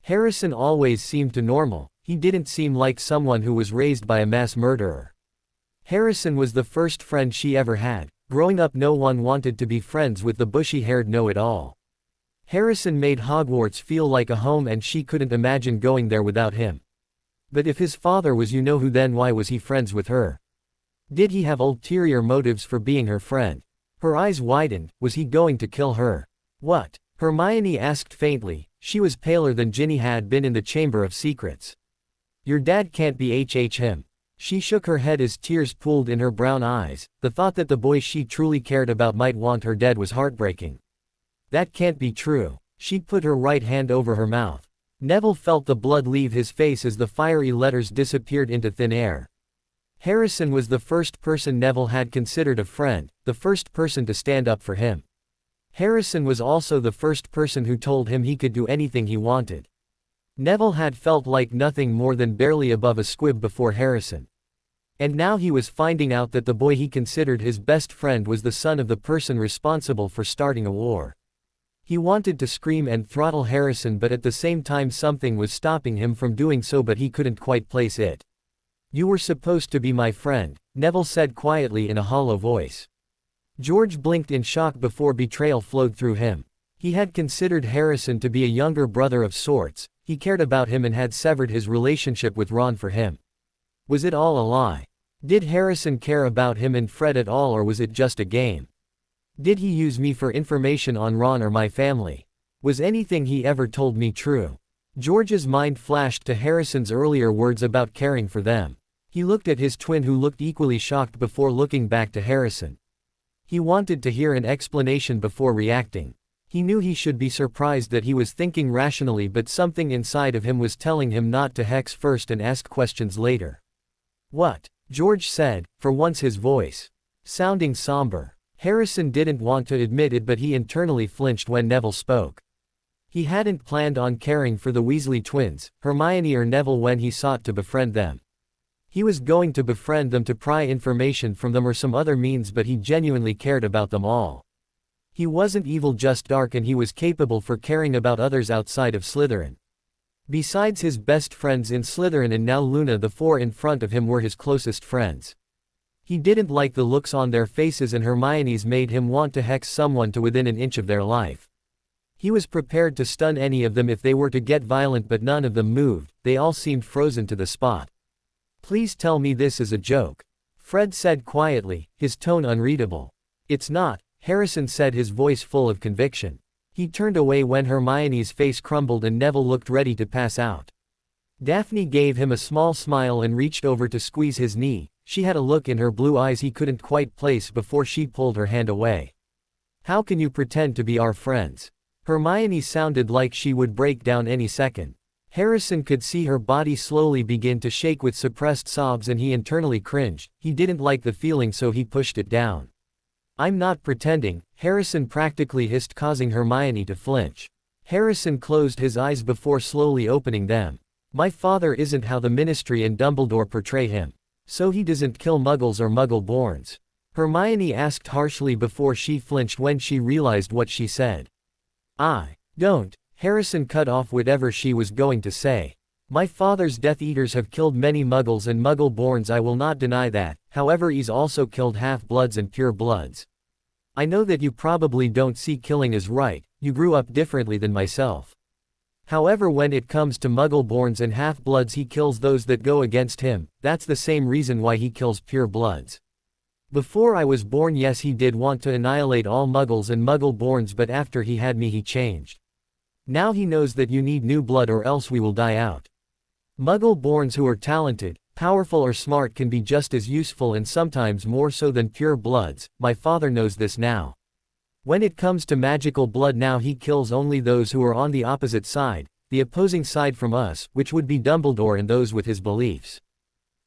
Harrison always seemed to normal. He didn't seem like someone who was raised by a mass murderer. Harrison was the first friend she ever had. Growing up, no one wanted to be friends with the bushy-haired know-it-all. Harrison made Hogwarts feel like a home, and she couldn't imagine going there without him. But if his father was you-know-who, then why was he friends with her? Did he have ulterior motives for being her friend? Her eyes widened. Was he going to kill her? What? Hermione asked faintly. She was paler than Ginny had been in the Chamber of Secrets. Your dad can't be him. She shook her head as tears pooled in her brown eyes. The thought that the boy she truly cared about might want her dead was heartbreaking. That can't be true. She put her right hand over her mouth. Neville felt the blood leave his face as the fiery letters disappeared into thin air. Harrison was the first person Neville had considered a friend, the first person to stand up for him. Harrison was also the first person who told him he could do anything he wanted. Neville had felt like nothing more than barely above a squib before Harrison. And now he was finding out that the boy he considered his best friend was the son of the person responsible for starting a war. He wanted to scream and throttle Harrison, but at the same time something was stopping him from doing so, but he couldn't quite place it. You were supposed to be my friend, Neville said quietly in a hollow voice. George blinked in shock before betrayal flowed through him. He had considered Harrison to be a younger brother of sorts. He cared about him and had severed his relationship with Ron for him. Was it all a lie? Did Harrison care about him and Fred at all, or was it just a game? Did he use me for information on Ron or my family? Was anything he ever told me true? George's mind flashed to Harrison's earlier words about caring for them. He looked at his twin, who looked equally shocked before looking back to Harrison. He wanted to hear an explanation before reacting. He knew he should be surprised that he was thinking rationally, but something inside of him was telling him not to hex first and ask questions later. What? George said, for once his voice sounding somber. Harrison didn't want to admit it, but he internally flinched when Neville spoke. He hadn't planned on caring for the Weasley twins, Hermione or Neville, when he sought to befriend them. He was going to befriend them to pry information from them or some other means, but he genuinely cared about them all. He wasn't evil, just dark, and he was capable for caring about others outside of Slytherin. Besides his best friends in Slytherin and now Luna, the four in front of him were his closest friends. He didn't like the looks on their faces, and Hermione's made him want to hex someone to within an inch of their life. He was prepared to stun any of them if they were to get violent, but none of them moved. They all seemed frozen to the spot. Please tell me this is a joke, Fred said quietly, his tone unreadable. It's not, Harrison said, his voice full of conviction. He turned away when Hermione's face crumbled and Neville looked ready to pass out. Daphne gave him a small smile and reached over to squeeze his knee. She had a look in her blue eyes he couldn't quite place before she pulled her hand away. How can you pretend to be our friends? Hermione sounded like she would break down any second. Harrison could see her body slowly begin to shake with suppressed sobs, and he internally cringed. He didn't like the feeling, so he pushed it down. I'm not pretending, Harrison practically hissed, causing Hermione to flinch. Harrison closed his eyes before slowly opening them. My father isn't how the Ministry and Dumbledore portray him. So he doesn't kill Muggles or Muggle-borns? Hermione asked harshly before she flinched when she realized what she said. I don't. Harrison cut off whatever she was going to say. My father's Death Eaters have killed many Muggles and Muggle-borns, I will not deny that. However, he's also killed half-bloods and pure-bloods. I know that you probably don't see killing as right, you grew up differently than myself. However, when it comes to Muggle-borns and half-bloods, he kills those that go against him. That's the same reason why he kills pure-bloods. Before I was born, yes, he did want to annihilate all Muggles and Muggle-borns, but after he had me, he changed. Now he knows that you need new blood or else we will die out. Muggle-borns who are talented, powerful or smart can be just as useful and sometimes more so than pure bloods. My father knows this now. When it comes to magical blood now he kills only those who are on the opposite side, the opposing side from us, which would be Dumbledore and those with his beliefs.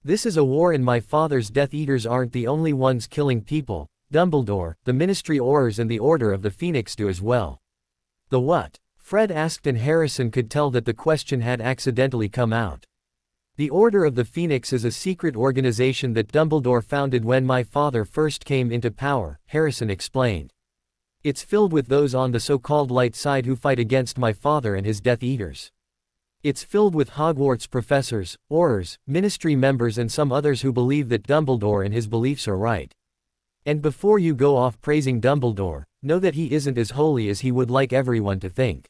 This is a war and my father's Death Eaters aren't the only ones killing people. Dumbledore, the Ministry Aurors and the Order of the Phoenix do as well. The what? Fred asked and Harrison could tell that the question had accidentally come out. The Order of the Phoenix is a secret organization that Dumbledore founded when my father first came into power, Harrison explained. It's filled with those on the so-called light side who fight against my father and his Death Eaters. It's filled with Hogwarts professors, Aurors, Ministry members and some others who believe that Dumbledore and his beliefs are right. And before you go off praising Dumbledore, know that he isn't as holy as he would like everyone to think.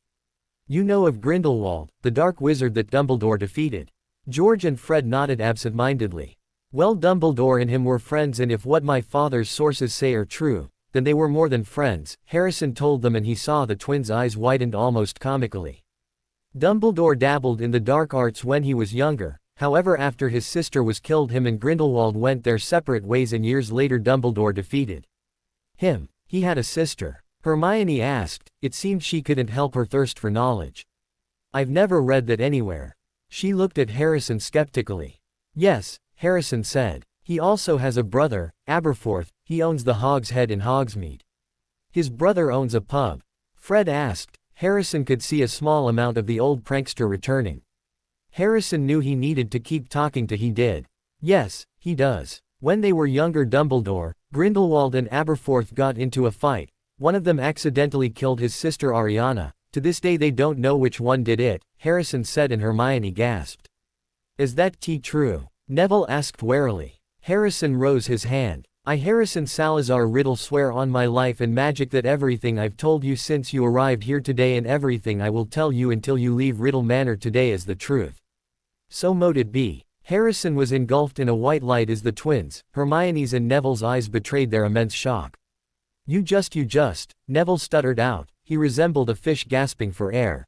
You know of Grindelwald, the dark wizard that Dumbledore defeated. George and Fred nodded absent-mindedly. Well, Dumbledore and him were friends and if what my father's sources say are true, then they were more than friends, Harrison told them and he saw the twins' eyes widened almost comically. Dumbledore dabbled in the dark arts when he was younger, however after his sister was killed him and Grindelwald went their separate ways and years later Dumbledore defeated him. He had a sister. Hermione asked. It seemed she couldn't help her thirst for knowledge. I've never read that anywhere. She looked at Harrison skeptically. Yes, Harrison said. He also has a brother, Aberforth, he owns the Hog's Head in Hogsmeade. His brother owns a pub. Fred asked. Harrison could see a small amount of the old prankster returning. Harrison knew he needed to keep talking to he did. Yes, he does. When they were younger Dumbledore, Grindelwald and Aberforth got into a fight. One of them accidentally killed his sister Ariana. To this day they don't know which one did it, Harrison said and Hermione gasped. Is that true? Neville asked warily. Harrison rose his hand. I Harrison Salazar Riddle swear on my life and magic that everything I've told you since you arrived here today and everything I will tell you until you leave Riddle Manor today is the truth. So mote it be. Harrison was engulfed in a white light as the twins, Hermione's and Neville's eyes betrayed their immense shock. You just, Neville stuttered out, he resembled a fish gasping for air.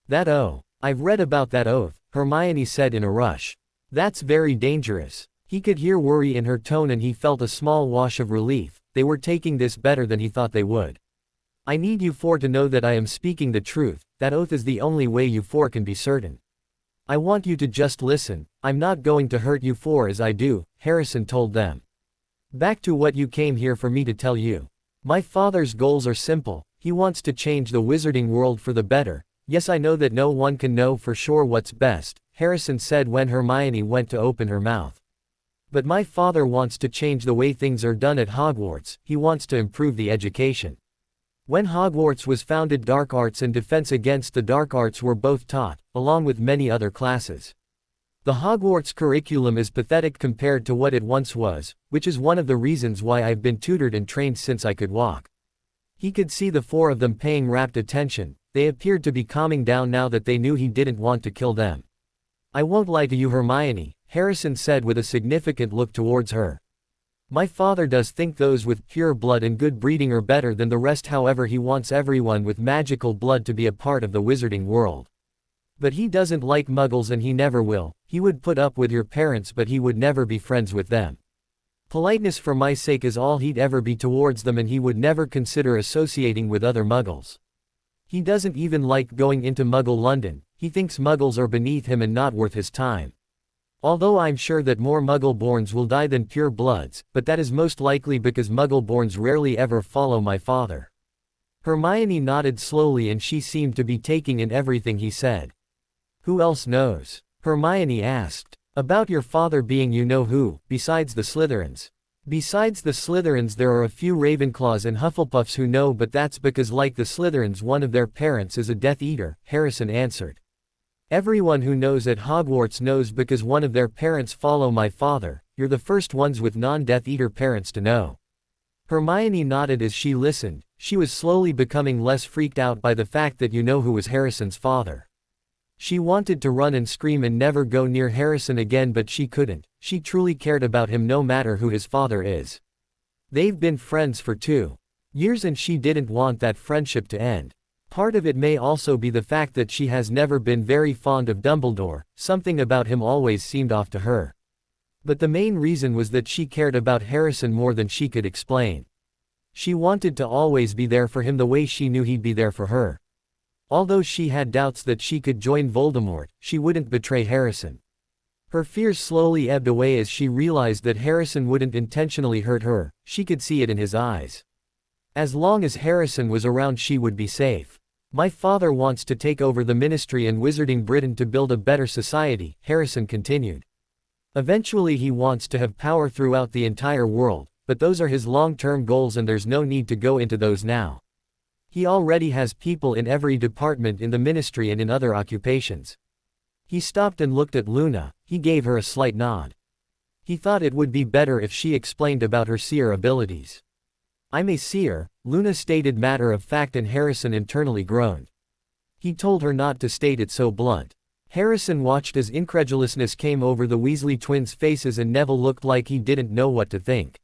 That I've read about that oath, Hermione said in a rush. That's very dangerous. He could hear worry in her tone and he felt a small wash of relief, they were taking this better than he thought they would. I need you four to know that I am speaking the truth, that oath is the only way you four can be certain. I want you to just listen, I'm not going to hurt you four as I do, Harrison told them. Back to what you came here for me to tell you. My father's goals are simple, he wants to change the wizarding world for the better. Yes, I know that no one can know for sure what's best, Harrison said when Hermione went to open her mouth. But my father wants to change the way things are done at Hogwarts, he wants to improve the education. When Hogwarts was founded, dark arts and defense against the dark arts were both taught, along with many other classes. The Hogwarts curriculum is pathetic compared to what it once was, which is one of the reasons why I've been tutored and trained since I could walk. He could see the four of them paying rapt attention, they appeared to be calming down now that they knew he didn't want to kill them. I won't lie to you, Hermione, Harrison said with a significant look towards her. My father does think those with pure blood and good breeding are better than the rest, however he wants everyone with magical blood to be a part of the wizarding world. But he doesn't like muggles and he never will. He would put up with your parents but he would never be friends with them. Politeness for my sake is all he'd ever be towards them and he would never consider associating with other muggles. He doesn't even like going into Muggle London, he thinks muggles are beneath him and not worth his time. Although I'm sure that more Muggle-borns will die than pure bloods, but that is most likely because Muggle-borns rarely ever follow my father. Hermione nodded slowly and she seemed to be taking in everything he said. Who else knows? Hermione asked. About your father being you know who, besides the Slytherins. Besides the Slytherins there are a few Ravenclaws and Hufflepuffs who know, but that's because like the Slytherins one of their parents is a Death Eater, Harrison answered. Everyone who knows at Hogwarts knows because one of their parents follow my father, you're the first ones with non-Death Eater parents to know. Hermione nodded as she listened, she was slowly becoming less freaked out by the fact that you know who was Harrison's father. She wanted to run and scream and never go near Harrison again but she couldn't, she truly cared about him no matter who his father is. They've been friends for 2 years and she didn't want that friendship to end. Part of it may also be the fact that she has never been very fond of Dumbledore, something about him always seemed off to her. But the main reason was that she cared about Harrison more than she could explain. She wanted to always be there for him the way she knew he'd be there for her. Although she had doubts that she could join Voldemort, she wouldn't betray Harrison. Her fears slowly ebbed away as she realized that Harrison wouldn't intentionally hurt her, she could see it in his eyes. As long as Harrison was around, she would be safe. My father wants to take over the Ministry and Wizarding Britain to build a better society, Harrison continued. Eventually he wants to have power throughout the entire world, but those are his long-term goals and there's no need to go into those now. He already has people in every department in the Ministry and in other occupations. He stopped and looked at Luna, he gave her a slight nod. He thought it would be better if she explained about her seer abilities. I'm a seer, Luna stated matter of fact, and Harrison internally groaned. He told her not to state it so blunt. Harrison watched as incredulousness came over the Weasley twins' faces and Neville looked like he didn't know what to think.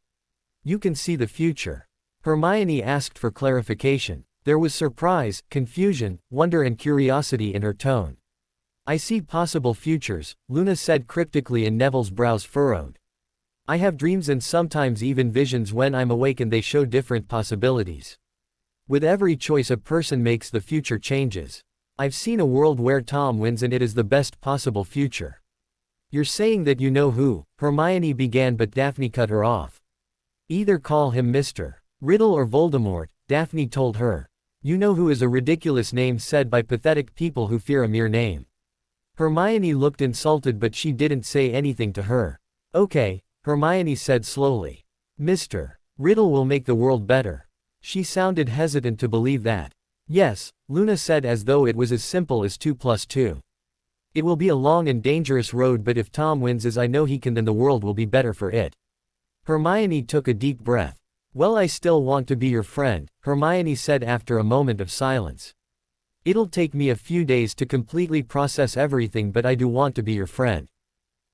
You can see the future. Hermione asked for clarification. There was surprise, confusion, wonder and curiosity in her tone. I see possible futures, Luna said cryptically, and Neville's brows furrowed. I have dreams and sometimes even visions when I'm awake and they show different possibilities. With every choice a person makes, the future changes. I've seen a world where Tom wins and it is the best possible future. You're saying that you know who, Hermione began, but Daphne cut her off. Either call him Mr. Riddle or Voldemort, Daphne told her. You know who is a ridiculous name said by pathetic people who fear a mere name. Hermione looked insulted, but she didn't say anything to her. Okay, Hermione said slowly. Mr. Riddle will make the world better. She sounded hesitant to believe that. Yes, Luna said, as though it was as simple as 2 + 2. It will be a long and dangerous road, but if Tom wins as I know he can, then the world will be better for it. Hermione took a deep breath. Well, I still want to be your friend, Hermione said after a moment of silence. It'll take me a few days to completely process everything, but I do want to be your friend.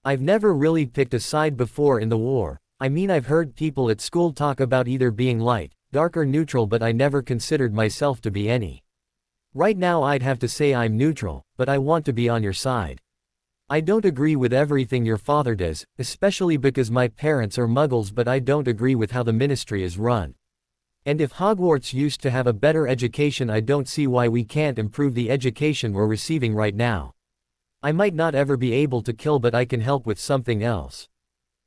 I've never really picked a side before in the war. I mean, I've heard people at school talk about either being light, dark or neutral, but I never considered myself to be any. Right now I'd have to say I'm neutral, but I want to be on your side. I don't agree with everything your father does, especially because my parents are muggles, but I don't agree with how the Ministry is run. And if Hogwarts used to have a better education, I don't see why we can't improve the education we're receiving right now. I might not ever be able to kill, but I can help with something else.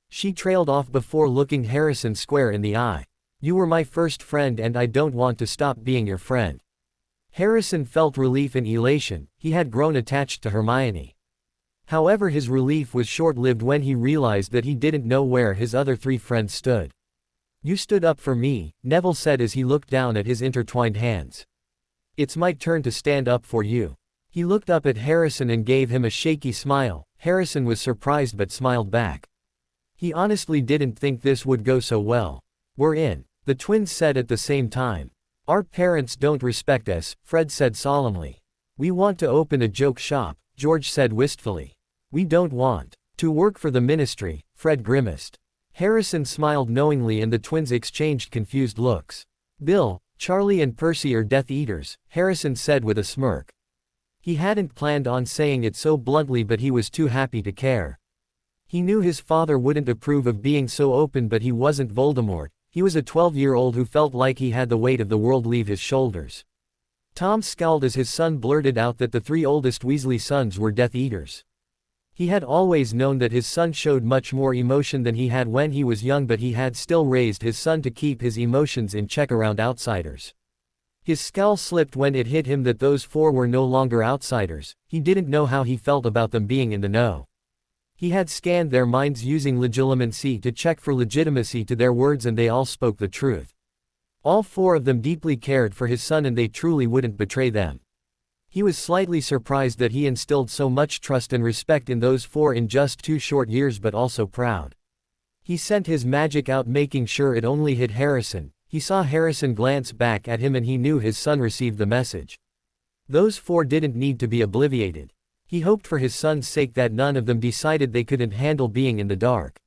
She trailed off before looking Harrison square in the eye. You were my first friend and I don't want to stop being your friend. Harrison felt relief and elation, he had grown attached to Hermione. However, his relief was short-lived when he realized that he didn't know where his other 3 friends stood. You stood up for me, Neville said as he looked down at his intertwined hands. It's my turn to stand up for you. He looked up at Harrison and gave him a shaky smile. Harrison was surprised but smiled back. He honestly didn't think this would go so well. We're in, the twins said at the same time. Our parents don't respect us, Fred said solemnly. We want to open a joke shop, George said wistfully. We don't want to work for the Ministry, Fred grimaced. Harrison smiled knowingly and the twins exchanged confused looks. Bill, Charlie and Percy are Death Eaters, Harrison said with a smirk. He hadn't planned on saying it so bluntly, but he was too happy to care. He knew his father wouldn't approve of being so open, but he wasn't Voldemort. He was a 12-year-old who felt like he had the weight of the world leave his shoulders. Tom scowled as his son blurted out that the 3 oldest Weasley sons were Death Eaters. He had always known that his son showed much more emotion than he had when he was young, but he had still raised his son to keep his emotions in check around outsiders. His scowl slipped when it hit him that those 4 were no longer outsiders. He didn't know how he felt about them being in the know. He had scanned their minds using legilimency to check for legitimacy to their words, and they all spoke the truth. All 4 of them deeply cared for his son and they truly wouldn't betray them. He was slightly surprised that he instilled so much trust and respect in those 4 in just 2 short years, but also proud. He sent his magic out, making sure it only hit Harrison. He saw Harrison glance back at him and he knew his son received the message. Those 4 didn't need to be obliviated. He hoped for his son's sake that none of them decided they couldn't handle being in the dark.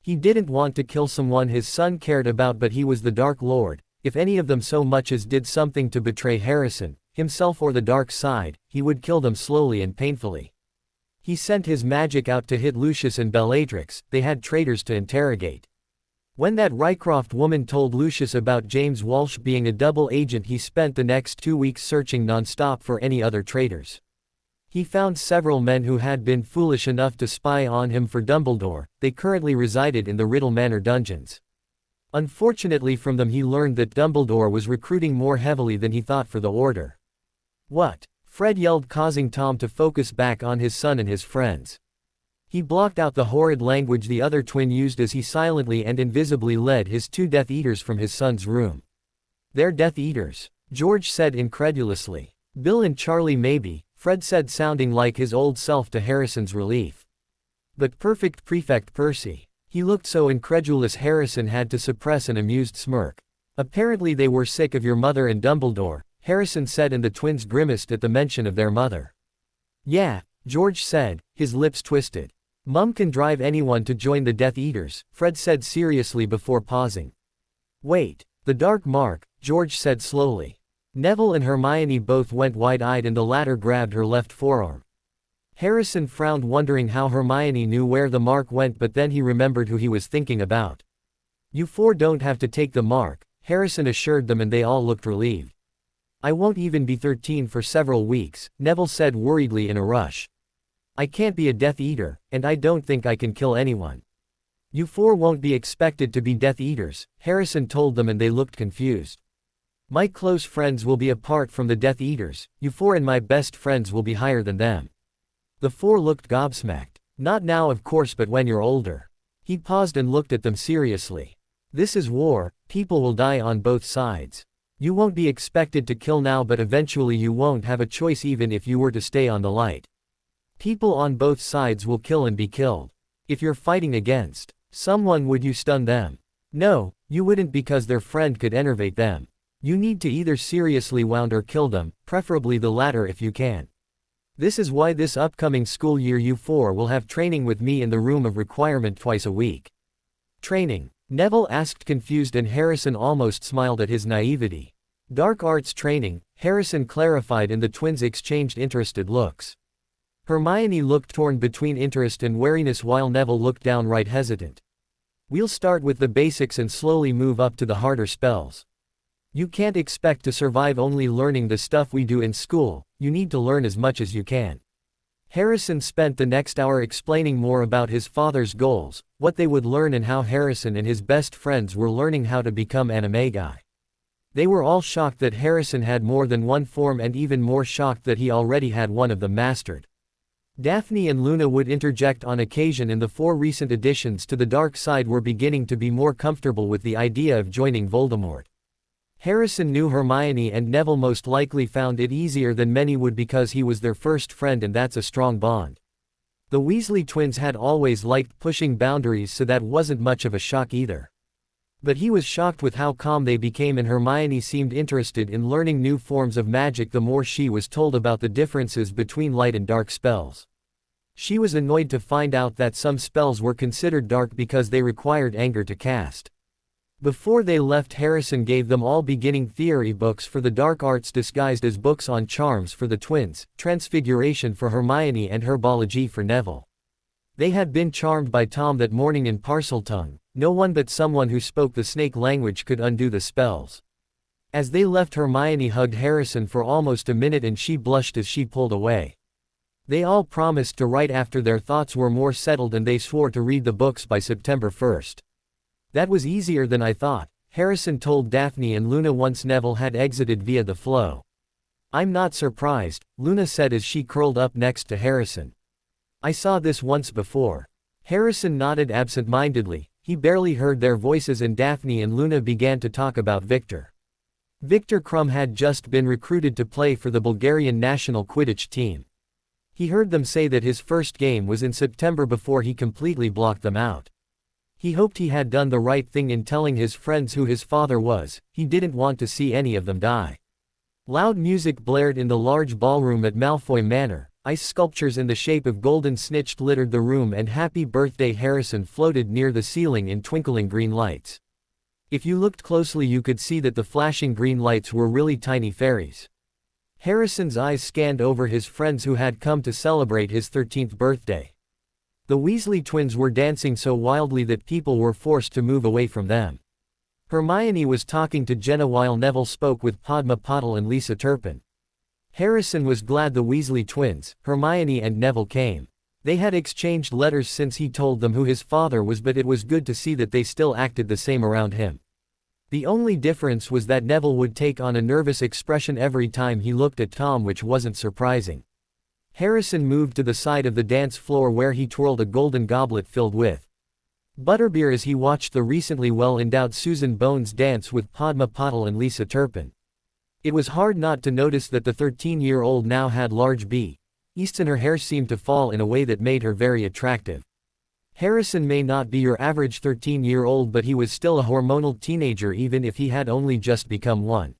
He didn't want to kill someone his son cared about, but he was the Dark Lord. If any of them so much as did something to betray Harrison, himself or the dark side, he would kill them slowly and painfully. He sent his magic out to hit Lucius and Bellatrix. They had traitors to interrogate. When that Rycroft woman told Lucius about James Walsh being a double agent, he spent the next 2 weeks searching non-stop for any other traitors. He found several men who had been foolish enough to spy on him for Dumbledore. They currently resided in the Riddle Manor dungeons. Unfortunately, from them he learned that Dumbledore was recruiting more heavily than he thought for the Order. "What?" Fred yelled, causing Tom to focus back on his son and his friends. He blocked out the horrid language the other twin used as he silently and invisibly led his 2 Death Eaters from his son's room. "They're Death Eaters," George said incredulously. "Bill and Charlie maybe," Fred said, sounding like his old self to Harrison's relief. "But perfect Prefect Percy." He looked so incredulous Harrison had to suppress an amused smirk. "Apparently they were sick of your mother and Dumbledore," Harrison said, and the twins grimaced at the mention of their mother. "Yeah," George said, his lips twisted. "Mum can drive anyone to join the Death Eaters," Fred said seriously before pausing. "Wait. The Dark Mark," George said slowly. Neville and Hermione both went wide-eyed and the latter grabbed her left forearm. Harrison frowned, wondering how Hermione knew where the mark went, but then he remembered who he was thinking about. "You 4 don't have to take the mark," Harrison assured them, and they all looked relieved. "I won't even be 13 for several weeks," Neville said worriedly in a rush. "I can't be a Death Eater, and I don't think I can kill anyone." "You 4 won't be expected to be Death Eaters," Harrison told them, and they looked confused. "My close friends will be apart from the Death Eaters. You 4 and my best friends will be higher than them." The 4 looked gobsmacked. "Not now of course, but when you're older." He paused and looked at them seriously. "This is war, people will die on both sides. You won't be expected to kill now, but eventually you won't have a choice even if you were to stay on the light. People on both sides will kill and be killed. If you're fighting against someone, would you stun them? No, you wouldn't, because their friend could enervate them. You need to either seriously wound or kill them, preferably the latter if you can. This is why this upcoming school year you 4 will have training with me in the room of requirement twice a week." "Training?" Neville asked, confused, and Harrison almost smiled at his naivety. "Dark arts training," Harrison clarified, and the twins exchanged interested looks. Hermione looked torn between interest and wariness while Neville looked downright hesitant. "We'll start with the basics and slowly move up to the harder spells. You can't expect to survive only learning the stuff we do in school, you need to learn as much as you can." Harrison spent the next hour explaining more about his father's goals, what they would learn, and how Harrison and his best friends were learning how to become animagi. They were all shocked that Harrison had more than one form, and even more shocked that he already had one of them mastered. Daphne and Luna would interject on occasion, and the 4 recent additions to the dark side were beginning to be more comfortable with the idea of joining Voldemort. Harrison knew Hermione and Neville most likely found it easier than many would because he was their first friend, and that's a strong bond. The Weasley twins had always liked pushing boundaries, so that wasn't much of a shock either. But he was shocked with how calm they became, and Hermione seemed interested in learning new forms of magic the more she was told about the differences between light and dark spells. She was annoyed to find out that some spells were considered dark because they required anger to cast. Before they left, Harrison gave them all beginning theory books for the dark arts disguised as books on charms for the twins, transfiguration for Hermione, and herbology for Neville. They had been charmed by Tom that morning in Parseltongue. No one but someone who spoke the snake language could undo the spells. As they left, Hermione hugged Harrison for almost a minute, and she blushed as she pulled away. They all promised to write after their thoughts were more settled, and they swore to read the books by September 1st. "That was easier than I thought," Harrison told Daphne and Luna once Neville had exited via the flow. "I'm not surprised," Luna said as she curled up next to Harrison. "I saw this once before." Harrison nodded absent-mindedly. He barely heard their voices, and Daphne and Luna began to talk about Victor. Victor Krum had just been recruited to play for the Bulgarian national Quidditch team. He heard them say that his first game was in September before he completely blocked them out. He hoped he had done the right thing in telling his friends who his father was. He didn't want to see any of them die. Loud music blared in the large ballroom at Malfoy Manor. Ice sculptures in the shape of golden snitch littered the room, and Happy Birthday Harrison floated near the ceiling in twinkling green lights. If you looked closely, you could see that the flashing green lights were really tiny fairies. Harrison's eyes scanned over his friends who had come to celebrate his 13th birthday. The Weasley twins were dancing so wildly that people were forced to move away from them. Hermione was talking to Jenna while Neville spoke with Padma Patil and Lisa Turpin. Harrison was glad the Weasley twins, Hermione and Neville came. They had exchanged letters since he told them who his father was, but it was good to see that they still acted the same around him. The only difference was that Neville would take on a nervous expression every time he looked at Tom, which wasn't surprising. Harrison moved to the side of the dance floor where he twirled a golden goblet filled with butterbeer as he watched the recently well-endowed Susan Bones dance with Padma Patil and Lisa Turpin. It was hard not to notice that the 13-year-old now had large B-easts and her hair seemed to fall in a way that made her very attractive. Harrison may not be your average 13-year-old, but he was still a hormonal teenager even if he had only just become one.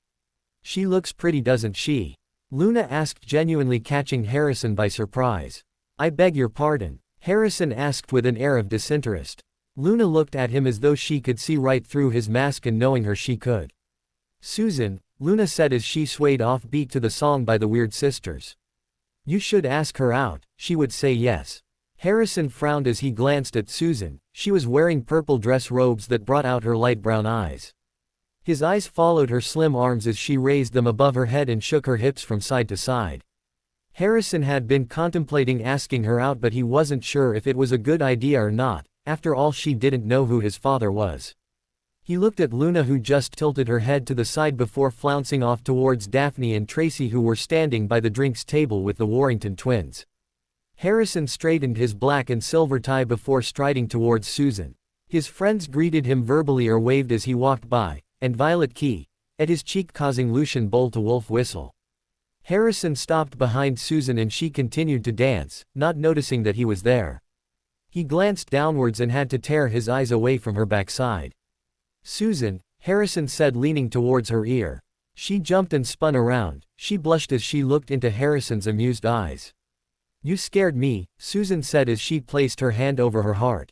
"She looks pretty, doesn't she?" Luna asked, genuinely catching Harrison by surprise. "I beg your pardon?" Harrison asked with an air of disinterest. Luna looked at him as though she could see right through his mask, and knowing her she could. "Susan," Luna said as she swayed off beat to the song by the Weird Sisters. "You should ask her out, she would say yes." Harrison frowned as he glanced at Susan. She was wearing purple dress robes that brought out her light brown eyes. His eyes followed her slim arms as she raised them above her head and shook her hips from side to side. Harrison had been contemplating asking her out, but he wasn't sure if it was a good idea or not. After all, she didn't know who his father was. He looked at Luna, who just tilted her head to the side before flouncing off towards Daphne and Tracy, who were standing by the drinks table with the Warrington twins. Harrison straightened his black and silver tie before striding towards Susan. His friends greeted him verbally or waved as he walked by, and Violet Key at his cheek, causing Lucian Bowl to wolf whistle. Harrison stopped behind Susan and she continued to dance, not noticing that he was there. He glanced downwards and had to tear his eyes away from her backside. "Susan," Harrison said, leaning towards her ear. She jumped and spun around. She blushed as she looked into Harrison's amused eyes. "You scared me," Susan said as she placed her hand over her heart.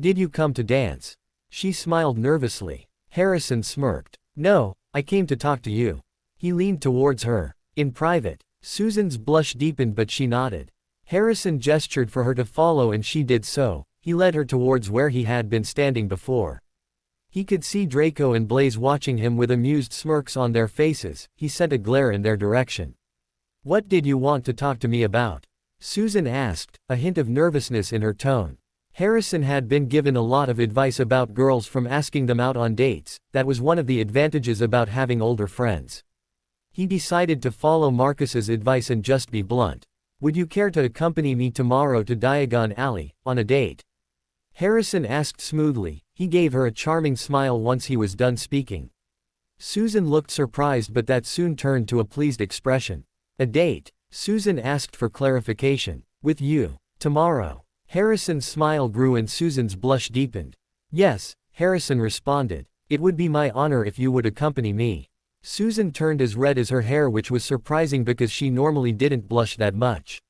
"Did you come to dance?" She smiled nervously. Harrison smirked. "No, I came to talk to you." He leaned towards her. "In private?" Susan's blush deepened, but she nodded. Harrison gestured for her to follow and she did so. He led her towards where he had been standing before. He could see Draco and Blaise watching him with amused smirks on their faces. He sent a glare in their direction. "What did you want to talk to me about?" Susan asked, a hint of nervousness in her tone. Harrison had been given a lot of advice about girls from asking them out on dates. That was one of the advantages about having older friends. He decided to follow Marcus's advice and just be blunt. "Would you care to accompany me tomorrow to Diagon Alley, on a date?" Harrison asked smoothly. He gave her a charming smile once he was done speaking. Susan looked surprised, but that soon turned to a pleased expression. "A date?" Susan asked for clarification. "With you. Tomorrow." Harrison's smile grew and Susan's blush deepened. "Yes," Harrison responded. "It would be my honor if you would accompany me." Susan turned as red as her hair, which was surprising because she normally didn't blush that much.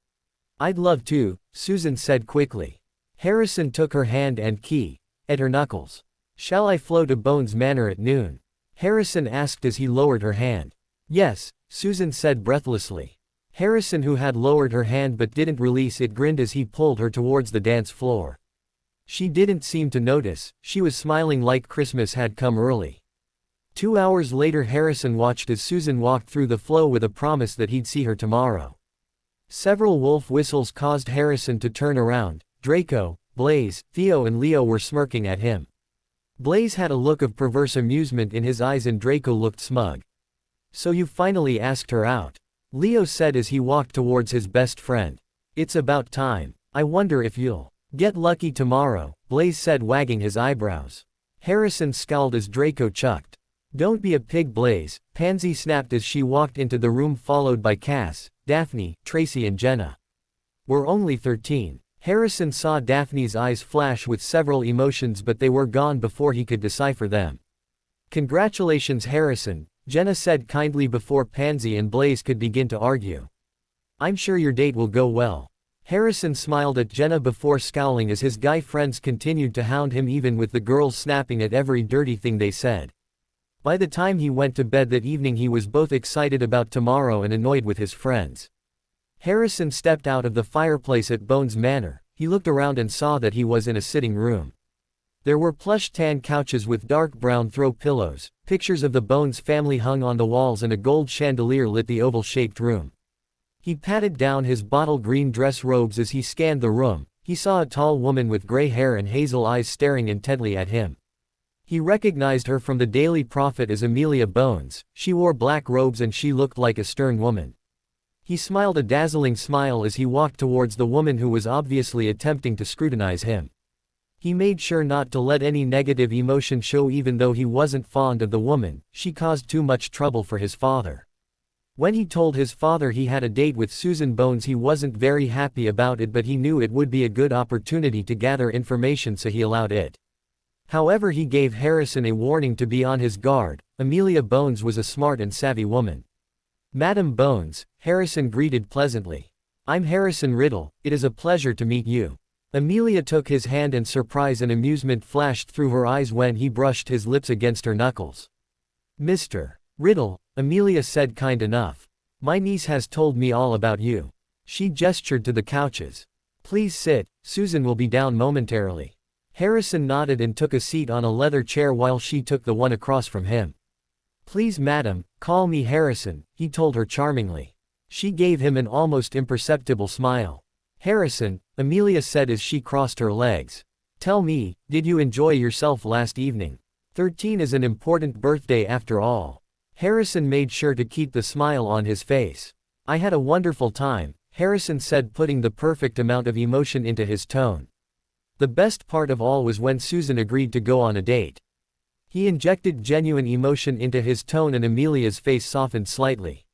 "I'd love to," Susan said quickly. Harrison took her hand and key at her knuckles. "Shall I flow to Bones Manor at noon?" Harrison asked as he lowered her hand. "Yes," Susan said breathlessly. Harrison, who had lowered her hand but didn't release it, grinned as he pulled her towards the dance floor. She didn't seem to notice. She was smiling like Christmas had come early. 2 hours later, Harrison watched as Susan walked through the flow with a promise that he'd see her tomorrow. Several wolf whistles caused Harrison to turn around. Draco, Blaise, Theo and Leo were smirking at him. Blaise had a look of perverse amusement in his eyes and Draco looked smug. "So you finally asked her out?" Leo said as he walked towards his best friend. "It's about time. I wonder if you'll get lucky tomorrow," Blaise said, wagging his eyebrows. Harrison scowled as Draco chucked. "Don't be a pig, Blaise," Pansy snapped as she walked into the room followed by Cass, Daphne, Tracy and Jenna. "We're only 13. Harrison saw Daphne's eyes flash with several emotions, but they were gone before he could decipher them. "Congratulations, Harrison," Jenna said kindly before Pansy and Blaise could begin to argue. "I'm sure your date will go well." Harrison smiled at Jenna before scowling as his guy friends continued to hound him, even with the girls snapping at every dirty thing they said. By the time he went to bed that evening he was both excited about tomorrow and annoyed with his friends. Harrison stepped out of the fireplace at Bones Manor. He looked around and saw that he was in a sitting room. There were plush tan couches with dark brown throw pillows, pictures of the Bones family hung on the walls and a gold chandelier lit the oval-shaped room. He patted down his bottle green dress robes as he scanned the room. He saw a tall woman with gray hair and hazel eyes staring intently at him. He recognized her from the Daily Prophet as Amelia Bones. She wore black robes and she looked like a stern woman. He smiled a dazzling smile as he walked towards the woman who was obviously attempting to scrutinize him. He made sure not to let any negative emotion show even though he wasn't fond of the woman. She caused too much trouble for his father. When he told his father he had a date with Susan Bones he wasn't very happy about it, but he knew it would be a good opportunity to gather information, so he allowed it. However, he gave Harrison a warning to be on his guard. Amelia Bones was a smart and savvy woman. "Madam Bones," Harrison greeted pleasantly. "I'm Harrison Riddle. It is a pleasure to meet you." Amelia took his hand and surprise and amusement flashed through her eyes when he brushed his lips against her knuckles. "Mr. Riddle," Amelia said, kind enough. "My niece has told me all about you." She gestured to the couches. "Please sit, Susan will be down momentarily." Harrison nodded and took a seat on a leather chair while she took the one across from him. "Please madam, call me Harrison," he told her charmingly. She gave him an almost imperceptible smile. "Harrison," Amelia said as she crossed her legs. "Tell me, did you enjoy yourself last evening? 13 is an important birthday after all." Harrison made sure to keep the smile on his face. "I had a wonderful time," Harrison said, putting the perfect amount of emotion into his tone. The best part of all was when Susan agreed to go on a date. He injected genuine emotion into his tone and Amelia's face softened slightly.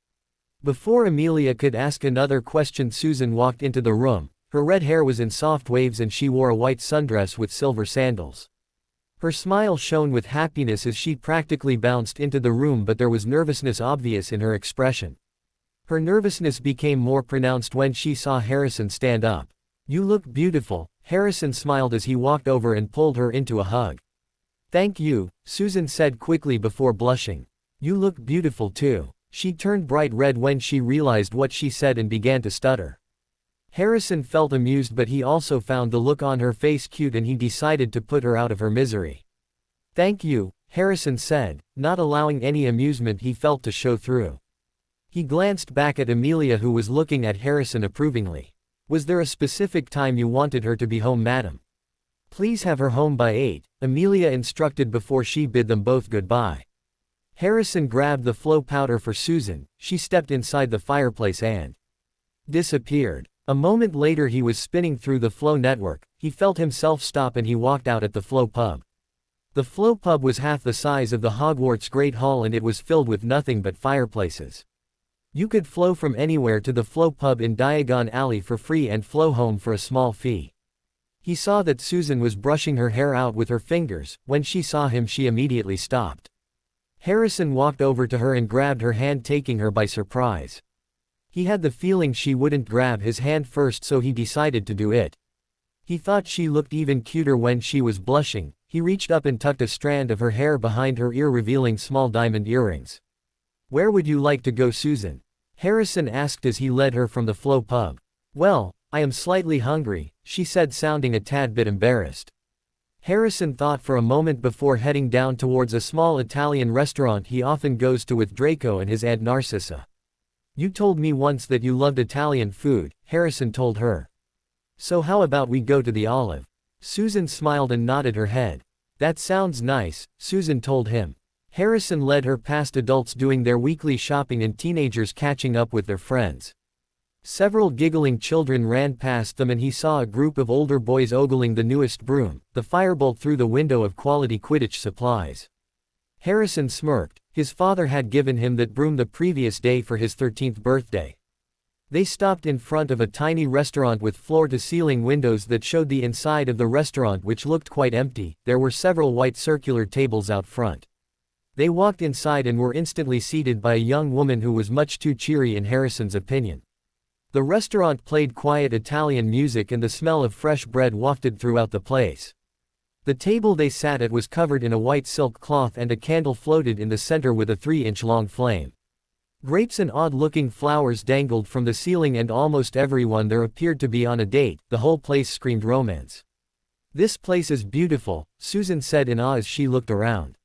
Before Amelia could ask another question, Susan walked into the room. Her red hair was in soft waves and she wore a white sundress with silver sandals. Her smile shone with happiness as she practically bounced into the room, but there was nervousness obvious in her expression. Her nervousness became more pronounced when she saw Harrison stand up. "You look beautiful," Harrison smiled as he walked over and pulled her into a hug. "Thank you," Susan said quickly before blushing. "You look beautiful too." She turned bright red when she realized what she said and began to stutter. Harrison felt amused, but he also found the look on her face cute and he decided to put her out of her misery. "Thank you," Harrison said, not allowing any amusement he felt to show through. He glanced back at Amelia, who was looking at Harrison approvingly. "Was there a specific time you wanted her to be home, madam?" "Please have her home by 8, Amelia instructed before she bid them both goodbye. Harrison grabbed the flow powder for Susan. She stepped inside the fireplace and disappeared. A moment later he was spinning through the flow network. He felt himself stop and he walked out at the flow pub. The flow pub was half the size of the Hogwarts Great Hall and it was filled with nothing but fireplaces. You could flow from anywhere to the flow pub in Diagon Alley for free and flow home for a small fee. He saw that Susan was brushing her hair out with her fingers. When she saw him she immediately stopped. Harrison walked over to her and grabbed her hand, taking her by surprise. He had the feeling she wouldn't grab his hand first, so he decided to do it. He thought she looked even cuter when she was blushing. He reached up and tucked a strand of her hair behind her ear, revealing small diamond earrings. "Where would you like to go, Susan?" Harrison asked as he led her from the flow pub. "Well, I am slightly hungry," she said, sounding a tad bit embarrassed. Harrison thought for a moment before heading down towards a small Italian restaurant he often goes to with Draco and his Aunt Narcissa. "You told me once that you loved Italian food," Harrison told her. "So how about we go to the Olive?" Susan smiled and nodded her head. "That sounds nice," Susan told him. Harrison led her past adults doing their weekly shopping and teenagers catching up with their friends. Several giggling children ran past them and he saw a group of older boys ogling the newest broom, the firebolt, through the window of Quality Quidditch Supplies. Harrison smirked. His father had given him that broom the previous day for his 13th birthday. They stopped in front of a tiny restaurant with floor-to-ceiling windows that showed the inside of the restaurant, which looked quite empty. There were several white circular tables out front. They walked inside and were instantly seated by a young woman who was much too cheery in Harrison's opinion. The restaurant played quiet Italian music and the smell of fresh bread wafted throughout the place. The table they sat at was covered in a white silk cloth and a candle floated in the center with a 3-inch long flame. Grapes and odd-looking flowers dangled from the ceiling and almost everyone there appeared to be on a date. The whole place screamed romance. "This place is beautiful," Susan said in awe as she looked around.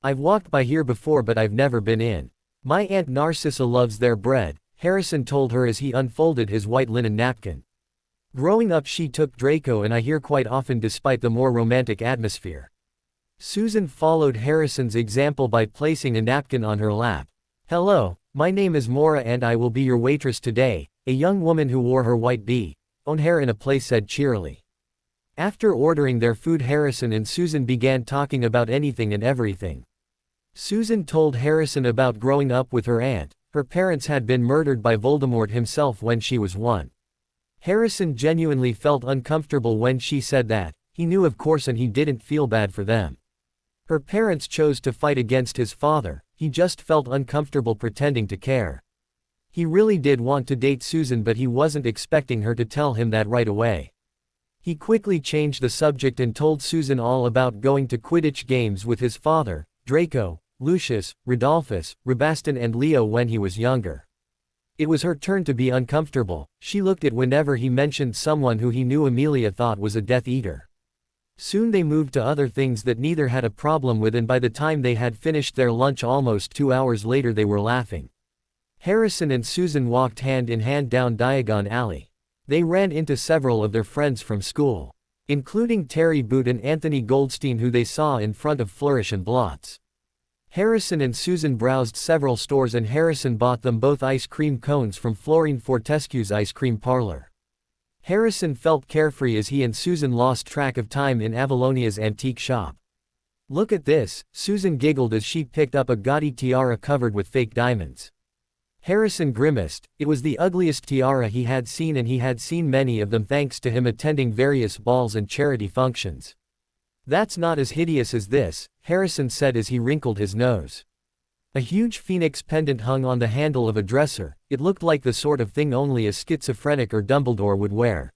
"I've walked by here before but I've never been in. My Aunt Narcissa loves their bread," Harrison told her as he unfolded his white linen napkin. "Growing up she took Draco and I here quite often despite the more romantic atmosphere." Susan followed Harrison's example by placing a napkin on her lap. "Hello, my name is Maura and I will be your waitress today," a young woman who wore her white own hair in a place said cheerily. After ordering their food, Harrison and Susan began talking about anything and everything. Susan told Harrison about growing up with her aunt. Her parents had been murdered by Voldemort himself when she was 1. Harrison genuinely felt uncomfortable when she said that. He knew of course and he didn't feel bad for them. Her parents chose to fight against his father, he just felt uncomfortable pretending to care. He really did want to date Susan but he wasn't expecting her to tell him that right away. He quickly changed the subject and told Susan all about going to Quidditch games with his father, Draco, Lucius, Rodolphus, Rabaston and Leo when he was younger. It was her turn to be uncomfortable. She looked at whenever he mentioned someone who he knew Amelia thought was a Death Eater. Soon they moved to other things that neither had a problem with and by the time they had finished their lunch almost 2 hours later they were laughing. Harrison and Susan walked hand in hand down Diagon Alley. They ran into several of their friends from school, including Terry Boot and Anthony Goldstein who they saw in front of Flourish and Blots. Harrison and Susan browsed several stores and Harrison bought them both ice cream cones from Florine Fortescue's ice cream parlor. Harrison felt carefree as he and Susan lost track of time in Avalonia's antique shop. "Look at this," Susan giggled as she picked up a gaudy tiara covered with fake diamonds. Harrison grimaced. It was the ugliest tiara he had seen and he had seen many of them thanks to him attending various balls and charity functions. "That's not as hideous as this," Harrison said as he wrinkled his nose. A huge phoenix pendant hung on the handle of a dresser. It looked like the sort of thing only a schizophrenic or Dumbledore would wear.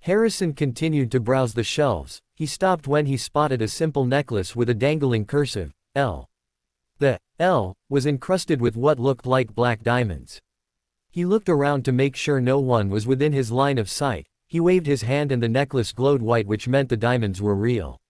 Harrison continued to browse the shelves. He stopped when he spotted a simple necklace with a dangling cursive L. The L was encrusted with what looked like black diamonds. He looked around to make sure no one was within his line of sight. He waved his hand and the necklace glowed white, which meant the diamonds were real.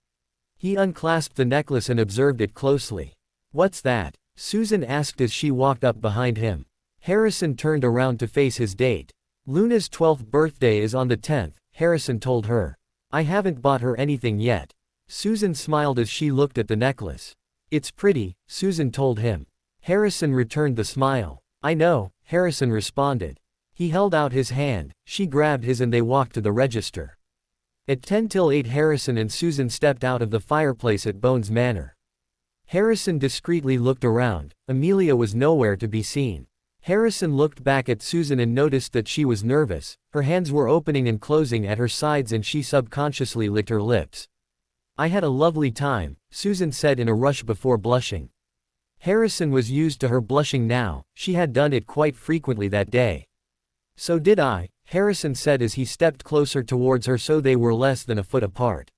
He unclasped the necklace and observed it closely. "What's that?" Susan asked as she walked up behind him. Harrison turned around to face his date. "Luna's 12th birthday is on the 10th, Harrison told her. "I haven't bought her anything yet." Susan smiled as she looked at the necklace. "It's pretty," Susan told him. Harrison returned the smile. "I know," Harrison responded. He held out his hand, she grabbed his and they walked to the register. At 10 till 8 Harrison and Susan stepped out of the fireplace at Bones Manor. Harrison discreetly looked around. Amelia was nowhere to be seen. Harrison looked back at Susan and noticed that she was nervous. Her hands were opening and closing at her sides and she subconsciously licked her lips. "I had a lovely time," Susan said in a rush before blushing. Harrison was used to her blushing now. She had done it quite frequently that day. "So did I," Harrison said as he stepped closer towards her so they were less than a foot apart.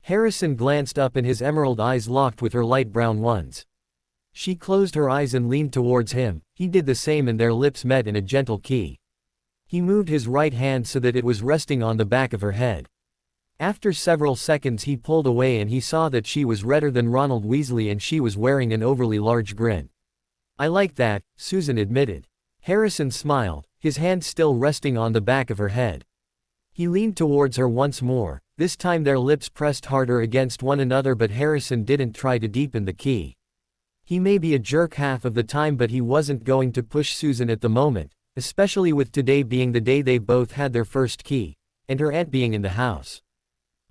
Harrison glanced up and his emerald eyes locked with her light brown ones. She closed her eyes and leaned towards him. He did the same and their lips met in a gentle key. He moved his right hand so that it was resting on the back of her head. After several seconds he pulled away and he saw that she was redder than Ronald Weasley and she was wearing an overly large grin. "I like that," Susan admitted. Harrison smiled, his hand still resting on the back of her head. He leaned towards her once more. This time their lips pressed harder against one another but Harrison didn't try to deepen the key. He may be a jerk half of the time but he wasn't going to push Susan at the moment, especially with today being the day they both had their first key, and her aunt being in the house.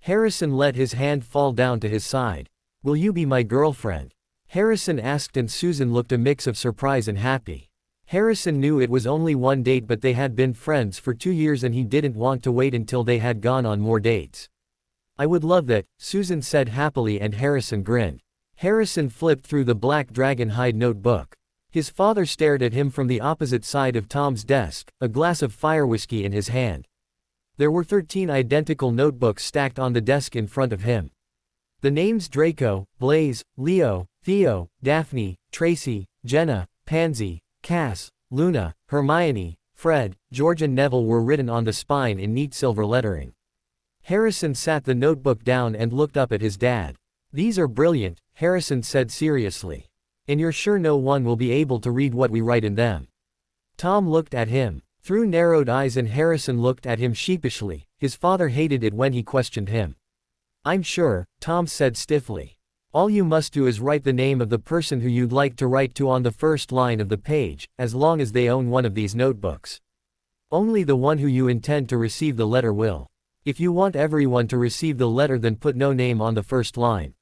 Harrison let his hand fall down to his side. "Will you be my girlfriend?" Harrison asked and Susan looked a mix of surprise and happy. Harrison knew it was only one date but they had been friends for 2 years and he didn't want to wait until they had gone on more dates. "I would love that," Susan said happily and Harrison grinned. Harrison flipped through the black dragon hide notebook. His father stared at him from the opposite side of Tom's desk, a glass of fire whiskey in his hand. There were 13 identical notebooks stacked on the desk in front of him. The names Draco, Blaze, Leo, Theo, Daphne, Tracy, Jenna, Pansy, Cass, Luna, Hermione, Fred, George and Neville were written on the spine in neat silver lettering. Harrison sat the notebook down and looked up at his dad. "These are brilliant," Harrison said seriously. "And you're sure no one will be able to read what we write in them?" Tom looked at him through narrowed eyes and Harrison looked at him sheepishly. His father hated it when he questioned him. "I'm sure," Tom said stiffly. "All you must do is write the name of the person who you'd like to write to on the first line of the page, as long as they own one of these notebooks. Only the one who you intend to receive the letter will. If you want everyone to receive the letter, then put no name on the first line.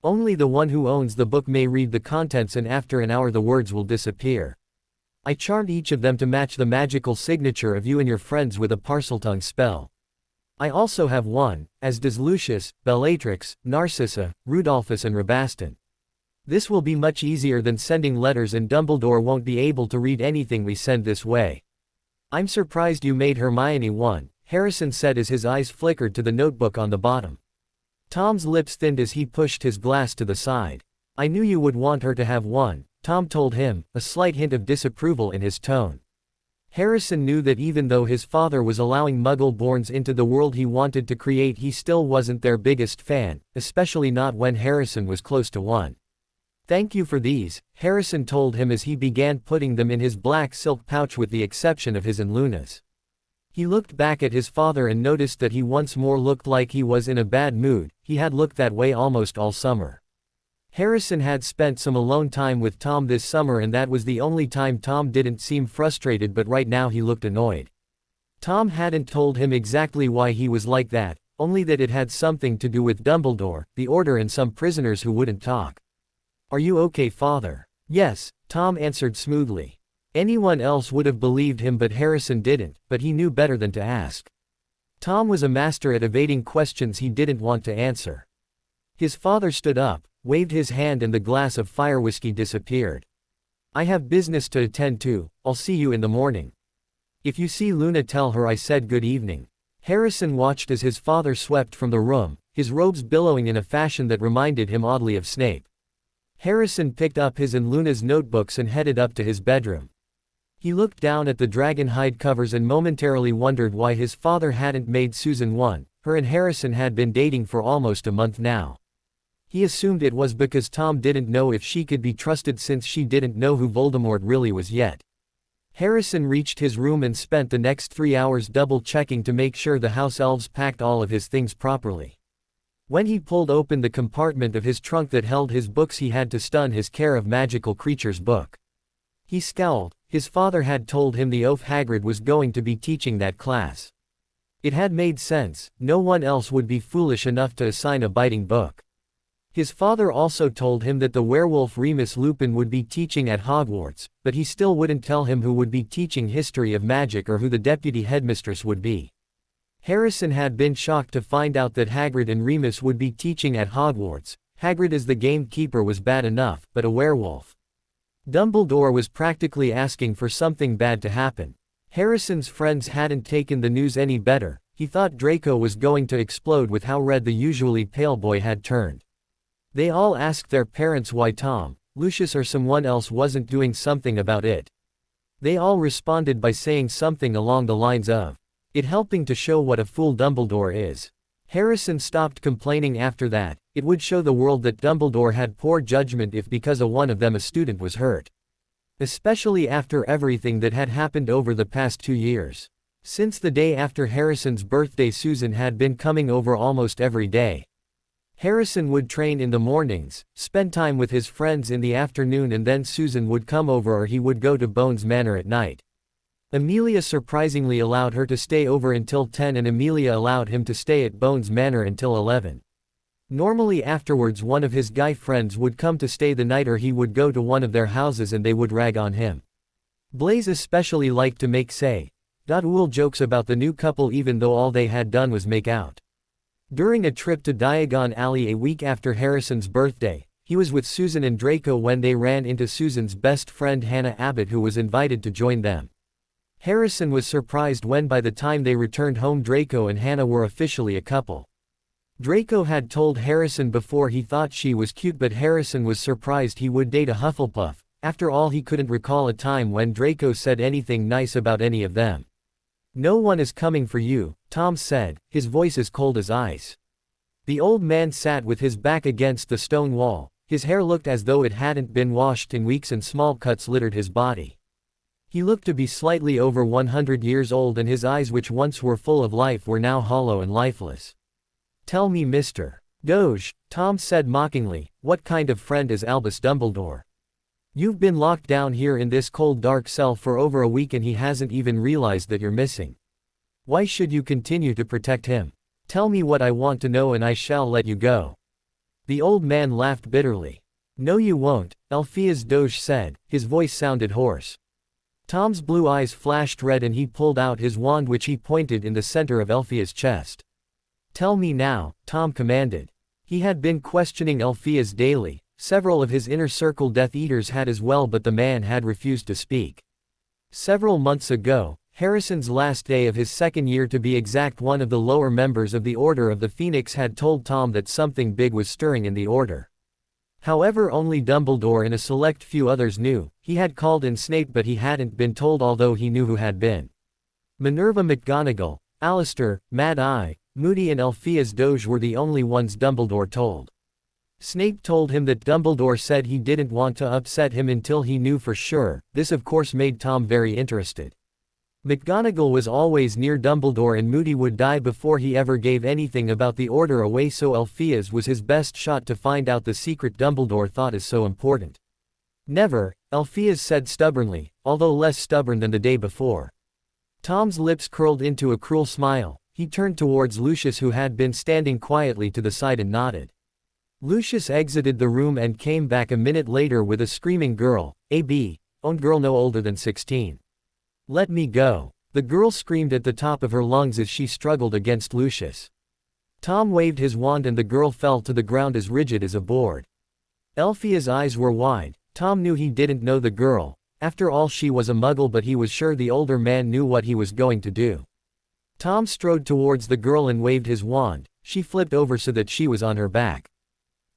Only the one who owns the book may read the contents, and after an hour the words will disappear. I charmed each of them to match the magical signature of you and your friends with a Parseltongue spell. I also have one, as does Lucius, Bellatrix, Narcissa, Rudolphus and Rabaston. This will be much easier than sending letters, and Dumbledore won't be able to read anything we send this way." "I'm surprised you made Hermione one," Harrison said as his eyes flickered to the notebook on the bottom. Tom's lips thinned as he pushed his glass to the side. "I knew you would want her to have one," Tom told him, a slight hint of disapproval in his tone. Harrison knew that even though his father was allowing Muggle-borns into the world he wanted to create, he still wasn't their biggest fan, especially not when Harrison was close to one. "Thank you for these," Harrison told him as he began putting them in his black silk pouch with the exception of his and Luna's. He looked back at his father and noticed that he once more looked like he was in a bad mood. He had looked that way almost all summer. Harrison had spent some alone time with Tom this summer, and that was the only time Tom didn't seem frustrated, but right now he looked annoyed. Tom hadn't told him exactly why he was like that, only that it had something to do with Dumbledore, the Order and some prisoners who wouldn't talk. "Are you okay, father?" "Yes," Tom answered smoothly. Anyone else would have believed him, but Harrison didn't, but he knew better than to ask. Tom was a master at evading questions he didn't want to answer. His father stood up, waved his hand, and the glass of fire whiskey disappeared. "I have business to attend to, I'll see you in the morning. If you see Luna, tell her I said good evening." Harrison watched as his father swept from the room, his robes billowing in a fashion that reminded him oddly of Snape. Harrison picked up his and Luna's notebooks and headed up to his bedroom. He looked down at the dragon hide covers and momentarily wondered why his father hadn't made Susan one. Her and Harrison had been dating for almost a month now. He assumed it was because Tom didn't know if she could be trusted, since she didn't know who Voldemort really was yet. Harrison reached his room and spent the next 3 hours double-checking to make sure the house elves packed all of his things properly. When he pulled open the compartment of his trunk that held his books, he had to stun his Care of Magical Creatures book. He scowled. His father had told him the oaf Hagrid was going to be teaching that class. It had made sense, no one else would be foolish enough to assign a biting book. His father also told him that the werewolf Remus Lupin would be teaching at Hogwarts, but he still wouldn't tell him who would be teaching history of magic or who the deputy headmistress would be. Harrison had been shocked to find out that Hagrid and Remus would be teaching at Hogwarts. Hagrid as the gamekeeper was bad enough, but a werewolf. Dumbledore was practically asking for something bad to happen. Harrison's friends hadn't taken the news any better. He thought Draco was going to explode with how red the usually pale boy had turned. They all asked their parents why Tom, Lucius or someone else wasn't doing something about it. They all responded by saying something along the lines of, "It helping to show what a fool Dumbledore is." Harrison stopped complaining after that. It would show the world that Dumbledore had poor judgment if because of one of them a student was hurt. Especially after everything that had happened over the past 2 years. Since the day after Harrison's birthday, Susan had been coming over almost every day. Harrison would train in the mornings, spend time with his friends in the afternoon, and then Susan would come over or he would go to Bones Manor at night. Amelia surprisingly allowed her to stay over until 10 and Amelia allowed him to stay at Bones Manor until 11. Normally afterwards one of his guy friends would come to stay the night or he would go to one of their houses and they would rag on him. Blaze especially liked to make say-ool jokes about the new couple even though all they had done was make out. During a trip to Diagon Alley a week after Harrison's birthday, he was with Susan and Draco when they ran into Susan's best friend Hannah Abbott, who was invited to join them. Harrison was surprised when by the time they returned home Draco and Hannah were officially a couple. Draco had told Harrison before he thought she was cute, but Harrison was surprised he would date a Hufflepuff. After all, he couldn't recall a time when Draco said anything nice about any of them. "No one is coming for you," Tom said, his voice as cold as ice. The old man sat with his back against the stone wall. His hair looked as though it hadn't been washed in weeks and small cuts littered his body. He looked to be slightly over 100 years old, and his eyes, which once were full of life, were now hollow and lifeless. "Tell me, Mr. Doge," Tom said mockingly, "what kind of friend is Albus Dumbledore? You've been locked down here in this cold dark cell for over a week and he hasn't even realized that you're missing. Why should you continue to protect him? Tell me what I want to know and I shall let you go." The old man laughed bitterly. "No you won't," Alpheus Doge said, his voice sounded hoarse. Tom's blue eyes flashed red and he pulled out his wand, which he pointed in the center of Alpheus' chest. "Tell me now," Tom commanded. He had been questioning Alpheus daily. Several of his inner circle Death Eaters had as well, but the man had refused to speak. Several months ago, Harrison's last day of his second year, to be exact, one of the lower members of the Order of the Phoenix had told Tom that something big was stirring in the Order. However, only Dumbledore and a select few others knew. He had called in Snape, but he hadn't been told, although he knew who had been. Minerva McGonagall, Alistair, Mad Eye, Moody and Alpheus Doge were the only ones Dumbledore told. Snape told him that Dumbledore said he didn't want to upset him until he knew for sure. This of course made Tom very interested. McGonagall was always near Dumbledore and Moody would die before he ever gave anything about the Order away, so Alpheus was his best shot to find out the secret Dumbledore thought is so important. "Never," Alpheus said stubbornly, although less stubborn than the day before. Tom's lips curled into a cruel smile. He turned towards Lucius, who had been standing quietly to the side, and nodded. Lucius exited the room and came back a minute later with a screaming girl, owned girl no older than 16. "Let me go!" The girl screamed at the top of her lungs as she struggled against Lucius. Tom waved his wand and the girl fell to the ground as rigid as a board. Alpheus' eyes were wide. Tom knew he didn't know the girl. After all, she was a muggle, but he was sure the older man knew what he was going to do. Tom strode towards the girl and waved his wand. She flipped over so that she was on her back.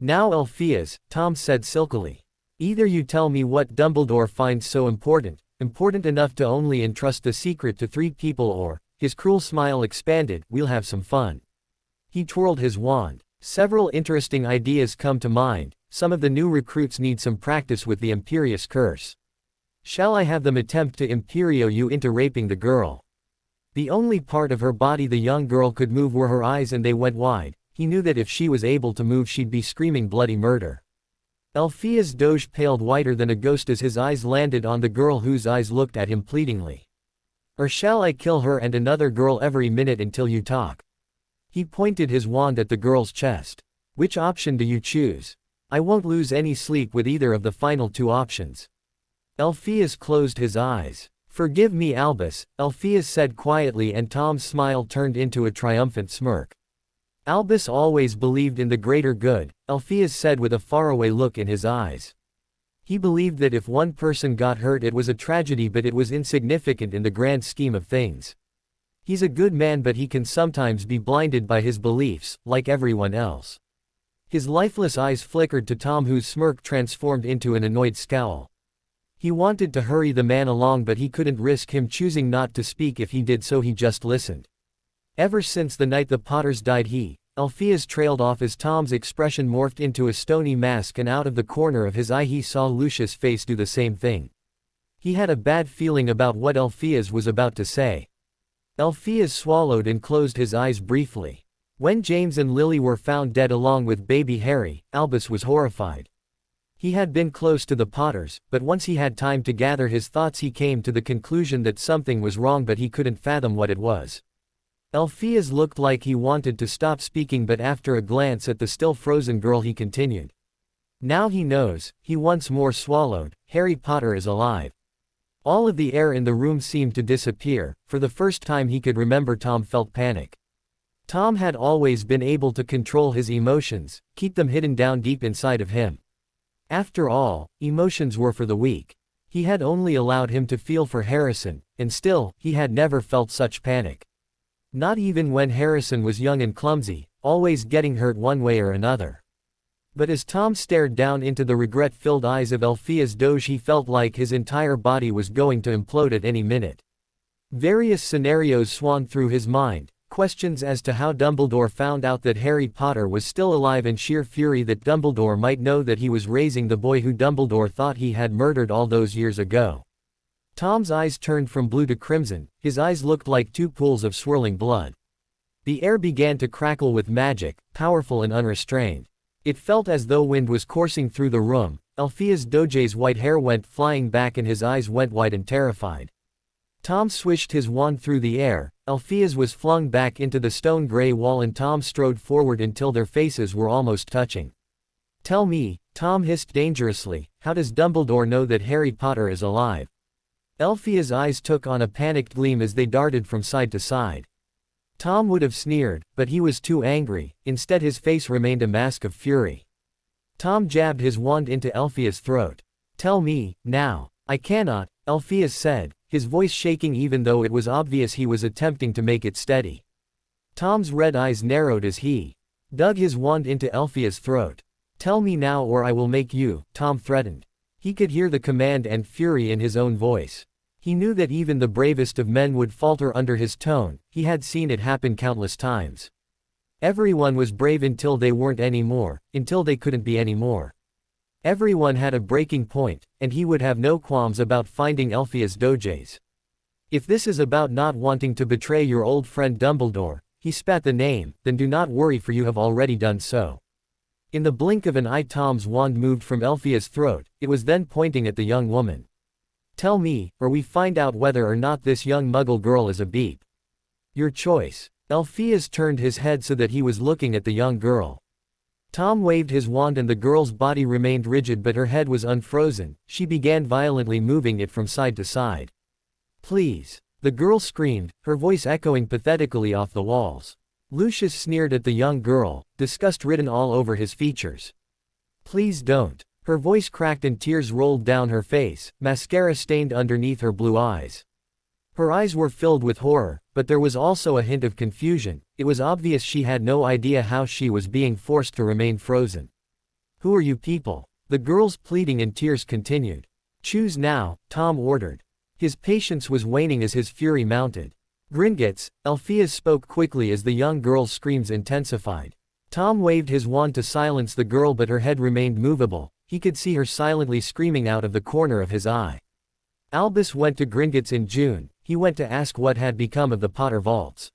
"Now Alpheus," Tom said silkily. "Either you tell me what Dumbledore finds so important enough to only entrust the secret to 3 people, or," his cruel smile expanded, "we'll have some fun." He twirled his wand. Several interesting ideas come to mind. Some of the new recruits need some practice with the Imperious Curse. Shall I have them attempt to Imperio you into raping the girl? The only part of her body the young girl could move were her eyes, and they went wide. He knew that if she was able to move, she'd be screaming bloody murder. Alpheus Doge paled whiter than a ghost as his eyes landed on the girl, whose eyes looked at him pleadingly. "Or shall I kill her and another girl every minute until you talk?" He pointed his wand at the girl's chest. "Which option do you choose? I won't lose any sleep with either of the final 2 options." Alpheus closed his eyes. "Forgive me, Albus," Alpheus said quietly, and Tom's smile turned into a triumphant smirk. "Albus always believed in the greater good," Alpheus said with a faraway look in his eyes. He believed that if one person got hurt it was a tragedy, but it was insignificant in the grand scheme of things. He's a good man, but he can sometimes be blinded by his beliefs, like everyone else. His lifeless eyes flickered to Tom, whose smirk transformed into an annoyed scowl. He wanted to hurry the man along, but he couldn't risk him choosing not to speak. If he did so, he just listened. Ever since the night the Potters died, Alpheus trailed off as Tom's expression morphed into a stony mask, and out of the corner of his eye he saw Lucius' face do the same thing. He had a bad feeling about what Alpheus was about to say. Alpheus swallowed and closed his eyes briefly. When James and Lily were found dead along with baby Harry, Albus was horrified. He had been close to the Potters, but once he had time to gather his thoughts he came to the conclusion that something was wrong, but he couldn't fathom what it was. Alpheus looked like he wanted to stop speaking, but after a glance at the still frozen girl he continued. "Now he knows," he once more swallowed. "Harry Potter is alive." All of the air in the room seemed to disappear. For the first time he could remember, Tom felt panic. Tom had always been able to control his emotions, keep them hidden down deep inside of him. After all, emotions were for the weak. He had only allowed him to feel for Harrison, and still, he had never felt such panic. Not even when Harrison was young and clumsy. always getting hurt one way or another. But as Tom stared down into the regret-filled eyes of Alpheus Doge, he felt like his entire body was going to implode at any minute. Various scenarios swam through his mind, questions as to how Dumbledore found out that Harry Potter was still alive and sheer fury that Dumbledore might know that he was raising the boy who Dumbledore thought he had murdered all those years ago. Tom's eyes turned from blue to crimson, his eyes looked like two pools of swirling blood. The air began to crackle with magic, powerful and unrestrained. It felt as though wind was coursing through the room. Alpheus Doge's white hair went flying back and his eyes went wide and terrified. Tom swished his wand through the air, Alpheus was flung back into the stone gray wall and Tom strode forward until their faces were almost touching. "Tell me," Tom hissed dangerously, "how does Dumbledore know that Harry Potter is alive?" Alpheus' eyes took on a panicked gleam as they darted from side to side. Tom would have sneered, but he was too angry, instead his face remained a mask of fury. Tom jabbed his wand into Alpheus' throat. "Tell me, now." "I cannot," Alpheus said, his voice shaking even though it was obvious he was attempting to make it steady. Tom's red eyes narrowed as he dug his wand into Alpheus' throat. "Tell me now or I will make you," Tom threatened. He could hear the command and fury in his own voice. He knew that even the bravest of men would falter under his tone, he had seen it happen countless times. Everyone was brave until they weren't anymore, until they couldn't be anymore. Everyone had a breaking point, and he would have no qualms about finding Alpheus Doge's. "If this is about not wanting to betray your old friend Dumbledore," he spat the name, "then do not worry for you have already done so." In the blink of an eye Tom's wand moved from Alpheus' throat, it was then pointing at the young woman. "Tell me, or we find out whether or not this young muggle girl is a beep." "Your choice." Alpheus turned his head so that he was looking at the young girl. Tom waved his wand and the girl's body remained rigid but her head was unfrozen, she began violently moving it from side to side. "Please." The girl screamed, her voice echoing pathetically off the walls. Lucius sneered at the young girl, disgust written all over his features. "Please don't." Her voice cracked and tears rolled down her face, mascara stained underneath her blue eyes. Her eyes were filled with horror, but there was also a hint of confusion. It was obvious she had no idea how she was being forced to remain frozen. "Who are you people?" The girl's pleading and tears continued. "Choose now," Tom ordered. His patience was waning as his fury mounted. "Gringotts," Alpheus spoke quickly as the young girl's screams intensified. Tom waved his wand to silence the girl but her head remained movable. He could see her silently screaming out of the corner of his eye. Albus went to Gringotts in June. He went to ask what had become of the Potter vaults.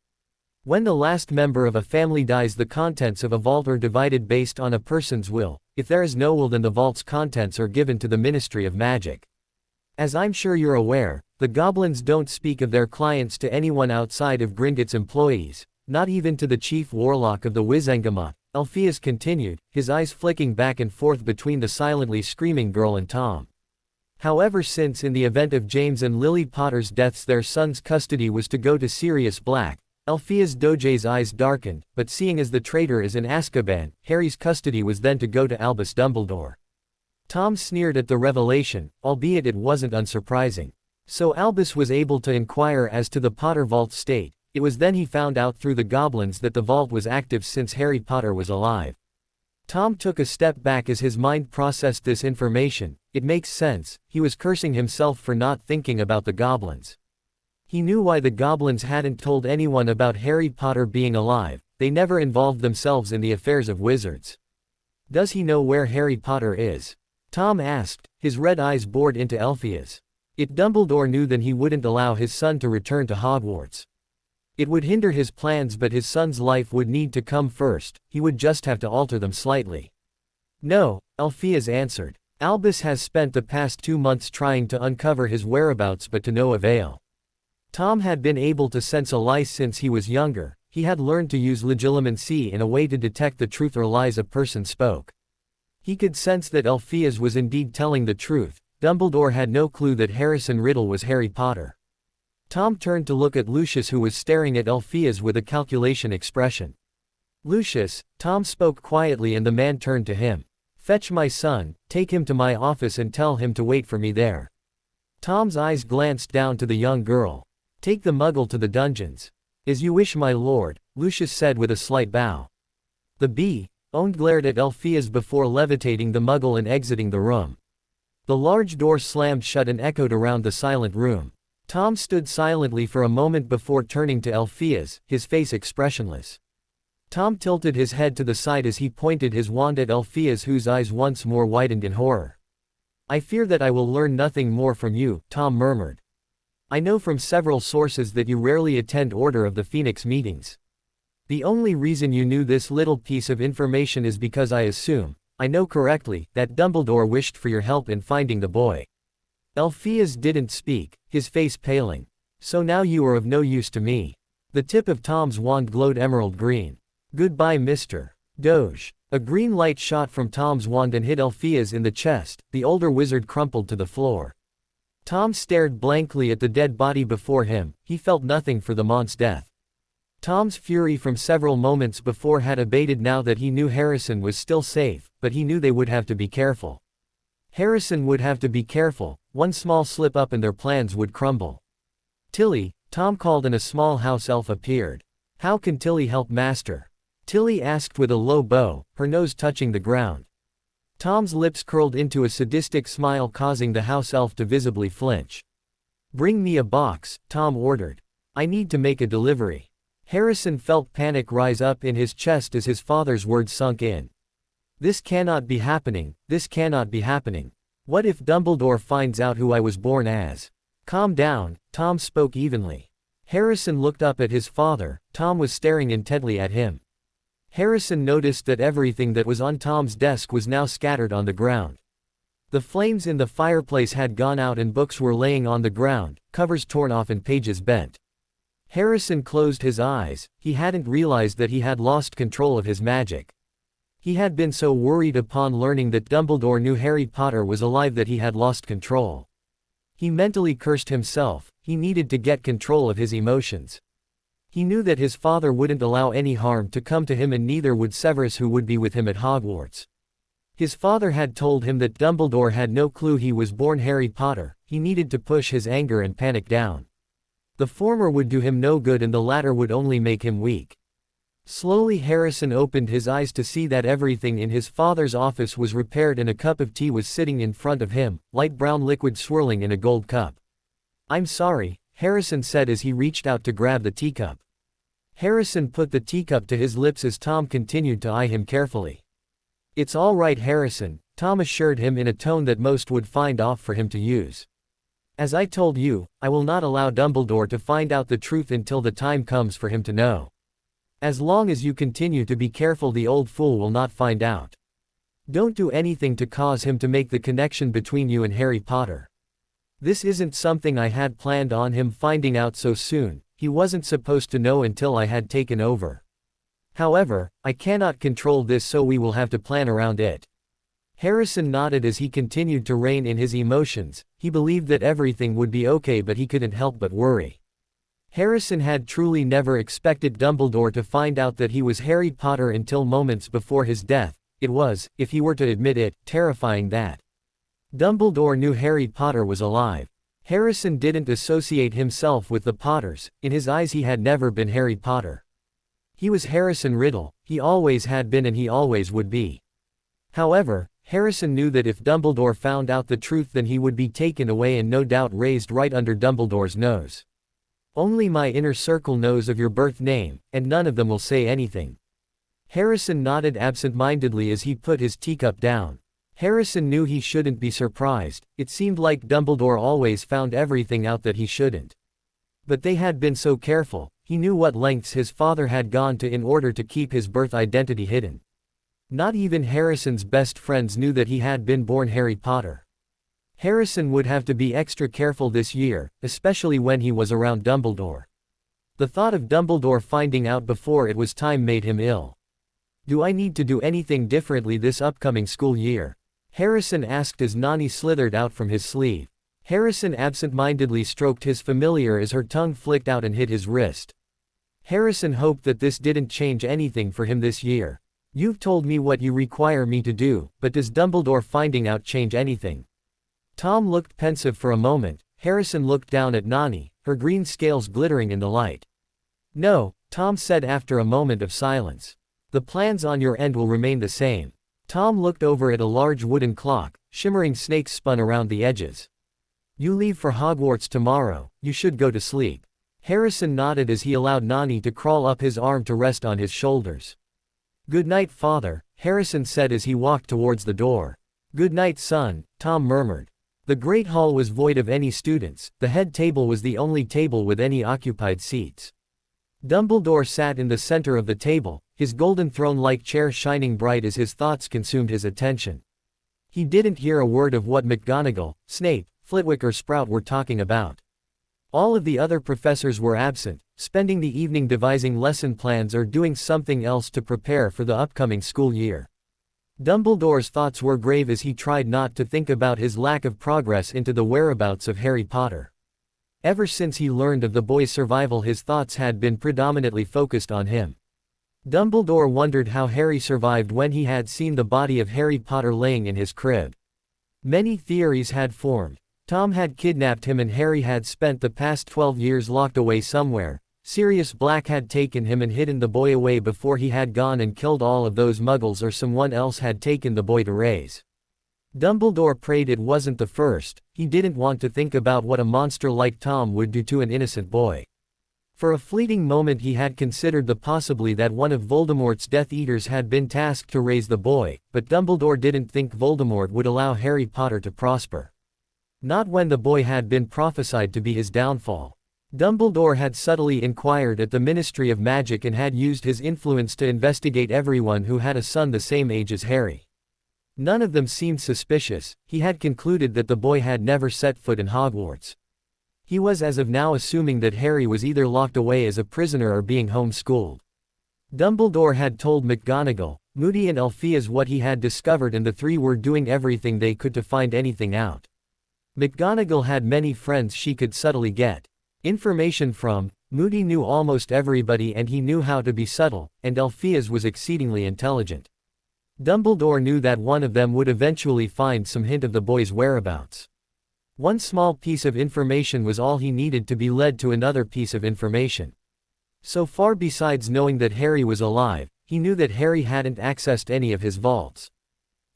When the last member of a family dies, the contents of a vault are divided based on a person's will. If there is no will, then the vault's contents are given to the Ministry of Magic. As I'm sure you're aware, the goblins don't speak of their clients to anyone outside of Gringotts' employees, not even to the chief warlock of the Wizengamot, Alpheus continued, his eyes flicking back and forth between the silently screaming girl and Tom. However, since in the event of James and Lily Potter's deaths their son's custody was to go to Sirius Black, Alpheus Doge's eyes darkened, but seeing as the traitor is in Azkaban, Harry's custody was then to go to Albus Dumbledore. Tom sneered at the revelation, albeit it wasn't unsurprising. So Albus was able to inquire as to the Potter Vault's state. It was then he found out through the goblins that the vault was active since Harry Potter was alive. Tom took a step back as his mind processed this information. It makes sense, he was cursing himself for not thinking about the goblins. He knew why the goblins hadn't told anyone about Harry Potter being alive, they never involved themselves in the affairs of wizards. Does he know where Harry Potter is? Tom asked, his red eyes bored into Alpheus. If Dumbledore knew, then he wouldn't allow his son to return to Hogwarts. It would hinder his plans, but his son's life would need to come first, he would just have to alter them slightly. No, Alpheus answered. Albus has spent the past 2 months trying to uncover his whereabouts but to no avail. Tom had been able to sense a lie since he was younger, he had learned to use legilimency in a way to detect the truth or lies a person spoke. He could sense that Alpheus was indeed telling the truth. Dumbledore had no clue that Harrison Riddle was Harry Potter. Tom turned to look at Lucius, who was staring at Alpheus with a calculation expression. "Lucius," Tom spoke quietly and the man turned to him. "Fetch my son, take him to my office and tell him to wait for me there." Tom's eyes glanced down to the young girl. "Take the muggle to the dungeons." "As you wish, my lord," Lucius said with a slight bow. The Bee-owned glared at Alpheus before levitating the muggle and exiting the room. The large door slammed shut and echoed around the silent room. Tom stood silently for a moment before turning to Alpheus, his face expressionless. Tom tilted his head to the side as he pointed his wand at Alpheus, whose eyes once more widened in horror. "I fear that I will learn nothing more from you," Tom murmured. "I know from several sources that you rarely attend Order of the Phoenix meetings. The only reason you knew this little piece of information is because I assume, I know correctly, that Dumbledore wished for your help in finding the boy." Alpheus didn't speak, his face paling. "So now you are of no use to me." The tip of Tom's wand glowed emerald green. "Goodbye, Mr. Doge." A green light shot from Tom's wand and hit Alpheus in the chest. The older wizard crumpled to the floor. Tom stared blankly at the dead body before him. He felt nothing for the monk's death. Tom's fury from several moments before had abated now that he knew Harrison was still safe, but he knew they would have to be careful. Harrison would have to be careful. One small slip up and their plans would crumble. "Tilly," Tom called, and a small house elf appeared. "How can Tilly help Master?" Tilly asked with a low bow, her nose touching the ground. Tom's lips curled into a sadistic smile, causing the house elf to visibly flinch. "Bring me a box," Tom ordered. "I need to make a delivery." Harrison felt panic rise up in his chest as his father's words sunk in. "This cannot be happening, this cannot be happening. What if Dumbledore finds out who I was born as?" "Calm down," Tom spoke evenly. Harrison looked up at his father. Tom was staring intently at him. Harrison noticed that everything that was on Tom's desk was now scattered on the ground. The flames in the fireplace had gone out and books were laying on the ground, covers torn off and pages bent. Harrison closed his eyes. He hadn't realized that he had lost control of his magic. He had been so worried upon learning that Dumbledore knew Harry Potter was alive that he had lost control. He mentally cursed himself. He needed to get control of his emotions. He knew that his father wouldn't allow any harm to come to him, and neither would Severus, who would be with him at Hogwarts. His father had told him that Dumbledore had no clue he was born Harry Potter. He needed to push his anger and panic down. The former would do him no good and the latter would only make him weak. Slowly Harrison opened his eyes to see that everything in his father's office was repaired and a cup of tea was sitting in front of him, light brown liquid swirling in a gold cup. "I'm sorry," Harrison said as he reached out to grab the teacup. Harrison put the teacup to his lips as Tom continued to eye him carefully. "It's all right, Harrison," Tom assured him in a tone that most would find off for him to use. "As I told you, I will not allow Dumbledore to find out the truth until the time comes for him to know. As long as you continue to be careful, the old fool will not find out. Don't do anything to cause him to make the connection between you and Harry Potter. This isn't something I had planned on him finding out so soon. He wasn't supposed to know until I had taken over. However, I cannot control this, so we will have to plan around it." Harrison nodded as he continued to rein in his emotions. He believed that everything would be okay, but he couldn't help but worry. Harrison had truly never expected Dumbledore to find out that he was Harry Potter until moments before his death. It was, if he were to admit it, terrifying that Dumbledore knew Harry Potter was alive. Harrison didn't associate himself with the Potters. In his eyes he had never been Harry Potter. He was Harrison Riddle. He always had been and he always would be. However, Harrison knew that if Dumbledore found out the truth, then he would be taken away and no doubt raised right under Dumbledore's nose. "Only my inner circle knows of your birth name, and none of them will say anything." Harrison nodded absent-mindedly as he put his teacup down. Harrison knew he shouldn't be surprised. It seemed like Dumbledore always found everything out that he shouldn't. But they had been so careful. He knew what lengths his father had gone to in order to keep his birth identity hidden. Not even Harrison's best friends knew that he had been born Harry Potter. Harrison would have to be extra careful this year, especially when he was around Dumbledore. The thought of Dumbledore finding out before it was time made him ill. "Do I need to do anything differently this upcoming school year?" Harrison asked as Nani slithered out from his sleeve. Harrison absent-mindedly stroked his familiar as her tongue flicked out and hit his wrist. Harrison hoped that this didn't change anything for him this year. "You've told me what you require me to do, but does Dumbledore finding out change anything?" Tom looked pensive for a moment. Harrison looked down at Nani, her green scales glittering in the light. "No," Tom said after a moment of silence. The plans on your end will remain the same. Tom looked over at a large wooden clock, shimmering snakes spun around the edges. You leave for Hogwarts tomorrow, you should go to sleep. Harrison nodded as he allowed Nani to crawl up his arm to rest on his shoulders. Good night, father, Harrison said as he walked towards the door. Good night, son, Tom murmured. The great hall was void of any students, the head table was the only table with any occupied seats. Dumbledore sat in the center of the table, his golden throne-like chair shining bright as his thoughts consumed his attention. He didn't hear a word of what McGonagall, Snape, Flitwick or Sprout were talking about. All of the other professors were absent, spending the evening devising lesson plans or doing something else to prepare for the upcoming school year. Dumbledore's thoughts were grave as he tried not to think about his lack of progress into the whereabouts of Harry Potter. Ever since he learned of the boy's survival, his thoughts had been predominantly focused on him. Dumbledore wondered how Harry survived when he had seen the body of Harry Potter laying in his crib. Many theories had formed. Tom had kidnapped him and Harry had spent the past 12 years locked away somewhere. Sirius Black had taken him and hidden the boy away before he had gone and killed all of those muggles, or someone else had taken the boy to raise. Dumbledore prayed it wasn't the first. He didn't want to think about what a monster like Tom would do to an innocent boy. For a fleeting moment he had considered the possibility that one of Voldemort's Death Eaters had been tasked to raise the boy, but Dumbledore didn't think Voldemort would allow Harry Potter to prosper. Not when the boy had been prophesied to be his downfall. Dumbledore had subtly inquired at the Ministry of Magic and had used his influence to investigate everyone who had a son the same age as Harry. None of them seemed suspicious. He had concluded that the boy had never set foot in Hogwarts. He was as of now assuming that Harry was either locked away as a prisoner or being homeschooled. Dumbledore had told McGonagall, Moody and Alpheus what he had discovered, and the three were doing everything they could to find anything out. McGonagall had many friends she could subtly get information from. Moody knew almost everybody and he knew how to be subtle, and Alpheus was exceedingly intelligent. Dumbledore knew that one of them would eventually find some hint of the boy's whereabouts. One small piece of information was all he needed to be led to another piece of information. So far, besides knowing that Harry was alive, he knew that Harry hadn't accessed any of his vaults.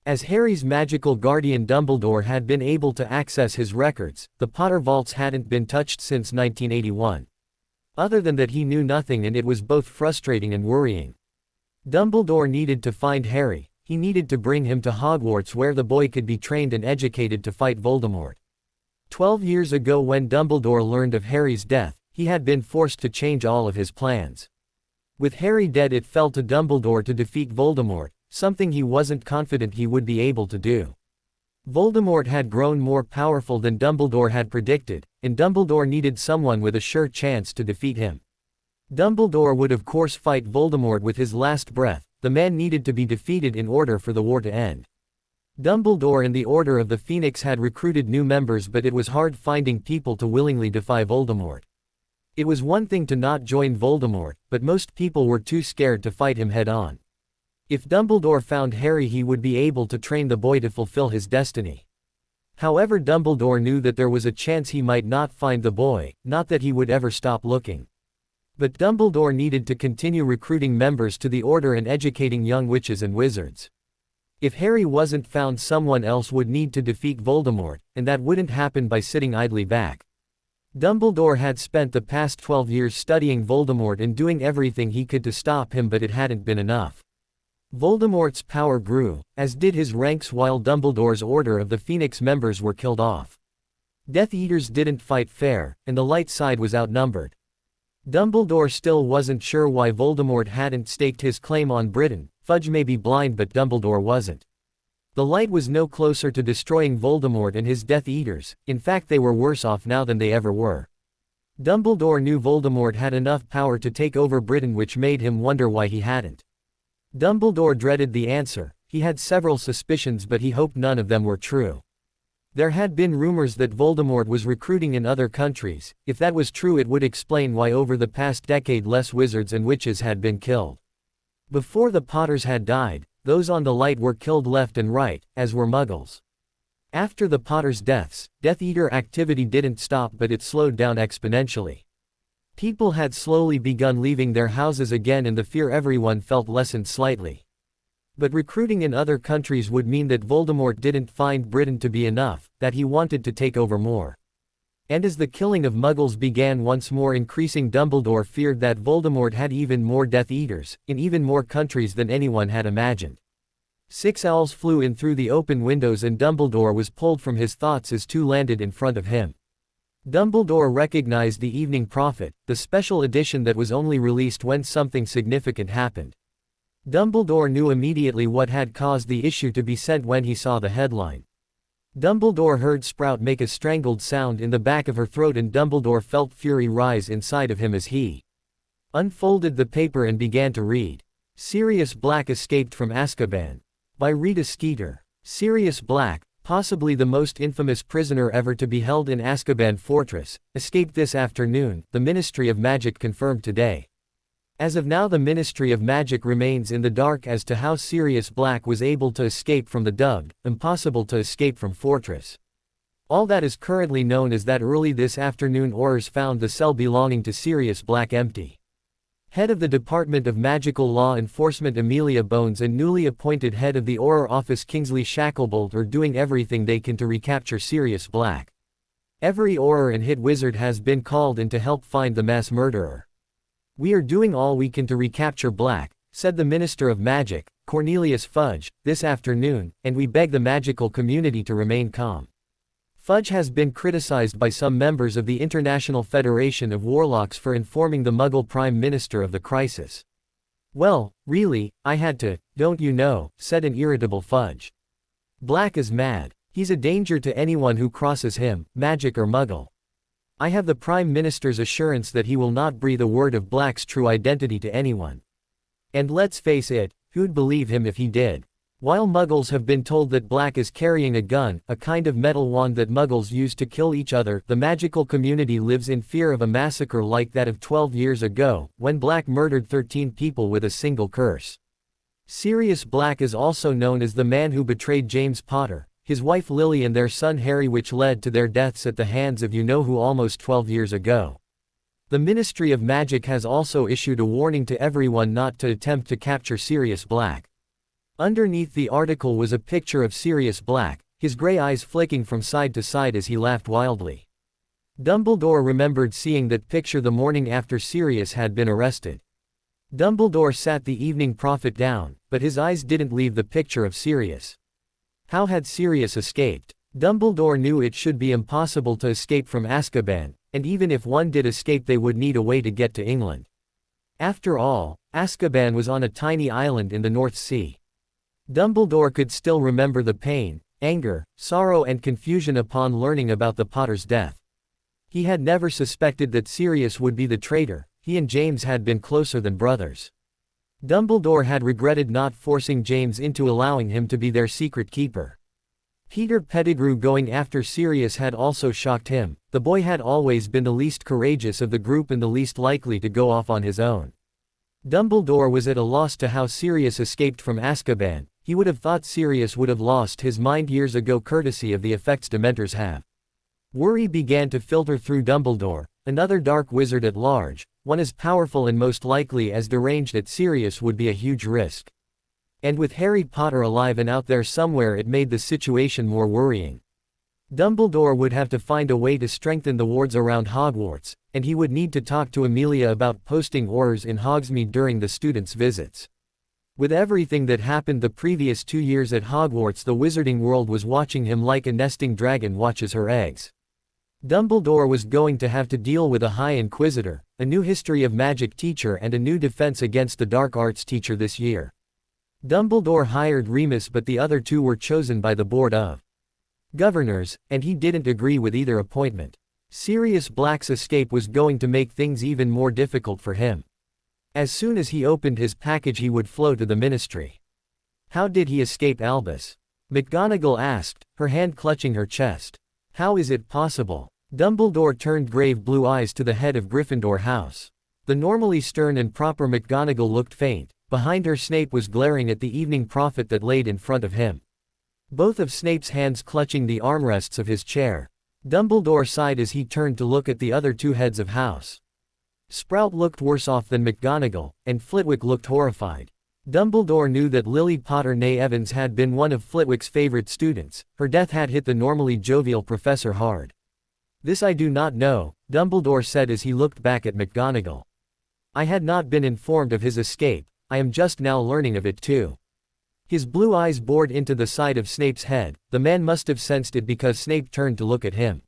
As Harry's magical guardian, Dumbledore had been able to access his records. The Potter vaults hadn't been touched since 1981. Other than that, he knew nothing, and it was both frustrating and worrying. Dumbledore needed to find Harry. He needed to bring him to Hogwarts where the boy could be trained and educated to fight Voldemort. 12 years ago, when Dumbledore learned of Harry's death, he had been forced to change all of his plans. With Harry dead, it fell to Dumbledore to defeat Voldemort, something he wasn't confident he would be able to do. Voldemort had grown more powerful than Dumbledore had predicted, and Dumbledore needed someone with a sure chance to defeat him. Dumbledore would of course fight Voldemort with his last breath. The man needed to be defeated in order for the war to end. Dumbledore and the Order of the Phoenix had recruited new members, but it was hard finding people to willingly defy Voldemort. It was one thing to not join Voldemort, but most people were too scared to fight him head-on. If Dumbledore found Harry, he would be able to train the boy to fulfill his destiny. However, Dumbledore knew that there was a chance he might not find the boy, not that he would ever stop looking. But Dumbledore needed to continue recruiting members to the Order and educating young witches and wizards. If Harry wasn't found, someone else would need to defeat Voldemort, and that wouldn't happen by sitting idly back. Dumbledore had spent the past 12 years studying Voldemort and doing everything he could to stop him, but it hadn't been enough. Voldemort's power grew, as did his ranks, while Dumbledore's Order of the Phoenix members were killed off. Death Eaters didn't fight fair, and the light side was outnumbered. Dumbledore still wasn't sure why Voldemort hadn't staked his claim on Britain. Fudge may be blind, but Dumbledore wasn't. The light was no closer to destroying Voldemort and his Death Eaters. In fact, they were worse off now than they ever were. Dumbledore knew Voldemort had enough power to take over Britain, which made him wonder why he hadn't. Dumbledore dreaded the answer. He had several suspicions, but he hoped none of them were true. There had been rumors that Voldemort was recruiting in other countries. If that was true, it would explain why over the past decade less wizards and witches had been killed. Before the Potters had died, those on the light were killed left and right, as were Muggles. After the Potters' deaths, Death Eater activity didn't stop, but it slowed down exponentially. People had slowly begun leaving their houses again and the fear everyone felt lessened slightly. But recruiting in other countries would mean that Voldemort didn't find Britain to be enough, that he wanted to take over more. And as the killing of Muggles began once more increasing, Dumbledore feared that Voldemort had even more Death Eaters, in even more countries than anyone had imagined. 6 owls flew in through the open windows and Dumbledore was pulled from his thoughts as 2 landed in front of him. Dumbledore recognized the Evening Prophet, the special edition that was only released when something significant happened. Dumbledore knew immediately what had caused the issue to be sent when he saw the headline. Dumbledore heard Sprout make a strangled sound in the back of her throat and Dumbledore felt fury rise inside of him as he unfolded the paper and began to read. Sirius Black escaped from Azkaban. By Rita Skeeter. Sirius Black, possibly the most infamous prisoner ever to be held in Azkaban Fortress, escaped this afternoon, the Ministry of Magic confirmed today. As of now, the Ministry of Magic remains in the dark as to how Sirius Black was able to escape from the dubbed, impossible to escape from fortress. All that is currently known is that early this afternoon Aurors found the cell belonging to Sirius Black empty. Head of the Department of Magical Law Enforcement Amelia Bones and newly appointed head of the Auror Office Kingsley Shacklebolt are doing everything they can to recapture Sirius Black. Every Auror and hit wizard has been called in to help find the mass murderer. We are doing all we can to recapture Black, said the Minister of Magic, Cornelius Fudge, this afternoon, and we beg the magical community to remain calm. Fudge has been criticized by some members of the International Federation of Warlocks for informing the Muggle Prime Minister of the crisis. Well, really, I had to, don't you know, said an irritable Fudge. Black is mad. He's a danger to anyone who crosses him, magic or Muggle. I have the Prime Minister's assurance that he will not breathe a word of Black's true identity to anyone. And let's face it, who'd believe him if he did? While Muggles have been told that Black is carrying a gun, a kind of metal wand that Muggles use to kill each other, the magical community lives in fear of a massacre like that of 12 years ago, when Black murdered 13 people with a single curse. Sirius Black is also known as the man who betrayed James Potter, his wife Lily and their son Harry, which led to their deaths at the hands of you-know-who almost 12 years ago. The Ministry of Magic has also issued a warning to everyone not to attempt to capture Sirius Black. Underneath the article was a picture of Sirius Black, his gray eyes flicking from side to side as he laughed wildly. Dumbledore remembered seeing that picture the morning after Sirius had been arrested. Dumbledore sat the Evening Prophet down, but his eyes didn't leave the picture of Sirius. How had Sirius escaped? Dumbledore knew it should be impossible to escape from Azkaban, and even if one did escape they would need a way to get to England. After all, Azkaban was on a tiny island in the North Sea. Dumbledore could still remember the pain, anger, sorrow and confusion upon learning about the Potter's death. He had never suspected that Sirius would be the traitor. He and James had been closer than brothers. Dumbledore had regretted not forcing James into allowing him to be their secret keeper. Peter Pettigrew going after Sirius had also shocked him. The boy had always been the least courageous of the group and the least likely to go off on his own. Dumbledore was at a loss to how Sirius escaped from Azkaban. He would have thought Sirius would have lost his mind years ago, courtesy of the effects Dementors have. Worry began to filter through Dumbledore, another dark wizard at large, one as powerful and most likely as deranged as Sirius would be a huge risk. And with Harry Potter alive and out there somewhere, it made the situation more worrying. Dumbledore would have to find a way to strengthen the wards around Hogwarts, and he would need to talk to Amelia about posting Aurors in Hogsmeade during the students' visits. With everything that happened the previous 2 years at Hogwarts, the wizarding world was watching him like a nesting dragon watches her eggs. Dumbledore was going to have to deal with a High Inquisitor, a new History of Magic teacher and a new Defense Against the Dark Arts teacher this year. Dumbledore hired Remus, but the other 2 were chosen by the Board of Governors, and he didn't agree with either appointment. Sirius Black's escape was going to make things even more difficult for him. As soon as he opened his package he would flow to the Ministry. How did he escape Albus? McGonagall asked, her hand clutching her chest. How is it possible? Dumbledore turned grave blue eyes to the head of Gryffindor House. The normally stern and proper McGonagall looked faint. Behind her Snape was glaring at the Evening Prophet that laid in front of him. Both of Snape's hands clutching the armrests of his chair. Dumbledore sighed as he turned to look at the other 2 heads of house. Sprout looked worse off than McGonagall, and Flitwick looked horrified. Dumbledore knew that Lily Potter née Evans had been one of Flitwick's favorite students. Her death had hit the normally jovial professor hard. "This I do not know," Dumbledore said as he looked back at McGonagall. "I had not been informed of his escape. I am just now learning of it too." His blue eyes bored into the side of Snape's head. The man must have sensed it because Snape turned to look at him.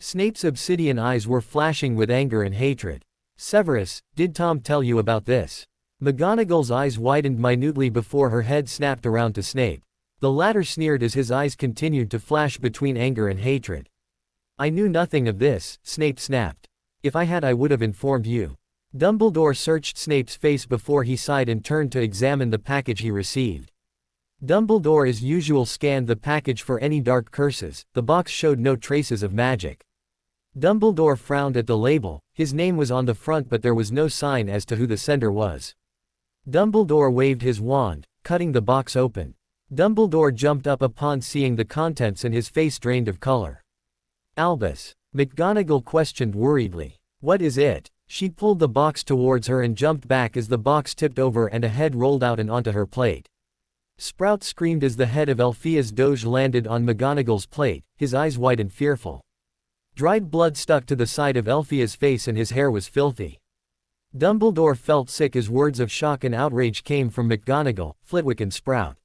Snape's obsidian eyes were flashing with anger and hatred. "Severus, did Tom tell you about this?" McGonagall's eyes widened minutely before her head snapped around to Snape. The latter sneered as his eyes continued to flash between anger and hatred. "I knew nothing of this," Snape snapped. "If I had, I would have informed you." Dumbledore searched Snape's face before he sighed and turned to examine the package he received. Dumbledore as usual scanned the package for any dark curses. The box showed no traces of magic. Dumbledore frowned at the label. His name was on the front but there was no sign as to who the sender was. Dumbledore waved his wand, cutting the box open. Dumbledore jumped up upon seeing the contents and his face drained of color. "Albus?" McGonagall questioned worriedly. "What is it?" She pulled the box towards her and jumped back as the box tipped over and a head rolled out and onto her plate. Sprout screamed as the head of Alpheus Doge landed on McGonagall's plate, his eyes wide and fearful. Dried blood stuck to the side of Alpheus' face and his hair was filthy. Dumbledore felt sick as words of shock and outrage came from McGonagall, Flitwick and Sprout.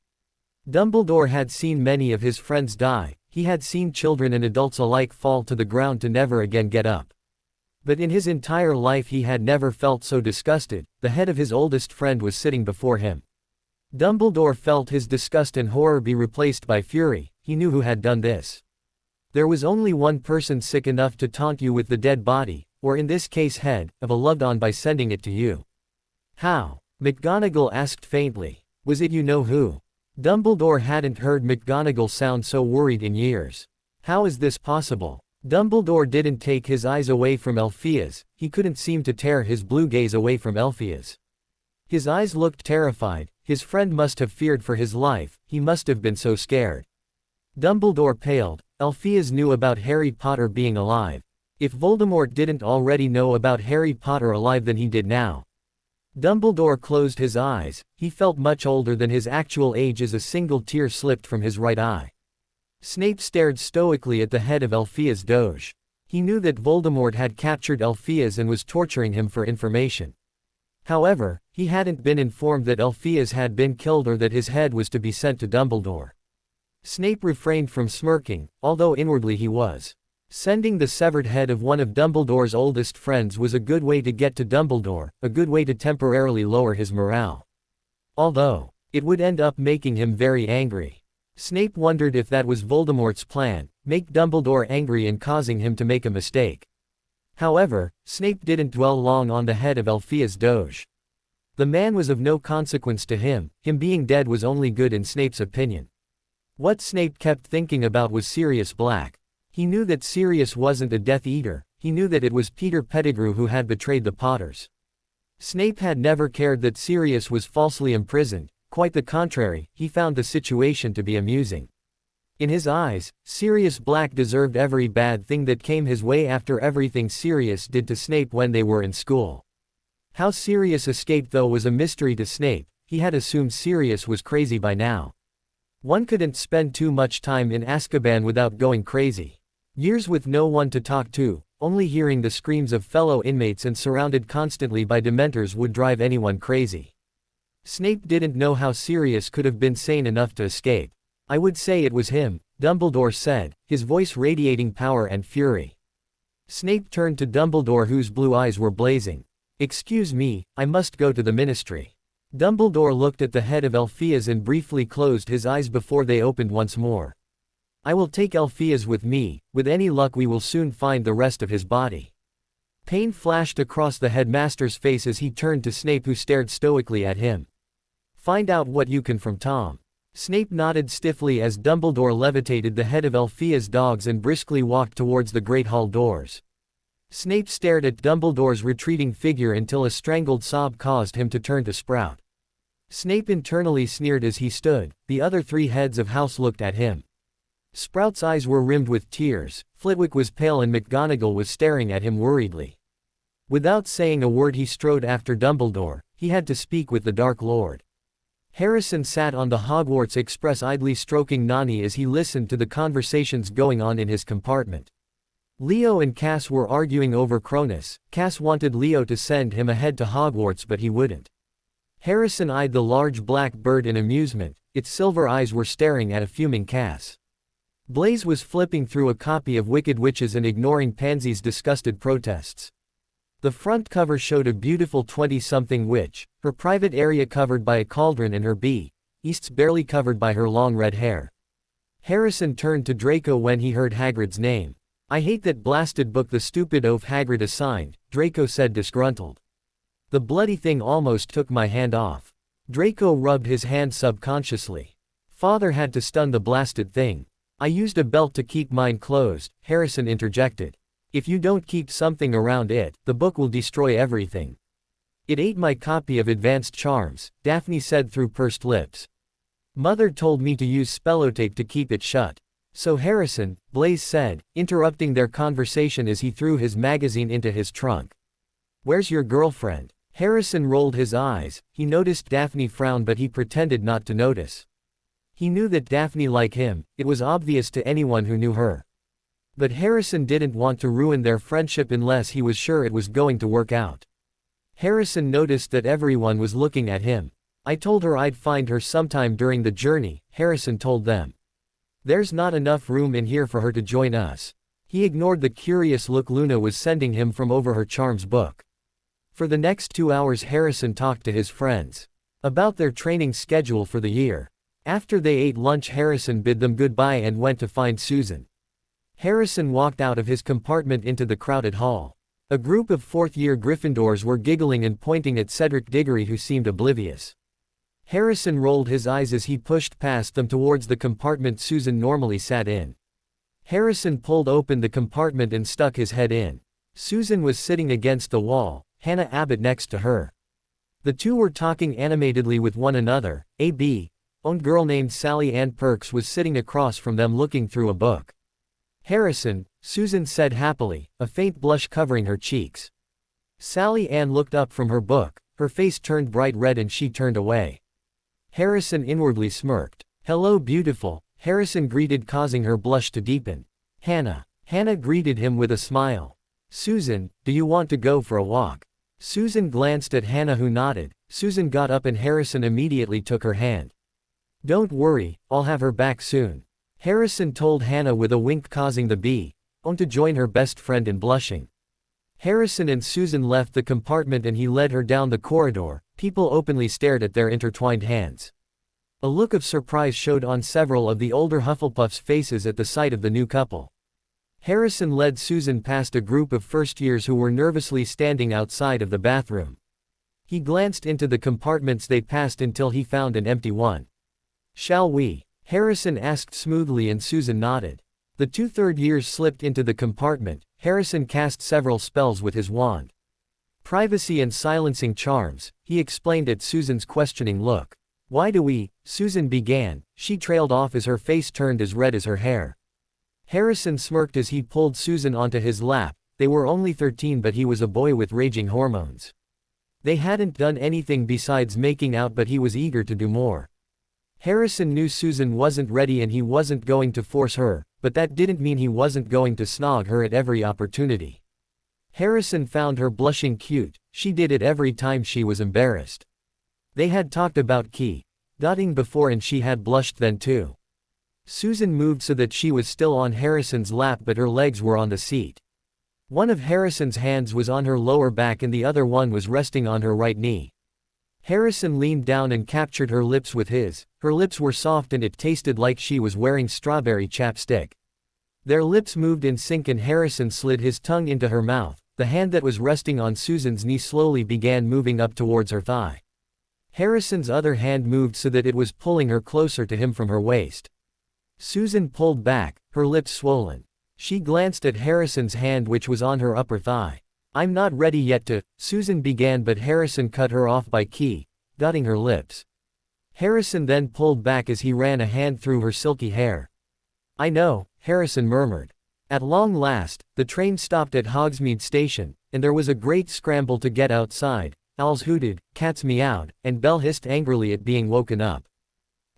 Dumbledore had seen many of his friends die. He had seen children and adults alike fall to the ground to never again get up. But in his entire life he had never felt so disgusted. The head of his oldest friend was sitting before him. Dumbledore felt his disgust and horror be replaced by fury. He knew who had done this. There was only one person sick enough to taunt you with the dead body, or in this case head, of a loved one by sending it to you. "How?" McGonagall asked faintly. "Was it you know who?" Dumbledore hadn't heard McGonagall sound so worried in years. "How is this possible?" Dumbledore didn't take his eyes away from Alpheus. He couldn't seem to tear his blue gaze away from Alpheus. His eyes looked terrified. His friend must have feared for his life. He must have been so scared. Dumbledore paled. Alpheus knew about Harry Potter being alive. If Voldemort didn't already know about Harry Potter alive, then he did now. Dumbledore closed his eyes. He felt much older than his actual age as a single tear slipped from his right eye. Snape stared stoically at the head of Alpheus Doge. He knew that Voldemort had captured Alpheus and was torturing him for information. However, he hadn't been informed that Alpheus had been killed or that his head was to be sent to Dumbledore. Snape refrained from smirking, although inwardly he was. Sending the severed head of one of Dumbledore's oldest friends was a good way to get to Dumbledore, a good way to temporarily lower his morale. Although, it would end up making him very angry. Snape wondered if that was Voldemort's plan, make Dumbledore angry and causing him to make a mistake. However, Snape didn't dwell long on the head of Alpheus Doge. The man was of no consequence to him. Him being dead was only good in Snape's opinion. What Snape kept thinking about was Sirius Black. He knew that Sirius wasn't a Death Eater. He knew that it was Peter Pettigrew who had betrayed the Potters. Snape had never cared that Sirius was falsely imprisoned. Quite the contrary, he found the situation to be amusing. In his eyes, Sirius Black deserved every bad thing that came his way after everything Sirius did to Snape when they were in school. How Sirius escaped though was a mystery to Snape. He had assumed Sirius was crazy by now. One couldn't spend too much time in Azkaban without going crazy. Years with no one to talk to, only hearing the screams of fellow inmates and surrounded constantly by Dementors would drive anyone crazy. Snape didn't know how Sirius could have been sane enough to escape. "I would say it was him," Dumbledore said, his voice radiating power and fury. Snape turned to Dumbledore whose blue eyes were blazing. "Excuse me, I must go to the ministry." Dumbledore looked at the head of Alpheus and briefly closed his eyes before they opened once more. "I will take Alpheus with me. With any luck we will soon find the rest of his body." Pain flashed across the headmaster's face as he turned to Snape who stared stoically at him. "Find out what you can from Tom." Snape nodded stiffly as Dumbledore levitated the head of Alpheus Dogs and briskly walked towards the Great Hall doors. Snape stared at Dumbledore's retreating figure until a strangled sob caused him to turn to Sprout. Snape internally sneered as he stood. The other three heads of house looked at him. Sprout's eyes were rimmed with tears, Flitwick was pale and McGonagall was staring at him worriedly. Without saying a word he strode after Dumbledore. He had to speak with the Dark Lord. Harrison sat on the Hogwarts Express idly stroking Nani as he listened to the conversations going on in his compartment. Leo and Cass were arguing over Cronus. Cass wanted Leo to send him ahead to Hogwarts but he wouldn't. Harrison eyed the large black bird in amusement. Its silver eyes were staring at a fuming Cass. Blaise was flipping through a copy of Wicked Witches and ignoring Pansy's disgusted protests. The front cover showed a beautiful 20-something witch, her private area covered by a cauldron and her beasts barely covered by her long red hair. Harrison turned to Draco when he heard Hagrid's name. "I hate that blasted book, the stupid oaf Hagrid assigned," Draco said disgruntled. "The bloody thing almost took my hand off." Draco rubbed his hand subconsciously. "Father had to stun the blasted thing. I used a belt to keep mine closed," Harrison interjected. "If you don't keep something around it, the book will destroy everything." "It ate my copy of Advanced Charms," Daphne said through pursed lips. "Mother told me to use spellotape to keep it shut." "So Harrison," Blaise said, interrupting their conversation as he threw his magazine into his trunk. "Where's your girlfriend?" Harrison rolled his eyes. He noticed Daphne frown but he pretended not to notice. He knew that Daphne liked him, it was obvious to anyone who knew her. But Harrison didn't want to ruin their friendship unless he was sure it was going to work out. Harrison noticed that everyone was looking at him. "I told her I'd find her sometime during the journey," Harrison told them. "There's not enough room in here for her to join us." He ignored the curious look Luna was sending him from over her charms book. For the next 2 hours Harrison talked to his friends about their training schedule for the year. After they ate lunch Harrison bid them goodbye and went to find Susan. Harrison walked out of his compartment into the crowded hall. A group of fourth-year Gryffindors were giggling and pointing at Cedric Diggory who seemed oblivious. Harrison rolled his eyes as he pushed past them towards the compartment Susan normally sat in. Harrison pulled open the compartment and stuck his head in. Susan was sitting against the wall, Hannah Abbott next to her. The two were talking animatedly with one another. A.B.-owned girl named Sally Ann Perks was sitting across from them looking through a book. "Harrison," Susan said happily, a faint blush covering her cheeks. Sally Ann looked up from her book, her face turned bright red and she turned away. Harrison inwardly smirked. "Hello beautiful," Harrison greeted, causing her blush to deepen. Hannah greeted him with a smile. "Susan, do you want to go for a walk?" Susan glanced at Hannah who nodded. Susan got up and Harrison immediately took her hand. "Don't worry, I'll have her back soon," Harrison told Hannah with a wink, causing the B.-owned to join her best friend in blushing. Harrison and Susan left the compartment and he led her down the corridor. People openly stared at their intertwined hands. A look of surprise showed on several of the older Hufflepuffs' faces at the sight of the new couple. Harrison led Susan past a group of first-years who were nervously standing outside of the bathroom. He glanced into the compartments they passed until he found an empty one. "Shall we?" Harrison asked smoothly and Susan nodded. The two third-years slipped into the compartment. Harrison cast several spells with his wand. "Privacy and silencing charms," he explained at Susan's questioning look. "Why do we?" Susan began. She trailed off as her face turned as red as her hair. Harrison smirked as he pulled Susan onto his lap. They were only 13 but he was a boy with raging hormones. They hadn't done anything besides making out but he was eager to do more. Harrison knew Susan wasn't ready and he wasn't going to force her, but that didn't mean he wasn't going to snog her at every opportunity. Harrison found her blushing cute. She did it every time she was embarrassed. They had talked about dotting before and she had blushed then too. Susan moved so that she was still on Harrison's lap but her legs were on the seat. One of Harrison's hands was on her lower back and the other one was resting on her right knee. Harrison leaned down and captured her lips with his. Her lips were soft and it tasted like she was wearing strawberry chapstick. Their lips moved in sync and Harrison slid his tongue into her mouth. The hand that was resting on Susan's knee slowly began moving up towards her thigh. Harrison's other hand moved so that it was pulling her closer to him from her waist. Susan pulled back, her lips swollen. She glanced at Harrison's hand which was on her upper thigh. "I'm not ready yet to," Susan began but Harrison cut her off by dotting her lips. Harrison then pulled back as he ran a hand through her silky hair. "I know," Harrison murmured. At long last, the train stopped at Hogsmeade Station, and there was a great scramble to get outside. Owls hooted, cats meowed, and Belle hissed angrily at being woken up.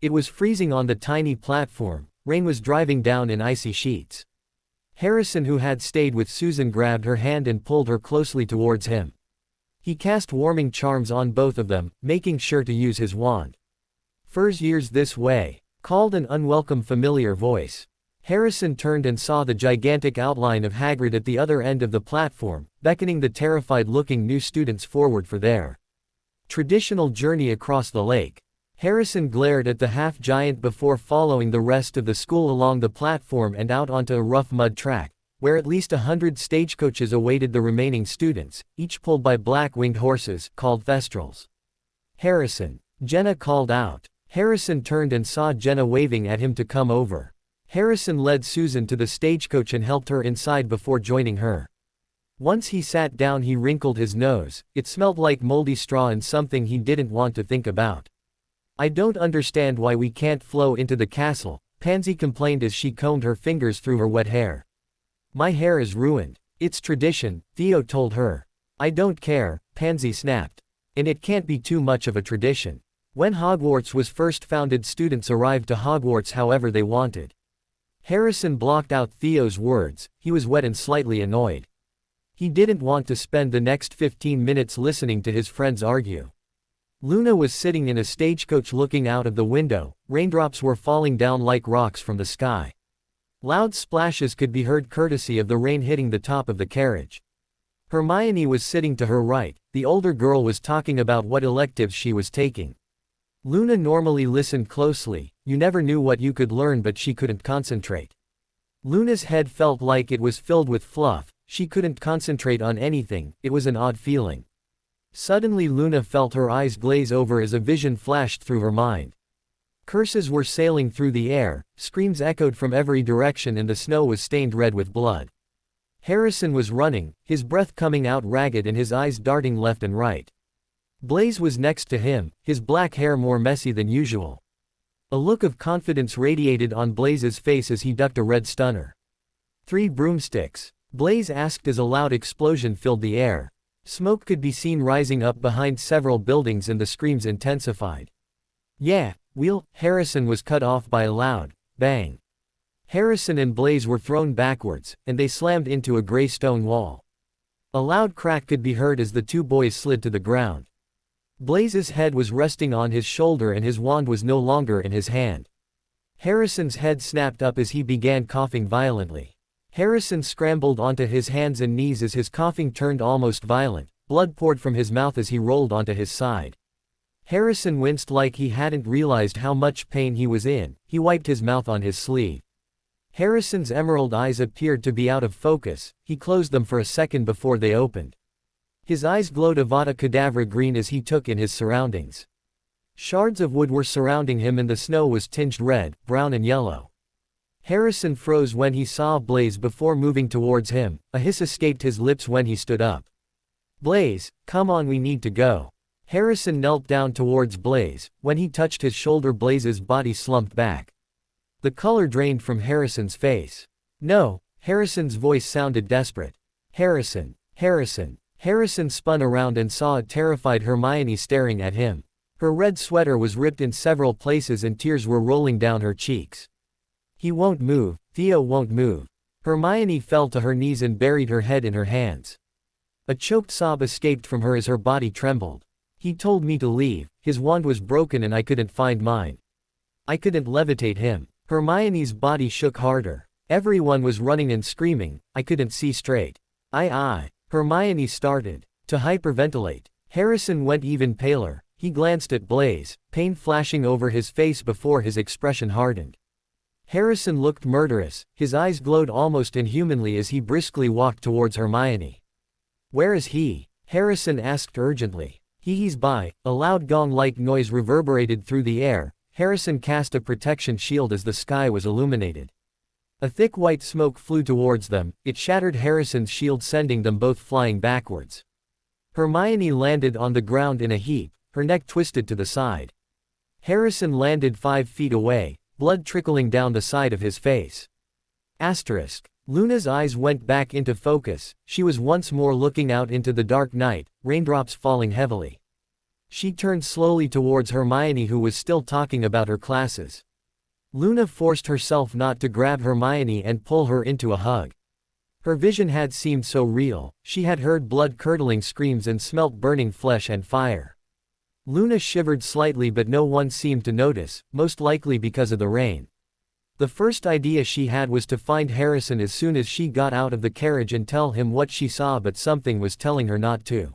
It was freezing on the tiny platform, rain was driving down in icy sheets. Harrison, who had stayed with Susan, grabbed her hand and pulled her closely towards him. He cast warming charms on both of them, making sure to use his wand. "First years this way," called an unwelcome familiar voice. Harrison turned and saw the gigantic outline of Hagrid at the other end of the platform, beckoning the terrified-looking new students forward for their traditional journey across the lake. Harrison glared at the half-giant before following the rest of the school along the platform and out onto a rough mud track, where at least 100 stagecoaches awaited the remaining students, each pulled by black-winged horses, called thestrals. "Harrison!" Jenna called out. Harrison turned and saw Jenna waving at him to come over. Harrison led Susan to the stagecoach and helped her inside before joining her. Once he sat down, he wrinkled his nose. It smelled like moldy straw and something he didn't want to think about. "I don't understand why we can't flow into the castle," Pansy complained as she combed her fingers through her wet hair. "My hair is ruined." "It's tradition," Theo told her. "I don't care," Pansy snapped. "And it can't be too much of a tradition. When Hogwarts was first founded, students arrived to Hogwarts however they wanted." Harrison blocked out Theo's words. He was wet and slightly annoyed. He didn't want to spend the next 15 minutes listening to his friends argue. Luna was sitting in a stagecoach looking out of the window. Raindrops were falling down like rocks from the sky. Loud splashes could be heard courtesy of the rain hitting the top of the carriage. Hermione was sitting to her right. The older girl was talking about what electives she was taking. Luna normally listened closely. You never knew what you could learn, but she couldn't concentrate. Luna's head felt like it was filled with fluff. She couldn't concentrate on anything. It was an odd feeling. Suddenly Luna felt her eyes glaze over as a vision flashed through her mind. Curses were sailing through the air, screams echoed from every direction, and the snow was stained red with blood. Harrison was running, his breath coming out ragged and his eyes darting left and right. Blaise was next to him, his black hair more messy than usual. A look of confidence radiated on Blaise's face as he ducked a red stunner. "3 broomsticks?" Blaise asked as a loud explosion filled the air. Smoke could be seen rising up behind several buildings and the screams intensified. "Yeah, we'll—" Harrison was cut off by a loud bang. Harrison and Blaise were thrown backwards, and they slammed into a gray stone wall. A loud crack could be heard as the two boys slid to the ground. Blaise's head was resting on his shoulder and his wand was no longer in his hand. Harrison's head snapped up as he began coughing violently. Harrison scrambled onto his hands and knees as his coughing turned almost violent. Blood poured from his mouth as he rolled onto his side. Harrison winced like he hadn't realized how much pain he was in. He wiped his mouth on his sleeve. Harrison's emerald eyes appeared to be out of focus. He closed them for a second before they opened. His eyes glowed Avada Kedavra green as he took in his surroundings. Shards of wood were surrounding him and the snow was tinged red, brown and yellow. Harrison froze when he saw Blaise before moving towards him. A hiss escaped his lips when he stood up. "Blaise, come on, we need to go." Harrison knelt down towards Blaise. When he touched his shoulder, Blaise's body slumped back. The color drained from Harrison's face. "No," Harrison's voice sounded desperate. "Harrison, Harrison." Harrison spun around and saw a terrified Hermione staring at him. Her red sweater was ripped in several places and tears were rolling down her cheeks. "He won't move, Theo won't move." Hermione fell to her knees and buried her head in her hands. A choked sob escaped from her as her body trembled. "He told me to leave, his wand was broken and I couldn't find mine. I couldn't levitate him." Hermione's body shook harder. Everyone was running and screaming. "I couldn't see straight. I." Hermione started to hyperventilate. Harrison went even paler. He glanced at Blaise, pain flashing over his face before his expression hardened. Harrison looked murderous. His eyes glowed almost inhumanly as he briskly walked towards Hermione. "Where is he?" Harrison asked urgently. He's by." A loud gong-like noise reverberated through the air. Harrison cast a protection shield as the sky was illuminated. A thick white smoke flew towards them. It shattered Harrison's shield, sending them both flying backwards. Hermione landed on the ground in a heap, her neck twisted to the side. Harrison landed 5 feet away, blood trickling down the side of his face. Asterisk. Luna's eyes went back into focus. She was once more looking out into the dark night, raindrops falling heavily. She turned slowly towards Hermione, who was still talking about her classes. Luna forced herself not to grab Hermione and pull her into a hug. Her vision had seemed so real. She had heard blood-curdling screams and smelt burning flesh and fire. Luna shivered slightly, but no one seemed to notice, most likely because of the rain. The first idea she had was to find Harrison as soon as she got out of the carriage and tell him what she saw, but something was telling her not to.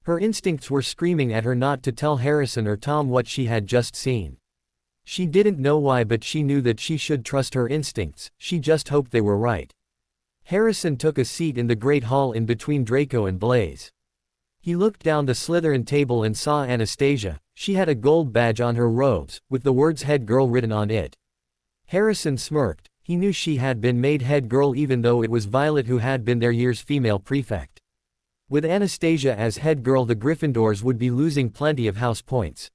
Her instincts were screaming at her not to tell Harrison or Tom what she had just seen. She didn't know why, but she knew that she should trust her instincts. She just hoped they were right. Harrison took a seat in the great hall in between Draco and Blaze. He looked down the Slytherin table and saw Anastasia. She had a gold badge on her robes, with the words head girl written on it. Harrison smirked. He knew she had been made head girl even though it was Violet who had been their year's female prefect. With Anastasia as head girl, the Gryffindors would be losing plenty of house points.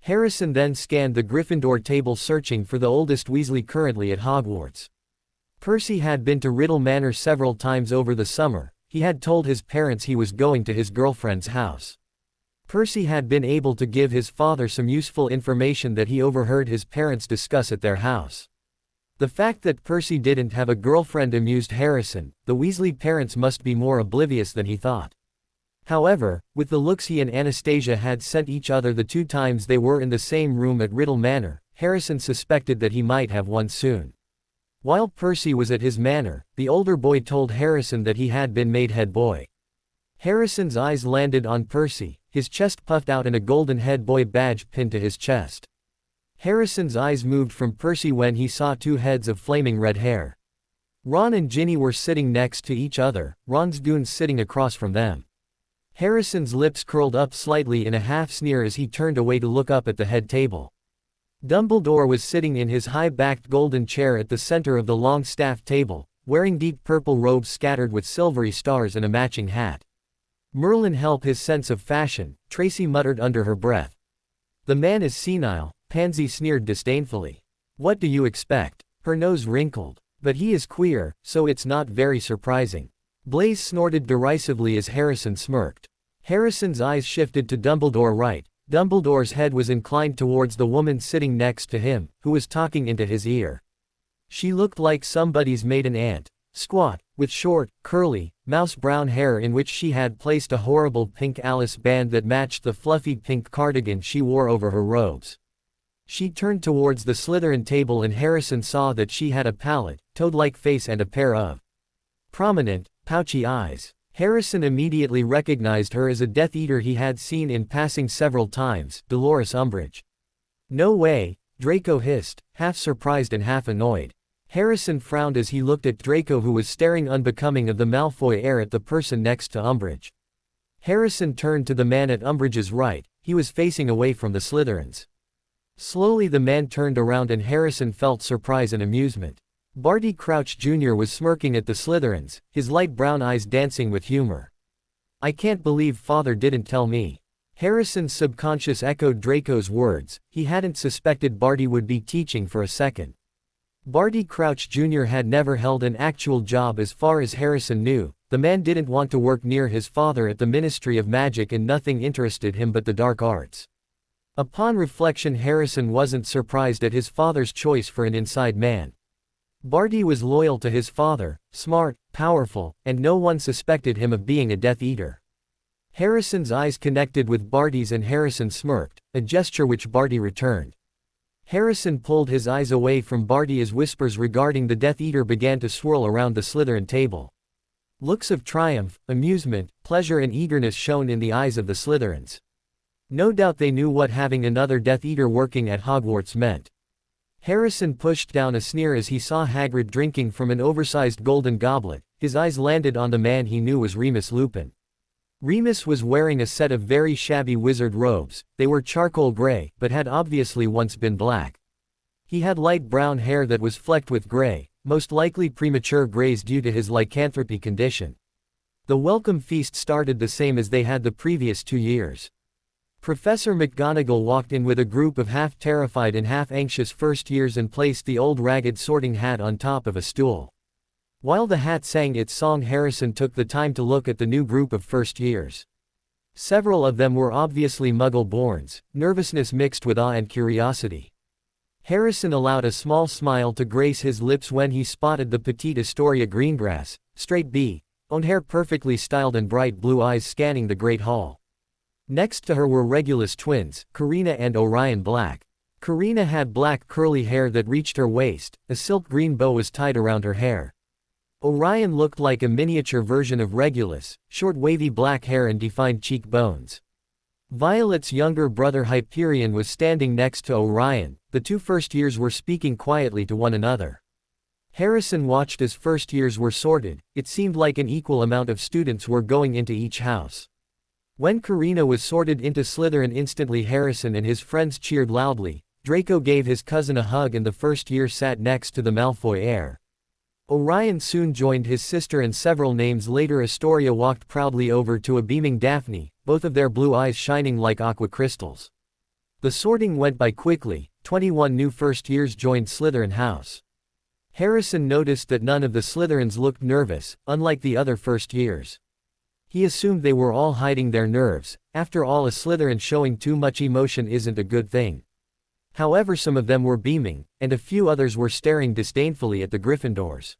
Harrison then scanned the Gryffindor table, searching for the oldest Weasley currently at Hogwarts. Percy had been to Riddle Manor several times over the summer. He had told his parents he was going to his girlfriend's house. Percy had been able to give his father some useful information that he overheard his parents discuss at their house. The fact that Percy didn't have a girlfriend amused Harrison. The Weasley parents must be more oblivious than he thought. However, with the looks he and Anastasia had sent each other the 2 times they were in the same room at Riddle Manor, Harrison suspected that he might have one soon. While Percy was at his manor, the older boy told Harrison that he had been made head boy. Harrison's eyes landed on Percy, his chest puffed out and a golden head boy badge pinned to his chest. Harrison's eyes moved from Percy when he saw 2 heads of flaming red hair. Ron and Ginny were sitting next to each other, Ron's goons sitting across from them. Harrison's lips curled up slightly in a half-sneer as he turned away to look up at the head table. Dumbledore was sitting in his high-backed golden chair at the center of the long staff table, wearing deep purple robes scattered with silvery stars and a matching hat. Merlin helped his sense of fashion, Tracy muttered under her breath. The man is senile, Pansy sneered disdainfully. What do you expect? Her nose wrinkled. But he is queer, so it's not very surprising. Blaze snorted derisively as Harrison smirked. Harrison's eyes shifted to Dumbledore right. Dumbledore's head was inclined towards the woman sitting next to him, who was talking into his ear. She looked like somebody's maiden aunt. Squat, with short, curly, mouse-brown hair in which she had placed a horrible pink Alice band that matched the fluffy pink cardigan she wore over her robes. She turned towards the Slytherin table and Harrison saw that she had a pallid, toad-like face and a pair of prominent, pouchy eyes. Harrison immediately recognized her as a Death Eater he had seen in passing several times, Dolores Umbridge. No way, Draco hissed, half surprised and half annoyed. Harrison frowned as he looked at Draco, who was staring unbecoming of the Malfoy heir at the person next to Umbridge. Harrison turned to the man at Umbridge's right. He was facing away from the Slytherins. Slowly the man turned around and Harrison felt surprise and amusement. Barty Crouch Jr. was smirking at the Slytherins, his light brown eyes dancing with humor. I can't believe Father didn't tell me. Harrison's subconscious echoed Draco's words. He hadn't suspected Barty would be teaching for a second. Barty Crouch Jr. had never held an actual job as far as Harrison knew. The man didn't want to work near his father at the Ministry of Magic and nothing interested him but the dark arts. Upon reflection, Harrison wasn't surprised at his father's choice for an inside man. Barty was loyal to his father, smart, powerful, and no one suspected him of being a Death Eater. Harrison's eyes connected with Barty's and Harrison smirked, a gesture which Barty returned. Harrison pulled his eyes away from Barty as whispers regarding the Death Eater began to swirl around the Slytherin table. Looks of triumph, amusement, pleasure and eagerness shone in the eyes of the Slytherins. No doubt they knew what having another Death Eater working at Hogwarts meant. Harrison pushed down a sneer as he saw Hagrid drinking from an oversized golden goblet. His eyes landed on the man he knew was Remus Lupin. Remus was wearing a set of very shabby wizard robes. They were charcoal gray, but had obviously once been black. He had light brown hair that was flecked with gray, most likely premature grays due to his lycanthropy condition. The welcome feast started the same as they had the previous 2 years. Professor McGonagall walked in with a group of half-terrified and half-anxious first-years and placed the old ragged sorting hat on top of a stool. While the hat sang its song, Harrison took the time to look at the new group of first years. Several of them were obviously Muggle-borns, nervousness mixed with awe and curiosity. Harrison allowed a small smile to grace his lips when he spotted the petite Astoria Greengrass, straight blonde hair, perfectly styled, and bright blue eyes scanning the great hall. Next to her were Regulus twins, Karina and Orion Black. Karina had black curly hair that reached her waist, a silk green bow was tied around her hair. Orion looked like a miniature version of Regulus, short wavy black hair and defined cheekbones. Violet's younger brother Hyperion was standing next to Orion. The two first years were speaking quietly to one another. Harrison watched as first years were sorted. It seemed like an equal amount of students were going into each house. When Karina was sorted into Slytherin, instantly Harrison and his friends cheered loudly. Draco gave his cousin a hug and the first year sat next to the Malfoy heir. Orion soon joined his sister, and several names later Astoria walked proudly over to a beaming Daphne, both of their blue eyes shining like aqua crystals. The sorting went by quickly. 21 new first years joined Slytherin house. Harrison noticed that none of the Slytherins looked nervous, unlike the other first years. He assumed they were all hiding their nerves. After all, a Slytherin showing too much emotion isn't a good thing. However, some of them were beaming, and a few others were staring disdainfully at the Gryffindors.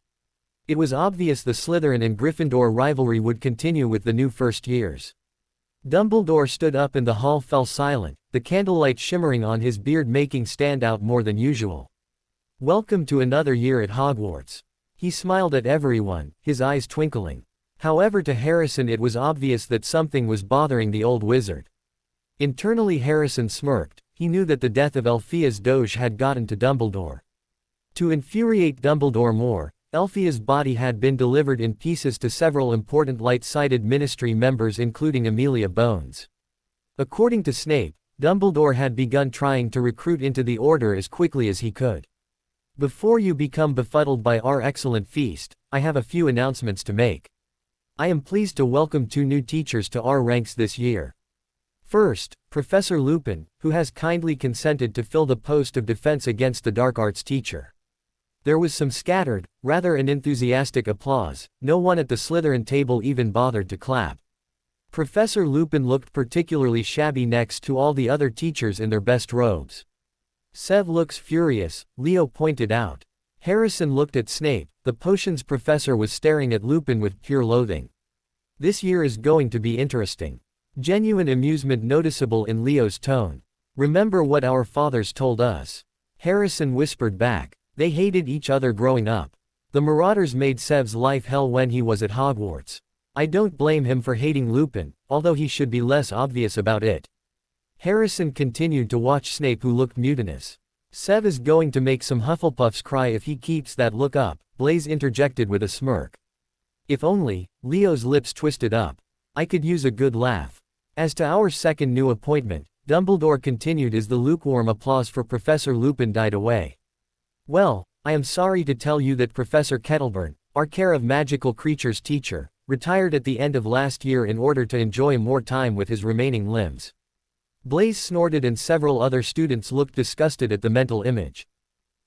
It was obvious the Slytherin and Gryffindor rivalry would continue with the new first years. Dumbledore stood up and the hall fell silent, the candlelight shimmering on his beard making stand out more than usual. "Welcome to another year at Hogwarts." He smiled at everyone, his eyes twinkling. However, to Harrison it was obvious that something was bothering the old wizard. Internally Harrison smirked. He knew that the death of Elphia's doge had gotten to Dumbledore. To infuriate Dumbledore more, Elphia's body had been delivered in pieces to several important light-sided Ministry members, including Amelia Bones. According to Snape, Dumbledore had begun trying to recruit into the Order as quickly as he could. "Before you become befuddled by our excellent feast, I have a few announcements to make. I am pleased to welcome 2 new teachers to our ranks this year. First, Professor Lupin, who has kindly consented to fill the post of Defense Against the Dark Arts teacher." There was some scattered, rather unenthusiastic applause. No one at the Slytherin table even bothered to clap. Professor Lupin looked particularly shabby next to all the other teachers in their best robes. "Sev looks furious," Leo pointed out. Harrison looked at Snape. The potions professor was staring at Lupin with pure loathing. "This year is going to be interesting." Genuine amusement noticeable in Leo's tone. "Remember what our fathers told us?" Harrison whispered back. They hated each other growing up. The Marauders made Sev's life hell when he was at Hogwarts. I don't blame him for hating Lupin, although he should be less obvious about it. Harrison continued to watch Snape, who looked mutinous. "Sev is going to make some Hufflepuffs cry if he keeps that look up," Blaise interjected with a smirk. "If only," Leo's lips twisted up. "I could use a good laugh." As to our second new appointment, Dumbledore continued as the lukewarm applause for Professor Lupin died away. "Well, I am sorry to tell you that Professor Kettleburn, our Care of Magical Creatures teacher, retired at the end of last year in order to enjoy more time with his remaining limbs." Blaise snorted and several other students looked disgusted at the mental image.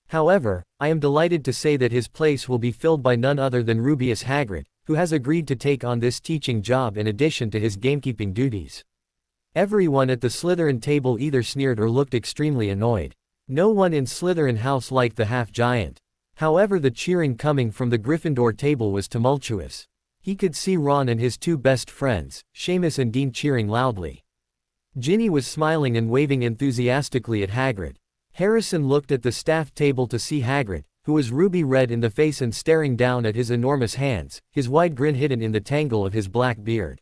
"However, I am delighted to say that his place will be filled by none other than Rubeus Hagrid, who has agreed to take on this teaching job in addition to his gamekeeping duties." Everyone at the Slytherin table either sneered or looked extremely annoyed. No one in Slytherin house liked the half-giant. However, the cheering coming from the Gryffindor table was tumultuous. He could see Ron and his 2 best friends, Seamus and Dean, cheering loudly. Ginny was smiling and waving enthusiastically at Hagrid. Harrison looked at the staff table to see Hagrid, who was ruby red in the face and staring down at his enormous hands, his wide grin hidden in the tangle of his black beard.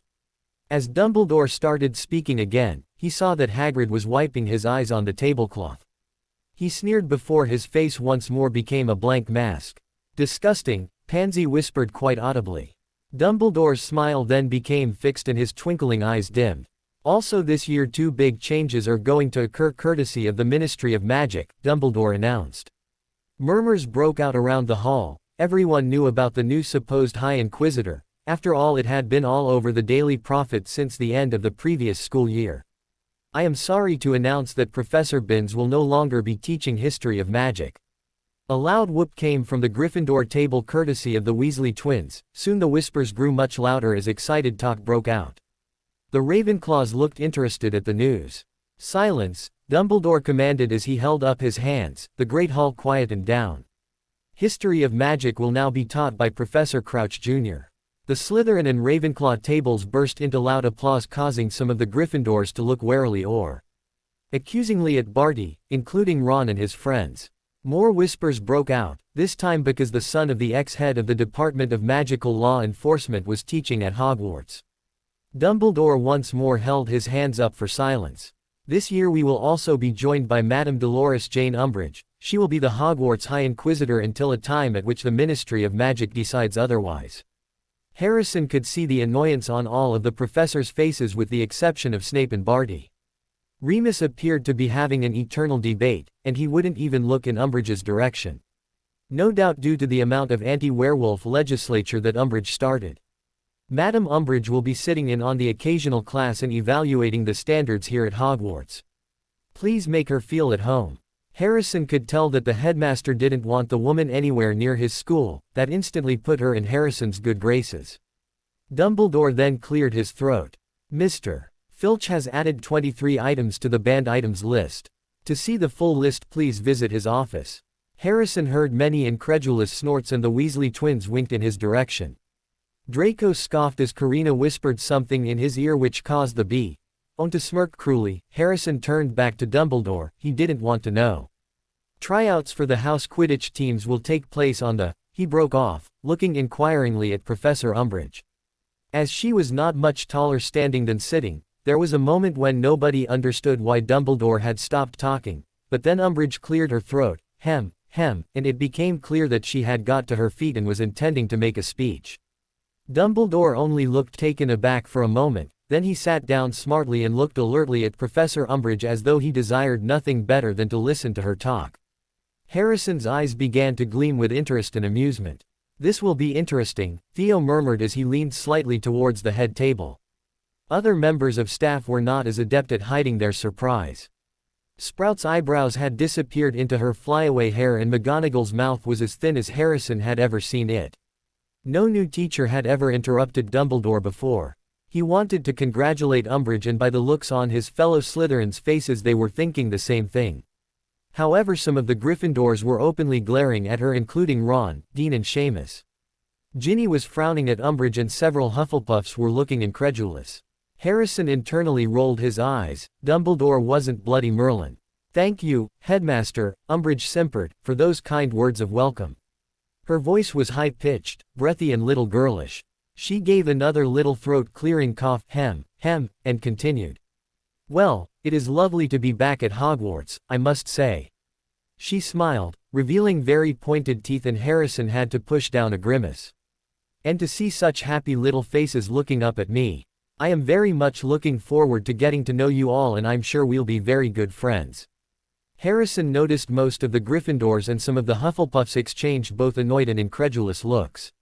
As Dumbledore started speaking again, he saw that Hagrid was wiping his eyes on the tablecloth. He sneered before his face once more became a blank mask. "Disgusting," Pansy whispered quite audibly. Dumbledore's smile then became fixed and his twinkling eyes dimmed. "Also, this year 2 big changes are going to occur courtesy of the Ministry of Magic," Dumbledore announced. Murmurs broke out around the hall. Everyone knew about the new supposed High Inquisitor. After all, it had been all over the Daily Prophet since the end of the previous school year. "I am sorry to announce that Professor Binns will no longer be teaching history of magic." A loud whoop came from the Gryffindor table courtesy of the Weasley twins. Soon the whispers grew much louder as excited talk broke out. The Ravenclaws looked interested at the news. "Silence," Dumbledore commanded as he held up his hands. The great hall quietened down. History of magic will now be taught by Professor Crouch Jr. The Slytherin and Ravenclaw tables burst into loud applause, causing some of the Gryffindors to look warily or accusingly at Barty, including Ron and his friends. More whispers broke out, this time because the son of the ex-head of the Department of Magical Law Enforcement was teaching at Hogwarts. Dumbledore once more held his hands up for silence. "This year we will also be joined by Madame Dolores Jane Umbridge. She will be the Hogwarts High Inquisitor until a time at which the Ministry of Magic decides otherwise." Harrison could see the annoyance on all of the professors' faces with the exception of Snape and Barty. Remus appeared to be having an eternal debate, and he wouldn't even look in Umbridge's direction. No doubt due to the amount of anti-werewolf legislature that Umbridge started. Madame Umbridge will be sitting in on the occasional class and evaluating the standards here at Hogwarts. Please make her feel at home. Harrison could tell that the headmaster didn't want the woman anywhere near his school. That instantly put her in Harrison's good graces. Dumbledore then cleared his throat. "Mr. Filch has added 23 items to the banned items list. To see the full list, please visit his office." Harrison heard many incredulous snorts and the Weasley twins winked in his direction. Draco scoffed as Karina whispered something in his ear which caused the B.O. to smirk cruelly. Harrison turned back to Dumbledore. He didn't want to know. "Tryouts for the house Quidditch teams will take place on the—" He broke off, looking inquiringly at Professor Umbridge. As she was not much taller standing than sitting, there was a moment when nobody understood why Dumbledore had stopped talking, but then Umbridge cleared her throat, and it became clear that she had got to her feet and was intending to make a speech. Dumbledore only looked taken aback for a moment, then he sat down smartly and looked alertly at Professor Umbridge as though he desired nothing better than to listen to her talk. Harrison's eyes began to gleam with interest and amusement. "This will be interesting," Theo murmured as he leaned slightly towards the head table. Other members of staff were not as adept at hiding their surprise. Sprout's eyebrows had disappeared into her flyaway hair and McGonagall's mouth was as thin as Harrison had ever seen it. No new teacher had ever interrupted Dumbledore before. He wanted to congratulate Umbridge and by the looks on his fellow Slytherins' faces they were thinking the same thing. However, some of the Gryffindors were openly glaring at her, including Ron, Dean and Seamus. Ginny was frowning at Umbridge and several Hufflepuffs were looking incredulous. Harrison internally rolled his eyes. Dumbledore wasn't Bloody Merlin. "Thank you, Headmaster," Umbridge simpered, "for those kind words of welcome." Her voice was high-pitched, breathy and little girlish. She gave another little throat-clearing cough, and continued. "Well, it is lovely to be back at Hogwarts, I must say." She smiled, revealing very pointed teeth, and Harrison had to push down a grimace. "And to see such happy little faces looking up at me. I am very much looking forward to getting to know you all and I'm sure we'll be very good friends." Harrison noticed most of the Gryffindors and some of the Hufflepuffs exchanged both annoyed and incredulous looks.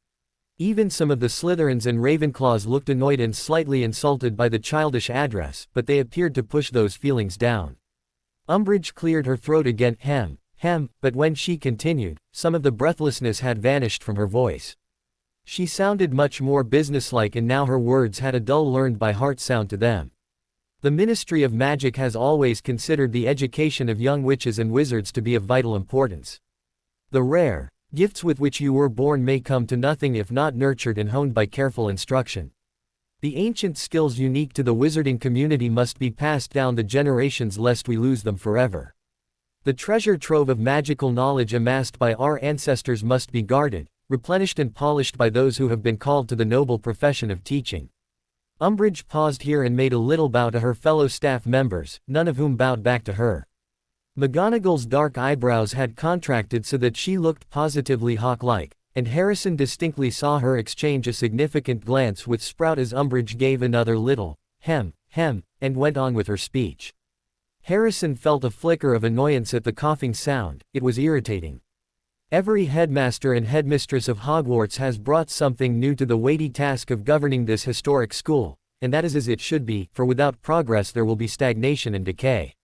Even some of the Slytherins and Ravenclaws looked annoyed and slightly insulted by the childish address, but they appeared to push those feelings down. Umbridge cleared her throat again, but when she continued, some of the breathlessness had vanished from her voice. She sounded much more businesslike and now her words had a dull learned-by-heart sound to them. "The Ministry of Magic has always considered the education of young witches and wizards to be of vital importance. The rare gifts with which you were born may come to nothing if not nurtured and honed by careful instruction. The ancient skills unique to the wizarding community must be passed down the generations lest we lose them forever. The treasure trove of magical knowledge amassed by our ancestors must be guarded, replenished and polished by those who have been called to the noble profession of teaching." Umbridge paused here and made a little bow to her fellow staff members, none of whom bowed back to her. McGonagall's dark eyebrows had contracted so that she looked positively hawk-like, and Harrison distinctly saw her exchange a significant glance with Sprout as Umbridge gave another little hem, and went on with her speech. Harrison felt a flicker of annoyance at the coughing sound. It was irritating. Every headmaster and headmistress of Hogwarts has brought something new to the weighty task of governing this historic school, and that is as it should be, for without progress there will be stagnation and decay.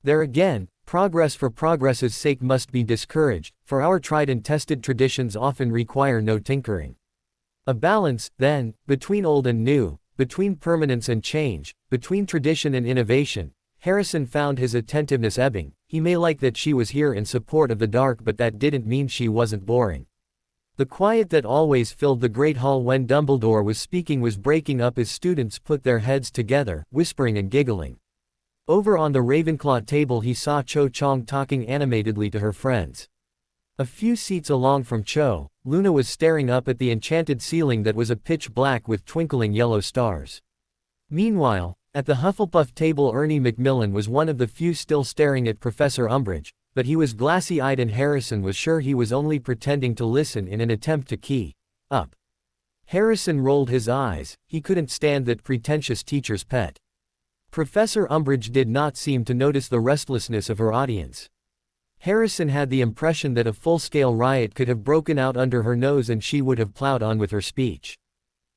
There again, Progress for progress's sake must be discouraged, for our tried and tested traditions often require no tinkering. A balance, then, between old and new, between permanence and change, between tradition and innovation. Harrison found his attentiveness ebbing. He may like that she was here in support of the dark, but that didn't mean she wasn't boring. The quiet that always filled the great hall when Dumbledore was speaking was breaking up as students put their heads together, whispering and giggling. Over on the Ravenclaw table he saw Cho Chang talking animatedly to her friends. A few seats along from Cho, Luna was staring up at the enchanted ceiling that was a pitch black with twinkling yellow stars. Meanwhile, at the Hufflepuff table Ernie Macmillan was one of the few still staring at Professor Umbridge, but he was glassy-eyed and Harrison was sure he was only pretending to listen in an attempt to key up. Harrison rolled his eyes. He couldn't stand that pretentious teacher's pet. Professor Umbridge did not seem to notice the restlessness of her audience. Harrison had the impression that a full-scale riot could have broken out under her nose and she would have plowed on with her speech.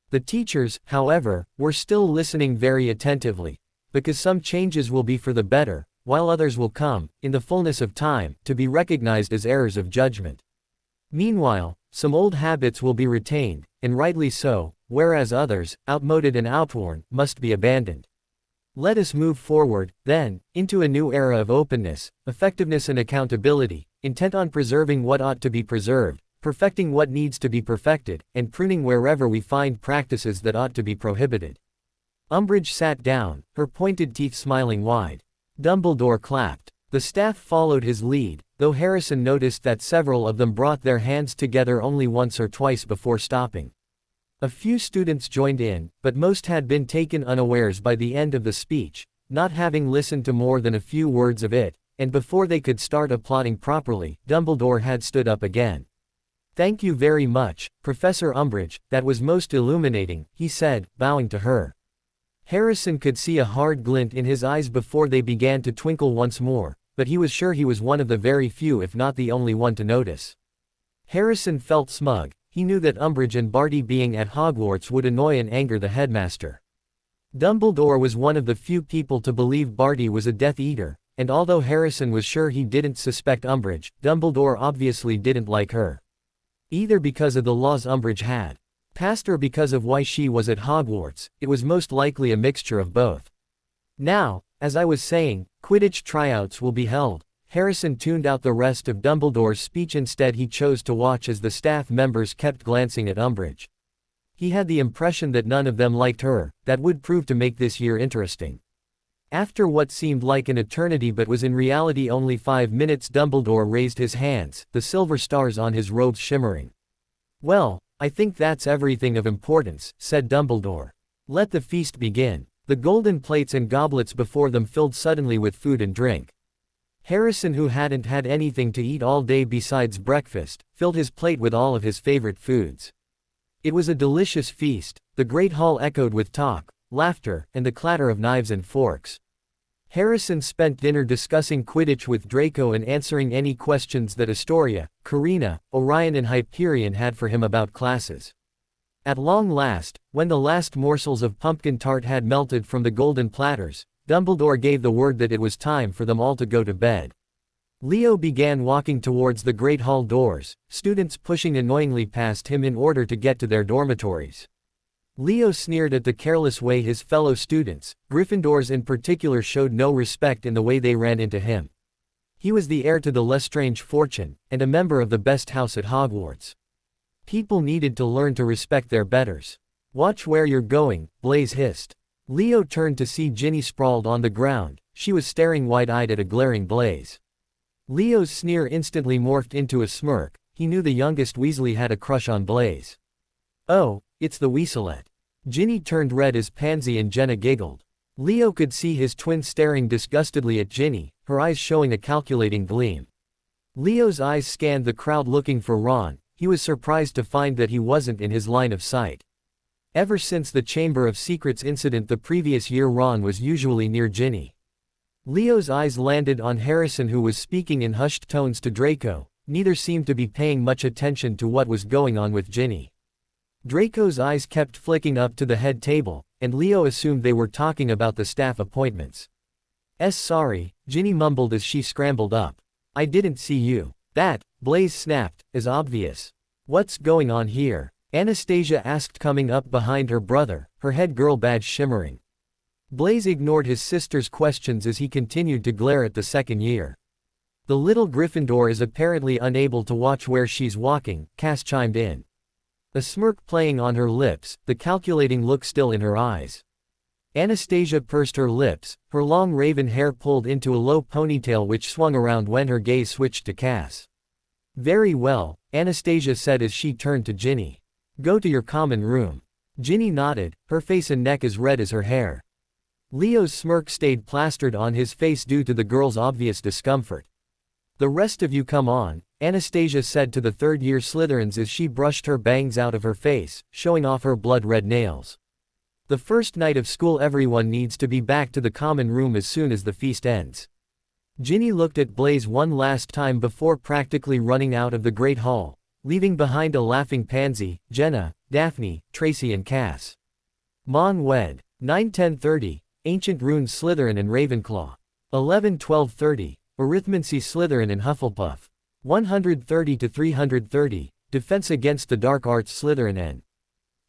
The teachers, however, were still listening very attentively, because some changes will be for the better, while others will come, in the fullness of time, to be recognized as errors of judgment. Meanwhile, some old habits will be retained, and rightly so, whereas others, outmoded and outworn, must be abandoned. Let us move forward, then, into a new era of openness, effectiveness and accountability, intent on preserving what ought to be preserved, perfecting what needs to be perfected, and pruning wherever we find practices that ought to be prohibited. Umbridge sat down, her pointed teeth smiling wide. Dumbledore clapped. The staff followed his lead, though Harrison noticed that several of them brought their hands together only once or twice before stopping. A few students joined in, but most had been taken unawares by the end of the speech, not having listened to more than a few words of it, and before they could start applauding properly, Dumbledore had stood up again. "Thank you very much, Professor Umbridge, that was most illuminating," he said, bowing to her. Harrison could see a hard glint in his eyes before they began to twinkle once more, but he was sure he was one of the very few if not the only one to notice. Harrison felt smug. He knew that Umbridge and Barty being at Hogwarts would annoy and anger the headmaster. Dumbledore was one of the few people to believe Barty was a Death Eater, and although Harrison was sure he didn't suspect Umbridge, Dumbledore obviously didn't like her. Either because of the laws Umbridge had passed or because of why she was at Hogwarts, it was most likely a mixture of both. Now, as I was saying, Quidditch tryouts will be held. Harrison tuned out the rest of Dumbledore's speech. Instead he chose to watch as the staff members kept glancing at Umbridge. He had the impression that none of them liked her. That would prove to make this year interesting. After what seemed like an eternity but was in reality only 5 minutes, Dumbledore raised his hands, the silver stars on his robes shimmering. "Well, I think that's everything of importance," said Dumbledore. "Let the feast begin." The golden plates and goblets before them filled suddenly with food and drink. Harrison, who hadn't had anything to eat all day besides breakfast, filled his plate with all of his favorite foods. It was a delicious feast. The great hall echoed with talk, laughter, and the clatter of knives and forks. Harrison spent dinner discussing Quidditch with Draco and answering any questions that Astoria, Karina, Orion and Hyperion had for him about classes. At long last, when the last morsels of pumpkin tart had melted from the golden platters, Dumbledore gave the word that it was time for them all to go to bed. Leo began walking towards the great hall doors, students pushing annoyingly past him in order to get to their dormitories. Leo sneered at the careless way his fellow students, Gryffindors in particular, showed no respect in the way they ran into him. He was the heir to the Lestrange fortune, and a member of the best house at Hogwarts. People needed to learn to respect their betters. "Watch where you're going," Blaise hissed. Leo turned to see Ginny sprawled on the ground. She was staring wide-eyed at a glaring Blaise. Leo's sneer instantly morphed into a smirk. He knew the youngest Weasley had a crush on Blaise. "Oh, it's the Weaselette." Ginny turned red as Pansy and Jenna giggled. Leo could see his twin staring disgustedly at Ginny, her eyes showing a calculating gleam. Leo's eyes scanned the crowd looking for Ron. He was surprised to find that he wasn't in his line of sight. Ever since the Chamber of Secrets incident the previous year, Ron was usually near Ginny. Leo's eyes landed on Harrison, who was speaking in hushed tones to Draco. Neither seemed to be paying much attention to what was going on with Ginny. Draco's eyes kept flicking up to the head table, and Leo assumed they were talking about the staff appointments. Sorry, Ginny mumbled as she scrambled up. I didn't see you. That, Blaze snapped, is obvious. What's going on here? Anastasia asked, coming up behind her brother, her head girl badge shimmering. Blaze ignored his sister's questions as he continued to glare at the second year. The little Gryffindor is apparently unable to watch where she's walking, Cass chimed in. A smirk playing on her lips, the calculating look still in her eyes. Anastasia pursed her lips, her long raven hair pulled into a low ponytail which swung around when her gaze switched to Cass. Very well, Anastasia said as she turned to Ginny. Go to your common room. Ginny nodded, her face and neck as red as her hair. Leo's smirk stayed plastered on his face due to the girl's obvious discomfort. The rest of you come on, Anastasia said to the third-year Slytherins as she brushed her bangs out of her face, showing off her blood-red nails. The first night of school, everyone needs to be back to the common room as soon as the feast ends. Ginny looked at Blaze one last time before practically running out of the Great Hall, leaving behind a laughing Pansy, Jenna, Daphne, Tracy and Cass. Mon Wed. 9-10:30, Ancient Runes Slytherin and Ravenclaw. 11-12:30, Arithmancy Slytherin and Hufflepuff. 130-330, Defense Against the Dark Arts Slytherin and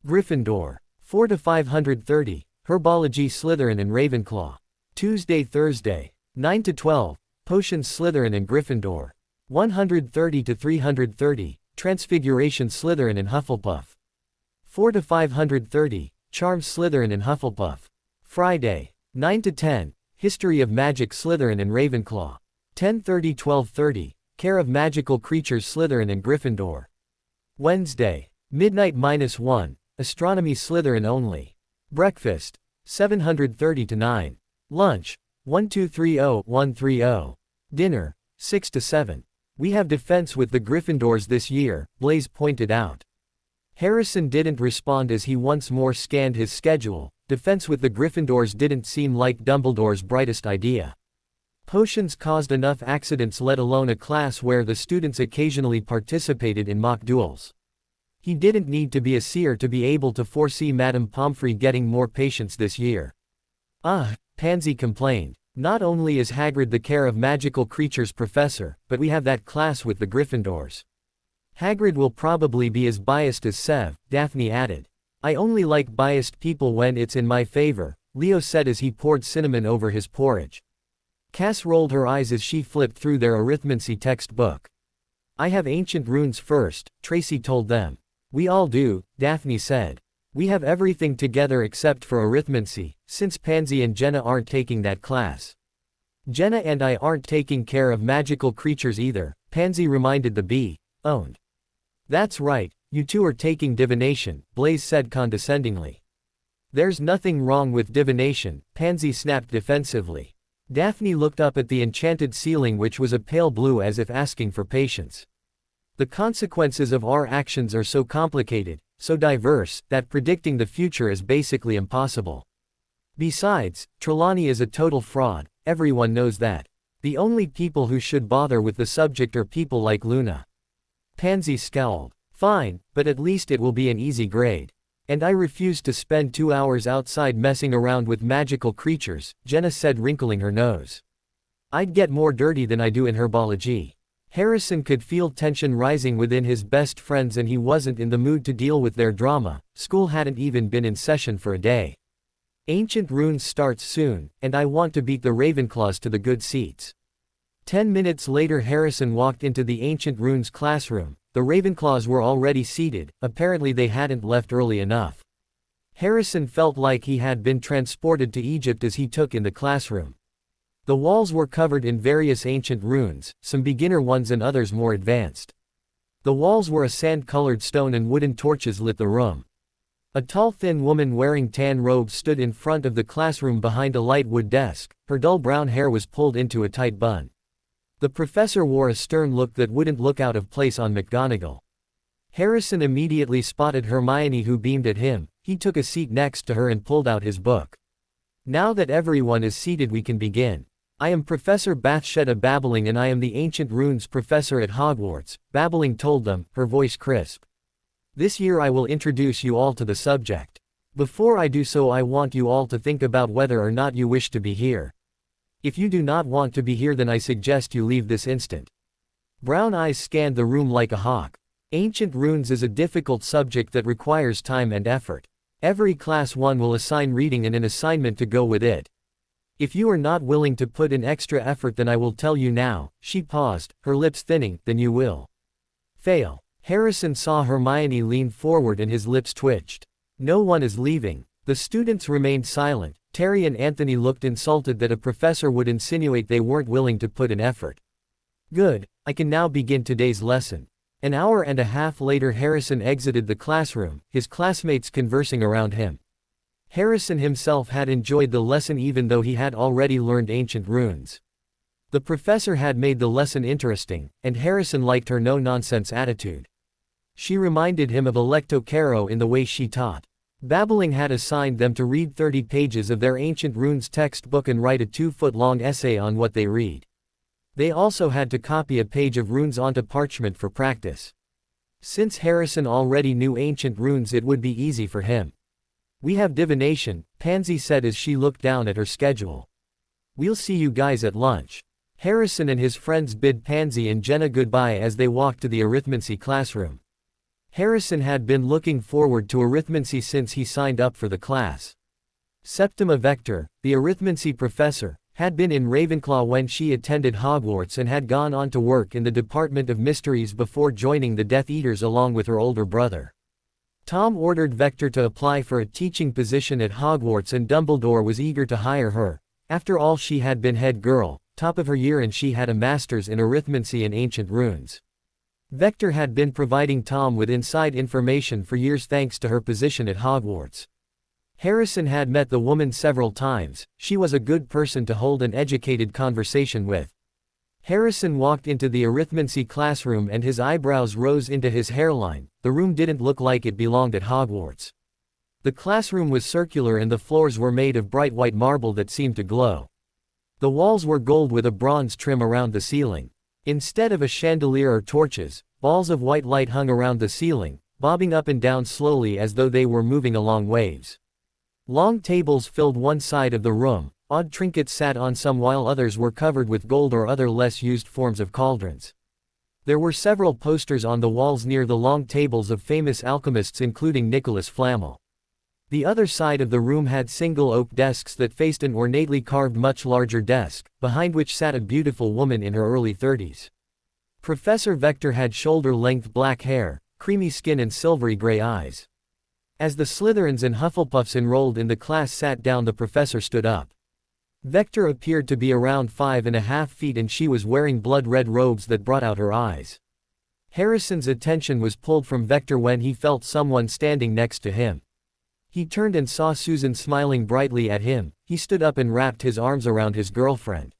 Gryffindor. 4-530, Herbology Slytherin and Ravenclaw. Tuesday-Thursday. 9-12, Potions Slytherin and Gryffindor. 130-330, Transfiguration Slytherin and Hufflepuff. 4-530, Charms Slytherin and Hufflepuff. Friday. 9-10, History of Magic Slytherin and Ravenclaw. 10:30-12:30, Care of Magical Creatures Slytherin and Gryffindor. Wednesday. Midnight-1, Astronomy Slytherin only. Breakfast. 7:30-9. Lunch. 1230-130. Dinner. 6-7. We have defense with the Gryffindors this year, Blaze pointed out. Harrison didn't respond as he once more scanned his schedule. Defense with the Gryffindors didn't seem like Dumbledore's brightest idea. Potions caused enough accidents, let alone a class where the students occasionally participated in mock duels. He didn't need to be a seer to be able to foresee Madame Pomfrey getting more patients this year. Pansy complained. Not only is Hagrid the Care of Magical Creatures professor, but we have that class with the Gryffindors. Hagrid will probably be as biased as Sev, Daphne added. I only like biased people when it's in my favor, Leo said as he poured cinnamon over his porridge. Cass rolled her eyes as she flipped through their arithmancy textbook. I have ancient runes first, Tracy told them. We all do, Daphne said. We have everything together except for arithmancy, since Pansy and Jenna aren't taking that class. Jenna and I aren't taking Care of Magical Creatures either, Pansy reminded the Bee-owned. That's right, you two are taking divination, Blaze said condescendingly. There's nothing wrong with divination, Pansy snapped defensively. Daphne looked up at the enchanted ceiling, which was a pale blue, as if asking for patience. The consequences of our actions are so complicated, so diverse, that predicting the future is basically impossible. Besides, Trelawney is a total fraud, everyone knows that. The only people who should bother with the subject are people like Luna. Pansy scowled. Fine, but at least it will be an easy grade. And I refuse to spend 2 hours outside messing around with magical creatures, Jenna said, wrinkling her nose. I'd get more dirty than I do in herbology. Harrison could feel tension rising within his best friends and he wasn't in the mood to deal with their drama. School hadn't even been in session for a day. Ancient Runes starts soon, and I want to beat the Ravenclaws to the good seats. 10 minutes later Harrison walked into the Ancient Runes classroom. The Ravenclaws were already seated, apparently they hadn't left early enough. Harrison felt like he had been transported to Egypt as he took in the classroom. The walls were covered in various ancient runes, some beginner ones and others more advanced. The walls were a sand-colored stone and wooden torches lit the room. A tall thin woman wearing tan robes stood in front of the classroom behind a light wood desk. Her dull brown hair was pulled into a tight bun. The professor wore a stern look that wouldn't look out of place on McGonagall. Harrison immediately spotted Hermione, who beamed at him. He took a seat next to her and pulled out his book. Now that everyone is seated, we can begin. I am Professor Bathsheba Babbling and I am the Ancient Runes professor at Hogwarts, Babbling told them, her voice crisp. This year I will introduce you all to the subject. Before I do so, I want you all to think about whether or not you wish to be here. If you do not want to be here, then I suggest you leave this instant. Brown eyes scanned the room like a hawk. Ancient runes is a difficult subject that requires time and effort. Every class 1 will assign reading and an assignment to go with it. If you are not willing to put in extra effort, then I will tell you now. She paused, her lips thinning. Then you will fail. Harrison saw Hermione lean forward and his lips twitched. No one is leaving. The students remained silent. Terry and Anthony looked insulted that a professor would insinuate they weren't willing to put in effort. Good, I can now begin today's lesson. An hour and a half later, Harrison exited the classroom, his classmates conversing around him. Harrison himself had enjoyed the lesson even though he had already learned ancient runes. The professor had made the lesson interesting, and Harrison liked her no-nonsense attitude. She reminded him of Electo Caro in the way she taught. Babbling had assigned them to read 30 pages of their ancient runes textbook and write a 2-foot-long essay on what they read. They also had to copy a page of runes onto parchment for practice. Since Harrison already knew ancient runes, it would be easy for him. We have divination, Pansy said as she looked down at her schedule. We'll see you guys at lunch. Harrison and his friends bid Pansy and Jenna goodbye as they walked to the arithmancy classroom. Harrison had been looking forward to arithmancy since he signed up for the class. Septima Vector, the arithmancy professor, had been in Ravenclaw when she attended Hogwarts and had gone on to work in the Department of Mysteries before joining the Death Eaters along with her older brother. Tom ordered Vector to apply for a teaching position at Hogwarts, and Dumbledore was eager to hire her. After all, she had been head girl, top of her year, and she had a master's in arithmancy and ancient runes. Vector had been providing Tom with inside information for years thanks to her position at Hogwarts. Harrison had met the woman several times. She was a good person to hold an educated conversation with. Harrison walked into the arithmancy classroom and his eyebrows rose into his hairline. The room didn't look like it belonged at Hogwarts. The classroom was circular and the floors were made of bright white marble that seemed to glow. The walls were gold with a bronze trim around the ceiling. Instead of a chandelier or torches, balls of white light hung around the ceiling, bobbing up and down slowly as though they were moving along waves. Long tables filled one side of the room. Odd trinkets sat on some while others were covered with gold or other less used forms of cauldrons. There were several posters on the walls near the long tables of famous alchemists including Nicholas Flamel. The other side of the room had single oak desks that faced an ornately carved much larger desk, behind which sat a beautiful woman in her early 30s. Professor Vector had shoulder-length black hair, creamy skin and silvery gray eyes. As the Slytherins and Hufflepuffs enrolled in the class sat down, the professor stood up. Vector appeared to be around 5.5 feet and she was wearing blood-red robes that brought out her eyes. Harrison's attention was pulled from Vector when he felt someone standing next to him. He turned and saw Susan smiling brightly at him. He stood up and wrapped his arms around his girlfriend.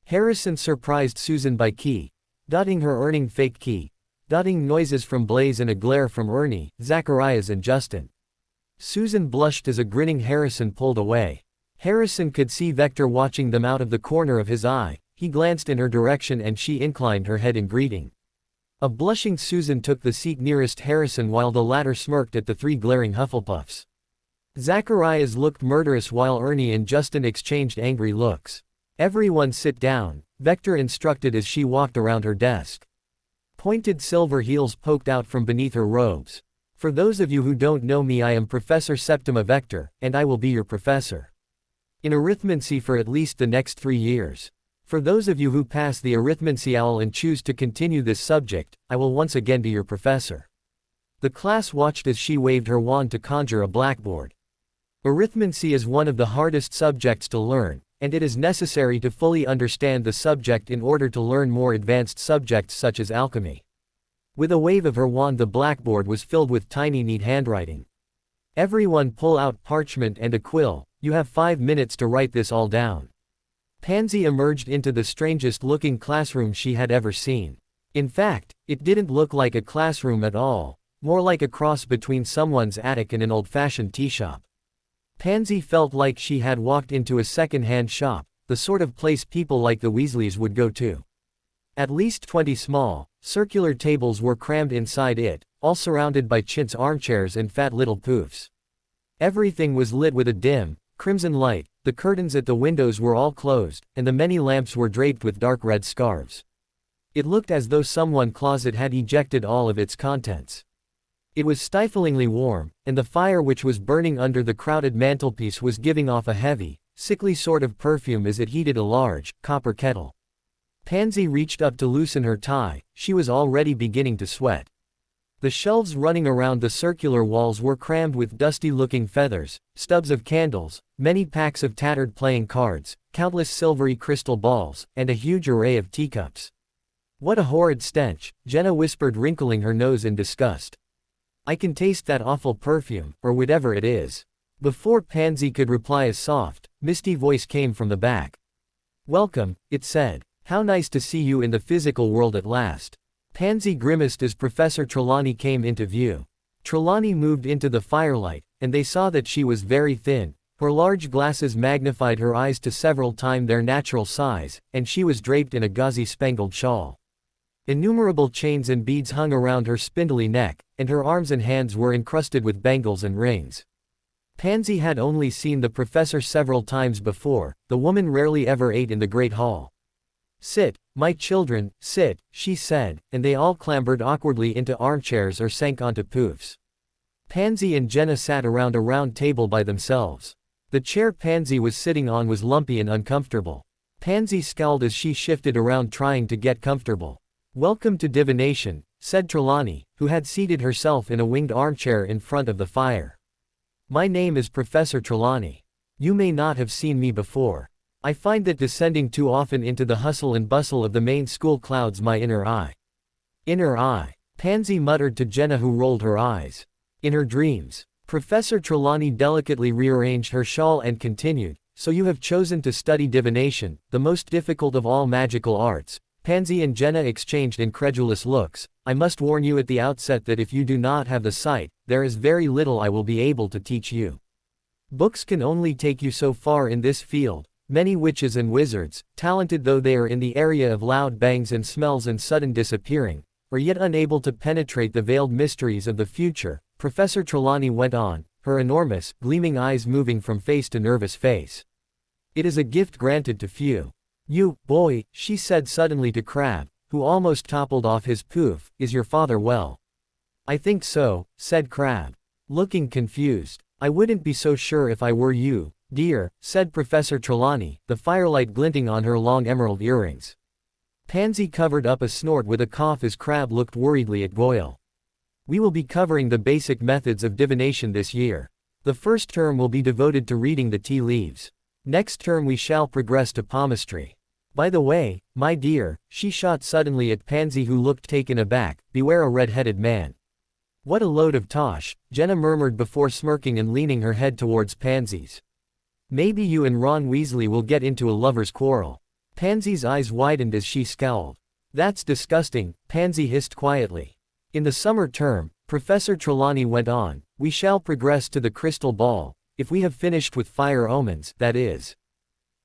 Harrison surprised Susan by dotting her earning fake dotting noises from Blaze and a glare from Ernie, Zacharias and Justin. Susan blushed as a grinning Harrison pulled away. Harrison could see Vector watching them out of the corner of his eye. He glanced in her direction and she inclined her head in greeting. A blushing Susan took the seat nearest Harrison while the latter smirked at the 3 glaring Hufflepuffs. Zacharias looked murderous while Ernie and Justin exchanged angry looks. Everyone sit down, Vector instructed as she walked around her desk. Pointed silver heels poked out from beneath her robes. For those of you who don't know me, I am Professor Septima Vector, and I will be your professor in arithmancy for at least the next 3 years. For those of you who pass the arithmancy owl and choose to continue this subject, I will once again be your professor. The class watched as she waved her wand to conjure a blackboard. Arithmancy is one of the hardest subjects to learn, and it is necessary to fully understand the subject in order to learn more advanced subjects such as alchemy. With a wave of her wand, the blackboard was filled with tiny neat handwriting. Everyone pull out parchment and a quill. You have 5 minutes to write this all down. Pansy emerged into the strangest looking classroom she had ever seen. In fact, it didn't look like a classroom at all, more like a cross between someone's attic and an old-fashioned tea shop. Pansy felt like she had walked into a second-hand shop, the sort of place people like the Weasleys would go to. At least 20 small, circular tables were crammed inside it, all surrounded by chintz armchairs and fat little poofs. Everything was lit with a dim, crimson light, the curtains at the windows were all closed, and the many lamps were draped with dark red scarves. It looked as though someone closet had ejected all of its contents. It was stiflingly warm, and the fire which was burning under the crowded mantelpiece was giving off a heavy, sickly sort of perfume as it heated a large, copper kettle. Pansy reached up to loosen her tie, she was already beginning to sweat. The shelves running around the circular walls were crammed with dusty-looking feathers, stubs of candles, many packs of tattered playing cards, countless silvery crystal balls, and a huge array of teacups. "What a horrid stench," Jenna whispered, wrinkling her nose in disgust. "I can taste that awful perfume, or whatever it is." Before Pansy could reply, a soft, misty voice came from the back. "Welcome," it said. "How nice to see you in the physical world at last." Pansy grimaced as Professor Trelawney came into view. Trelawney moved into the firelight, and they saw that she was very thin. Her large glasses magnified her eyes to several times their natural size, and she was draped in a gauzy-spangled shawl. Innumerable chains and beads hung around her spindly neck, and her arms and hands were encrusted with bangles and rings. Pansy had only seen the professor several times before. The woman rarely ever ate in the great hall. "Sit, my children, sit," she said, and they all clambered awkwardly into armchairs or sank onto poufs. Pansy and Jenna sat around a round table by themselves. The chair Pansy was sitting on was lumpy and uncomfortable. Pansy scowled as she shifted around trying to get comfortable. "Welcome to divination," said Trelawney, who had seated herself in a winged armchair in front of the fire. "My name is Professor Trelawney. You may not have seen me before. I find that descending too often into the hustle and bustle of the main school clouds my inner eye." "Inner eye," Pansy muttered to Jenna, who rolled her eyes. "In her dreams." Professor Trelawney delicately rearranged her shawl and continued, "So you have chosen to study divination, the most difficult of all magical arts." Pansy and Jenna exchanged incredulous looks. "I must warn you at the outset that if you do not have the sight, there is very little I will be able to teach you. Books can only take you so far in this field. Many witches and wizards, talented though they are in the area of loud bangs and smells and sudden disappearing, are yet unable to penetrate the veiled mysteries of the future," Professor Trelawney went on, her enormous, gleaming eyes moving from face to nervous face. "It is a gift granted to few. You, boy," she said suddenly to Crab, who almost toppled off his pouf, "is your father well?" "I think so," said Crab, looking confused. "I wouldn't be so sure if I were you, dear," said Professor Trelawney, the firelight glinting on her long emerald earrings. Pansy covered up a snort with a cough as Crab looked worriedly at Goyle. "We will be covering the basic methods of divination this year. The first term will be devoted to reading the tea leaves. Next term we shall progress to palmistry. By the way, my dear," she shot suddenly at Pansy, who looked taken aback, "beware a red-headed man." "What a load of tosh," Jenna murmured before smirking and leaning her head towards Pansy's. "Maybe you and Ron Weasley will get into a lover's quarrel." Pansy's eyes widened as she scowled. "That's disgusting," Pansy hissed quietly. "In the summer term," Professor Trelawney went on, "we shall progress to the crystal ball, if we have finished with fire omens, that is.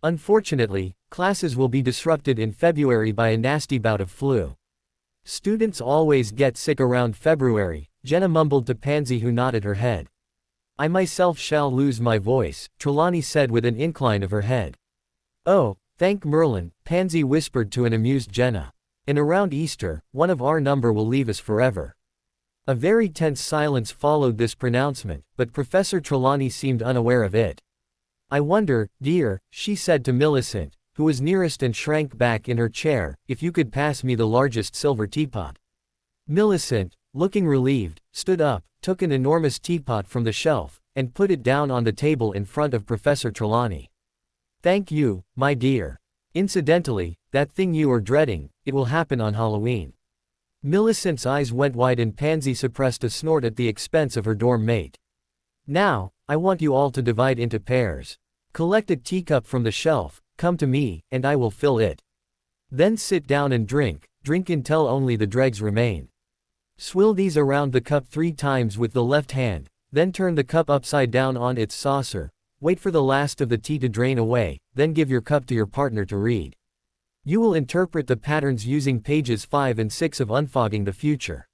Unfortunately, classes will be disrupted in February by a nasty bout of flu. Students always get sick around February," Jenna mumbled to Pansy, who nodded her head. "I myself shall lose my voice," Trelawney said with an incline of her head. "Oh, thank Merlin," Pansy whispered to an amused Jenna. "And around Easter, one of our number will leave us forever." A very tense silence followed this pronouncement, but Professor Trelawney seemed unaware of it. "I wonder, dear," she said to Millicent, who was nearest and shrank back in her chair, "if you could pass me the largest silver teapot." Millicent, looking relieved, stood up, took an enormous teapot from the shelf, and put it down on the table in front of Professor Trelawney. "Thank you, my dear. Incidentally, that thing you are dreading, it will happen on Halloween." Millicent's eyes went wide and Pansy suppressed a snort at the expense of her dorm mate. "Now, I want you all to divide into pairs. Collect a teacup from the shelf, come to me, and I will fill it. Then sit down and drink until only the dregs remain. Swill these around the cup 3 times with the left hand, then turn the cup upside down on its saucer, wait for the last of the tea to drain away, then give your cup to your partner to read. You will interpret the patterns using pages 5 and 6 of Unfogging the Future.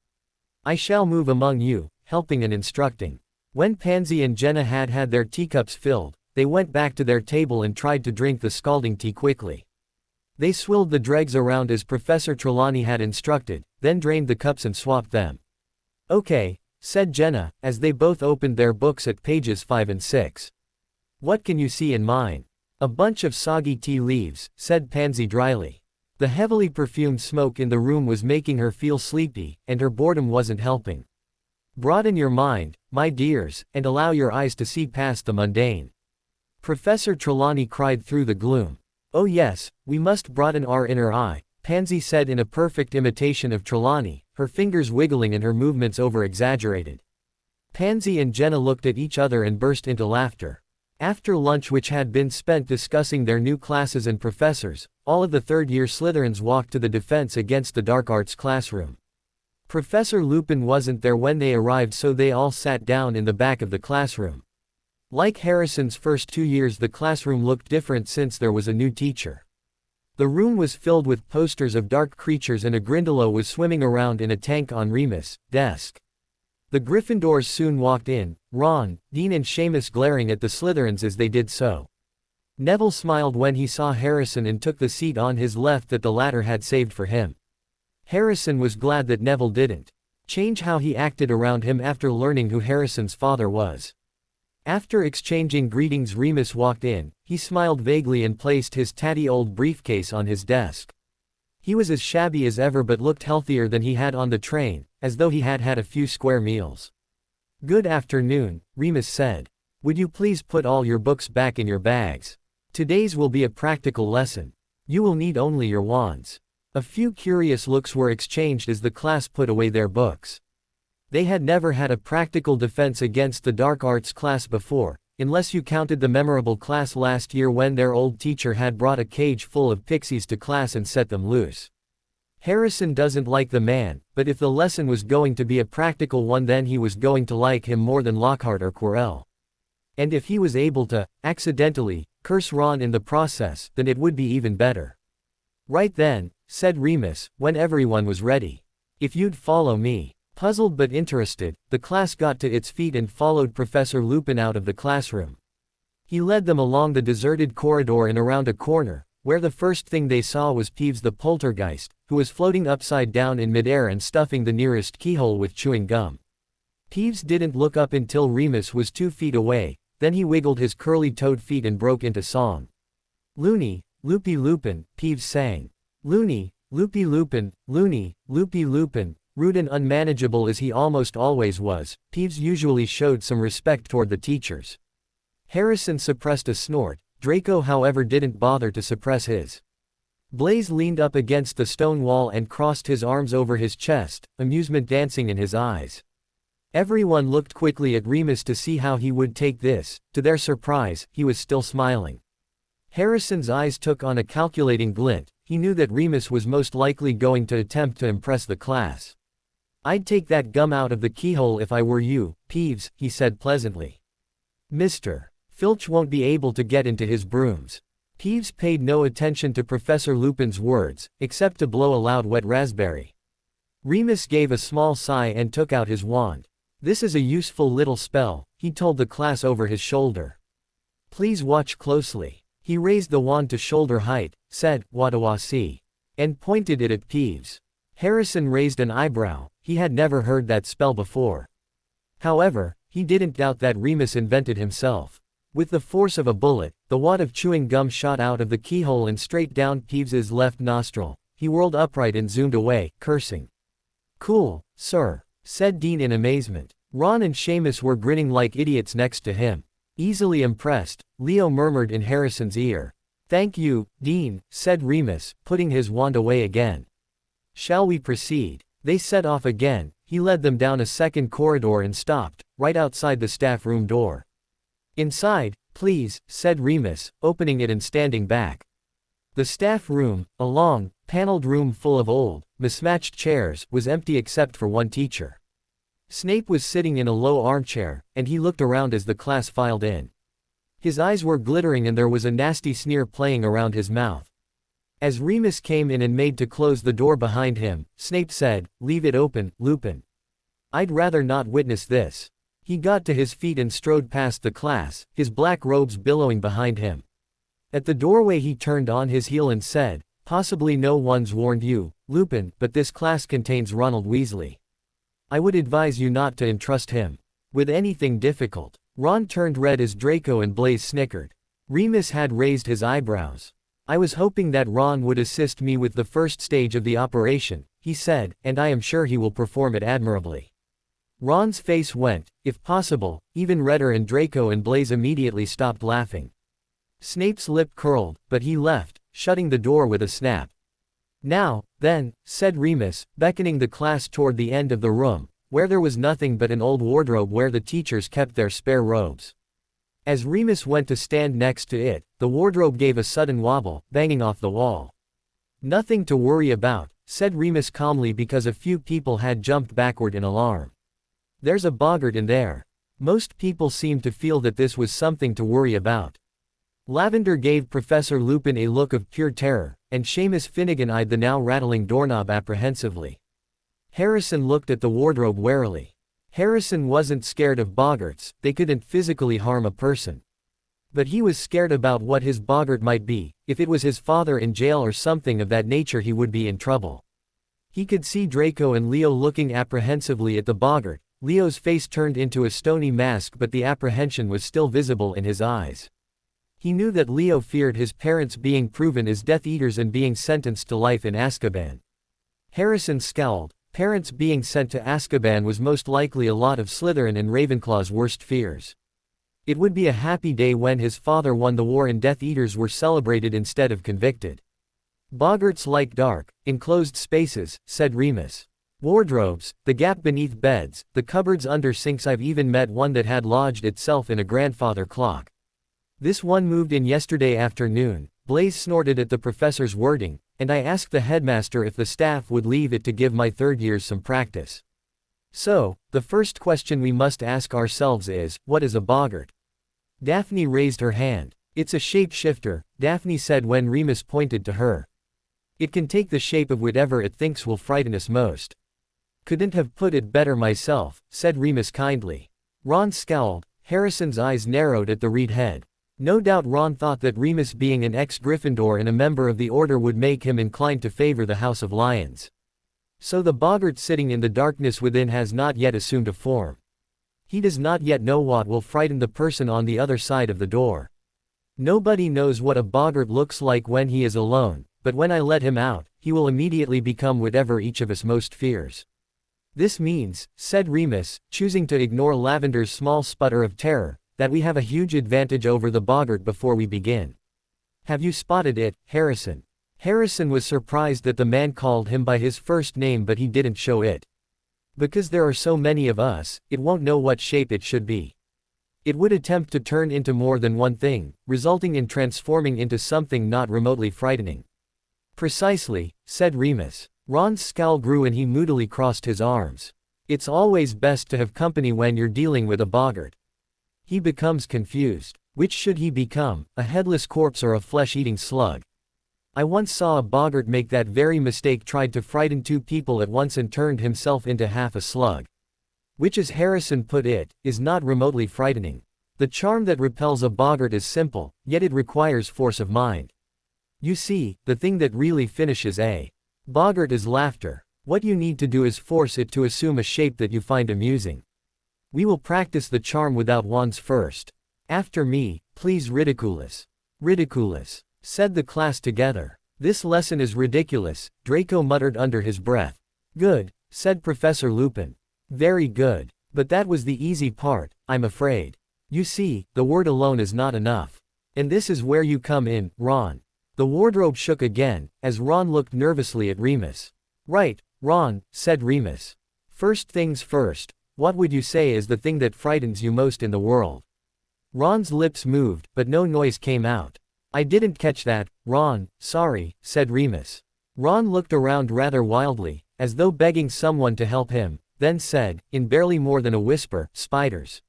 I shall move among you, helping and instructing." When Pansy and Jenna had their teacups filled, they went back to their table and tried to drink the scalding tea quickly. They swilled the dregs around as Professor Trelawney had instructed, then drained the cups and swapped them. "Okay," said Jenna, as they both opened their books at pages 5 and 6. "What can you see in mine?" "A bunch of soggy tea leaves," said Pansy dryly. The heavily perfumed smoke in the room was making her feel sleepy, and her boredom wasn't helping. "Broaden your mind, my dears, and allow your eyes to see past the mundane," Professor Trelawney cried through the gloom. "Oh yes, we must broaden our inner eye," Pansy said in a perfect imitation of Trelawney, her fingers wiggling and her movements over-exaggerated. Pansy and Jenna looked at each other and burst into laughter. After lunch, which had been spent discussing their new classes and professors, all of the third-year Slytherins walked to the Defense Against the Dark Arts classroom. Professor Lupin wasn't there when they arrived, so they all sat down in the back of the classroom. Like Harrison's first 2 years, the classroom looked different since there was a new teacher. The room was filled with posters of dark creatures, and a Grindylow was swimming around in a tank on Remus' desk. The Gryffindors soon walked in, Ron, Dean and Seamus glaring at the Slytherins as they did so. Neville smiled when he saw Harrison and took the seat on his left that the latter had saved for him. Harrison was glad that Neville didn't change how he acted around him after learning who Harrison's father was. After exchanging greetings, Remus walked in. He smiled vaguely and placed his tatty old briefcase on his desk. He was as shabby as ever but looked healthier than he had on the train, as though he had had a few square meals. "Good afternoon," Remus said. "Would you please put all your books back in your bags? Today's will be a practical lesson. You will need only your wands." A few curious looks were exchanged as the class put away their books. They had never had a practical defense against the dark arts class before, unless you counted the memorable class last year when their old teacher had brought a cage full of pixies to class and set them loose. Harrison doesn't like the man, but if the lesson was going to be a practical one, then he was going to like him more than Lockhart or Quirrell. And if he was able to, accidentally, curse Ron in the process, then it would be even better. "Right then," said Remus, when everyone was ready. "If you'd follow me." Puzzled but interested, the class got to its feet and followed Professor Lupin out of the classroom. He led them along the deserted corridor and around a corner, where the first thing they saw was Peeves the poltergeist, who was floating upside down in midair and stuffing the nearest keyhole with chewing gum. Peeves didn't look up until Remus was 2 feet away, then he wiggled his curly-toed feet and broke into song. "Loony, Loopy Lupin," Peeves sang. "Loony, Loopy Lupin, Loony, Loopy Lupin." Rude and unmanageable as he almost always was, Peeves usually showed some respect toward the teachers. Harrison suppressed a snort. Draco, however, didn't bother to suppress his. Blaze leaned up against the stone wall and crossed his arms over his chest, amusement dancing in his eyes. Everyone looked quickly at Remus to see how he would take this. To their surprise, he was still smiling. Harrison's eyes took on a calculating glint. He knew that Remus was most likely going to attempt to impress the class. "I'd take that gum out of the keyhole if I were you, Peeves," he said pleasantly. "Mr. Filch won't be able to get into his brooms." Peeves paid no attention to Professor Lupin's words, except to blow a loud wet raspberry. Remus gave a small sigh and took out his wand. "This is a useful little spell," he told the class over his shoulder. "Please watch closely." He raised the wand to shoulder height, said, "Wadawasi," and pointed it at Peeves. Harrison raised an eyebrow. He had never heard that spell before. However, he didn't doubt that Remus invented himself. With the force of a bullet, the wad of chewing gum shot out of the keyhole and straight down Peeves's left nostril. He whirled upright and zoomed away, cursing. "Cool, sir," said Dean in amazement. Ron and Seamus were grinning like idiots next to him. Easily impressed, Leo murmured in Harrison's ear. "Thank you, Dean," said Remus, putting his wand away again. "Shall we proceed?" They set off again. He led them down a second corridor and stopped, right outside the staff room door. "Inside, please," said Remus, opening it and standing back. The staff room, a long, paneled room full of old, mismatched chairs, was empty except for one teacher. Snape was sitting in a low armchair, and he looked around as the class filed in. His eyes were glittering and there was a nasty sneer playing around his mouth. As Remus came in and made to close the door behind him, Snape said, "Leave it open, Lupin. I'd rather not witness this." He got to his feet and strode past the class, his black robes billowing behind him. At the doorway he turned on his heel and said, "Possibly no one's warned you, Lupin, but this class contains Ronald Weasley. I would advise you not to entrust him with anything difficult." Ron turned red as Draco and Blaise snickered. Remus had raised his eyebrows. "I was hoping that Ron would assist me with the first stage of the operation," he said, "and I am sure he will perform it admirably." Ron's face went, if possible, even redder, and Draco and Blaise immediately stopped laughing. Snape's lip curled, but he left, shutting the door with a snap. "Now, then," said Remus, beckoning the class toward the end of the room, where there was nothing but an old wardrobe where the teachers kept their spare robes. As Remus went to stand next to it, the wardrobe gave a sudden wobble, banging off the wall. "Nothing to worry about," said Remus calmly, because a few people had jumped backward in alarm. "There's a boggart in there." Most people seemed to feel that this was something to worry about. Lavender gave Professor Lupin a look of pure terror, and Seamus Finnegan eyed the now rattling doorknob apprehensively. Harrison looked at the wardrobe warily. Harrison wasn't scared of boggarts, they couldn't physically harm a person. But he was scared about what his boggart might be. If it was his father in jail or something of that nature, he would be in trouble. He could see Draco and Leo looking apprehensively at the boggart. Leo's face turned into a stony mask, but the apprehension was still visible in his eyes. He knew that Leo feared his parents being proven as Death Eaters and being sentenced to life in Azkaban. Harrison scowled. Parents being sent to Azkaban was most likely a lot of Slytherin and Ravenclaw's worst fears. It would be a happy day when his father won the war and Death Eaters were celebrated instead of convicted. "Boggarts like dark, enclosed spaces," said Remus. "Wardrobes, the gap beneath beds, the cupboards under sinks. I've even met one that had lodged itself in a grandfather clock. This one moved in yesterday afternoon." Blaise snorted at the professor's wording, "and I asked the headmaster if the staff would leave it to give my third years some practice. So, the first question we must ask ourselves is, what is a boggart?" Daphne raised her hand. "It's a shape-shifter," Daphne said when Remus pointed to her. "It can take the shape of whatever it thinks will frighten us most." "Couldn't have put it better myself," said Remus kindly. Ron scowled. Harrison's eyes narrowed at the reed head. No doubt Ron thought that Remus, being an ex-Gryffindor and a member of the Order, would make him inclined to favor the House of Lions. So the boggart sitting in the darkness within has not yet assumed a form. He does not yet know what will frighten the person on the other side of the door. Nobody knows what a boggart looks like when he is alone, but when I let him out, he will immediately become whatever each of us most fears. "This means," said Remus, choosing to ignore Lavender's small sputter of terror, "that we have a huge advantage over the boggart before we begin. Have you spotted it, Harrison?" Harrison was surprised that the man called him by his first name, but he didn't show it. "Because there are so many of us, it won't know what shape it should be. It would attempt to turn into more than one thing, resulting in transforming into something not remotely frightening." "Precisely," said Remus. Ron's scowl grew and he moodily crossed his arms. "It's always best to have company when you're dealing with a boggart." He becomes confused. Which should he become, a headless corpse or a flesh-eating slug? "I once saw a boggart make that very mistake, tried to frighten two people at once and turned himself into half a slug." Which, as Harrison put it, is not remotely frightening. The charm that repels a boggart is simple, yet it requires force of mind. You see, the thing that really finishes a boggart is laughter. What you need to do is force it to assume a shape that you find amusing. We will practice the charm without wands first. After me, please. Ridiculous. Ridiculous, said the class together. "This lesson is ridiculous," Draco muttered under his breath. "Good," said Professor Lupin. "Very good. But that was the easy part, I'm afraid. You see, the word alone is not enough. And this is where you come in, Ron." The wardrobe shook again, as Ron looked nervously at Remus. "Right, Ron," said Remus. "First things first. What would you say is the thing that frightens you most in the world?" Ron's lips moved, but no noise came out. "I didn't catch that, Ron, sorry," said Remus. Ron looked around rather wildly, as though begging someone to help him, then said, in barely more than a whisper, "Spiders."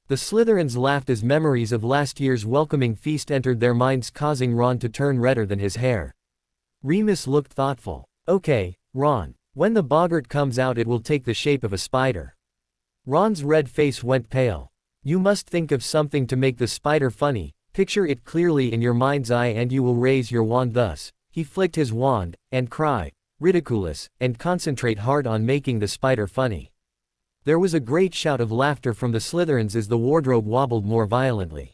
The Slytherins laughed as memories of last year's welcoming feast entered their minds, causing Ron to turn redder than his hair. Remus looked thoughtful. "Okay, Ron. When the boggart comes out, it will take the shape of a spider." Ron's red face went pale. You must think of something to make the spider funny, picture it clearly in your mind's eye and you will raise your wand thus. He flicked his wand, and cry, ridiculous, and concentrate hard on making the spider funny. There was a great shout of laughter from the Slytherins as the wardrobe wobbled more violently.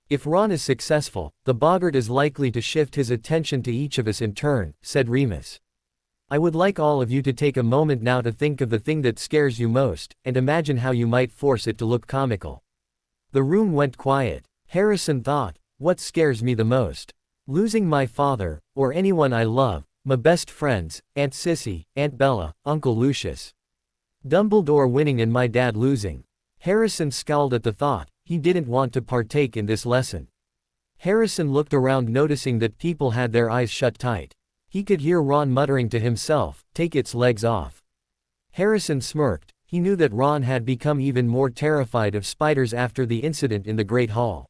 If Ron is successful, the boggart is likely to shift his attention to each of us in turn, said Remus. I would like all of you to take a moment now to think of the thing that scares you most, and imagine how you might force it to look comical. The room went quiet. Harrison thought, what scares me the most? Losing my father, or anyone I love, my best friends, Aunt Sissy, Aunt Bella, Uncle Lucius. Dumbledore winning and my dad losing. Harrison scowled at the thought. He didn't want to partake in this lesson. Harrison looked around noticing that people had their eyes shut tight. He could hear Ron muttering to himself, take its legs off. Harrison smirked. He knew that Ron had become even more terrified of spiders after the incident in the Great Hall.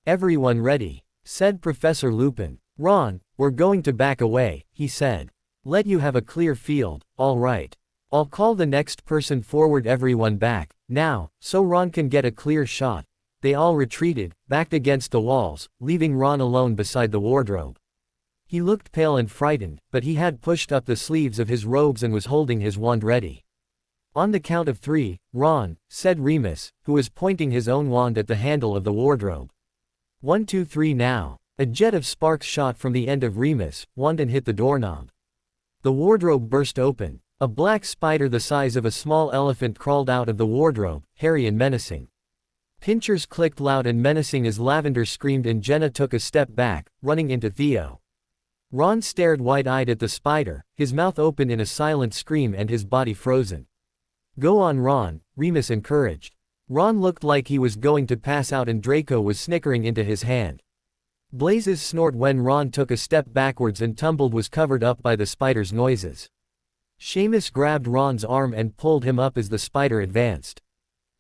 Everyone ready, said Professor Lupin. Ron, we're going to back away, he said. Let you have a clear field, all right. I'll call the next person forward, everyone back, now, so Ron can get a clear shot. They all retreated, backed against the walls, leaving Ron alone beside the wardrobe. He looked pale and frightened, but he had pushed up the sleeves of his robes and was holding his wand ready. On the count of 3, Ron, said Remus, who was pointing his own wand at the handle of the wardrobe. 1, 2, 3 now. A jet of sparks shot from the end of Remus' wand and hit the doorknob. The wardrobe burst open. A black spider the size of a small elephant crawled out of the wardrobe, hairy and menacing. Pinchers clicked loud and menacing as Lavender screamed and Jenna took a step back, running into Theo. Ron stared wide-eyed at the spider, his mouth open in a silent scream and his body frozen. Go on, Ron, Remus encouraged. Ron looked like he was going to pass out and Draco was snickering into his hand. Blaze's snort when Ron took a step backwards and tumbled was covered up by the spider's noises. Seamus grabbed Ron's arm and pulled him up as the spider advanced.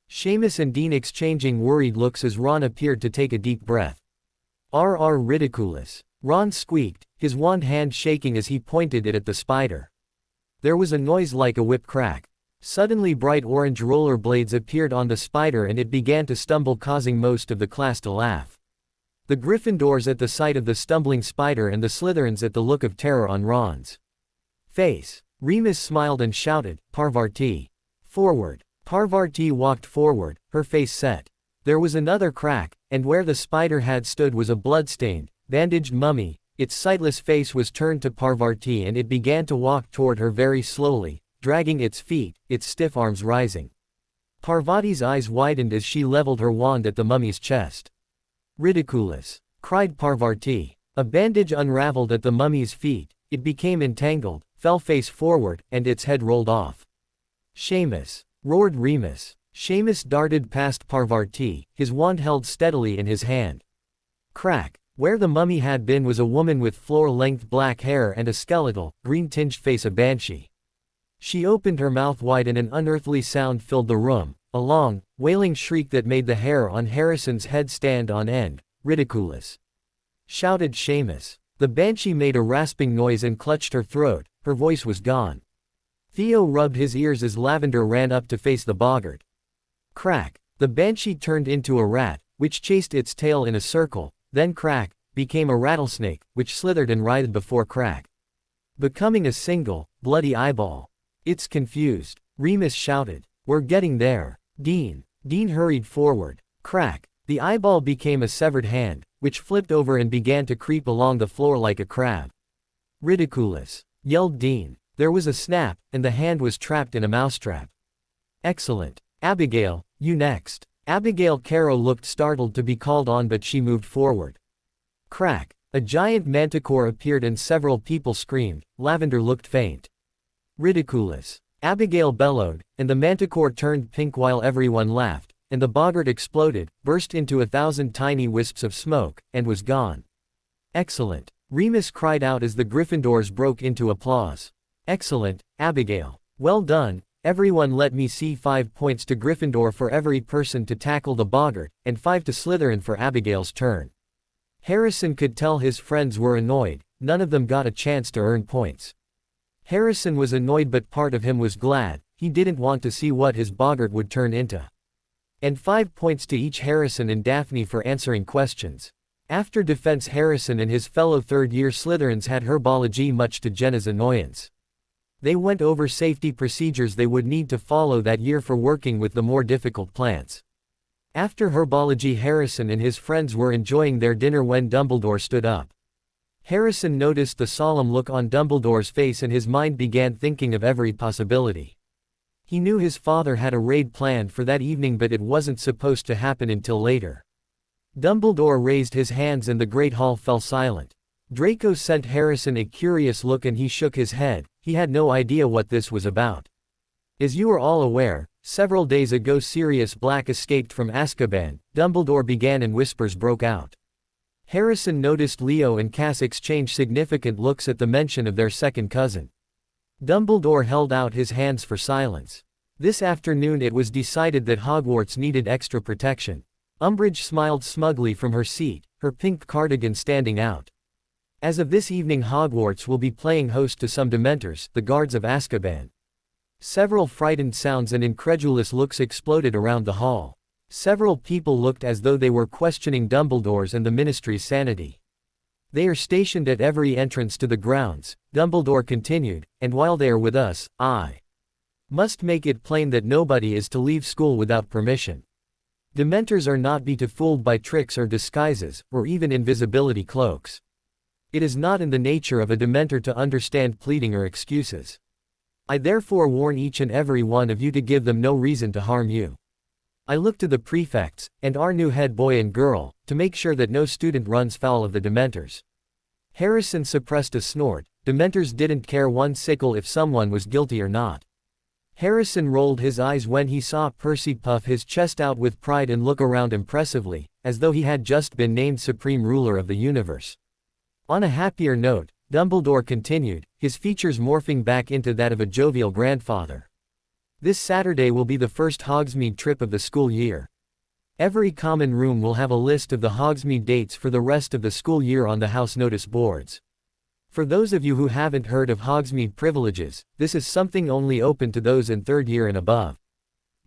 Seamus and Dean exchanging worried looks as Ron appeared to take a deep breath. Ridiculous. Ron squeaked, his wand hand shaking as he pointed it at the spider. There was a noise like a whip crack. Suddenly bright orange roller blades appeared on the spider and it began to stumble, causing most of the class to laugh. The Gryffindors at the sight of the stumbling spider and the Slytherins at the look of terror on Ron's face. Remus smiled and shouted, Parvati. Forward. Parvati walked forward, her face set. There was another crack, and where the spider had stood was a blood-stained, bandaged mummy. Its sightless face was turned to Parvati and it began to walk toward her very slowly, dragging its feet, its stiff arms rising. Parvati's eyes widened as she leveled her wand at the mummy's chest. Ridiculous, cried Parvati. A bandage unraveled at the mummy's feet, it became entangled, fell face forward, and its head rolled off. Seamus, roared Remus. Seamus darted past Parvati, his wand held steadily in his hand. Crack. Where the mummy had been was a woman with floor-length black hair and a skeletal, green-tinged face, a banshee. She opened her mouth wide and an unearthly sound filled the room, a long, wailing shriek that made the hair on Harrison's head stand on end. Ridiculous, shouted Seamus. The banshee made a rasping noise and clutched her throat, her voice was gone. Theo rubbed his ears as Lavender ran up to face the boggart. Crack. The banshee turned into a rat, which chased its tail in a circle, then crack, became a rattlesnake, which slithered and writhed before crack, becoming a single, bloody eyeball. It's confused, Remus shouted. We're getting there. Dean hurried forward. Crack. The eyeball became a severed hand, which flipped over and began to creep along the floor like a crab. Ridiculous, yelled Dean. There was a snap, and the hand was trapped in a mousetrap. Excellent. Abigail, you next. Abigail Carrow looked startled to be called on, but she moved forward. Crack. A giant manticore appeared and several people screamed. Lavender looked faint. Ridiculous, Abigail bellowed, and the manticore turned pink while everyone laughed, and the boggart exploded, burst into 1,000 tiny wisps of smoke, and was gone. Excellent, Remus cried out as the Gryffindors broke into applause. Excellent, Abigail. Well done, everyone. Let me see 5 points to Gryffindor for every person to tackle the boggart, and 5 to Slytherin for Abigail's turn. Harrison could tell his friends were annoyed, none of them got a chance to earn points. Harrison was annoyed, but part of him was glad. he didn't want to see what his boggart would turn into. And 5 points to each Harrison and Daphne for answering questions. After defense, Harrison and his fellow third-year Slytherins had herbology, much to Jenna's annoyance. They went over safety procedures they would need to follow that year for working with the more difficult plants. After herbology, Harrison and his friends were enjoying their dinner when Dumbledore stood up. Harrison noticed the solemn look on Dumbledore's face and his mind began thinking of every possibility. He knew his father had a raid planned for that evening, but it wasn't supposed to happen until later. Dumbledore raised his hands and the Great Hall fell silent. Draco sent Harrison a curious look and he shook his head. He had no idea what this was about. As you are all aware, several days ago Sirius Black escaped from Azkaban, Dumbledore began and whispers broke out. Harrison noticed Leo and Cass exchange significant looks at the mention of their second cousin. Dumbledore held out his hands for silence. This afternoon it was decided that Hogwarts needed extra protection. Umbridge smiled smugly from her seat, her pink cardigan standing out. As of this evening, Hogwarts will be playing host to some Dementors, the guards of Azkaban. Several frightened sounds and incredulous looks exploded around the hall. Several people looked as though they were questioning Dumbledore's and the Ministry's sanity. They are stationed at every entrance to the grounds, Dumbledore continued, and while they are with us, I must make it plain that nobody is to leave school without permission. Dementors are not be fooled by tricks or disguises, or even invisibility cloaks. It is not in the nature of a Dementor to understand pleading or excuses. I therefore warn each and every one of you to give them no reason to harm you. I look to the prefects, and our new head boy and girl, to make sure that no student runs foul of the Dementors. Harrison suppressed a snort. Dementors didn't care one sickle if someone was guilty or not. Harrison rolled his eyes when he saw Percy puff his chest out with pride and look around impressively, as though he had just been named supreme ruler of the universe. On a happier note, Dumbledore continued, his features morphing back into that of a jovial grandfather. This Saturday will be the first Hogsmeade trip of the school year. Every common room will have a list of the Hogsmeade dates for the rest of the school year on the house notice boards. For those of you who haven't heard of Hogsmeade privileges, this is something only open to those in third year and above.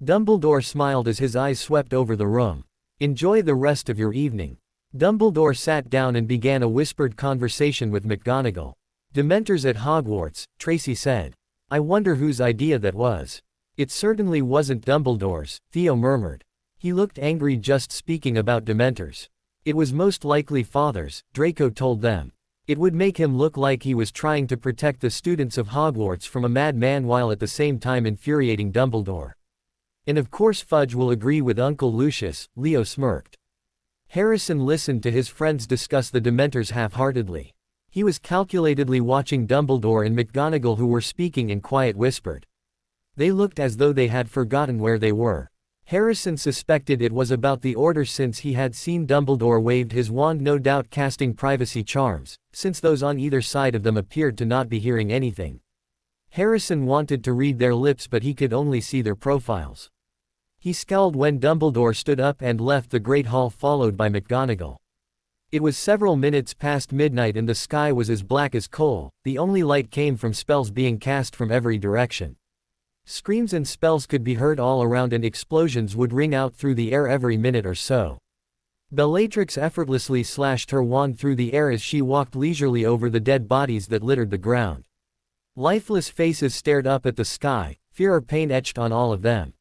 Dumbledore smiled as his eyes swept over the room. Enjoy the rest of your evening. Dumbledore sat down and began a whispered conversation with McGonagall. Dementors at Hogwarts, Tracy said. I wonder whose idea that was. It certainly wasn't Dumbledore's, Theo murmured. He looked angry just speaking about Dementors. It was most likely Father's, Draco told them. It would make him look like he was trying to protect the students of Hogwarts from a madman while at the same time infuriating Dumbledore. And of course Fudge will agree with Uncle Lucius, Leo smirked. Harrison listened to his friends discuss the Dementors half-heartedly. He was calculatedly watching Dumbledore and McGonagall, who were speaking in quiet whispered. They looked as though they had forgotten where they were. Harrison suspected it was about the Order since he had seen Dumbledore waved his wand, no doubt casting privacy charms, since those on either side of them appeared to not be hearing anything. Harrison wanted to read their lips, but he could only see their profiles. He scowled when Dumbledore stood up and left the Great Hall, followed by McGonagall. It was several minutes past midnight and the sky was as black as coal. The only light came from spells being cast from every direction. Screams and spells could be heard all around and explosions would ring out through the air every minute or so. Bellatrix effortlessly slashed her wand through the air as she walked leisurely over the dead bodies that littered the ground. Lifeless faces stared up at the sky, fear or pain etched on all of them.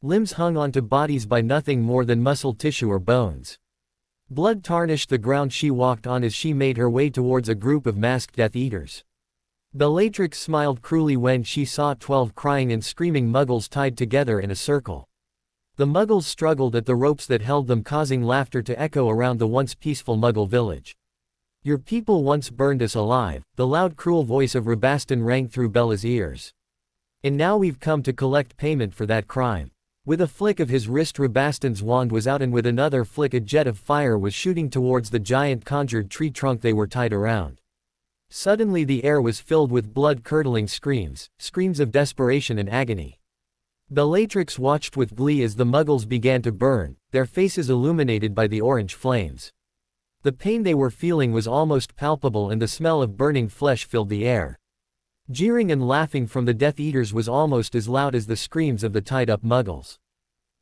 Limbs hung onto bodies by nothing more than muscle tissue or bones. Blood tarnished the ground she walked on as she made her way towards a group of masked Death Eaters. Bellatrix smiled cruelly when she saw 12 crying and screaming Muggles tied together in a circle. The Muggles struggled at the ropes that held them, causing laughter to echo around the once peaceful Muggle village. Your people once burned us alive, the loud cruel voice of Rabastan rang through Bella's ears. And now we've come to collect payment for that crime. With a flick of his wrist, Rabastan's wand was out, and with another flick a jet of fire was shooting towards the giant conjured tree trunk they were tied around. Suddenly the air was filled with blood-curdling screams, screams of desperation and agony. Bellatrix watched with glee as the Muggles began to burn, their faces illuminated by the orange flames. The pain they were feeling was almost palpable and the smell of burning flesh filled the air. Jeering and laughing from the Death Eaters was almost as loud as the screams of the tied-up Muggles.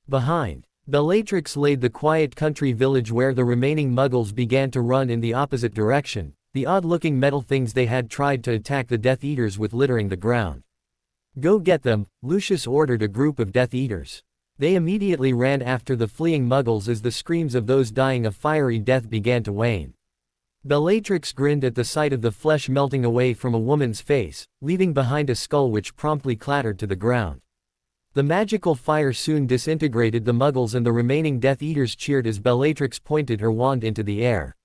Behind, Bellatrix laid the quiet country village where the remaining Muggles began to run in the opposite direction, the odd-looking metal things they had tried to attack the Death Eaters with littering the ground. "Go get them," Lucius ordered a group of Death Eaters. They immediately ran after the fleeing Muggles as the screams of those dying a fiery death began to wane. Bellatrix grinned at the sight of the flesh melting away from a woman's face, leaving behind a skull which promptly clattered to the ground. The magical fire soon disintegrated the Muggles and the remaining Death Eaters cheered as Bellatrix pointed her wand into the air.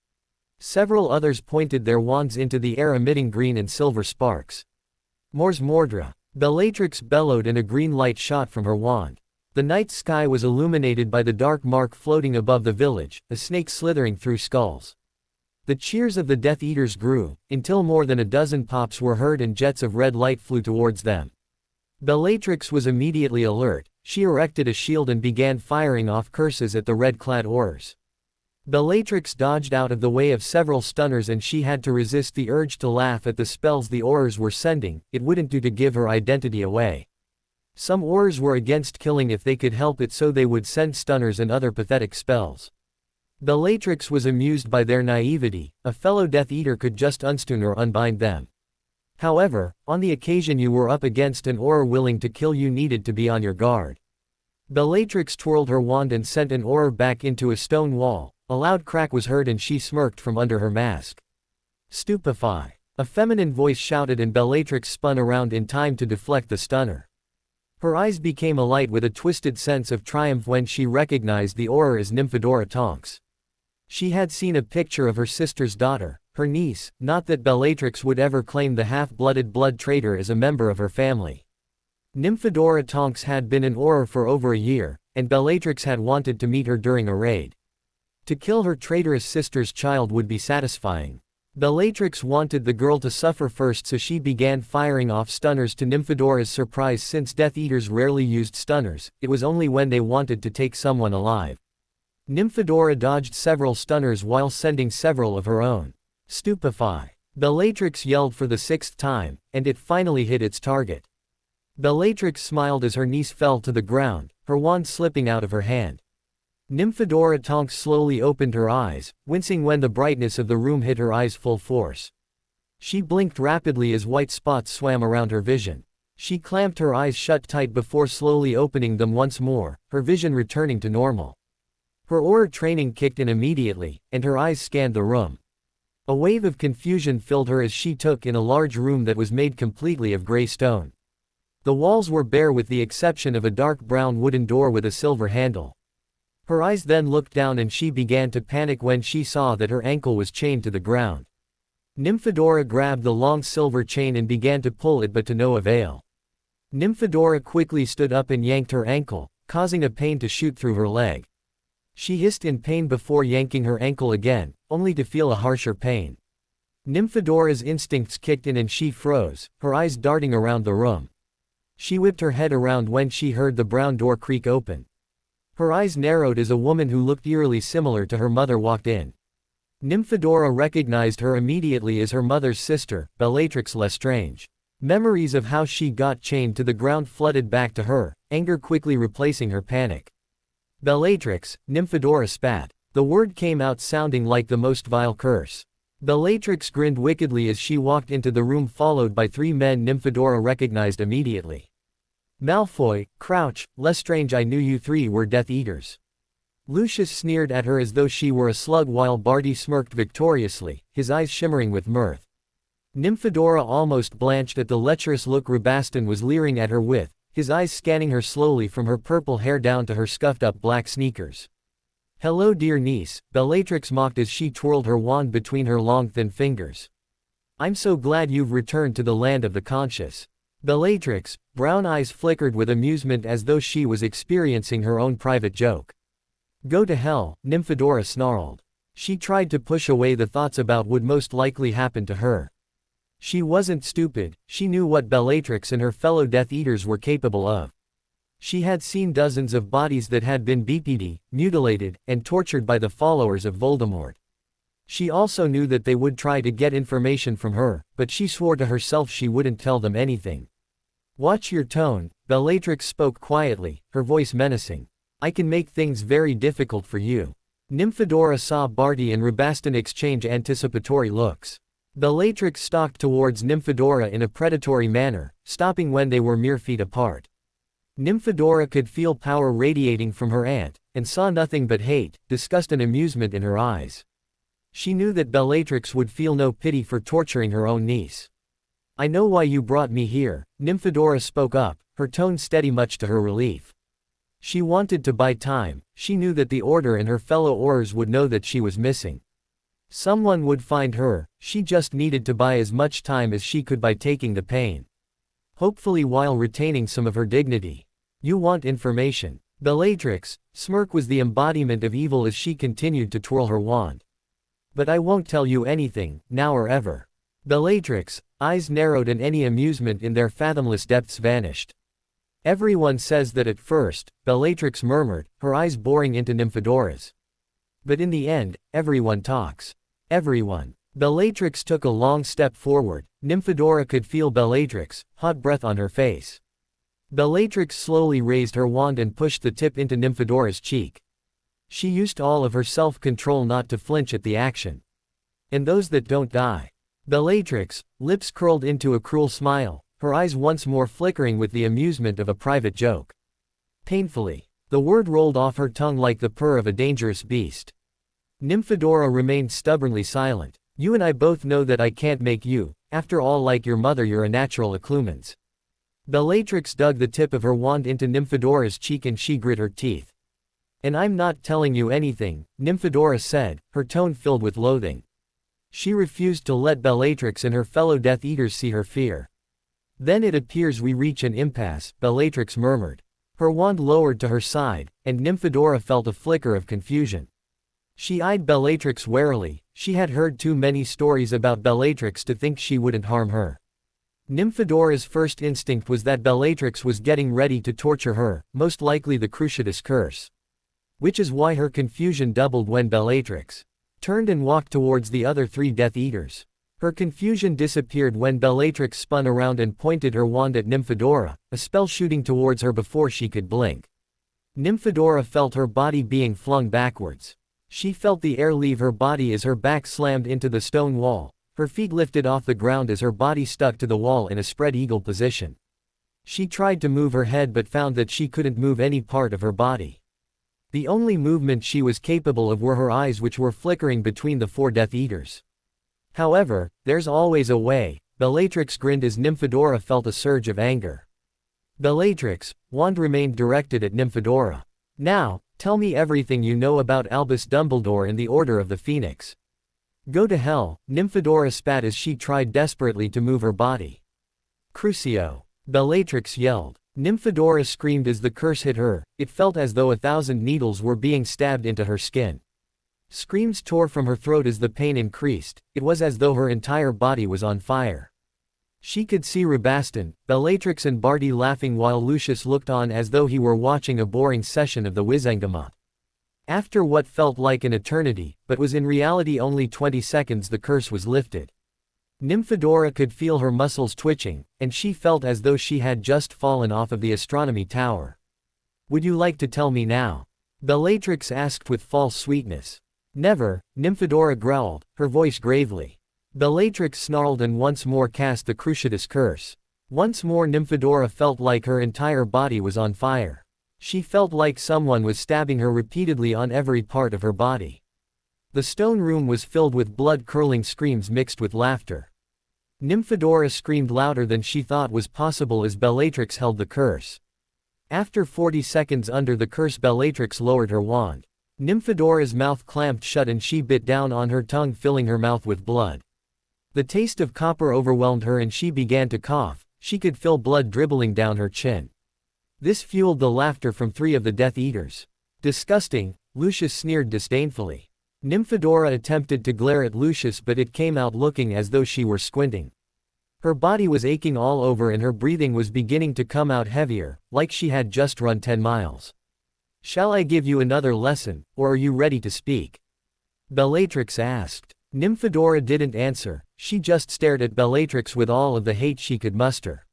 Several others pointed their wands into the air emitting green and silver sparks. "Mors Mordra!" Bellatrix bellowed and a green light shot from her wand. The night sky was illuminated by the dark mark floating above the village, a snake slithering through skulls. The cheers of the Death Eaters grew, until more than a dozen pops were heard and jets of red light flew towards them. Bellatrix was immediately alert, she erected a shield and began firing off curses at the red-clad Aurors. Bellatrix dodged out of the way of several stunners and she had to resist the urge to laugh at the spells the Aurors were sending, it wouldn't do to give her identity away. Some Aurors were against killing if they could help it, so they would send stunners and other pathetic spells. Bellatrix was amused by their naivety, a fellow Death Eater could just unstun or unbind them. However, on the occasion you were up against an Auror willing to kill, you needed to be on your guard. Bellatrix twirled her wand and sent an Auror back into a stone wall. A loud crack was heard and she smirked from under her mask. "Stupefy!" a feminine voice shouted and Bellatrix spun around in time to deflect the stunner. Her eyes became alight with a twisted sense of triumph when she recognized the Auror as Nymphadora Tonks. She had seen a picture of her sister's daughter, her niece, not that Bellatrix would ever claim the half-blooded blood traitor as a member of her family. Nymphadora Tonks had been an Auror for over a year, and Bellatrix had wanted to meet her during a raid. To kill her traitorous sister's child would be satisfying. Bellatrix wanted the girl to suffer first, so she began firing off stunners to Nymphadora's surprise. Since Death Eaters rarely used stunners, it was only when they wanted to take someone alive. Nymphadora dodged several stunners while sending several of her own. "Stupefy!" Bellatrix yelled for the 6th time, and it finally hit its target. Bellatrix smiled as her niece fell to the ground, her wand slipping out of her hand. Nymphadora Tonks slowly opened her eyes, wincing when the brightness of the room hit her eyes full force. She blinked rapidly as white spots swam around her vision. She clamped her eyes shut tight before slowly opening them once more, her vision returning to normal. Her Auror training kicked in immediately, and her eyes scanned the room. A wave of confusion filled her as she took in a large room that was made completely of gray stone. The walls were bare with the exception of a dark brown wooden door with a silver handle. Her eyes then looked down and she began to panic when she saw that her ankle was chained to the ground. Nymphadora grabbed the long silver chain and began to pull it, but to no avail. Nymphadora quickly stood up and yanked her ankle, causing a pain to shoot through her leg. She hissed in pain before yanking her ankle again, only to feel a harsher pain. Nymphadora's instincts kicked in and she froze, her eyes darting around the room. She whipped her head around when she heard the brown door creak open. Her eyes narrowed as a woman who looked eerily similar to her mother walked in. Nymphadora recognized her immediately as her mother's sister, Bellatrix Lestrange. Memories of how she got chained to the ground flooded back to her, anger quickly replacing her panic. "Bellatrix," Nymphadora spat. The word came out sounding like the most vile curse. Bellatrix grinned wickedly as she walked into the room followed by 3 men Nymphadora recognized immediately. "Malfoy, Crouch, Lestrange, I knew you 3 were Death Eaters." Lucius sneered at her as though she were a slug while Barty smirked victoriously, his eyes shimmering with mirth. Nymphadora almost blanched at the lecherous look Rabaston was leering at her with, his eyes scanning her slowly from her purple hair down to her scuffed-up black sneakers. "Hello dear niece," Bellatrix mocked as she twirled her wand between her long thin fingers. "I'm so glad you've returned to the land of the conscious." Bellatrix, brown eyes flickered with amusement as though she was experiencing her own private joke. "Go to hell," Nymphadora snarled. She tried to push away the thoughts about what would most likely happen to her. She wasn't stupid, she knew what Bellatrix and her fellow Death Eaters were capable of. She had seen dozens of bodies that had been BPD, mutilated, and tortured by the followers of Voldemort. She also knew that they would try to get information from her, but she swore to herself she wouldn't tell them anything. Watch your tone, Bellatrix spoke quietly, her voice menacing. I can make things very difficult for you. Nymphadora saw Barty and Rabastan exchange anticipatory looks. Bellatrix stalked towards Nymphadora in a predatory manner, stopping when they were mere feet apart. Nymphadora could feel power radiating from her aunt, and saw nothing but hate, disgust and amusement in her eyes. She knew that Bellatrix would feel no pity for torturing her own niece. I know why you brought me here, Nymphadora spoke up, her tone steady much to her relief. She wanted to buy time. She knew that the Order and her fellow Aurors would know that she was missing. Someone would find her, she just needed to buy as much time as she could by taking the pain. Hopefully while retaining some of her dignity. You want information. Bellatrix, smirk was the embodiment of evil as she continued to twirl her wand. But I won't tell you anything, now or ever. Bellatrix, eyes narrowed and any amusement in their fathomless depths vanished. Everyone says that at first, Bellatrix murmured, her eyes boring into Nymphadora's. But in the end, everyone talks. Everyone. Bellatrix took a long step forward. Nymphadora could feel Bellatrix, hot breath on her face. Bellatrix slowly raised her wand and pushed the tip into Nymphadora's cheek. She used all of her self-control not to flinch at the action. And those that don't die. Bellatrix, lips curled into a cruel smile, her eyes once more flickering with the amusement of a private joke. Painfully. The word rolled off her tongue like the purr of a dangerous beast. Nymphadora remained stubbornly silent. You and I both know that I can't make you, after all like your mother you're a natural accoutrement. Bellatrix dug the tip of her wand into Nymphadora's cheek and she grit her teeth. And I'm not telling you anything, Nymphadora said, her tone filled with loathing. She refused to let Bellatrix and her fellow Death Eaters see her fear. Then it appears we reach an impasse, Bellatrix murmured. Her wand lowered to her side, and Nymphadora felt a flicker of confusion. She eyed Bellatrix warily. She had heard too many stories about Bellatrix to think she wouldn't harm her. Nymphadora's first instinct was that Bellatrix was getting ready to torture her, most likely the Cruciatus curse. Which is why her confusion doubled when Bellatrix turned and walked towards the other three Death Eaters. Her confusion disappeared when Bellatrix spun around and pointed her wand at Nymphadora, a spell shooting towards her before she could blink. Nymphadora felt her body being flung backwards. She felt the air leave her body as her back slammed into the stone wall, her feet lifted off the ground as her body stuck to the wall in a spread eagle position. She tried to move her head but found that she couldn't move any part of her body. The only movement she was capable of were her eyes which were flickering between the four Death Eaters. However, there's always a way, Bellatrix grinned as Nymphadora felt a surge of anger. Bellatrix, wand remained directed at Nymphadora. Now, tell me everything you know about Albus Dumbledore and the Order of the Phoenix. Go to hell, Nymphadora spat as she tried desperately to move her body. Crucio! Bellatrix yelled. Nymphadora screamed as the curse hit her. It felt as though 1,000 needles were being stabbed into her skin. Screams tore from her throat as the pain increased. It was as though her entire body was on fire. She could see Rabastan, Bellatrix and Barty laughing while Lucius looked on as though he were watching a boring session of the Wizengamot. After what felt like an eternity, but was in reality only 20 seconds, the curse was lifted. Nymphadora could feel her muscles twitching, and she felt as though she had just fallen off of the astronomy tower. Would you like to tell me now? Bellatrix asked with false sweetness. Never, Nymphadora growled, her voice gravely. Bellatrix snarled and once more cast the Cruciatus curse. Once more Nymphadora felt like her entire body was on fire. She felt like someone was stabbing her repeatedly on every part of her body. The stone room was filled with blood-curdling screams mixed with laughter. Nymphadora screamed louder than she thought was possible as Bellatrix held the curse. After 40 seconds under the curse, Bellatrix lowered her wand. Nymphadora's mouth clamped shut and she bit down on her tongue, filling her mouth with blood. The taste of copper overwhelmed her and she began to cough. She could feel blood dribbling down her chin. This fueled the laughter from 3 of the Death Eaters. Disgusting, Lucius sneered disdainfully. Nymphadora attempted to glare at Lucius, but it came out looking as though she were squinting. Her body was aching all over and her breathing was beginning to come out heavier, like she had just run 10 miles. Shall I give you another lesson, or are you ready to speak? Bellatrix asked. Nymphadora didn't answer, she just stared at Bellatrix with all of the hate she could muster.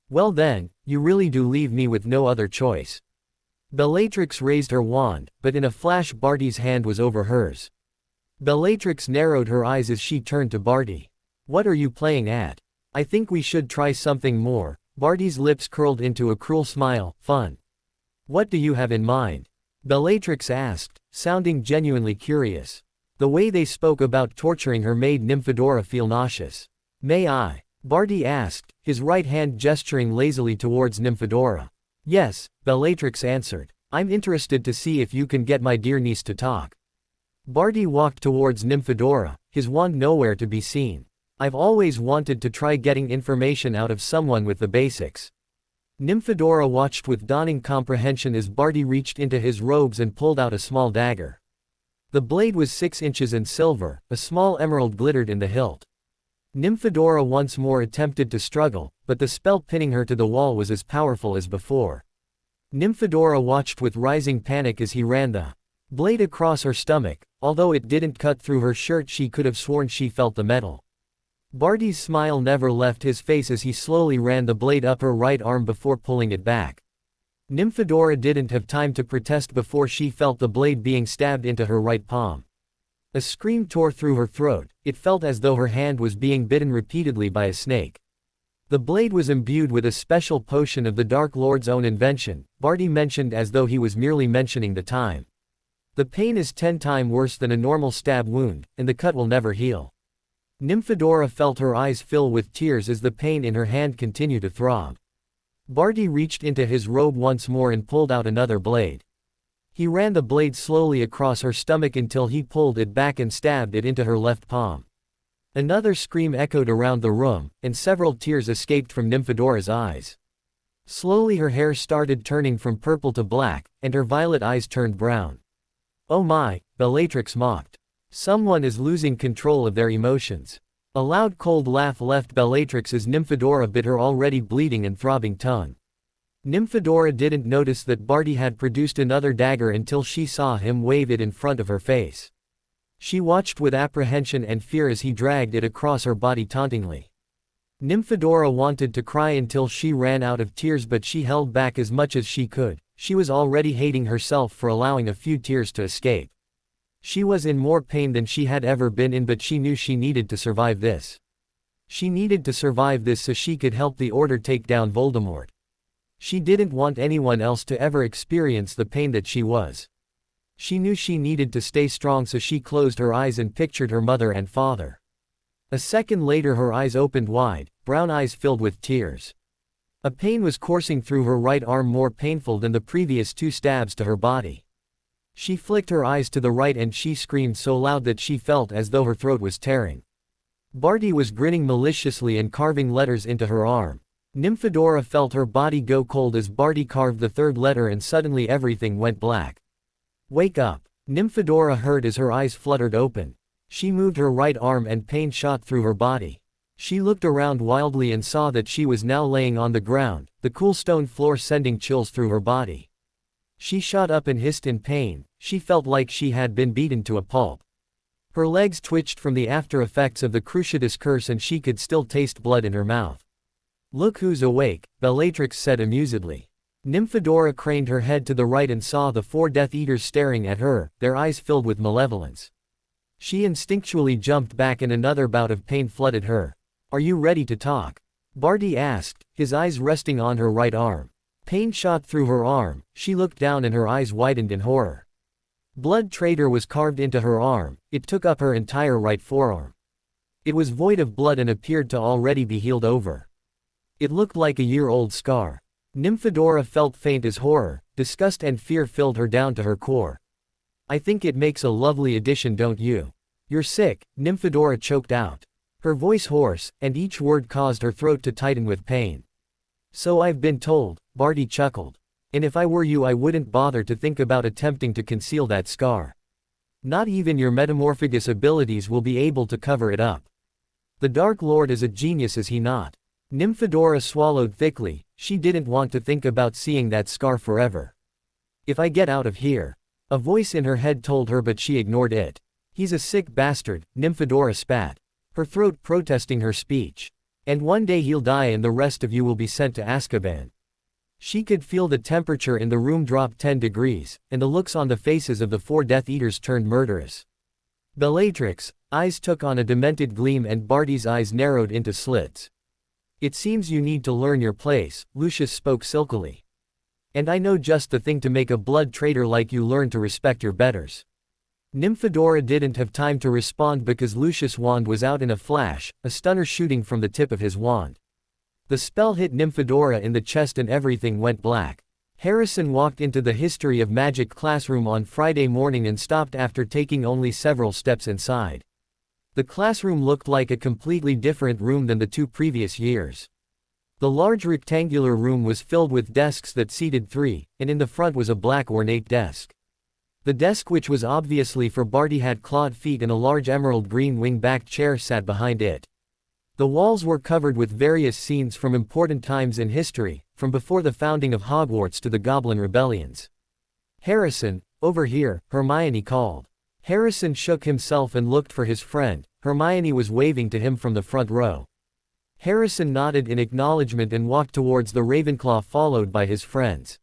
Well then, you really do leave me with no other choice. Bellatrix raised her wand, but in a flash Barty's hand was over hers. Bellatrix narrowed her eyes as she turned to Barty. What are you playing at? I think we should try something more. Barty's lips curled into a cruel smile. Fun. What do you have in mind? Bellatrix asked, sounding genuinely curious. The way they spoke about torturing her made Nymphadora feel nauseous. May I? Barty asked, his right hand gesturing lazily towards Nymphadora. Yes, Bellatrix answered. I'm interested to see if you can get my dear niece to talk. Barty walked towards Nymphadora, his wand nowhere to be seen. I've always wanted to try getting information out of someone with the basics. Nymphadora watched with dawning comprehension as Barty reached into his robes and pulled out a small dagger. The blade was 6 inches and silver, a small emerald glittered in the hilt. Nymphadora once more attempted to struggle, but the spell pinning her to the wall was as powerful as before. Nymphadora watched with rising panic as he ran the blade across her stomach. Although it didn't cut through her shirt, she could have sworn she felt the metal. Barty's smile never left his face as he slowly ran the blade up her right arm before pulling it back. Nymphadora didn't have time to protest before she felt the blade being stabbed into her right palm. A scream tore through her throat. It felt as though her hand was being bitten repeatedly by a snake. The blade was imbued with a special potion of the Dark Lord's own invention, Barty mentioned as though he was merely mentioning the time. The pain is 10 times worse than a normal stab wound, and the cut will never heal. Nymphadora felt her eyes fill with tears as the pain in her hand continued to throb. Barty reached into his robe once more and pulled out another blade. He ran the blade slowly across her stomach until he pulled it back and stabbed it into her left palm. Another scream echoed around the room, and several tears escaped from Nymphadora's eyes. Slowly her hair started turning from purple to black, and her violet eyes turned brown. Oh my, Bellatrix mocked. Someone is losing control of their emotions. A loud cold laugh left Bellatrix as Nymphadora bit her already bleeding and throbbing tongue. Nymphadora didn't notice that Barty had produced another dagger until she saw him wave it in front of her face. She watched with apprehension and fear as he dragged it across her body tauntingly. Nymphadora wanted to cry until she ran out of tears, but she held back as much as she could. She was already hating herself for allowing a few tears to escape. She was in more pain than she had ever been in, but she knew she needed to survive this. She needed to survive this so she could help the Order take down Voldemort. She didn't want anyone else to ever experience the pain that she was. She knew she needed to stay strong, so she closed her eyes and pictured her mother and father. A second later her eyes opened wide, brown eyes filled with tears. A pain was coursing through her right arm, more painful than the previous 2 stabs to her body. She flicked her eyes to the right and she screamed so loud that she felt as though her throat was tearing. Barty was grinning maliciously and carving letters into her arm. Nymphadora felt her body go cold as Barty carved the 3rd letter, and suddenly everything went black. Wake up! Nymphadora heard as her eyes fluttered open. She moved her right arm and pain shot through her body. She looked around wildly and saw that she was now laying on the ground, the cool stone floor sending chills through her body. She shot up and hissed in pain. She felt like she had been beaten to a pulp. Her legs twitched from the after effects of the Cruciatus curse and she could still taste blood in her mouth. Look who's awake, Bellatrix said amusedly. Nymphadora craned her head to the right and saw the 4 Death Eaters staring at her, their eyes filled with malevolence. She instinctually jumped back and another bout of pain flooded her. Are you ready to talk? Barty asked, his eyes resting on her right arm. Pain shot through her arm. She looked down and her eyes widened in horror. Blood Traitor was carved into her arm. It took up her entire right forearm. It was void of blood and appeared to already be healed over. It looked like a year-old scar. Nymphadora felt faint as horror, disgust and fear filled her down to her core. I think it makes a lovely addition, don't you? You're sick, Nymphadora choked out. Her voice hoarse, and each word caused her throat to tighten with pain. So I've been told, Barty chuckled. And if I were you, I wouldn't bother to think about attempting to conceal that scar. Not even your metamorphagus abilities will be able to cover it up. The Dark Lord is a genius, is he not? Nymphadora swallowed thickly. She didn't want to think about seeing that scar forever. If I get out of here. A voice in her head told her, but she ignored it. "He's a sick bastard," Nymphadora spat, her throat protesting her speech. "And one day he'll die and the rest of you will be sent to Azkaban." She could feel the temperature in the room drop 10 degrees, and the looks on the faces of the 4 Death Eaters turned murderous. Bellatrix's eyes took on a demented gleam and Barty's eyes narrowed into slits. "It seems you need to learn your place," Lucius spoke silkily. "And I know just the thing to make a blood traitor like you learn to respect your betters." Nymphadora didn't have time to respond because Lucius' wand was out in a flash, a stunner shooting from the tip of his wand. The spell hit Nymphadora in the chest and everything went black. Harrison walked into the History of Magic classroom on Friday morning and stopped after taking only several steps inside. The classroom looked like a completely different room than the 2 previous years. The large rectangular room was filled with desks that seated 3, and in the front was a black ornate desk. The desk, which was obviously for Barty, had clawed feet and a large emerald green wing-backed chair sat behind it. The walls were covered with various scenes from important times in history, from before the founding of Hogwarts to the Goblin rebellions. "Harrison, over here," Hermione called. Harrison shook himself and looked for his friend. Hermione was waving to him from the front row. Harrison nodded in acknowledgement and walked towards the Ravenclaw followed by his friends.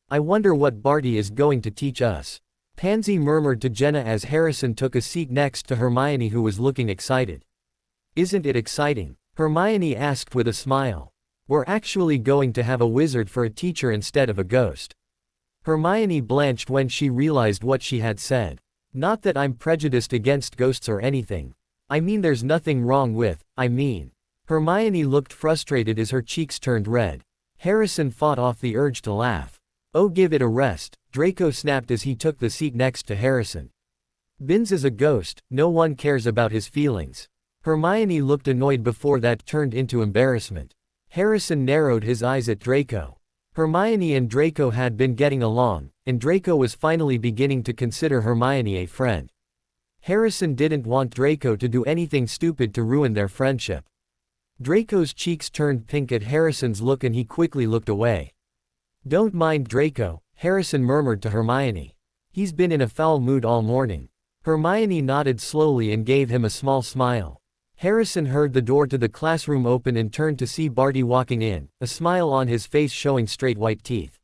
"I wonder what Barty is going to teach us," Pansy murmured to Jenna as Harrison took a seat next to Hermione, who was looking excited. "Isn't it exciting?" Hermione asked with a smile. "We're actually going to have a wizard for a teacher instead of a ghost." Hermione blanched when she realized what she had said. "Not that I'm prejudiced against ghosts or anything. I mean, there's nothing wrong with, Hermione looked frustrated as her cheeks turned red. Harrison fought off the urge to laugh. "Oh, give it a rest," Draco snapped as he took the seat next to Harrison. "Binns is a ghost, no one cares about his feelings." Hermione looked annoyed before that turned into embarrassment. Harrison narrowed his eyes at Draco. Hermione and Draco had been getting along, and Draco was finally beginning to consider Hermione a friend. Harrison didn't want Draco to do anything stupid to ruin their friendship. Draco's cheeks turned pink at Harrison's look and he quickly looked away. "Don't mind Draco," Harrison murmured to Hermione. "He's been in a foul mood all morning." Hermione nodded slowly and gave him a small smile. Harrison heard the door to the classroom open and turned to see Barty walking in, a smile on his face showing straight white teeth.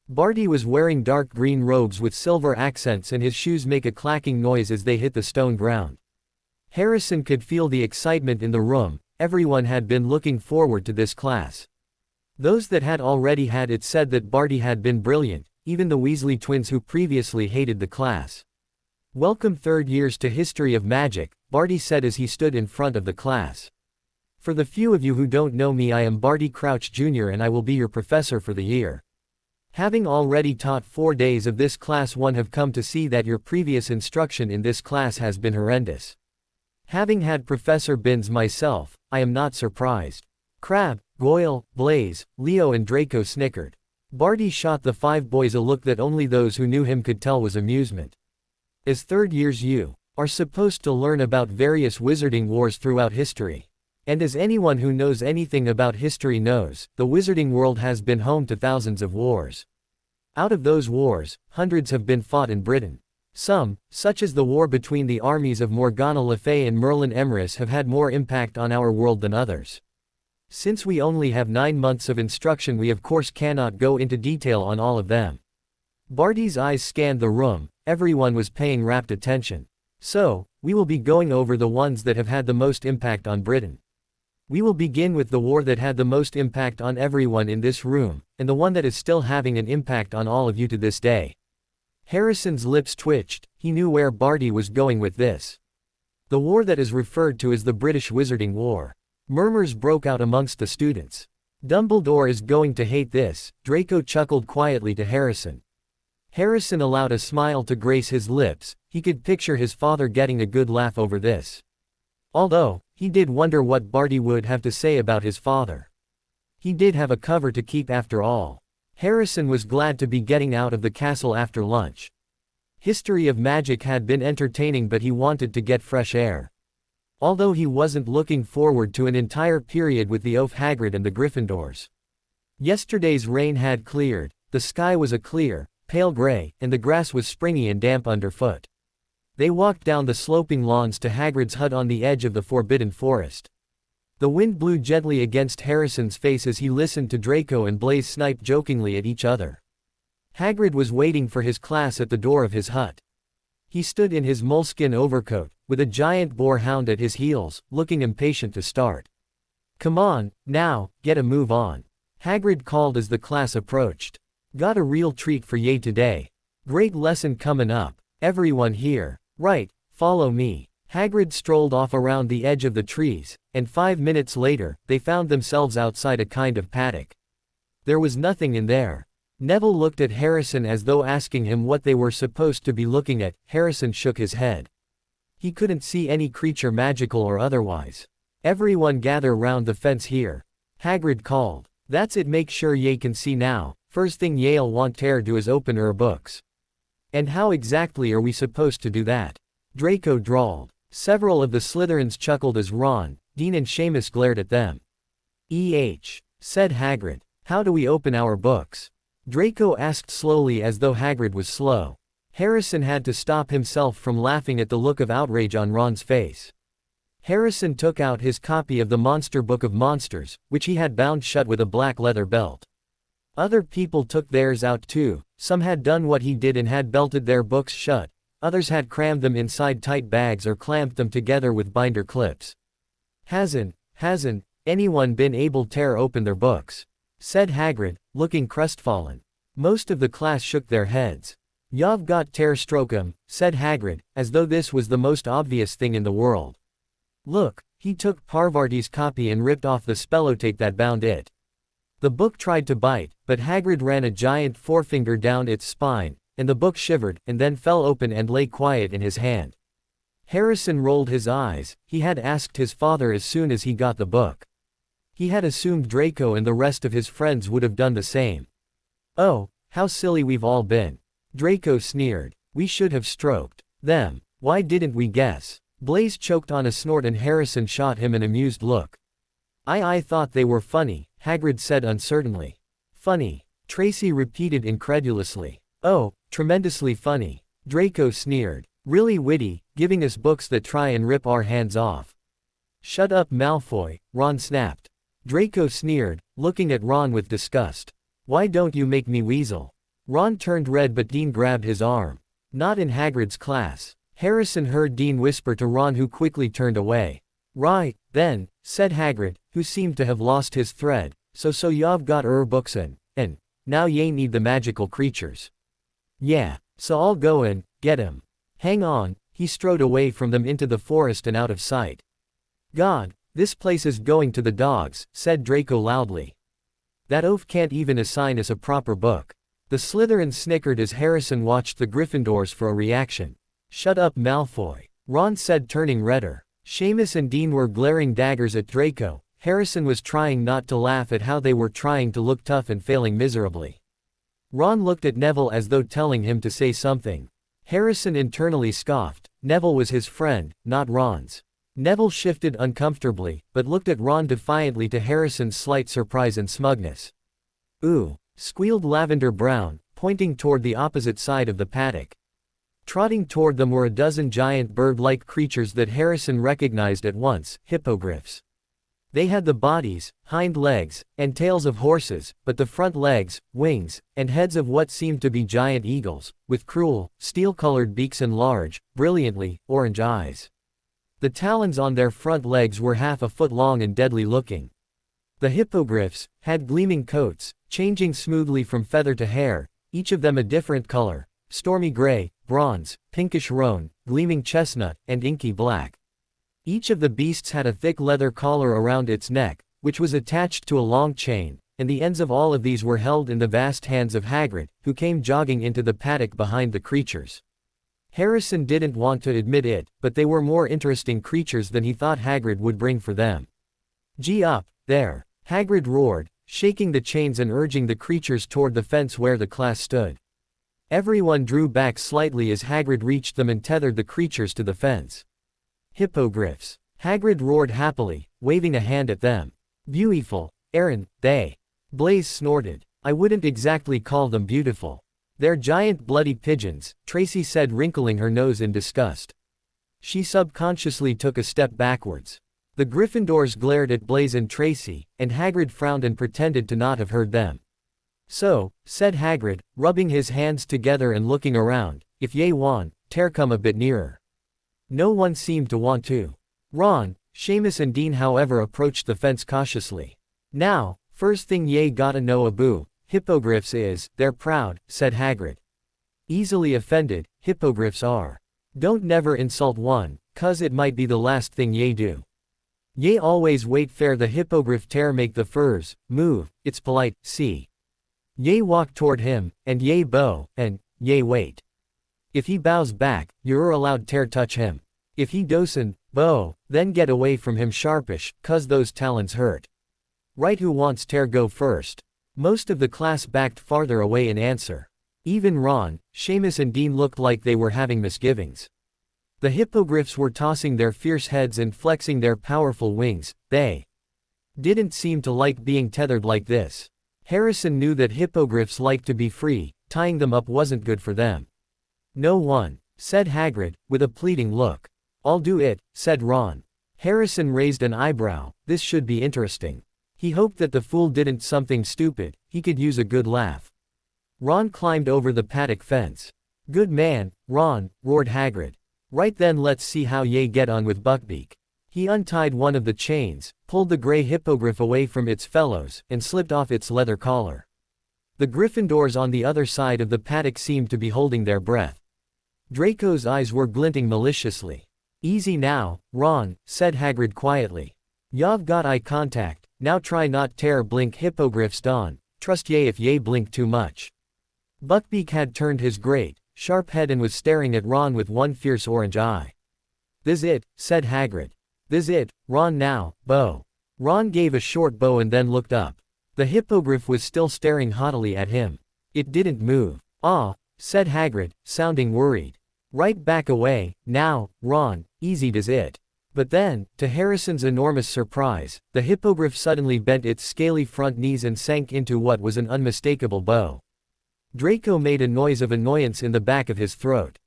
Barty was wearing dark green robes with silver accents and his shoes make a clacking noise as they hit the stone ground. Harrison could feel the excitement in the room. Everyone had been looking forward to this class. Those that had already had it said that Barty had been brilliant, even the Weasley twins who previously hated the class. "Welcome third years to History of Magic," Barty said as he stood in front of the class. "For the few of you who don't know me, I am Barty Crouch Jr. and I will be your professor for the year. Having already taught 4 days of this class, one have come to see that your previous instruction in this class has been horrendous. Having had Professor Binns myself, I am not surprised." Crabbe, Goyle, Blaise, Leo and Draco snickered. Barty shot the 5 boys a look that only those who knew him could tell was amusement. "As third years you are supposed to learn about various wizarding wars throughout history. And as anyone who knows anything about history knows, the wizarding world has been home to thousands of wars. Out of those wars, hundreds have been fought in Britain. Some, such as the war between the armies of Morgana Le Fay and Merlin Emrys, have had more impact on our world than others. Since we only have 9 months of instruction, we of course cannot go into detail on all of them." Barty's eyes scanned the room. Everyone was paying rapt attention. "So, we will be going over the ones that have had the most impact on Britain. We will begin with the war that had the most impact on everyone in this room, and the one that is still having an impact on all of you to this day." Harrison's lips twitched. He knew where Barty was going with this. "The war that is referred to as the British Wizarding War." Murmurs broke out amongst the students. "Dumbledore is going to hate this," Draco chuckled quietly to Harrison. Harrison allowed a smile to grace his lips. He could picture his father getting a good laugh over this. Although, he did wonder what Barty would have to say about his father. He did have a cover to keep after all. Harrison was glad to be getting out of the castle after lunch. History of Magic had been entertaining, but he wanted to get fresh air. Although he wasn't looking forward to an entire period with the oaf Hagrid and the Gryffindors. Yesterday's rain had cleared, the sky was a clear, pale gray, and the grass was springy and damp underfoot. They walked down the sloping lawns to Hagrid's hut on the edge of the forbidden forest. The wind blew gently against Harrison's face as he listened to Draco and Blaise snipe jokingly at each other. Hagrid was waiting for his class at the door of his hut. He stood in his moleskin overcoat, with a giant boar hound at his heels, looking impatient to start. "Come on, now, get a move on," Hagrid called as the class approached. "Got a real treat for ye today. Great lesson comin' up. Everyone here. Right, follow me." Hagrid strolled off around the edge of the trees, and 5 minutes later, they found themselves outside a kind of paddock. There was nothing in there. Neville looked at Harrison as though asking him what they were supposed to be looking at. Harrison shook his head. He couldn't see any creature, magical or otherwise. "Everyone gather round the fence here," Hagrid called. "That's it, make sure ye can see now. First thing ye'll want to do is open books." "And how exactly are we supposed to do that?" Draco drawled. Several of the Slytherins chuckled as Ron, Dean and Seamus glared at them. Said Hagrid. "How do we open our books?" Draco asked slowly as though Hagrid was slow. Harrison had to stop himself from laughing at the look of outrage on Ron's face. Harrison took out his copy of the Monster Book of Monsters, which he had bound shut with a black leather belt. Other people took theirs out too. Some had done what he did and had belted their books shut. Others had crammed them inside tight bags or clamped them together with binder clips. Hasn't anyone been able to tear open their books?" said Hagrid, looking crestfallen. Most of the class shook their heads. "Y'ave got tear stroke 'em," said Hagrid, as though this was the most obvious thing in the world. "Look," he took Parvati's copy and ripped off the spellotape that bound it. The book tried to bite, but Hagrid ran a giant forefinger down its spine, and the book shivered, and then fell open and lay quiet in his hand. Harrison rolled his eyes. He had asked his father as soon as he got the book. He had assumed Draco and the rest of his friends would have done the same. "Oh, how silly we've all been," Draco sneered. "We should have stroked them. Why didn't we guess?" Blaise choked on a snort and Harrison shot him an amused look. I thought they were funny," Hagrid said uncertainly. "Funny," Tracy repeated incredulously. "Oh, tremendously funny," Draco sneered. "Really witty, giving us books that try and rip our hands off." "Shut up, Malfoy," Ron snapped. Draco sneered, looking at Ron with disgust. "Why don't you make me weasel?" Ron turned red but Dean grabbed his arm. "Not in Hagrid's class." Harrison heard Dean whisper to Ron, who quickly turned away. "Right, then," said Hagrid, who seemed to have lost his thread, so y'ave got books and now ye need the magical creatures." "Yeah, so I'll go and get 'em. Hang on." He strode away from them into the forest and out of sight. "God, this place is going to the dogs," said Draco loudly. "That oaf can't even assign us a proper book." The Slytherins snickered as Harrison watched the Gryffindors for a reaction. "Shut up, Malfoy," Ron said, turning redder. Seamus and Dean were glaring daggers at Draco. Harrison was trying not to laugh at how they were trying to look tough and failing miserably. Ron looked at Neville as though telling him to say something. Harrison internally scoffed. Neville was his friend, not Ron's. Neville shifted uncomfortably, but looked at Ron defiantly, to Harrison's slight surprise and smugness. "Ooh," squealed Lavender Brown, pointing toward the opposite side of the paddock. Trotting toward them were a dozen giant bird-like creatures that Harrison recognized at once, hippogriffs. They had the bodies, hind legs, and tails of horses, but the front legs, wings, and heads of what seemed to be giant eagles, with cruel, steel-colored beaks and large, brilliantly orange eyes. The talons on their front legs were half a foot long and deadly-looking. The hippogriffs had gleaming coats, changing smoothly from feather to hair, each of them a different color: stormy gray, bronze, pinkish roan, gleaming chestnut, and inky black. Each of the beasts had a thick leather collar around its neck, which was attached to a long chain, and the ends of all of these were held in the vast hands of Hagrid, who came jogging into the paddock behind the creatures. Harrison didn't want to admit it, but they were more interesting creatures than he thought Hagrid would bring for them. "Gee up, there!" Hagrid roared, shaking the chains and urging the creatures toward the fence where the class stood. Everyone drew back slightly as Hagrid reached them and tethered the creatures to the fence. "Hippogriffs!" Hagrid roared happily, waving a hand at them. "Beautiful, Aaron, they." Blaise snorted. "I wouldn't exactly call them beautiful." "They're giant bloody pigeons," Tracy said, wrinkling her nose in disgust. She subconsciously took a step backwards. The Gryffindors glared at Blaise and Tracy, and Hagrid frowned and pretended to not have heard them. "So," said Hagrid, rubbing his hands together and looking around, "if ye want, tear come a bit nearer." No one seemed to want to. Ron, Seamus and Dean however approached the fence cautiously. "Now, first thing ye gotta know about hippogriffs is, they're proud," said Hagrid. "Easily offended, hippogriffs are. Don't never insult one, 'cause it might be the last thing ye do. Ye always wait fair the hippogriff tear make the furs move, it's polite, see. Ye walk toward him, and ye bow, and ye wait. If he bows back, you're allowed tear touch him. If he doesn't bow, then get away from him sharpish, 'cause those talons hurt. Right, who wants tear go first?" Most of the class backed farther away in answer. Even Ron, Seamus and Dean looked like they were having misgivings. The hippogriffs were tossing their fierce heads and flexing their powerful wings. They didn't seem to like being tethered like this. Harrison knew that hippogriffs like to be free, tying them up wasn't good for them. "No one," said Hagrid, with a pleading look. "I'll do it," said Ron. Harrison raised an eyebrow. This should be interesting. He hoped that the fool didn't something stupid, he could use a good laugh. Ron climbed over the paddock fence. "Good man, Ron," roared Hagrid. "Right then, let's see how ye get on with Buckbeak." He untied one of the chains, pulled the gray hippogriff away from its fellows, and slipped off its leather collar. The Gryffindors on the other side of the paddock seemed to be holding their breath. Draco's eyes were glinting maliciously. "Easy now, Ron," said Hagrid quietly. "Y'ave got eye contact, now try not tear blink hippogriffs don, trust ye if ye blink too much." Buckbeak had turned his great, sharp head and was staring at Ron with one fierce orange eye. "This it," said Hagrid. "This it, Ron, now, bow." Ron gave a short bow and then looked up. The hippogriff was still staring haughtily at him. It didn't move. "Ah," said Hagrid, sounding worried. "Right back away, now, Ron, easy does it." But then, to Harrison's enormous surprise, the hippogriff suddenly bent its scaly front knees and sank into what was an unmistakable bow. Draco made a noise of annoyance in the back of his throat.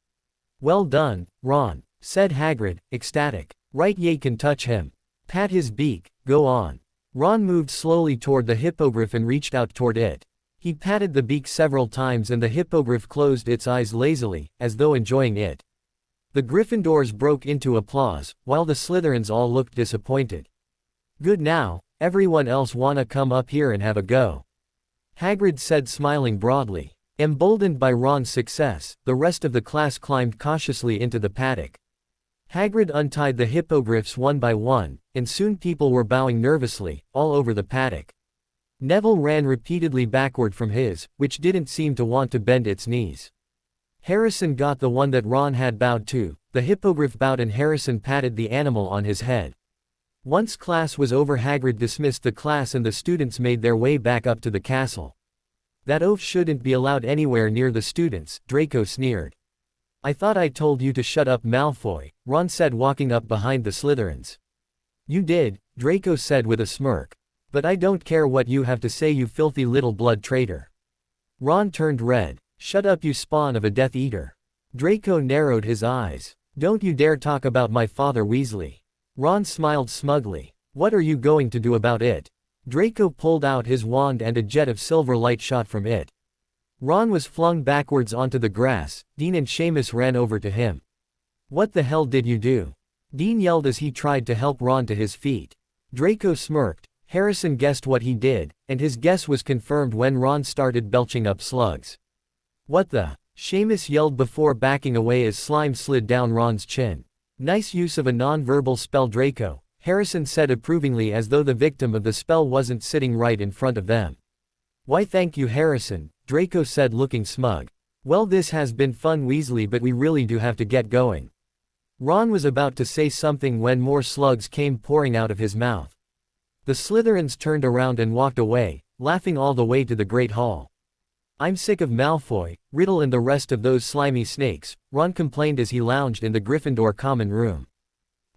"Well done, Ron," said Hagrid, ecstatic. "Right, ye can touch him. Pat his beak, go on." Ron moved slowly toward the hippogriff and reached out toward it. He patted the beak several times and the hippogriff closed its eyes lazily, as though enjoying it. The Gryffindors broke into applause, while the Slytherins all looked disappointed. "Good, now, everyone else wanna come up here and have a go?" Hagrid said, smiling broadly. Emboldened by Ron's success, the rest of the class climbed cautiously into the paddock. Hagrid untied the hippogriffs one by one, and soon people were bowing nervously, all over the paddock. Neville ran repeatedly backward from his, which didn't seem to want to bend its knees. Harrison got the one that Ron had bowed to. The hippogriff bowed and Harrison patted the animal on his head. Once class was over, Hagrid dismissed the class and the students made their way back up to the castle. "That oaf shouldn't be allowed anywhere near the students," Draco sneered. "I thought I told you to shut up, Malfoy," Ron said, walking up behind the Slytherins. "You did," Draco said with a smirk. "But I don't care what you have to say, you filthy little blood traitor." Ron turned red. "Shut up, you spawn of a Death Eater." Draco narrowed his eyes. "Don't you dare talk about my father, Weasley." Ron smiled smugly. "What are you going to do about it?" Draco pulled out his wand and a jet of silver light shot from it. Ron was flung backwards onto the grass. Dean and Seamus ran over to him. "What the hell did you do?" Dean yelled as he tried to help Ron to his feet. Draco smirked. Harrison guessed what he did, and his guess was confirmed when Ron started belching up slugs. "What the?" Seamus yelled before backing away as slime slid down Ron's chin. "Nice use of a non-verbal spell, Draco," Harrison said approvingly, as though the victim of the spell wasn't sitting right in front of them. "Why, thank you, Harrison," Draco said, looking smug. "Well, this has been fun, Weasley, but we really do have to get going." Ron was about to say something when more slugs came pouring out of his mouth. The Slytherins turned around and walked away, laughing all the way to the Great Hall. "I'm sick of Malfoy, Riddle and the rest of those slimy snakes," Ron complained as he lounged in the Gryffindor common room.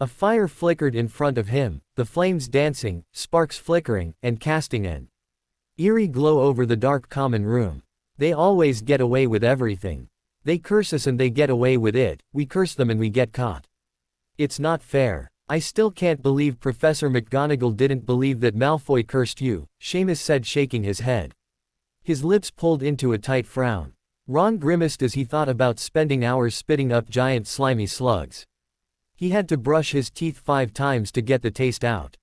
A fire flickered in front of him, the flames dancing, sparks flickering, and casting an eerie glow over the dark common room. They always get away with everything. They curse us and they get away with it, we curse them and we get caught. It's not fair. I still can't believe Professor McGonagall didn't believe that Malfoy cursed you, Seamus said, shaking his head. His lips pulled into a tight frown. Ron grimaced as he thought about spending hours spitting up giant slimy slugs. He had to brush his teeth 5 times to get the taste out.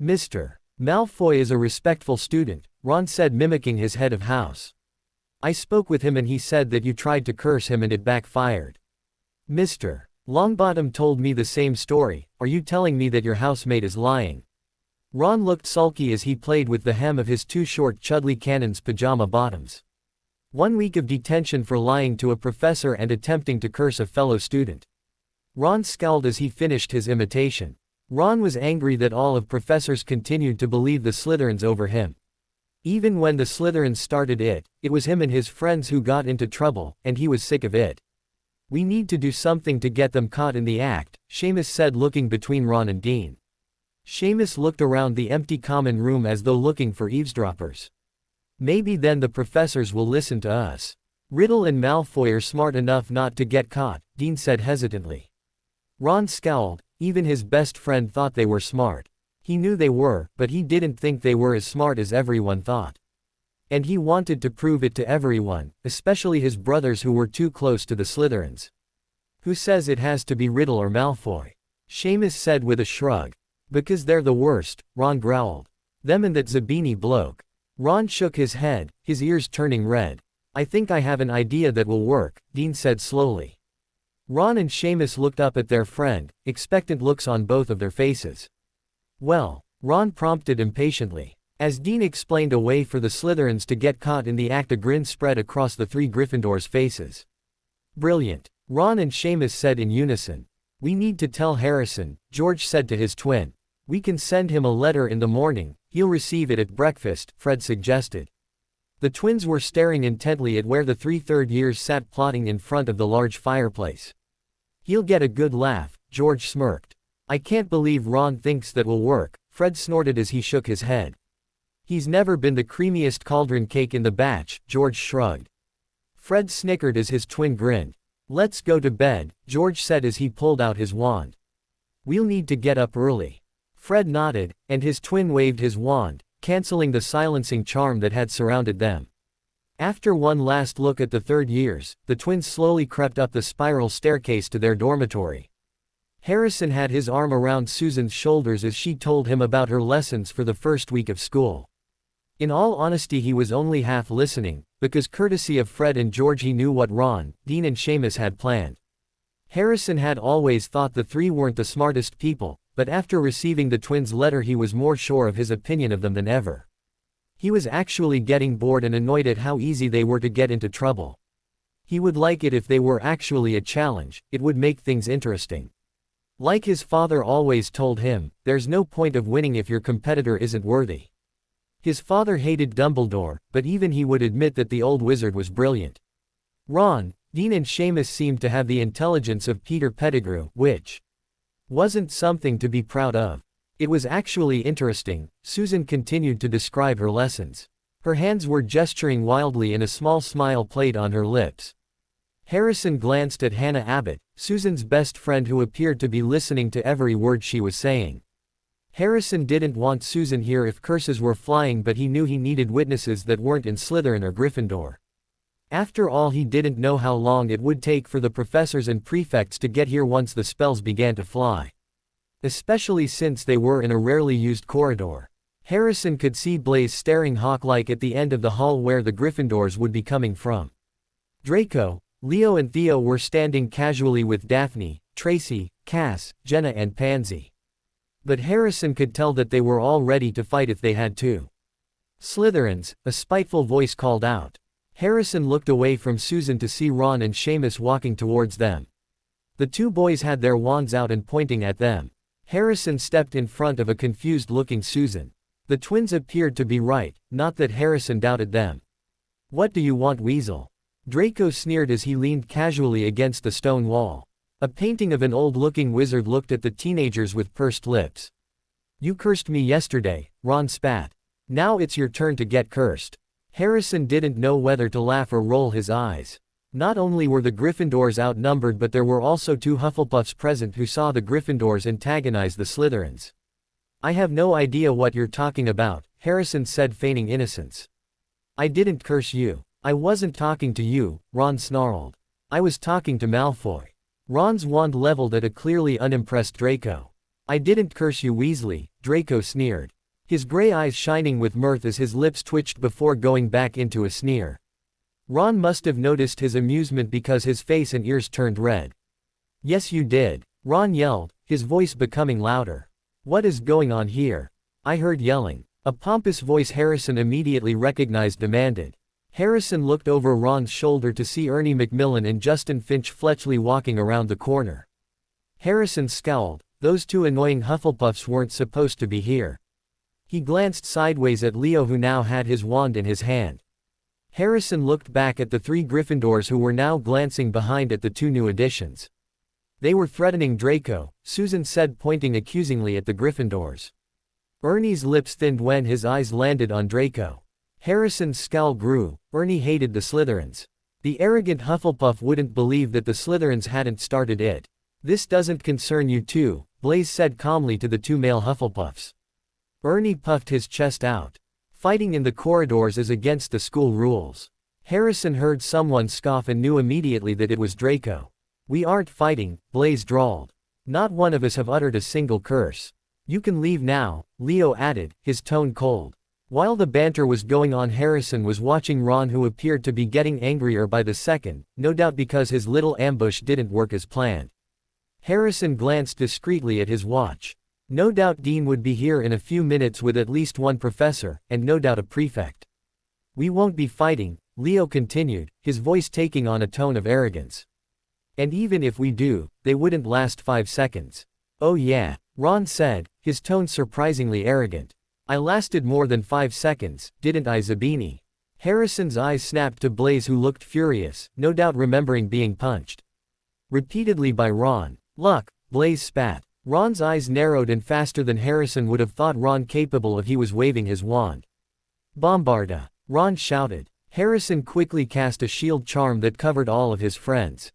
Mr. Malfoy is a respectful student, Ron said, mimicking his head of house. I spoke with him and he said that you tried to curse him and it backfired. Mr. Longbottom told me the same story. Are you telling me that your housemate is lying? Ron looked sulky as he played with the hem of his 2 short Chudley Cannon's pajama bottoms. 1 week of detention for lying to a professor and attempting to curse a fellow student. Ron scowled as he finished his imitation. Ron was angry that all of professors continued to believe the Slytherins over him. Even when the Slytherins started it, it was him and his friends who got into trouble, and he was sick of it. We need to do something to get them caught in the act, Seamus said, looking between Ron and Dean. Seamus looked around the empty common room as though looking for eavesdroppers. Maybe then the professors will listen to us. Riddle and Malfoy are smart enough not to get caught, Dean said hesitantly. Ron scowled. Even his best friend thought they were smart. He knew they were, but he didn't think they were as smart as everyone thought. And he wanted to prove it to everyone, especially his brothers who were too close to the Slytherins. Who says it has to be Riddle or Malfoy? Seamus said with a shrug. Because they're the worst, Ron growled. Them and that Zabini bloke. Ron shook his head, his ears turning red. I think I have an idea that will work, Dean said slowly. Ron and Seamus looked up at their friend, expectant looks on both of their faces. Well, Ron prompted impatiently. As Dean explained a way for the Slytherins to get caught in the act, a grin spread across the 3 Gryffindors' faces. Brilliant, Ron and Seamus said in unison. We need to tell Harrison, George said to his twin. We can send him a letter in the morning, he'll receive it at breakfast, Fred suggested. The twins were staring intently at where the 3 third-years sat plotting in front of the large fireplace. He'll get a good laugh, George smirked. I can't believe Ron thinks that will work, Fred snorted as he shook his head. He's never been the creamiest cauldron cake in the batch, George shrugged. Fred snickered as his twin grinned. Let's go to bed, George said as he pulled out his wand. We'll need to get up early. Fred nodded, and his twin waved his wand, canceling the silencing charm that had surrounded them. After one last look at the third years, the twins slowly crept up the spiral staircase to their dormitory. Harrison had his arm around Susan's shoulders as she told him about her lessons for the first week of school. In all honesty, he was only half listening, because courtesy of Fred and George he knew what Ron, Dean and Seamus had planned. Harrison had always thought the 3 weren't the smartest people, but after receiving the twins' letter he was more sure of his opinion of them than ever. He was actually getting bored and annoyed at how easy they were to get into trouble. He would like it if they were actually a challenge, it would make things interesting. Like his father always told him, there's no point of winning if your competitor isn't worthy. His father hated Dumbledore, but even he would admit that the old wizard was brilliant. Ron, Dean and Seamus seemed to have the intelligence of Peter Pettigrew, which wasn't something to be proud of. It was actually interesting. Susan continued to describe her lessons. Her hands were gesturing wildly and a small smile played on her lips. Harrison glanced at Hannah Abbott, Susan's best friend, who appeared to be listening to every word she was saying. Harrison didn't want Susan here if curses were flying, but he knew he needed witnesses that weren't in Slytherin or Gryffindor. After all, he didn't know how long it would take for the professors and prefects to get here once the spells began to fly. Especially since they were in a rarely used corridor. Harrison could see Blaise staring hawk-like at the end of the hall where the Gryffindors would be coming from. Draco, Leo and Theo were standing casually with Daphne, Tracy, Cass, Jenna and Pansy. But Harrison could tell that they were all ready to fight if they had to. Slytherins, a spiteful voice called out. Harrison looked away from Susan to see Ron and Seamus walking towards them. The 2 boys had their wands out and pointing at them. Harrison stepped in front of a confused-looking Susan. The twins appeared to be right, not that Harrison doubted them. What do you want, Weasel? Draco sneered as he leaned casually against the stone wall. A painting of an old-looking wizard looked at the teenagers with pursed lips. You cursed me yesterday, Ron spat. Now it's your turn to get cursed. Harrison didn't know whether to laugh or roll his eyes. Not only were the Gryffindors outnumbered, but there were also 2 Hufflepuffs present who saw the Gryffindors antagonize the Slytherins. "I have no idea what you're talking about," Harrison said, feigning innocence. "I didn't curse you. I wasn't talking to you," Ron snarled. "I was talking to Malfoy." Ron's wand leveled at a clearly unimpressed Draco. "I didn't curse you, Weasley," Draco sneered, his gray eyes shining with mirth as his lips twitched before going back into a sneer. Ron must have noticed his amusement because his face and ears turned red. "Yes you did," Ron yelled, his voice becoming louder. "What is going on here?" "I heard yelling." A pompous voice Harrison immediately recognized demanded. Harrison looked over Ron's shoulder to see Ernie Macmillan and Justin Finch-Fletchley walking around the corner. Harrison scowled. Those 2 annoying Hufflepuffs weren't supposed to be here. He glanced sideways at Leo, who now had his wand in his hand. Harrison looked back at the 3 Gryffindors, who were now glancing behind at the 2 new additions. "They were threatening Draco," Susan said, pointing accusingly at the Gryffindors. Ernie's lips thinned when his eyes landed on Draco. Harrison's scowl grew. Ernie hated the Slytherins. The arrogant Hufflepuff wouldn't believe that the Slytherins hadn't started it. "This doesn't concern you two," Blaise said calmly to the 2 male Hufflepuffs. Ernie puffed his chest out. "Fighting in the corridors is against the school rules." Harrison heard someone scoff and knew immediately that it was Draco. "We aren't fighting," Blaise drawled. "Not one of us have uttered a single curse." "You can leave now," Leo added, his tone cold. While the banter was going on, Harrison was watching Ron, who appeared to be getting angrier by the second, no doubt because his little ambush didn't work as planned. Harrison glanced discreetly at his watch. No doubt Dean would be here in a few minutes with at least 1 professor, and no doubt a prefect. "We won't be fighting," Leo continued, his voice taking on a tone of arrogance. "And even if we do, they wouldn't last 5 seconds. "Oh yeah," Ron said, his tone surprisingly arrogant. "I lasted more than 5 seconds, didn't I, Zabini?" Harrison's eyes snapped to Blaise, who looked furious, no doubt remembering being punched repeatedly by Ron. "Luck," Blaise spat. Ron's eyes narrowed, and faster than Harrison would have thought Ron capable of, he was waving his wand. "Bombarda!" Ron shouted. Harrison quickly cast a shield charm that covered all of his friends.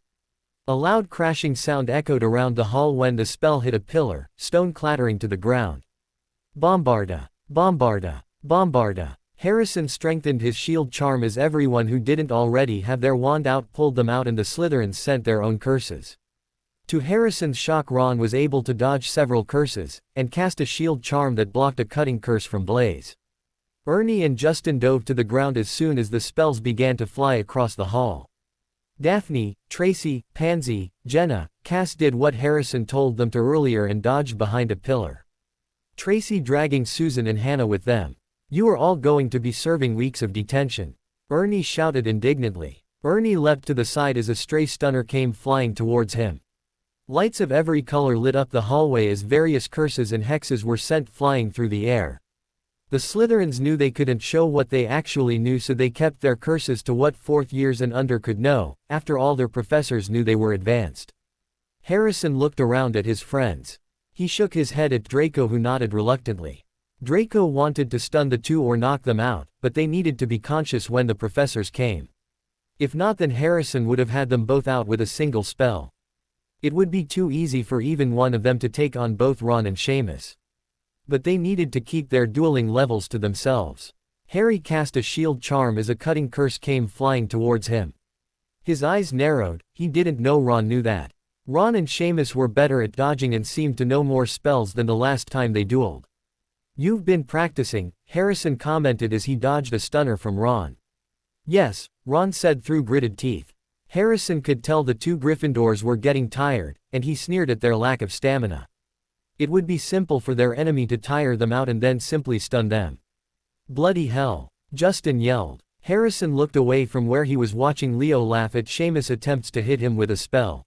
A loud crashing sound echoed around the hall when the spell hit a pillar, stone clattering to the ground. "Bombarda! Bombarda! Bombarda!" Harrison strengthened his shield charm as everyone who didn't already have their wand out pulled them out, and the Slytherins sent their own curses. To Harrison's shock, Ron was able to dodge several curses, and cast a shield charm that blocked a cutting curse from Blaise. Ernie and Justin dove to the ground as soon as the spells began to fly across the hall. Daphne, Tracy, Pansy, Jenna, Cass did what Harrison told them to earlier and dodged behind a pillar. Tracy dragging Susan and Hannah with them. "You are all going to be serving weeks of detention," Ernie shouted indignantly. Ernie leapt to the side as a stray stunner came flying towards him. Lights of every color lit up the hallway as various curses and hexes were sent flying through the air. The Slytherins knew they couldn't show what they actually knew, so they kept their curses to what 4th years and under could know. After all, their professors knew they were advanced. Harrison looked around at his friends. He shook his head at Draco, who nodded reluctantly. Draco wanted to stun the 2 or knock them out, but they needed to be conscious when the professors came. If not, then Harrison would have had them both out with a single spell. It would be too easy for even one of them to take on both Ron and Seamus. But they needed to keep their dueling levels to themselves. Harry cast a shield charm as a cutting curse came flying towards him. His eyes narrowed. He didn't know Ron knew that. Ron and Seamus were better at dodging and seemed to know more spells than the last time they dueled. "You've been practicing," Harrison commented as he dodged a stunner from Ron. "Yes," Ron said through gritted teeth. Harrison could tell the 2 Gryffindors were getting tired, and he sneered at their lack of stamina. It would be simple for their enemy to tire them out and then simply stun them. "Bloody hell!" Justin yelled. Harrison looked away from where he was watching Leo laugh at Seamus' attempts to hit him with a spell.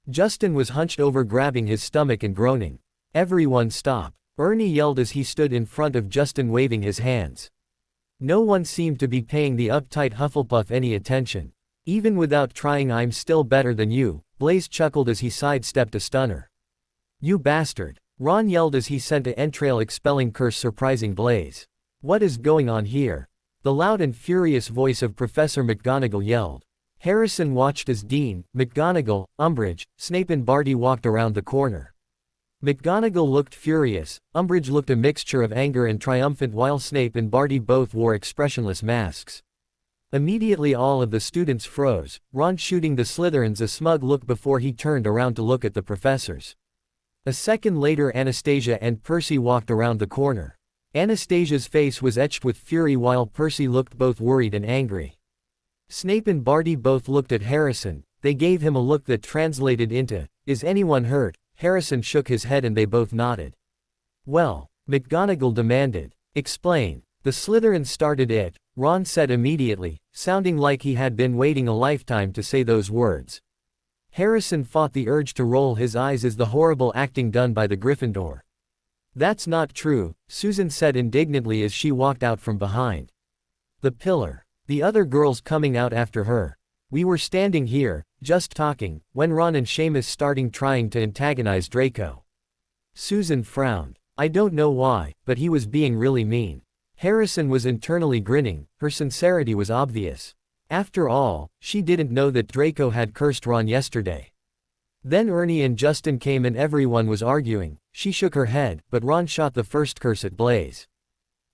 Justin was hunched over, grabbing his stomach and groaning. "Everyone stop!" Ernie yelled as he stood in front of Justin, waving his hands. No one seemed to be paying the uptight Hufflepuff any attention. "Even without trying, I'm still better than you," Blaise chuckled as he sidestepped a stunner. "You bastard!" Ron yelled as he sent an entrail expelling curse, surprising Blaise. "What is going on here?" The loud and furious voice of Professor McGonagall yelled. Harrison watched as Dean, McGonagall, Umbridge, Snape and Barty walked around the corner. McGonagall looked furious, Umbridge looked a mixture of anger and triumphant while Snape and Barty both wore expressionless masks. Immediately all of the students froze, Ron shooting the Slytherins a smug look before he turned around to look at the professors. A second later Anastasia and Percy walked around the corner. Anastasia's face was etched with fury while Percy looked both worried and angry. Snape and Barty both looked at Harrison, they gave him a look that translated into, "Is anyone hurt?" Harrison shook his head and they both nodded. "Well," McGonagall demanded. "Explain." "The Slytherins started it," Ron said immediately, sounding like he had been waiting a lifetime to say those words. Harrison fought the urge to roll his eyes as the horrible acting done by the Gryffindor. "That's not true," Susan said indignantly as she walked out from behind the pillar. The other girls coming out after her. "We were standing here, just talking, when Ron and Seamus starting trying to antagonize Draco." Susan frowned. "I don't know why, but he was being really mean." Harrison was internally grinning, her sincerity was obvious. After all, she didn't know that Draco had cursed Ron yesterday. Then Ernie and Justin came and everyone was arguing. She shook her head, but Ron shot the first curse at Blaze.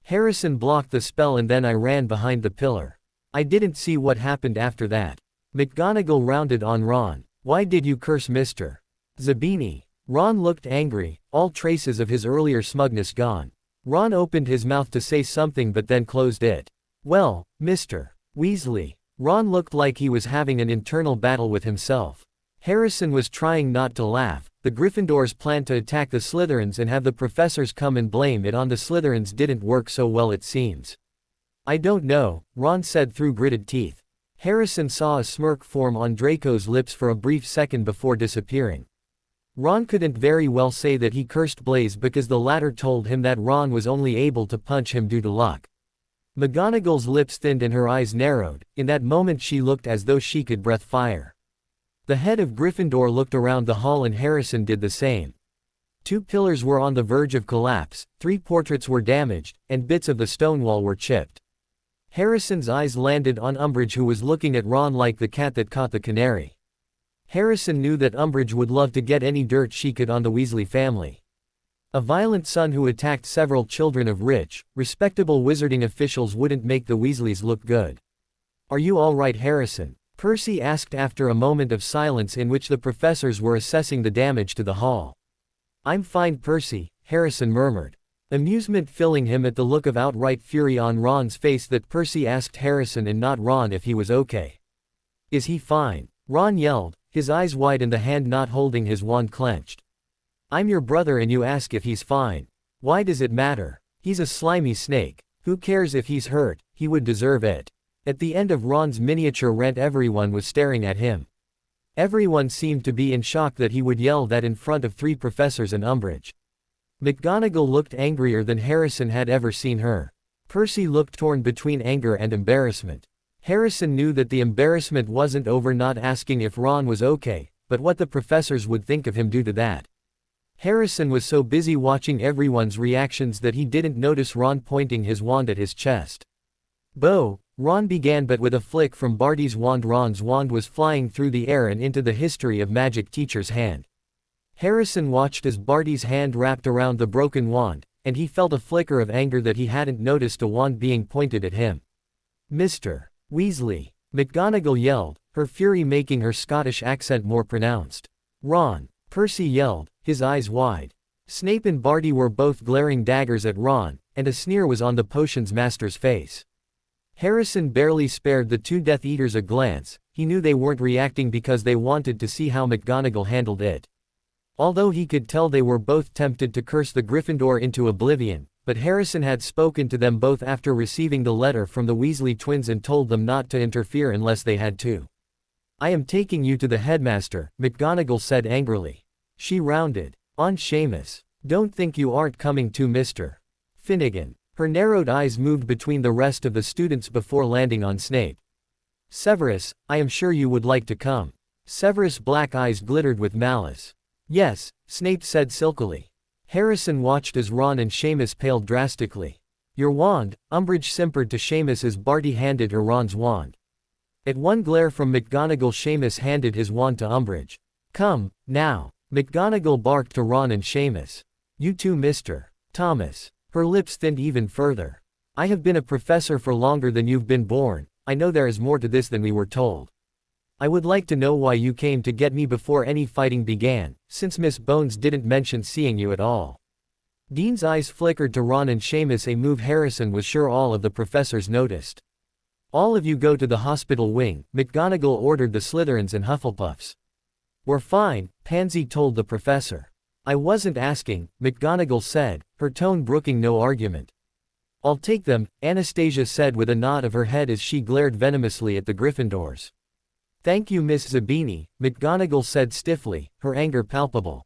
Harrison blocked the spell and then I ran behind the pillar. I didn't see what happened after that. McGonagall rounded on Ron. "Why did you curse Mr. Zabini?" Ron looked angry, all traces of his earlier smugness gone. Ron opened his mouth to say something but then closed it. "Well, Mr. Weasley." Ron looked like he was having an internal battle with himself. Harrison was trying not to laugh. The Gryffindors planned to attack the Slytherins and have the professors come and blame it on the Slytherins didn't work so well it seems. "I don't know," Ron said through gritted teeth. Harrison saw a smirk form on Draco's lips for a brief second before disappearing. Ron couldn't very well say that he cursed Blaze because the latter told him that Ron was only able to punch him due to luck. McGonagall's lips thinned and her eyes narrowed. In that moment she looked as though she could breathe fire. The head of Gryffindor looked around the hall and Harrison did the same. 2 pillars were on the verge of collapse, 3 portraits were damaged, and bits of the stone wall were chipped. Harrison's eyes landed on Umbridge who was looking at Ron like the cat that caught the canary. Harrison knew that Umbridge would love to get any dirt she could on the Weasley family. A violent son who attacked several children of rich, respectable wizarding officials wouldn't make the Weasleys look good. "Are you all right, Harrison?" Percy asked after a moment of silence in which the professors were assessing the damage to the hall. "I'm fine, Percy," Harrison murmured. Amusement filling him at the look of outright fury on Ron's face that Percy asked Harrison and not Ron if he was okay. "Is he fine?" Ron yelled, his eyes wide and the hand not holding his wand clenched. "I'm your brother and you ask if he's fine. Why does it matter? He's a slimy snake. Who cares if he's hurt? He would deserve it." At the end of Ron's miniature rant everyone was staring at him. Everyone seemed to be in shock that he would yell that in front of 3 professors and Umbridge. McGonagall looked angrier than Harrison had ever seen her. Percy looked torn between anger and embarrassment. Harrison knew that the embarrassment wasn't over not asking if Ron was okay, but what the professors would think of him due to that. Harrison was so busy watching everyone's reactions that he didn't notice Ron pointing his wand at his chest. "Bo," Ron began, but with a flick from Barty's wand Ron's wand was flying through the air and into the history of magic teacher's hand. Harrison watched as Barty's hand wrapped around the broken wand, and he felt a flicker of anger that he hadn't noticed a wand being pointed at him. "Mr. Weasley," McGonagall yelled, her fury making her Scottish accent more pronounced. "Ron," Percy yelled, his eyes wide. Snape and Barty were both glaring daggers at Ron, and a sneer was on the potions master's face. Harrison barely spared the 2 Death Eaters a glance. He knew they weren't reacting because they wanted to see how McGonagall handled it. Although he could tell they were both tempted to curse the Gryffindor into oblivion, but Harrison had spoken to them both after receiving the letter from the Weasley twins and told them not to interfere unless they had to. "I am taking you to the headmaster," McGonagall said angrily. She rounded on Seamus. "Don't think you aren't coming to Mr. Finnegan." Her narrowed eyes moved between the rest of the students before landing on Snape. "Severus, I am sure you would like to come." Severus' black eyes glittered with malice. "Yes," Snape said silkily. Harrison watched as Ron and Seamus paled drastically. Your wand, Umbridge simpered to Seamus as Barty handed her Ron's wand. At one glare from McGonagall, Seamus handed his wand to Umbridge. Come, now. McGonagall barked to Ron and Seamus. You too, Mr. Thomas. Her lips thinned even further. I have been a professor for longer than you've been born. I know there is more to this than we were told. I would like to know why you came to get me before any fighting began, since Miss Bones didn't mention seeing you at all. Dean's eyes flickered to Ron and Seamus, a move Harrison was sure all of the professors noticed. All of you go to the hospital wing, McGonagall ordered the Slytherins and Hufflepuffs. We're fine, Pansy told the professor. I wasn't asking, McGonagall said, her tone brooking no argument. I'll take them, Anastasia said with a nod of her head as she glared venomously at the Gryffindors. Thank you, Miss Zabini, McGonagall said stiffly, her anger palpable.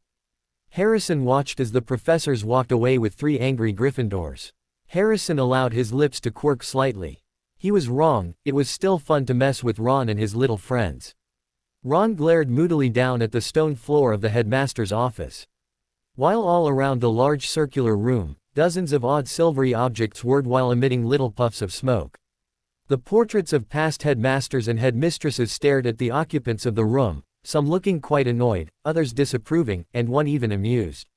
Harrison watched as the professors walked away with 3 angry Gryffindors. Harrison allowed his lips to quirk slightly. He was wrong, it was still fun to mess with Ron and his little friends. Ron glared moodily down at the stone floor of the headmaster's office. While all around the large circular room, dozens of odd silvery objects whirred while emitting little puffs of smoke. The portraits of past headmasters and headmistresses stared at the occupants of the room, some looking quite annoyed, others disapproving, and one even amused.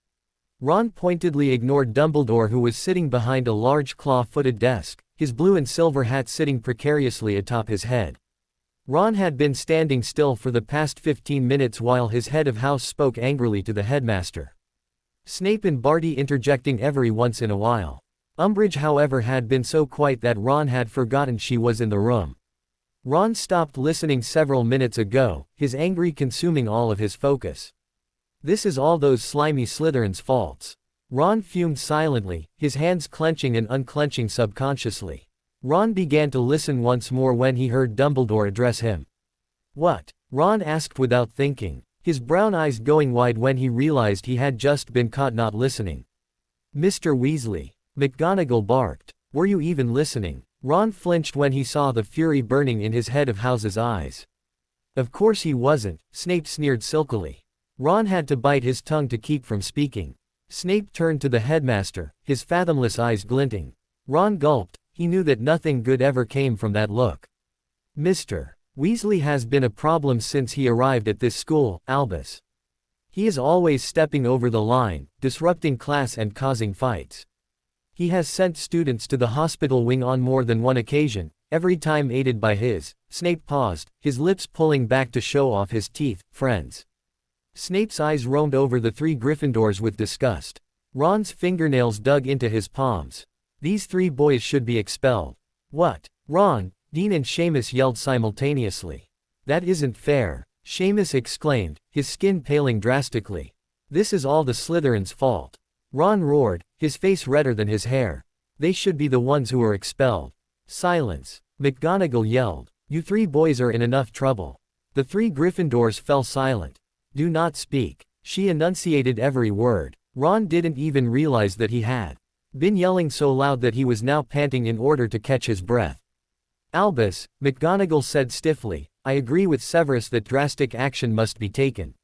Ron pointedly ignored Dumbledore, who was sitting behind a large claw-footed desk, his blue and silver hat sitting precariously atop his head. Ron had been standing still for the past 15 minutes while his head of house spoke angrily to the headmaster. Snape and Barty interjecting every once in a while. Umbridge, however, had been so quiet that Ron had forgotten she was in the room. Ron stopped listening several minutes ago, his anger consuming all of his focus. This is all those slimy Slytherins' faults. Ron fumed silently, his hands clenching and unclenching subconsciously. Ron began to listen once more when he heard Dumbledore address him. What? Ron asked without thinking, his brown eyes going wide when he realized he had just been caught not listening. Mr. Weasley. McGonagall barked. Were you even listening? Ron flinched when he saw the fury burning in his head of house's eyes. Of course he wasn't, Snape sneered silkily. Ron had to bite his tongue to keep from speaking. Snape turned to the headmaster, his fathomless eyes glinting. Ron gulped, he knew that nothing good ever came from that look. Mr. Weasley has been a problem since he arrived at this school, Albus. He is always stepping over the line, disrupting class and causing fights. He has sent students to the hospital wing on more than one occasion, every time aided by his, Snape paused, his lips pulling back to show off his teeth, friends. Snape's eyes roamed over the 3 Gryffindors with disgust. Ron's fingernails dug into his palms. These 3 boys should be expelled. What? Ron, Dean and Seamus yelled simultaneously. That isn't fair, Seamus exclaimed, his skin paling drastically. This is all the Slytherins' fault. Ron roared, his face redder than his hair. They should be the ones who are expelled. Silence, McGonagall yelled. You 3 boys are in enough trouble. The 3 Gryffindors fell silent. Do not speak. She enunciated every word. Ron didn't even realize that he had been yelling so loud that he was now panting in order to catch his breath. Albus, McGonagall said stiffly, I agree with Severus that drastic action must be taken.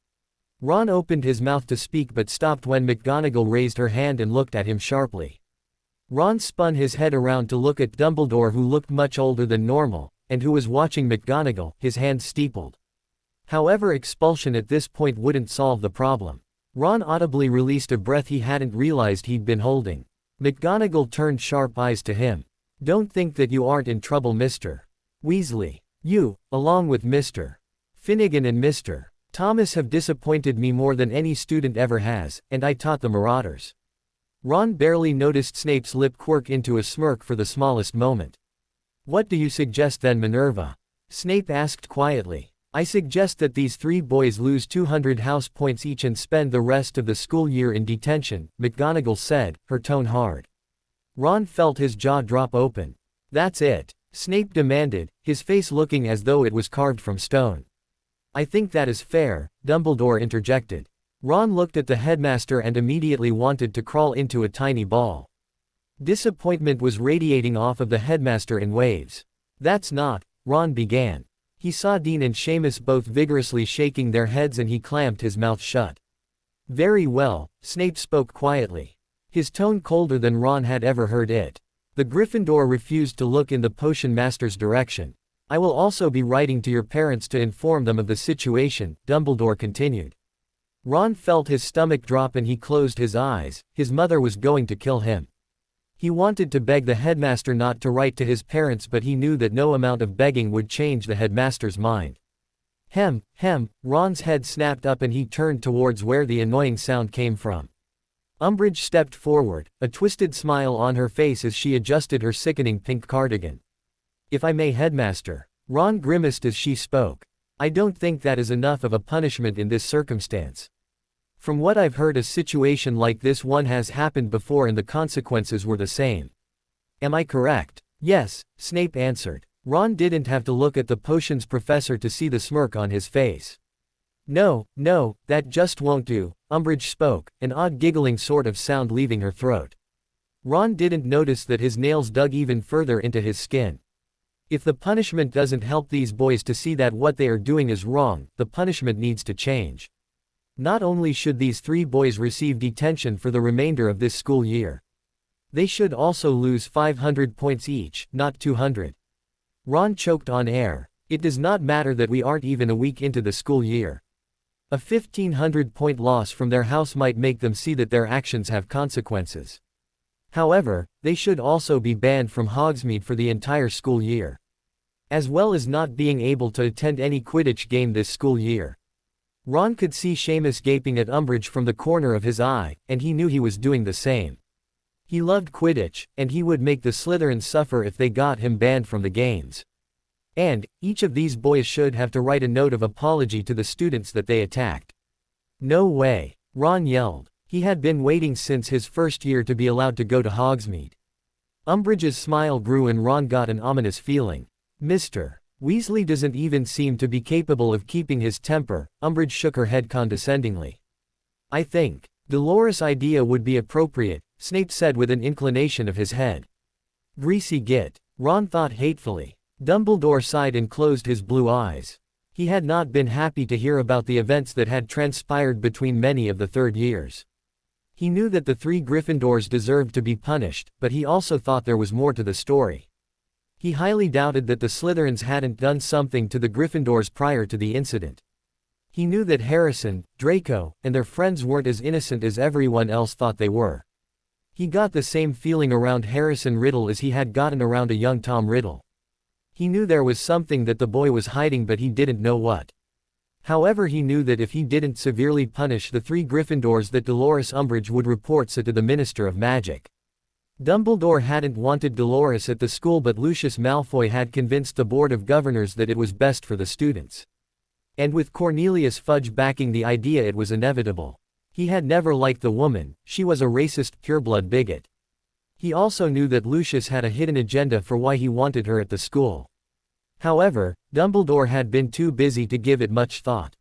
Ron opened his mouth to speak but stopped when McGonagall raised her hand and looked at him sharply. Ron spun his head around to look at Dumbledore, who looked much older than normal, and who was watching McGonagall, his hands steepled. However, expulsion at this point wouldn't solve the problem. Ron audibly released a breath he hadn't realized he'd been holding. McGonagall turned sharp eyes to him. Don't think that you aren't in trouble, Mr. Weasley. You, along with Mr. Finnegan and Mr. Thomas, have disappointed me more than any student ever has, and I taught the Marauders. Ron barely noticed Snape's lip quirk into a smirk for the smallest moment. What do you suggest then, Minerva? Snape asked quietly. I suggest that these 3 boys lose 200 house points each and spend the rest of the school year in detention, McGonagall said, her tone hard. Ron felt his jaw drop open. That's it, Snape demanded, his face looking as though it was carved from stone. I think that is fair, Dumbledore interjected. Ron looked at the headmaster and immediately wanted to crawl into a tiny ball. Disappointment was radiating off of the headmaster in waves. That's not, Ron began. He saw Dean and Seamus both vigorously shaking their heads and he clamped his mouth shut. Very well, Snape spoke quietly. His tone colder than Ron had ever heard it. The Gryffindor refused to look in the potion master's direction. I will also be writing to your parents to inform them of the situation, Dumbledore continued. Ron felt his stomach drop and he closed his eyes. His mother was going to kill him. He wanted to beg the headmaster not to write to his parents, but he knew that no amount of begging would change the headmaster's mind. Ron's head snapped up and he turned towards where the annoying sound came from. Umbridge stepped forward, a twisted smile on her face as she adjusted her sickening pink cardigan. If I may, headmaster. Ron grimaced as she spoke. I don't think that is enough of a punishment in this circumstance. From what I've heard, a situation like this one has happened before and the consequences were the same. Am I correct? Yes, Snape answered. Ron didn't have to look at the potions professor to see the smirk on his face. No, that just won't do, Umbridge spoke, an odd giggling sort of sound leaving her throat. Ron didn't notice that his nails dug even further into his skin. If the punishment doesn't help these boys to see that what they are doing is wrong, the punishment needs to change. Not only should these 3 boys receive detention for the remainder of this school year, they should also lose 500 points each, not 200. Ron choked on air. It does not matter that we aren't even a week into the school year. A 1,500-point loss from their house might make them see that their actions have consequences. However, they should also be banned from Hogsmeade for the entire school year, as well as not being able to attend any Quidditch game this school year. Ron could see Seamus gaping at Umbridge from the corner of his eye, and he knew he was doing the same. He loved Quidditch, and he would make the Slytherins suffer if they got him banned from the games. And, each of these boys should have to write a note of apology to the students that they attacked. No way, Ron yelled. He had been waiting since his first year to be allowed to go to Hogsmeade. Umbridge's smile grew and Ron got an ominous feeling. Mr. Weasley doesn't even seem to be capable of keeping his temper, Umbridge shook her head condescendingly. I think Dolores' idea would be appropriate, Snape said with an inclination of his head. Greasy git, Ron thought hatefully. Dumbledore sighed and closed his blue eyes. He had not been happy to hear about the events that had transpired between many of the third years. He knew that the 3 Gryffindors deserved to be punished, but he also thought there was more to the story. He highly doubted that the Slytherins hadn't done something to the Gryffindors prior to the incident. He knew that Harrison, Draco, and their friends weren't as innocent as everyone else thought they were. He got the same feeling around Harrison Riddle as he had gotten around a young Tom Riddle. He knew there was something that the boy was hiding, but he didn't know what. However, he knew that if he didn't severely punish the 3 Gryffindors, that Dolores Umbridge would report so to the Minister of Magic. Dumbledore hadn't wanted Dolores at the school, but Lucius Malfoy had convinced the Board of Governors that it was best for the students. And with Cornelius Fudge backing the idea, it was inevitable. He had never liked the woman, she was a racist, pureblood bigot. He also knew that Lucius had a hidden agenda for why he wanted her at the school. However, Dumbledore had been too busy to give it much thought.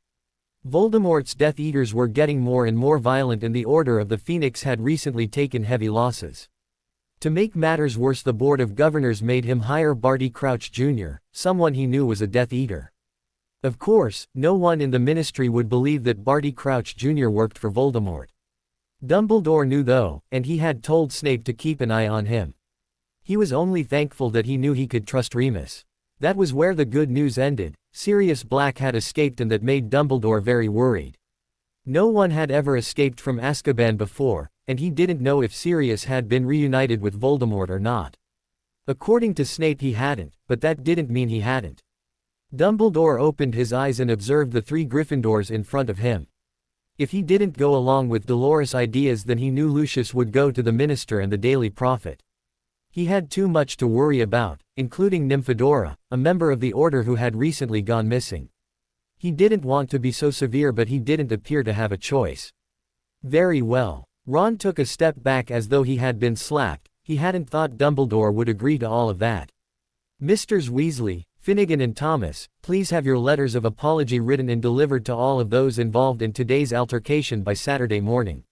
Voldemort's Death Eaters were getting more and more violent, and the Order of the Phoenix had recently taken heavy losses. To make matters worse, the Board of Governors made him hire Barty Crouch Jr., someone he knew was a Death Eater. Of course, no one in the Ministry would believe that Barty Crouch Jr. worked for Voldemort. Dumbledore knew though, and he had told Snape to keep an eye on him. He was only thankful that he knew he could trust Remus. That was where the good news ended. Sirius Black had escaped, and that made Dumbledore very worried. No one had ever escaped from Azkaban before, and he didn't know if Sirius had been reunited with Voldemort or not. According to Snape, he hadn't, but that didn't mean he hadn't. Dumbledore opened his eyes and observed the 3 Gryffindors in front of him. If he didn't go along with Dolores' ideas, then he knew Lucius would go to the Minister and the Daily Prophet. He had too much to worry about, including Nymphadora, a member of the Order who had recently gone missing. He didn't want to be so severe, but he didn't appear to have a choice. Very well. Ron took a step back as though he had been slapped. He hadn't thought Dumbledore would agree to all of that. Misters Weasley, Finnegan and Thomas, please have your letters of apology written and delivered to all of those involved in today's altercation by Saturday morning.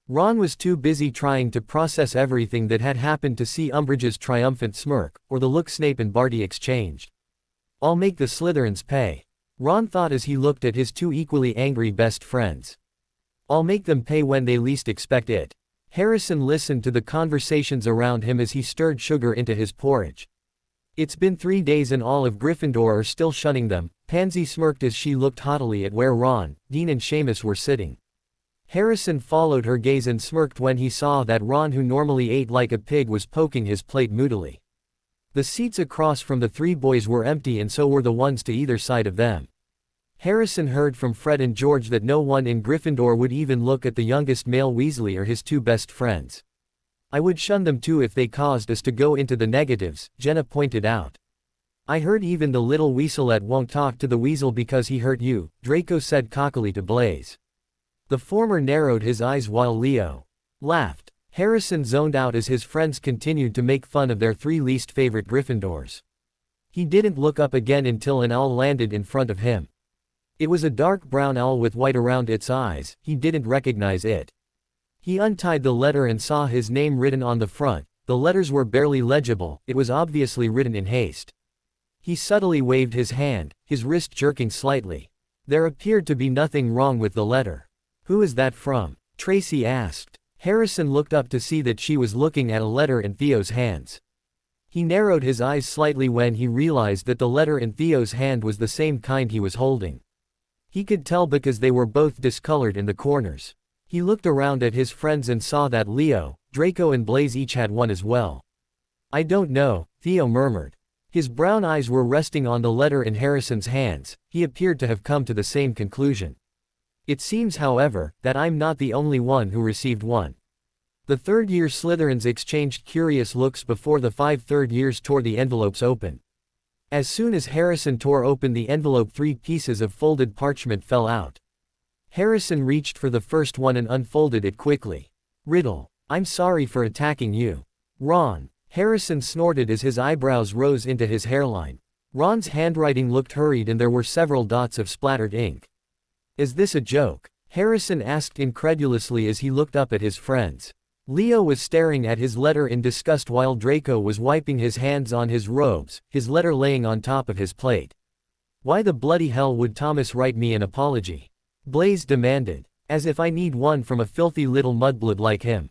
Ron was too busy trying to process everything that had happened to see Umbridge's triumphant smirk, or the look Snape and Barty exchanged. I'll make the Slytherins pay. Ron thought as he looked at his 2 equally angry best friends. I'll make them pay when they least expect it. Harrison listened to the conversations around him as he stirred sugar into his porridge. It's been 3 days and all of Gryffindor are still shunning them, Pansy smirked as she looked haughtily at where Ron, Dean and Seamus were sitting. Harrison followed her gaze and smirked when he saw that Ron, who normally ate like a pig, was poking his plate moodily. The seats across from the 3 boys were empty and so were the ones to either side of them. Harrison heard from Fred and George that no one in Gryffindor would even look at the youngest male Weasley or his 2 best friends. I would shun them too if they caused us to go into the negatives, Jenna pointed out. I heard even the little Weaselette won't talk to the Weasel because he hurt you, Draco said cockily to Blaze. The former narrowed his eyes while Leo laughed. Harrison zoned out as his friends continued to make fun of their 3 least favorite Gryffindors. He didn't look up again until an owl landed in front of him. It was a dark brown owl with white around its eyes, he didn't recognize it. He untied the letter and saw his name written on the front. The letters were barely legible, it was obviously written in haste. He subtly waved his hand, his wrist jerking slightly. There appeared to be nothing wrong with the letter. Who is that from? Tracy asked. Harrison looked up to see that she was looking at a letter in Theo's hands. He narrowed his eyes slightly when he realized that the letter in Theo's hand was the same kind he was holding. He could tell because they were both discolored in the corners. He looked around at his friends and saw that Leo, Draco and Blaze each had one as well. I don't know, Theo murmured. His brown eyes were resting on the letter in Harrison's hands. He appeared to have come to the same conclusion. It seems, however, that I'm not the only one who received one. The third-year Slytherins exchanged curious looks before the 5 third-years tore the envelopes open. As soon as Harrison tore open the envelope, 3 pieces of folded parchment fell out. Harrison reached for the first one and unfolded it quickly. Riddle. I'm sorry for attacking you. Ron. Harrison snorted as his eyebrows rose into his hairline. Ron's handwriting looked hurried and there were several dots of splattered ink. Is this a joke? Harrison asked incredulously as he looked up at his friends. Leo was staring at his letter in disgust while Draco was wiping his hands on his robes, his letter laying on top of his plate. Why the bloody hell would Thomas write me an apology? Blaze demanded. As if I need one from a filthy little mudblood like him.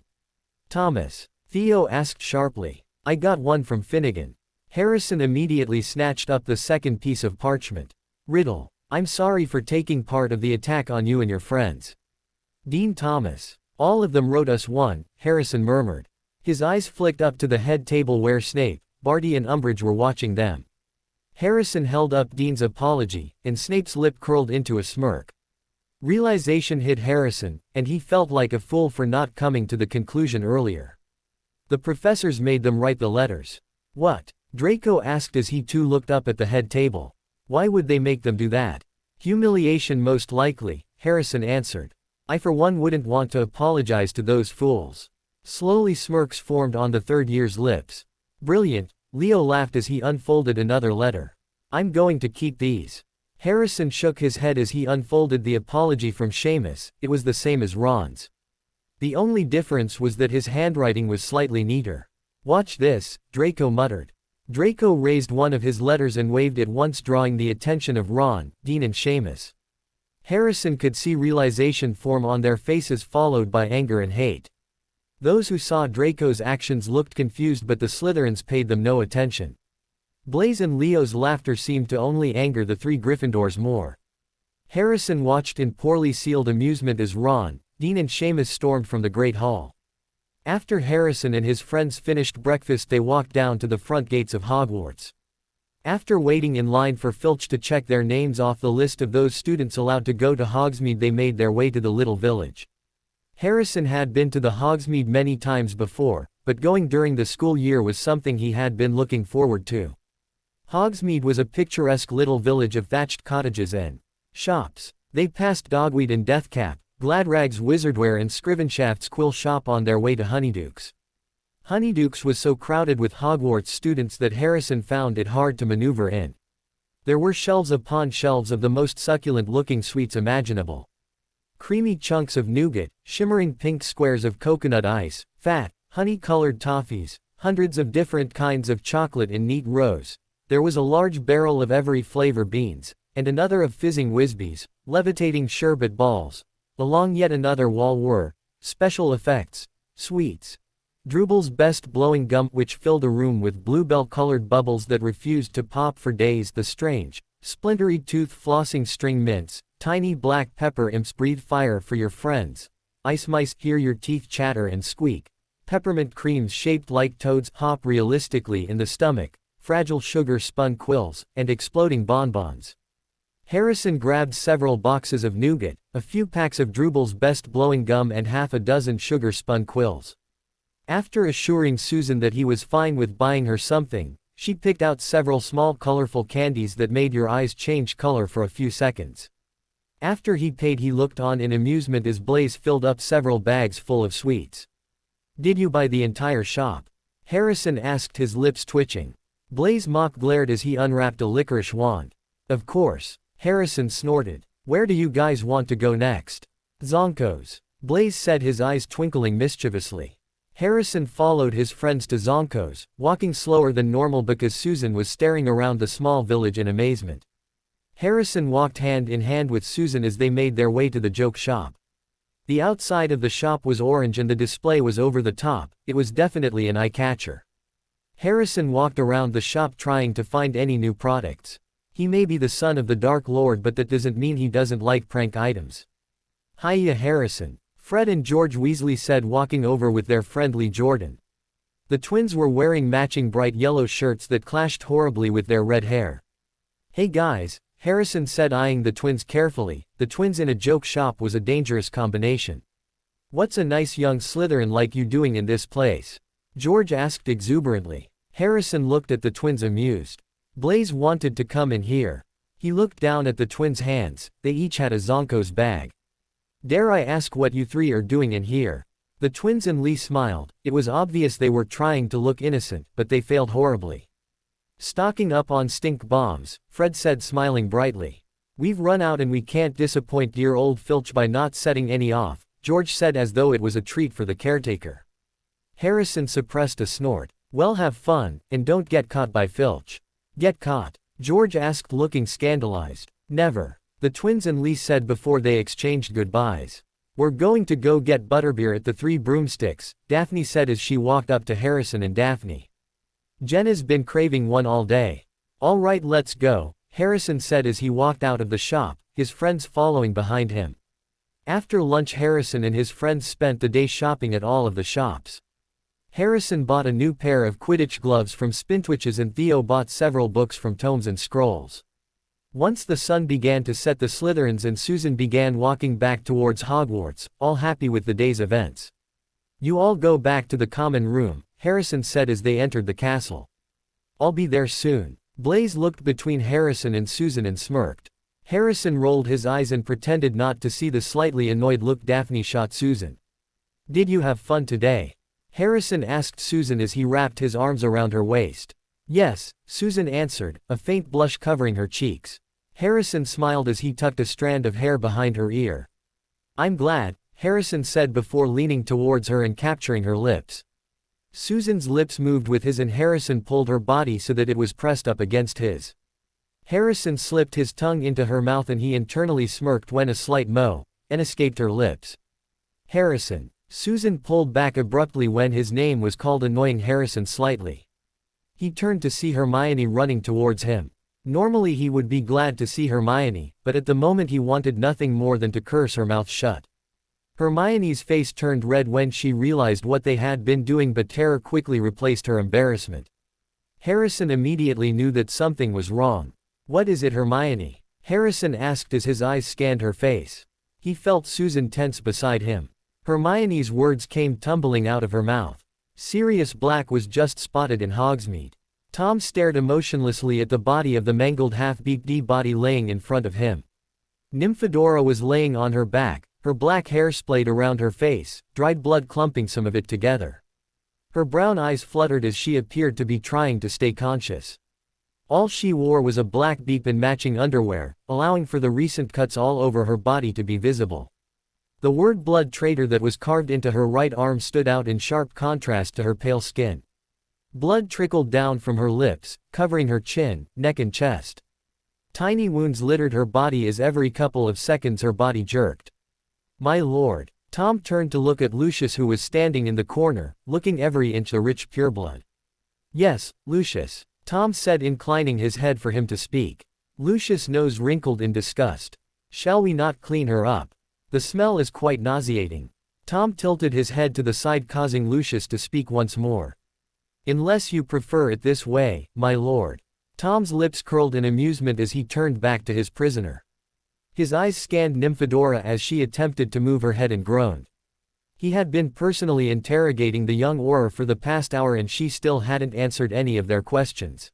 Thomas. Theo asked sharply. I got one from Finnegan. Harrison immediately snatched up the second piece of parchment. Riddle. I'm sorry for taking part of the attack on you and your friends. Dean Thomas. All of them wrote us one, Harrison murmured. His eyes flicked up to the head table where Snape, Barty and Umbridge were watching them. Harrison held up Dean's apology, and Snape's lip curled into a smirk. Realization hit Harrison, and he felt like a fool for not coming to the conclusion earlier. The professors made them write the letters. What? Draco asked as he too looked up at the head table. Why would they make them do that? Humiliation most likely, Harrison answered. I for one wouldn't want to apologize to those fools. Slowly smirks formed on the third year's lips. Brilliant, Leo laughed as he unfolded another letter. I'm going to keep these. Harrison shook his head as he unfolded the apology from Seamus. It was the same as Ron's. The only difference was that his handwriting was slightly neater. Watch this, Draco muttered. Draco raised one of his letters and waved it once, drawing the attention of Ron, Dean and Seamus. Harrison could see realization form on their faces, followed by anger and hate. Those who saw Draco's actions looked confused, but the Slytherins paid them no attention. Blaze and Leo's laughter seemed to only anger the 3 Gryffindors more. Harrison watched in poorly sealed amusement as Ron, Dean and Seamus stormed from the Great Hall. After Harrison and his friends finished breakfast, they walked down to the front gates of Hogwarts. After waiting in line for Filch to check their names off the list of those students allowed to go to Hogsmeade, they made their way to the little village. Harrison had been to the Hogsmeade many times before, but going during the school year was something he had been looking forward to. Hogsmeade was a picturesque little village of thatched cottages and shops. They passed Dogweed and Deathcap, Gladrag's Wizardwear and Scrivenshaft's Quill Shop on their way to Honeyduke's. Honeyduke's was so crowded with Hogwarts students that Harrison found it hard to maneuver in. There were shelves upon shelves of the most succulent-looking sweets imaginable. Creamy chunks of nougat, shimmering pink squares of coconut ice, fat, honey-colored toffees, hundreds of different kinds of chocolate in neat rows. There was a large barrel of every flavor beans, and another of fizzing whizbees, levitating sherbet balls. Along yet another wall were special effects, Sweets. Drooble's best blowing gum, which filled a room with bluebell-colored bubbles that refused to pop for days. The strange, splintery tooth flossing string mints. Tiny black pepper imps breathe fire for your friends. Ice mice hear your teeth chatter and squeak. Peppermint creams shaped like toads hop realistically in the stomach. Fragile sugar spun quills, and exploding bonbons. Harrison grabbed several boxes of nougat, a few packs of Drooble's best blowing gum and half a dozen sugar spun quills. After assuring Susan that he was fine with buying her something, she picked out several small colorful candies that made your eyes change color for a few seconds. After he paid, he looked on in amusement as Blaze filled up several bags full of sweets. "Did you buy the entire shop?" Harrison asked, his lips twitching. Blaze mock glared as he unwrapped a licorice wand. "Of course." Harrison snorted. "Where do you guys want to go next?" "Zonko's," Blaze said, his eyes twinkling mischievously. Harrison followed his friends to Zonko's, walking slower than normal because Susan was staring around the small village in amazement. Harrison walked hand in hand with Susan as they made their way to the joke shop. The outside of the shop was orange and the display was over the top. It was definitely an eye-catcher. Harrison walked around the shop trying to find any new products. He may be the son of the Dark Lord, but that doesn't mean he doesn't like prank items. "Hiya, Harrison," Fred and George Weasley said, walking over with their friendly Jordan. The twins were wearing matching bright yellow shirts that clashed horribly with their red hair. "Hey guys," Harrison said, eyeing the twins carefully. The twins in a joke shop was a dangerous combination. "What's a nice young Slytherin like you doing in this place?" George asked exuberantly. Harrison looked at the twins amused. Blaze wanted to come in here. He looked down at the twins' hands. They each had a Zonko's bag. "Dare I ask what you three are doing in here?" The twins and Lee smiled. It was obvious they were trying to look innocent, but they failed horribly. "Stocking up on stink bombs," Fred said, smiling brightly. "We've run out and we can't disappoint dear old Filch by not setting any off," George said, as though it was a treat for the caretaker. Harrison suppressed a snort. "Well, have fun, and don't get caught by Filch." "Get caught?" George asked, looking scandalized. "Never," the twins and Lee said before they exchanged goodbyes. "We're going to go get butterbeer at the Three Broomsticks," Daphne said as she walked up to Harrison and Daphne. "Jenna's been craving one all day." "All right, let's go," Harrison said as he walked out of the shop, his friends following behind him. After lunch, Harrison and his friends spent the day shopping at all of the shops. Harrison bought a new pair of Quidditch gloves from Spintwitches and Theo bought several books from Tomes and Scrolls. Once the sun began to set, the Slytherins and Susan began walking back towards Hogwarts, all happy with the day's events. "You all go back to the common room," Harrison said as they entered the castle. "I'll be there soon." Blaze looked between Harrison and Susan and smirked. Harrison rolled his eyes and pretended not to see the slightly annoyed look Daphne shot Susan. "Did you have fun today?" Harrison asked Susan as he wrapped his arms around her waist. "Yes," Susan answered, a faint blush covering her cheeks. Harrison smiled as he tucked a strand of hair behind her ear. "I'm glad," Harrison said before leaning towards her and capturing her lips. Susan's lips moved with his and Harrison pulled her body so that it was pressed up against his. Harrison slipped his tongue into her mouth and he internally smirked when a slight moan escaped her lips. "Harrison." Susan pulled back abruptly when his name was called, annoying Harrison slightly. He turned to see Hermione running towards him. Normally he would be glad to see Hermione, but at the moment he wanted nothing more than to curse her mouth shut. Hermione's face turned red when she realized what they had been doing, but terror quickly replaced her embarrassment. Harrison immediately knew that something was wrong. "What is it, Hermione?" Harrison asked as his eyes scanned her face. He felt Susan tense beside him. Hermione's words came tumbling out of her mouth. "Sirius Black was just spotted in Hogsmeade." Tom stared emotionlessly at the body of the mangled half-beaked body laying in front of him. Nymphadora was laying on her back, her black hair splayed around her face, dried blood clumping some of it together. Her brown eyes fluttered as she appeared to be trying to stay conscious. All she wore was a black beep and matching underwear, allowing for the recent cuts all over her body to be visible. The word "blood traitor" that was carved into her right arm stood out in sharp contrast to her pale skin. Blood trickled down from her lips, covering her chin, neck and chest. Tiny wounds littered her body as every couple of seconds her body jerked. "My lord," Tom turned to look at Lucius, who was standing in the corner, looking every inch a rich pureblood. "Yes, Lucius," Tom said, inclining his head for him to speak. Lucius' nose wrinkled in disgust. "Shall we not clean her up? The smell is quite nauseating." Tom tilted his head to the side, causing Lucius to speak once more. "Unless you prefer it this way, my lord." Tom's lips curled in amusement as he turned back to his prisoner. His eyes scanned Nymphadora as she attempted to move her head and groaned. He had been personally interrogating the young Auror for the past hour and she still hadn't answered any of their questions.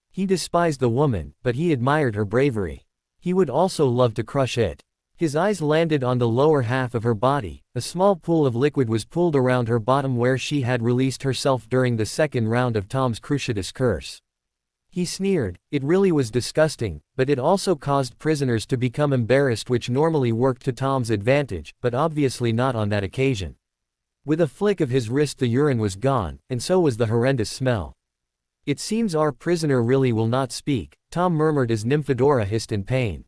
He despised the woman, but he admired her bravery. He would also love to crush it. His eyes landed on the lower half of her body. A small pool of liquid was pooled around her bottom where she had released herself during the second round of Tom's Cruciatus curse. He sneered. It really was disgusting, but it also caused prisoners to become embarrassed, which normally worked to Tom's advantage, but obviously not on that occasion. With a flick of his wrist the urine was gone, and so was the horrendous smell. "It seems our prisoner really will not speak," Tom murmured as Nymphadora hissed in pain.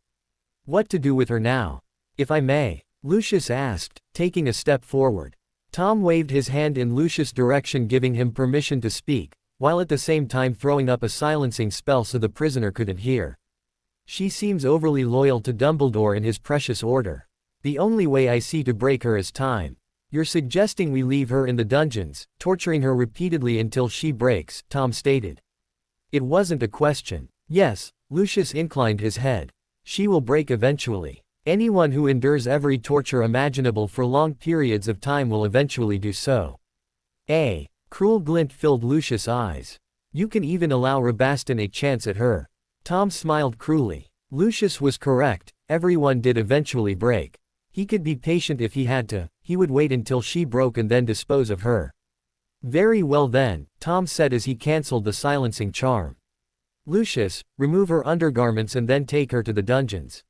"What to do with her now? If I may?" Lucius asked, taking a step forward. Tom waved his hand in Lucius' direction, giving him permission to speak, while at the same time throwing up a silencing spell so the prisoner couldn't hear. "She seems overly loyal to Dumbledore and his precious order. The only way I see to break her is time. You're suggesting we leave her in the dungeons, torturing her repeatedly until she breaks," Tom stated. It wasn't a question. "Yes," Lucius inclined his head. "She will break eventually. Anyone who endures every torture imaginable for long periods of time will eventually do so." A cruel glint filled Lucius' eyes. "You can even allow Rabastin a chance at her." Tom smiled cruelly. Lucius was correct, everyone did eventually break. He could be patient if he had to, he would wait until she broke and then dispose of her. "Very well then," Tom said as he cancelled the silencing charm. "Lucius, remove her undergarments and then take her to the dungeons.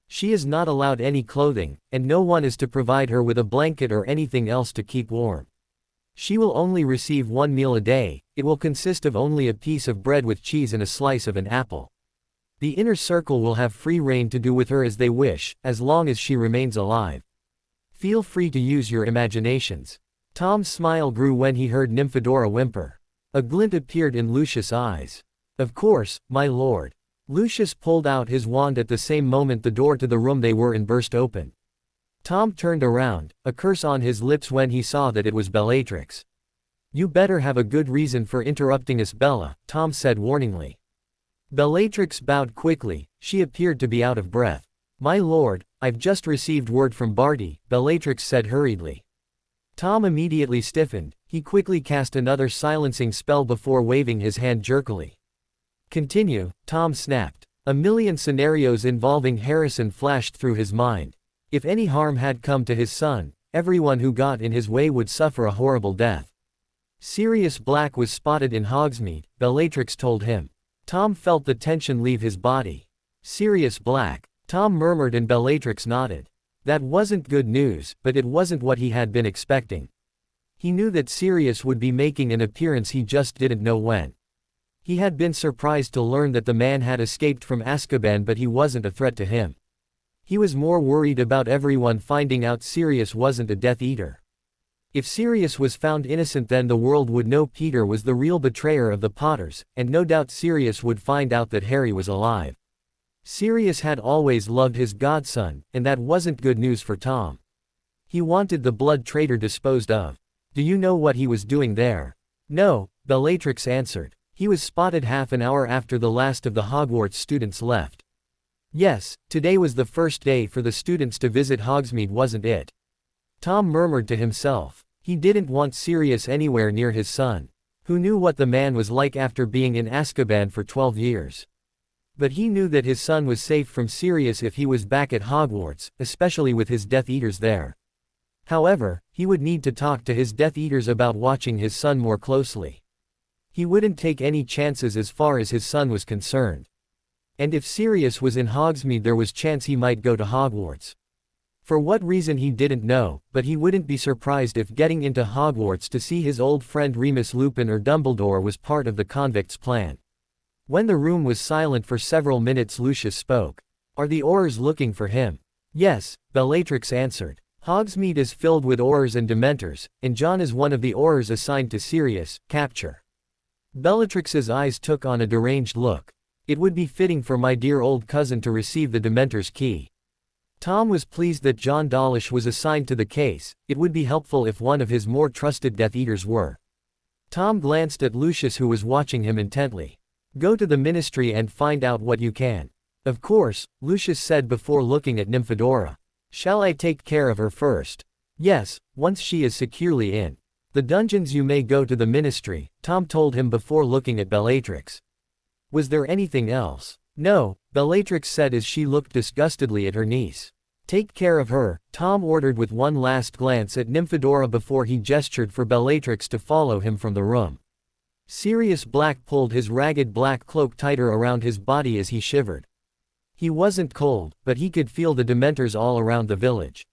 She is not allowed any clothing, and no one is to provide her with a blanket or anything else to keep warm. She will only receive one meal a day. It will consist of only a piece of bread with cheese and a slice of an apple. The inner circle will have free rein to do with her as they wish, as long as she remains alive. Feel free to use your imaginations." Tom's smile grew when he heard Nymphadora whimper. A glint appeared in Lucius' eyes. "Of course, my lord." Lucius pulled out his wand at the same moment the door to the room they were in burst open. Tom turned around, a curse on his lips when he saw that it was Bellatrix. "You better have a good reason for interrupting us, Bella," Tom said warningly. Bellatrix bowed quickly. She appeared to be out of breath. "My lord, I've just received word from Barty," Bellatrix said hurriedly. Tom immediately stiffened. He quickly cast another silencing spell before waving his hand jerkily. "Continue," Tom snapped. A million scenarios involving Harrison flashed through his mind. If any harm had come to his son, everyone who got in his way would suffer a horrible death. "Sirius Black was spotted in Hogsmeade," Bellatrix told him. Tom felt the tension leave his body. "Sirius Black," Tom murmured and Bellatrix nodded. That wasn't good news, but it wasn't what he had been expecting. He knew that Sirius would be making an appearance, he just didn't know when. He had been surprised to learn that the man had escaped from Azkaban, but he wasn't a threat to him. He was more worried about everyone finding out Sirius wasn't a Death Eater. If Sirius was found innocent, then the world would know Peter was the real betrayer of the Potters, and no doubt Sirius would find out that Harry was alive. Sirius had always loved his godson, and that wasn't good news for Tom. He wanted the blood traitor disposed of. "Do you know what he was doing there?" "No," Bellatrix answered. "He was spotted half an hour after the last of the Hogwarts students left." "Yes, today was the first day for the students to visit Hogsmeade, wasn't it?" Tom murmured to himself. He didn't want Sirius anywhere near his son. Who knew what the man was like after being in Azkaban for 12 years? But he knew that his son was safe from Sirius if he was back at Hogwarts, especially with his Death Eaters there. However, he would need to talk to his Death Eaters about watching his son more closely. He wouldn't take any chances as far as his son was concerned. And if Sirius was in Hogsmeade, there was chance he might go to Hogwarts. For what reason he didn't know, but he wouldn't be surprised if getting into Hogwarts to see his old friend Remus Lupin or Dumbledore was part of the convict's plan. When the room was silent for several minutes, Lucius spoke. "Are the Aurors looking for him?" "Yes," Bellatrix answered. Hogsmeade is filled with Aurors and Dementors, and John is one of the Aurors assigned to Sirius, capture. Bellatrix's eyes took on a deranged look. It would be fitting for my dear old cousin to receive the Dementor's key. Tom was pleased that John Dawlish was assigned to the case. It would be helpful if one of his more trusted Death Eaters were. Tom glanced at Lucius, who was watching him intently. Go to the ministry and find out what you can. Of course, Lucius said before looking at Nymphadora. Shall I take care of her first? Yes, once she is securely in the dungeons you may go to the ministry, Tom told him before looking at Bellatrix. Was there anything else? No, Bellatrix said as she looked disgustedly at her niece. Take care of her, Tom ordered with one last glance at Nymphadora before he gestured for Bellatrix to follow him from the room. Sirius Black pulled his ragged black cloak tighter around his body as he shivered. He wasn't cold, but he could feel the Dementors all around the village.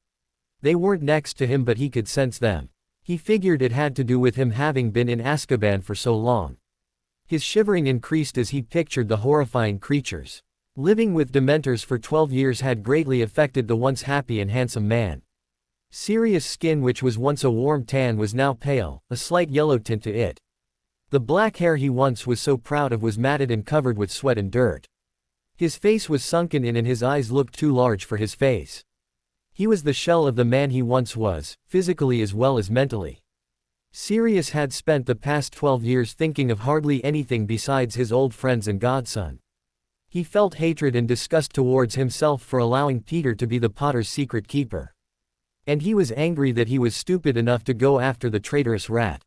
They weren't next to him, but he could sense them. He figured it had to do with him having been in Azkaban for so long. His shivering increased as he pictured the horrifying creatures. Living with Dementors for 12 years had greatly affected the once happy and handsome man. Sirius' skin, which was once a warm tan, was now pale, a slight yellow tint to it. The black hair he once was so proud of was matted and covered with sweat and dirt. His face was sunken in and his eyes looked too large for his face. He was the shell of the man he once was, physically as well as mentally. Sirius had spent the past 12 years thinking of hardly anything besides his old friends and godson. He felt hatred and disgust towards himself for allowing Peter to be the Potter's secret keeper. And he was angry that he was stupid enough to go after the traitorous rat.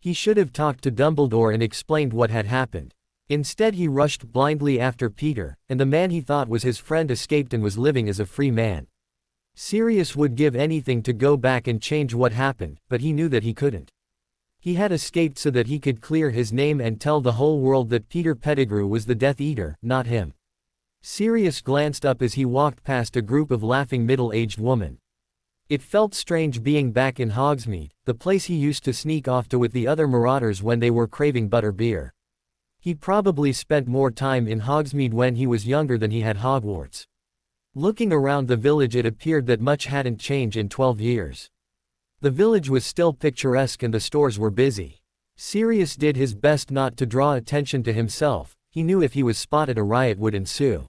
He should have talked to Dumbledore and explained what had happened. Instead he rushed blindly after Peter, and the man he thought was his friend escaped and was living as a free man. Sirius would give anything to go back and change what happened, but he knew that he couldn't. He had escaped so that he could clear his name and tell the whole world that Peter Pettigrew was the Death Eater, not him. Sirius glanced up as he walked past a group of laughing middle-aged women. It felt strange being back in Hogsmeade, the place he used to sneak off to with the other marauders when they were craving butterbeer. He probably spent more time in Hogsmeade when he was younger than he had Hogwarts. Looking around the village, it appeared that much hadn't changed in 12 years. The village was still picturesque and the stores were busy. Sirius did his best not to draw attention to himself. He knew if he was spotted a riot would ensue.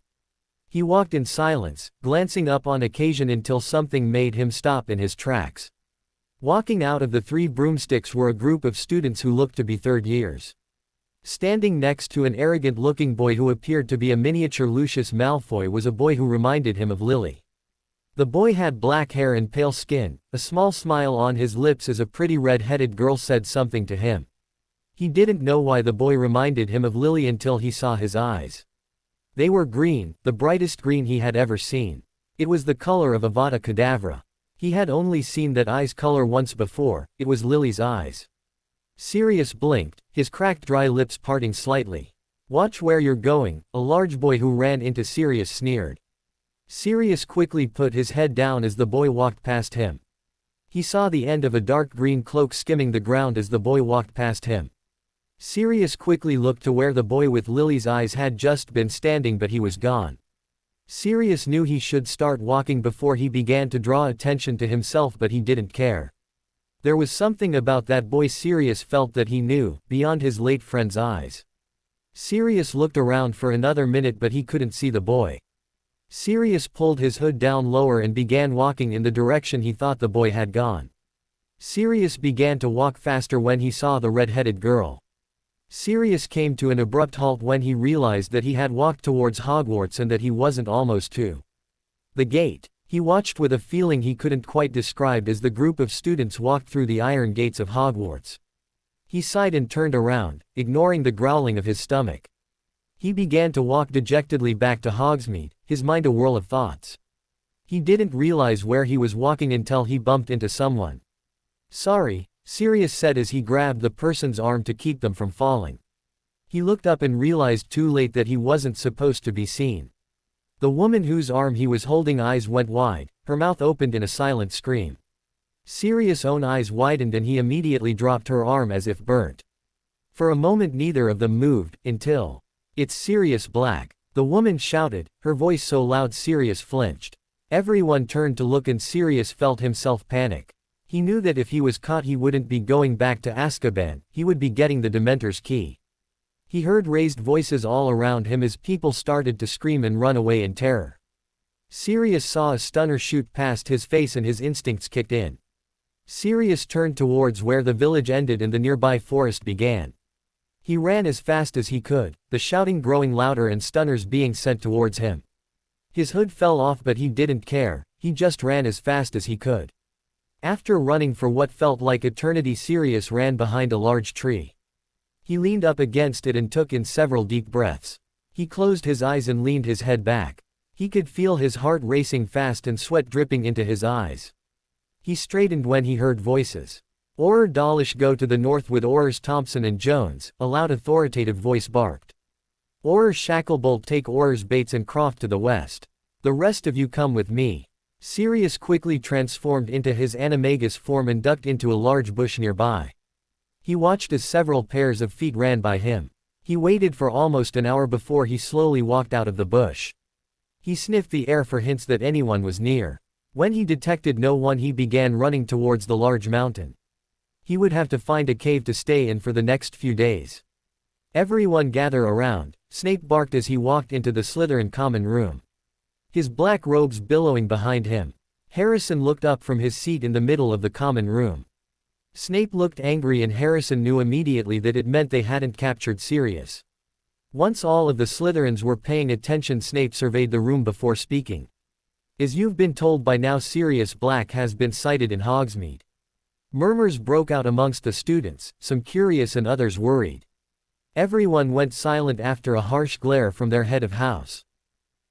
He walked in silence, glancing up on occasion until something made him stop in his tracks. Walking out of the Three Broomsticks were a group of students who looked to be third years. Standing next to an arrogant-looking boy who appeared to be a miniature Lucius Malfoy was a boy who reminded him of Lily. The boy had black hair and pale skin, a small smile on his lips as a pretty red-headed girl said something to him. He didn't know why the boy reminded him of Lily until he saw his eyes. They were green, the brightest green he had ever seen. It was the color of Avada Kedavra. He had only seen that eye's color once before. It was Lily's eyes. Sirius blinked, his cracked dry lips parting slightly. Watch where you're going, a large boy who ran into Sirius sneered. Sirius quickly put his head down as the boy walked past him. He saw the end of a dark green cloak skimming the ground as the boy walked past him. Sirius quickly looked to where the boy with Lily's eyes had just been standing, but he was gone. Sirius knew he should start walking before he began to draw attention to himself, but he didn't care. There was something about that boy Sirius felt that he knew, beyond his late friend's eyes. Sirius looked around for another minute but he couldn't see the boy. Sirius pulled his hood down lower and began walking in the direction he thought the boy had gone. Sirius began to walk faster when he saw the red-headed girl. Sirius came to an abrupt halt when he realized that he had walked towards Hogwarts and that he wasn't almost to the gate. He watched with a feeling he couldn't quite describe as the group of students walked through the iron gates of Hogwarts. He sighed and turned around, ignoring the growling of his stomach. He began to walk dejectedly back to Hogsmeade, his mind a whirl of thoughts. He didn't realize where he was walking until he bumped into someone. Sorry, Sirius said as he grabbed the person's arm to keep them from falling. He looked up and realized too late that he wasn't supposed to be seen. The woman whose arm he was holding eyes went wide, her mouth opened in a silent scream. Sirius' own eyes widened and he immediately dropped her arm as if burnt. For a moment neither of them moved, until, "It's Sirius Black," the woman shouted, her voice so loud Sirius flinched. Everyone turned to look and Sirius felt himself panic. He knew that if he was caught he wouldn't be going back to Azkaban, he would be getting the Dementor's key. He heard raised voices all around him as people started to scream and run away in terror. Sirius saw a stunner shoot past his face and his instincts kicked in. Sirius turned towards where the village ended and the nearby forest began. He ran as fast as he could, the shouting growing louder and stunners being sent towards him. His hood fell off but he didn't care, he just ran as fast as he could. After running for what felt like eternity, Sirius ran behind a large tree. He leaned up against it and took in several deep breaths. He closed his eyes and leaned his head back. He could feel his heart racing fast and sweat dripping into his eyes. He straightened when he heard voices. Auror Dawlish, go to the north with Aurors Thompson and Jones, a loud authoritative voice barked. Auror Shacklebolt, take Aurors Bates and Croft to the west. The rest of you come with me. Sirius quickly transformed into his animagus form and ducked into a large bush nearby. He watched as several pairs of feet ran by him. He waited for almost an hour before he slowly walked out of the bush. He sniffed the air for hints that anyone was near. When he detected no one, he began running towards the large mountain. He would have to find a cave to stay in for the next few days. Everyone gather around, Snape barked as he walked into the Slytherin common room. His black robes billowing behind him. Harrison looked up from his seat in the middle of the common room. Snape looked angry and Harrison knew immediately that it meant they hadn't captured Sirius. Once all of the Slytherins were paying attention, Snape surveyed the room before speaking. As you've been told by now, Sirius Black has been sighted in Hogsmeade. Murmurs broke out amongst the students, some curious and others worried. Everyone went silent after a harsh glare from their head of house.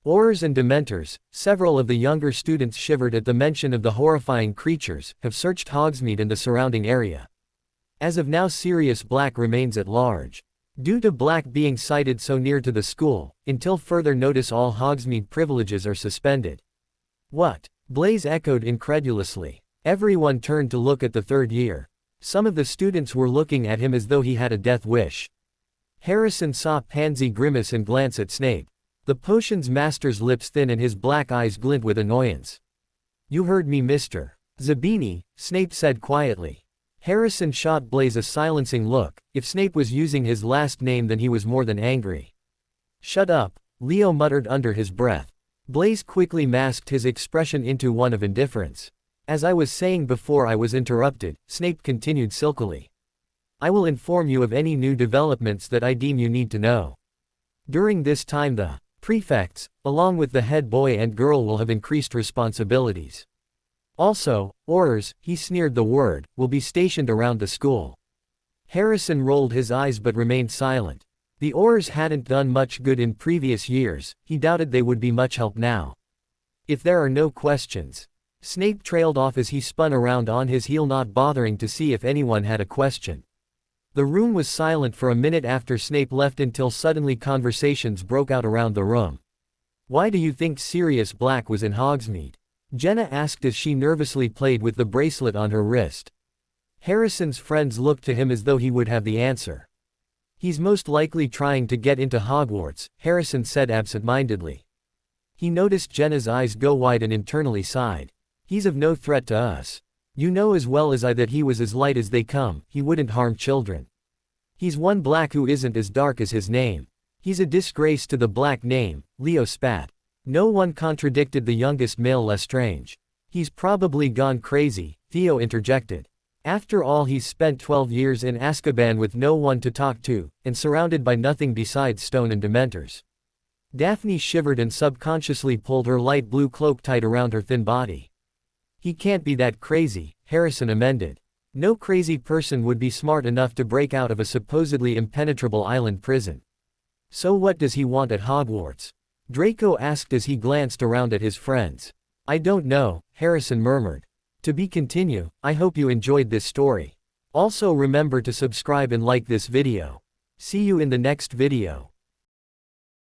Aurors and Dementors, several of the younger students shivered at the mention of the horrifying creatures, have searched Hogsmeade and the surrounding area. As of now, Sirius Black remains at large. Due to Black being sighted so near to the school, until further notice all Hogsmeade privileges are suspended. What? Blaise echoed incredulously. Everyone turned to look at the third year. Some of the students were looking at him as though he had a death wish. Harrison saw Pansy grimace and glance at Snape. The potions master's lips thin and his black eyes glint with annoyance. You heard me, Mr. Zabini, Snape said quietly. Harrison shot Blaise a silencing look. If Snape was using his last name, then he was more than angry. Shut up, Leo muttered under his breath. Blaise quickly masked his expression into one of indifference. As I was saying before I was interrupted, Snape continued silkily. I will inform you of any new developments that I deem you need to know. During this time the prefects, along with the head boy and girl, will have increased responsibilities. Also, Aurors, he sneered the word, will be stationed around the school. Harrison rolled his eyes but remained silent. The Aurors hadn't done much good in previous years, he doubted they would be much help now. If there are no questions. Snape trailed off as he spun around on his heel, not bothering to see if anyone had a question. The room was silent for a minute after Snape left until suddenly conversations broke out around the room. Why do you think Sirius Black was in Hogsmeade? Jenna asked as she nervously played with the bracelet on her wrist. Harrison's friends looked to him as though he would have the answer. He's most likely trying to get into Hogwarts, Harrison said absent-mindedly. He noticed Jenna's eyes go wide and internally sighed. He's of no threat to us. You know as well as I that he was as light as they come, he wouldn't harm children. He's one Black who isn't as dark as his name. He's a disgrace to the Black name, Leo spat. No one contradicted the youngest male Lestrange. He's probably gone crazy, Theo interjected. After all, he's spent 12 years in Azkaban with no one to talk to, and surrounded by nothing besides stone and Dementors. Daphne shivered and subconsciously pulled her light blue cloak tight around her thin body. He can't be that crazy, Harrison amended. No crazy person would be smart enough to break out of a supposedly impenetrable island prison. So what does he want at Hogwarts? Draco asked as he glanced around at his friends. I don't know, Harrison murmured. To be continued. I hope you enjoyed this story. Also remember to subscribe and like this video. See you in the next video.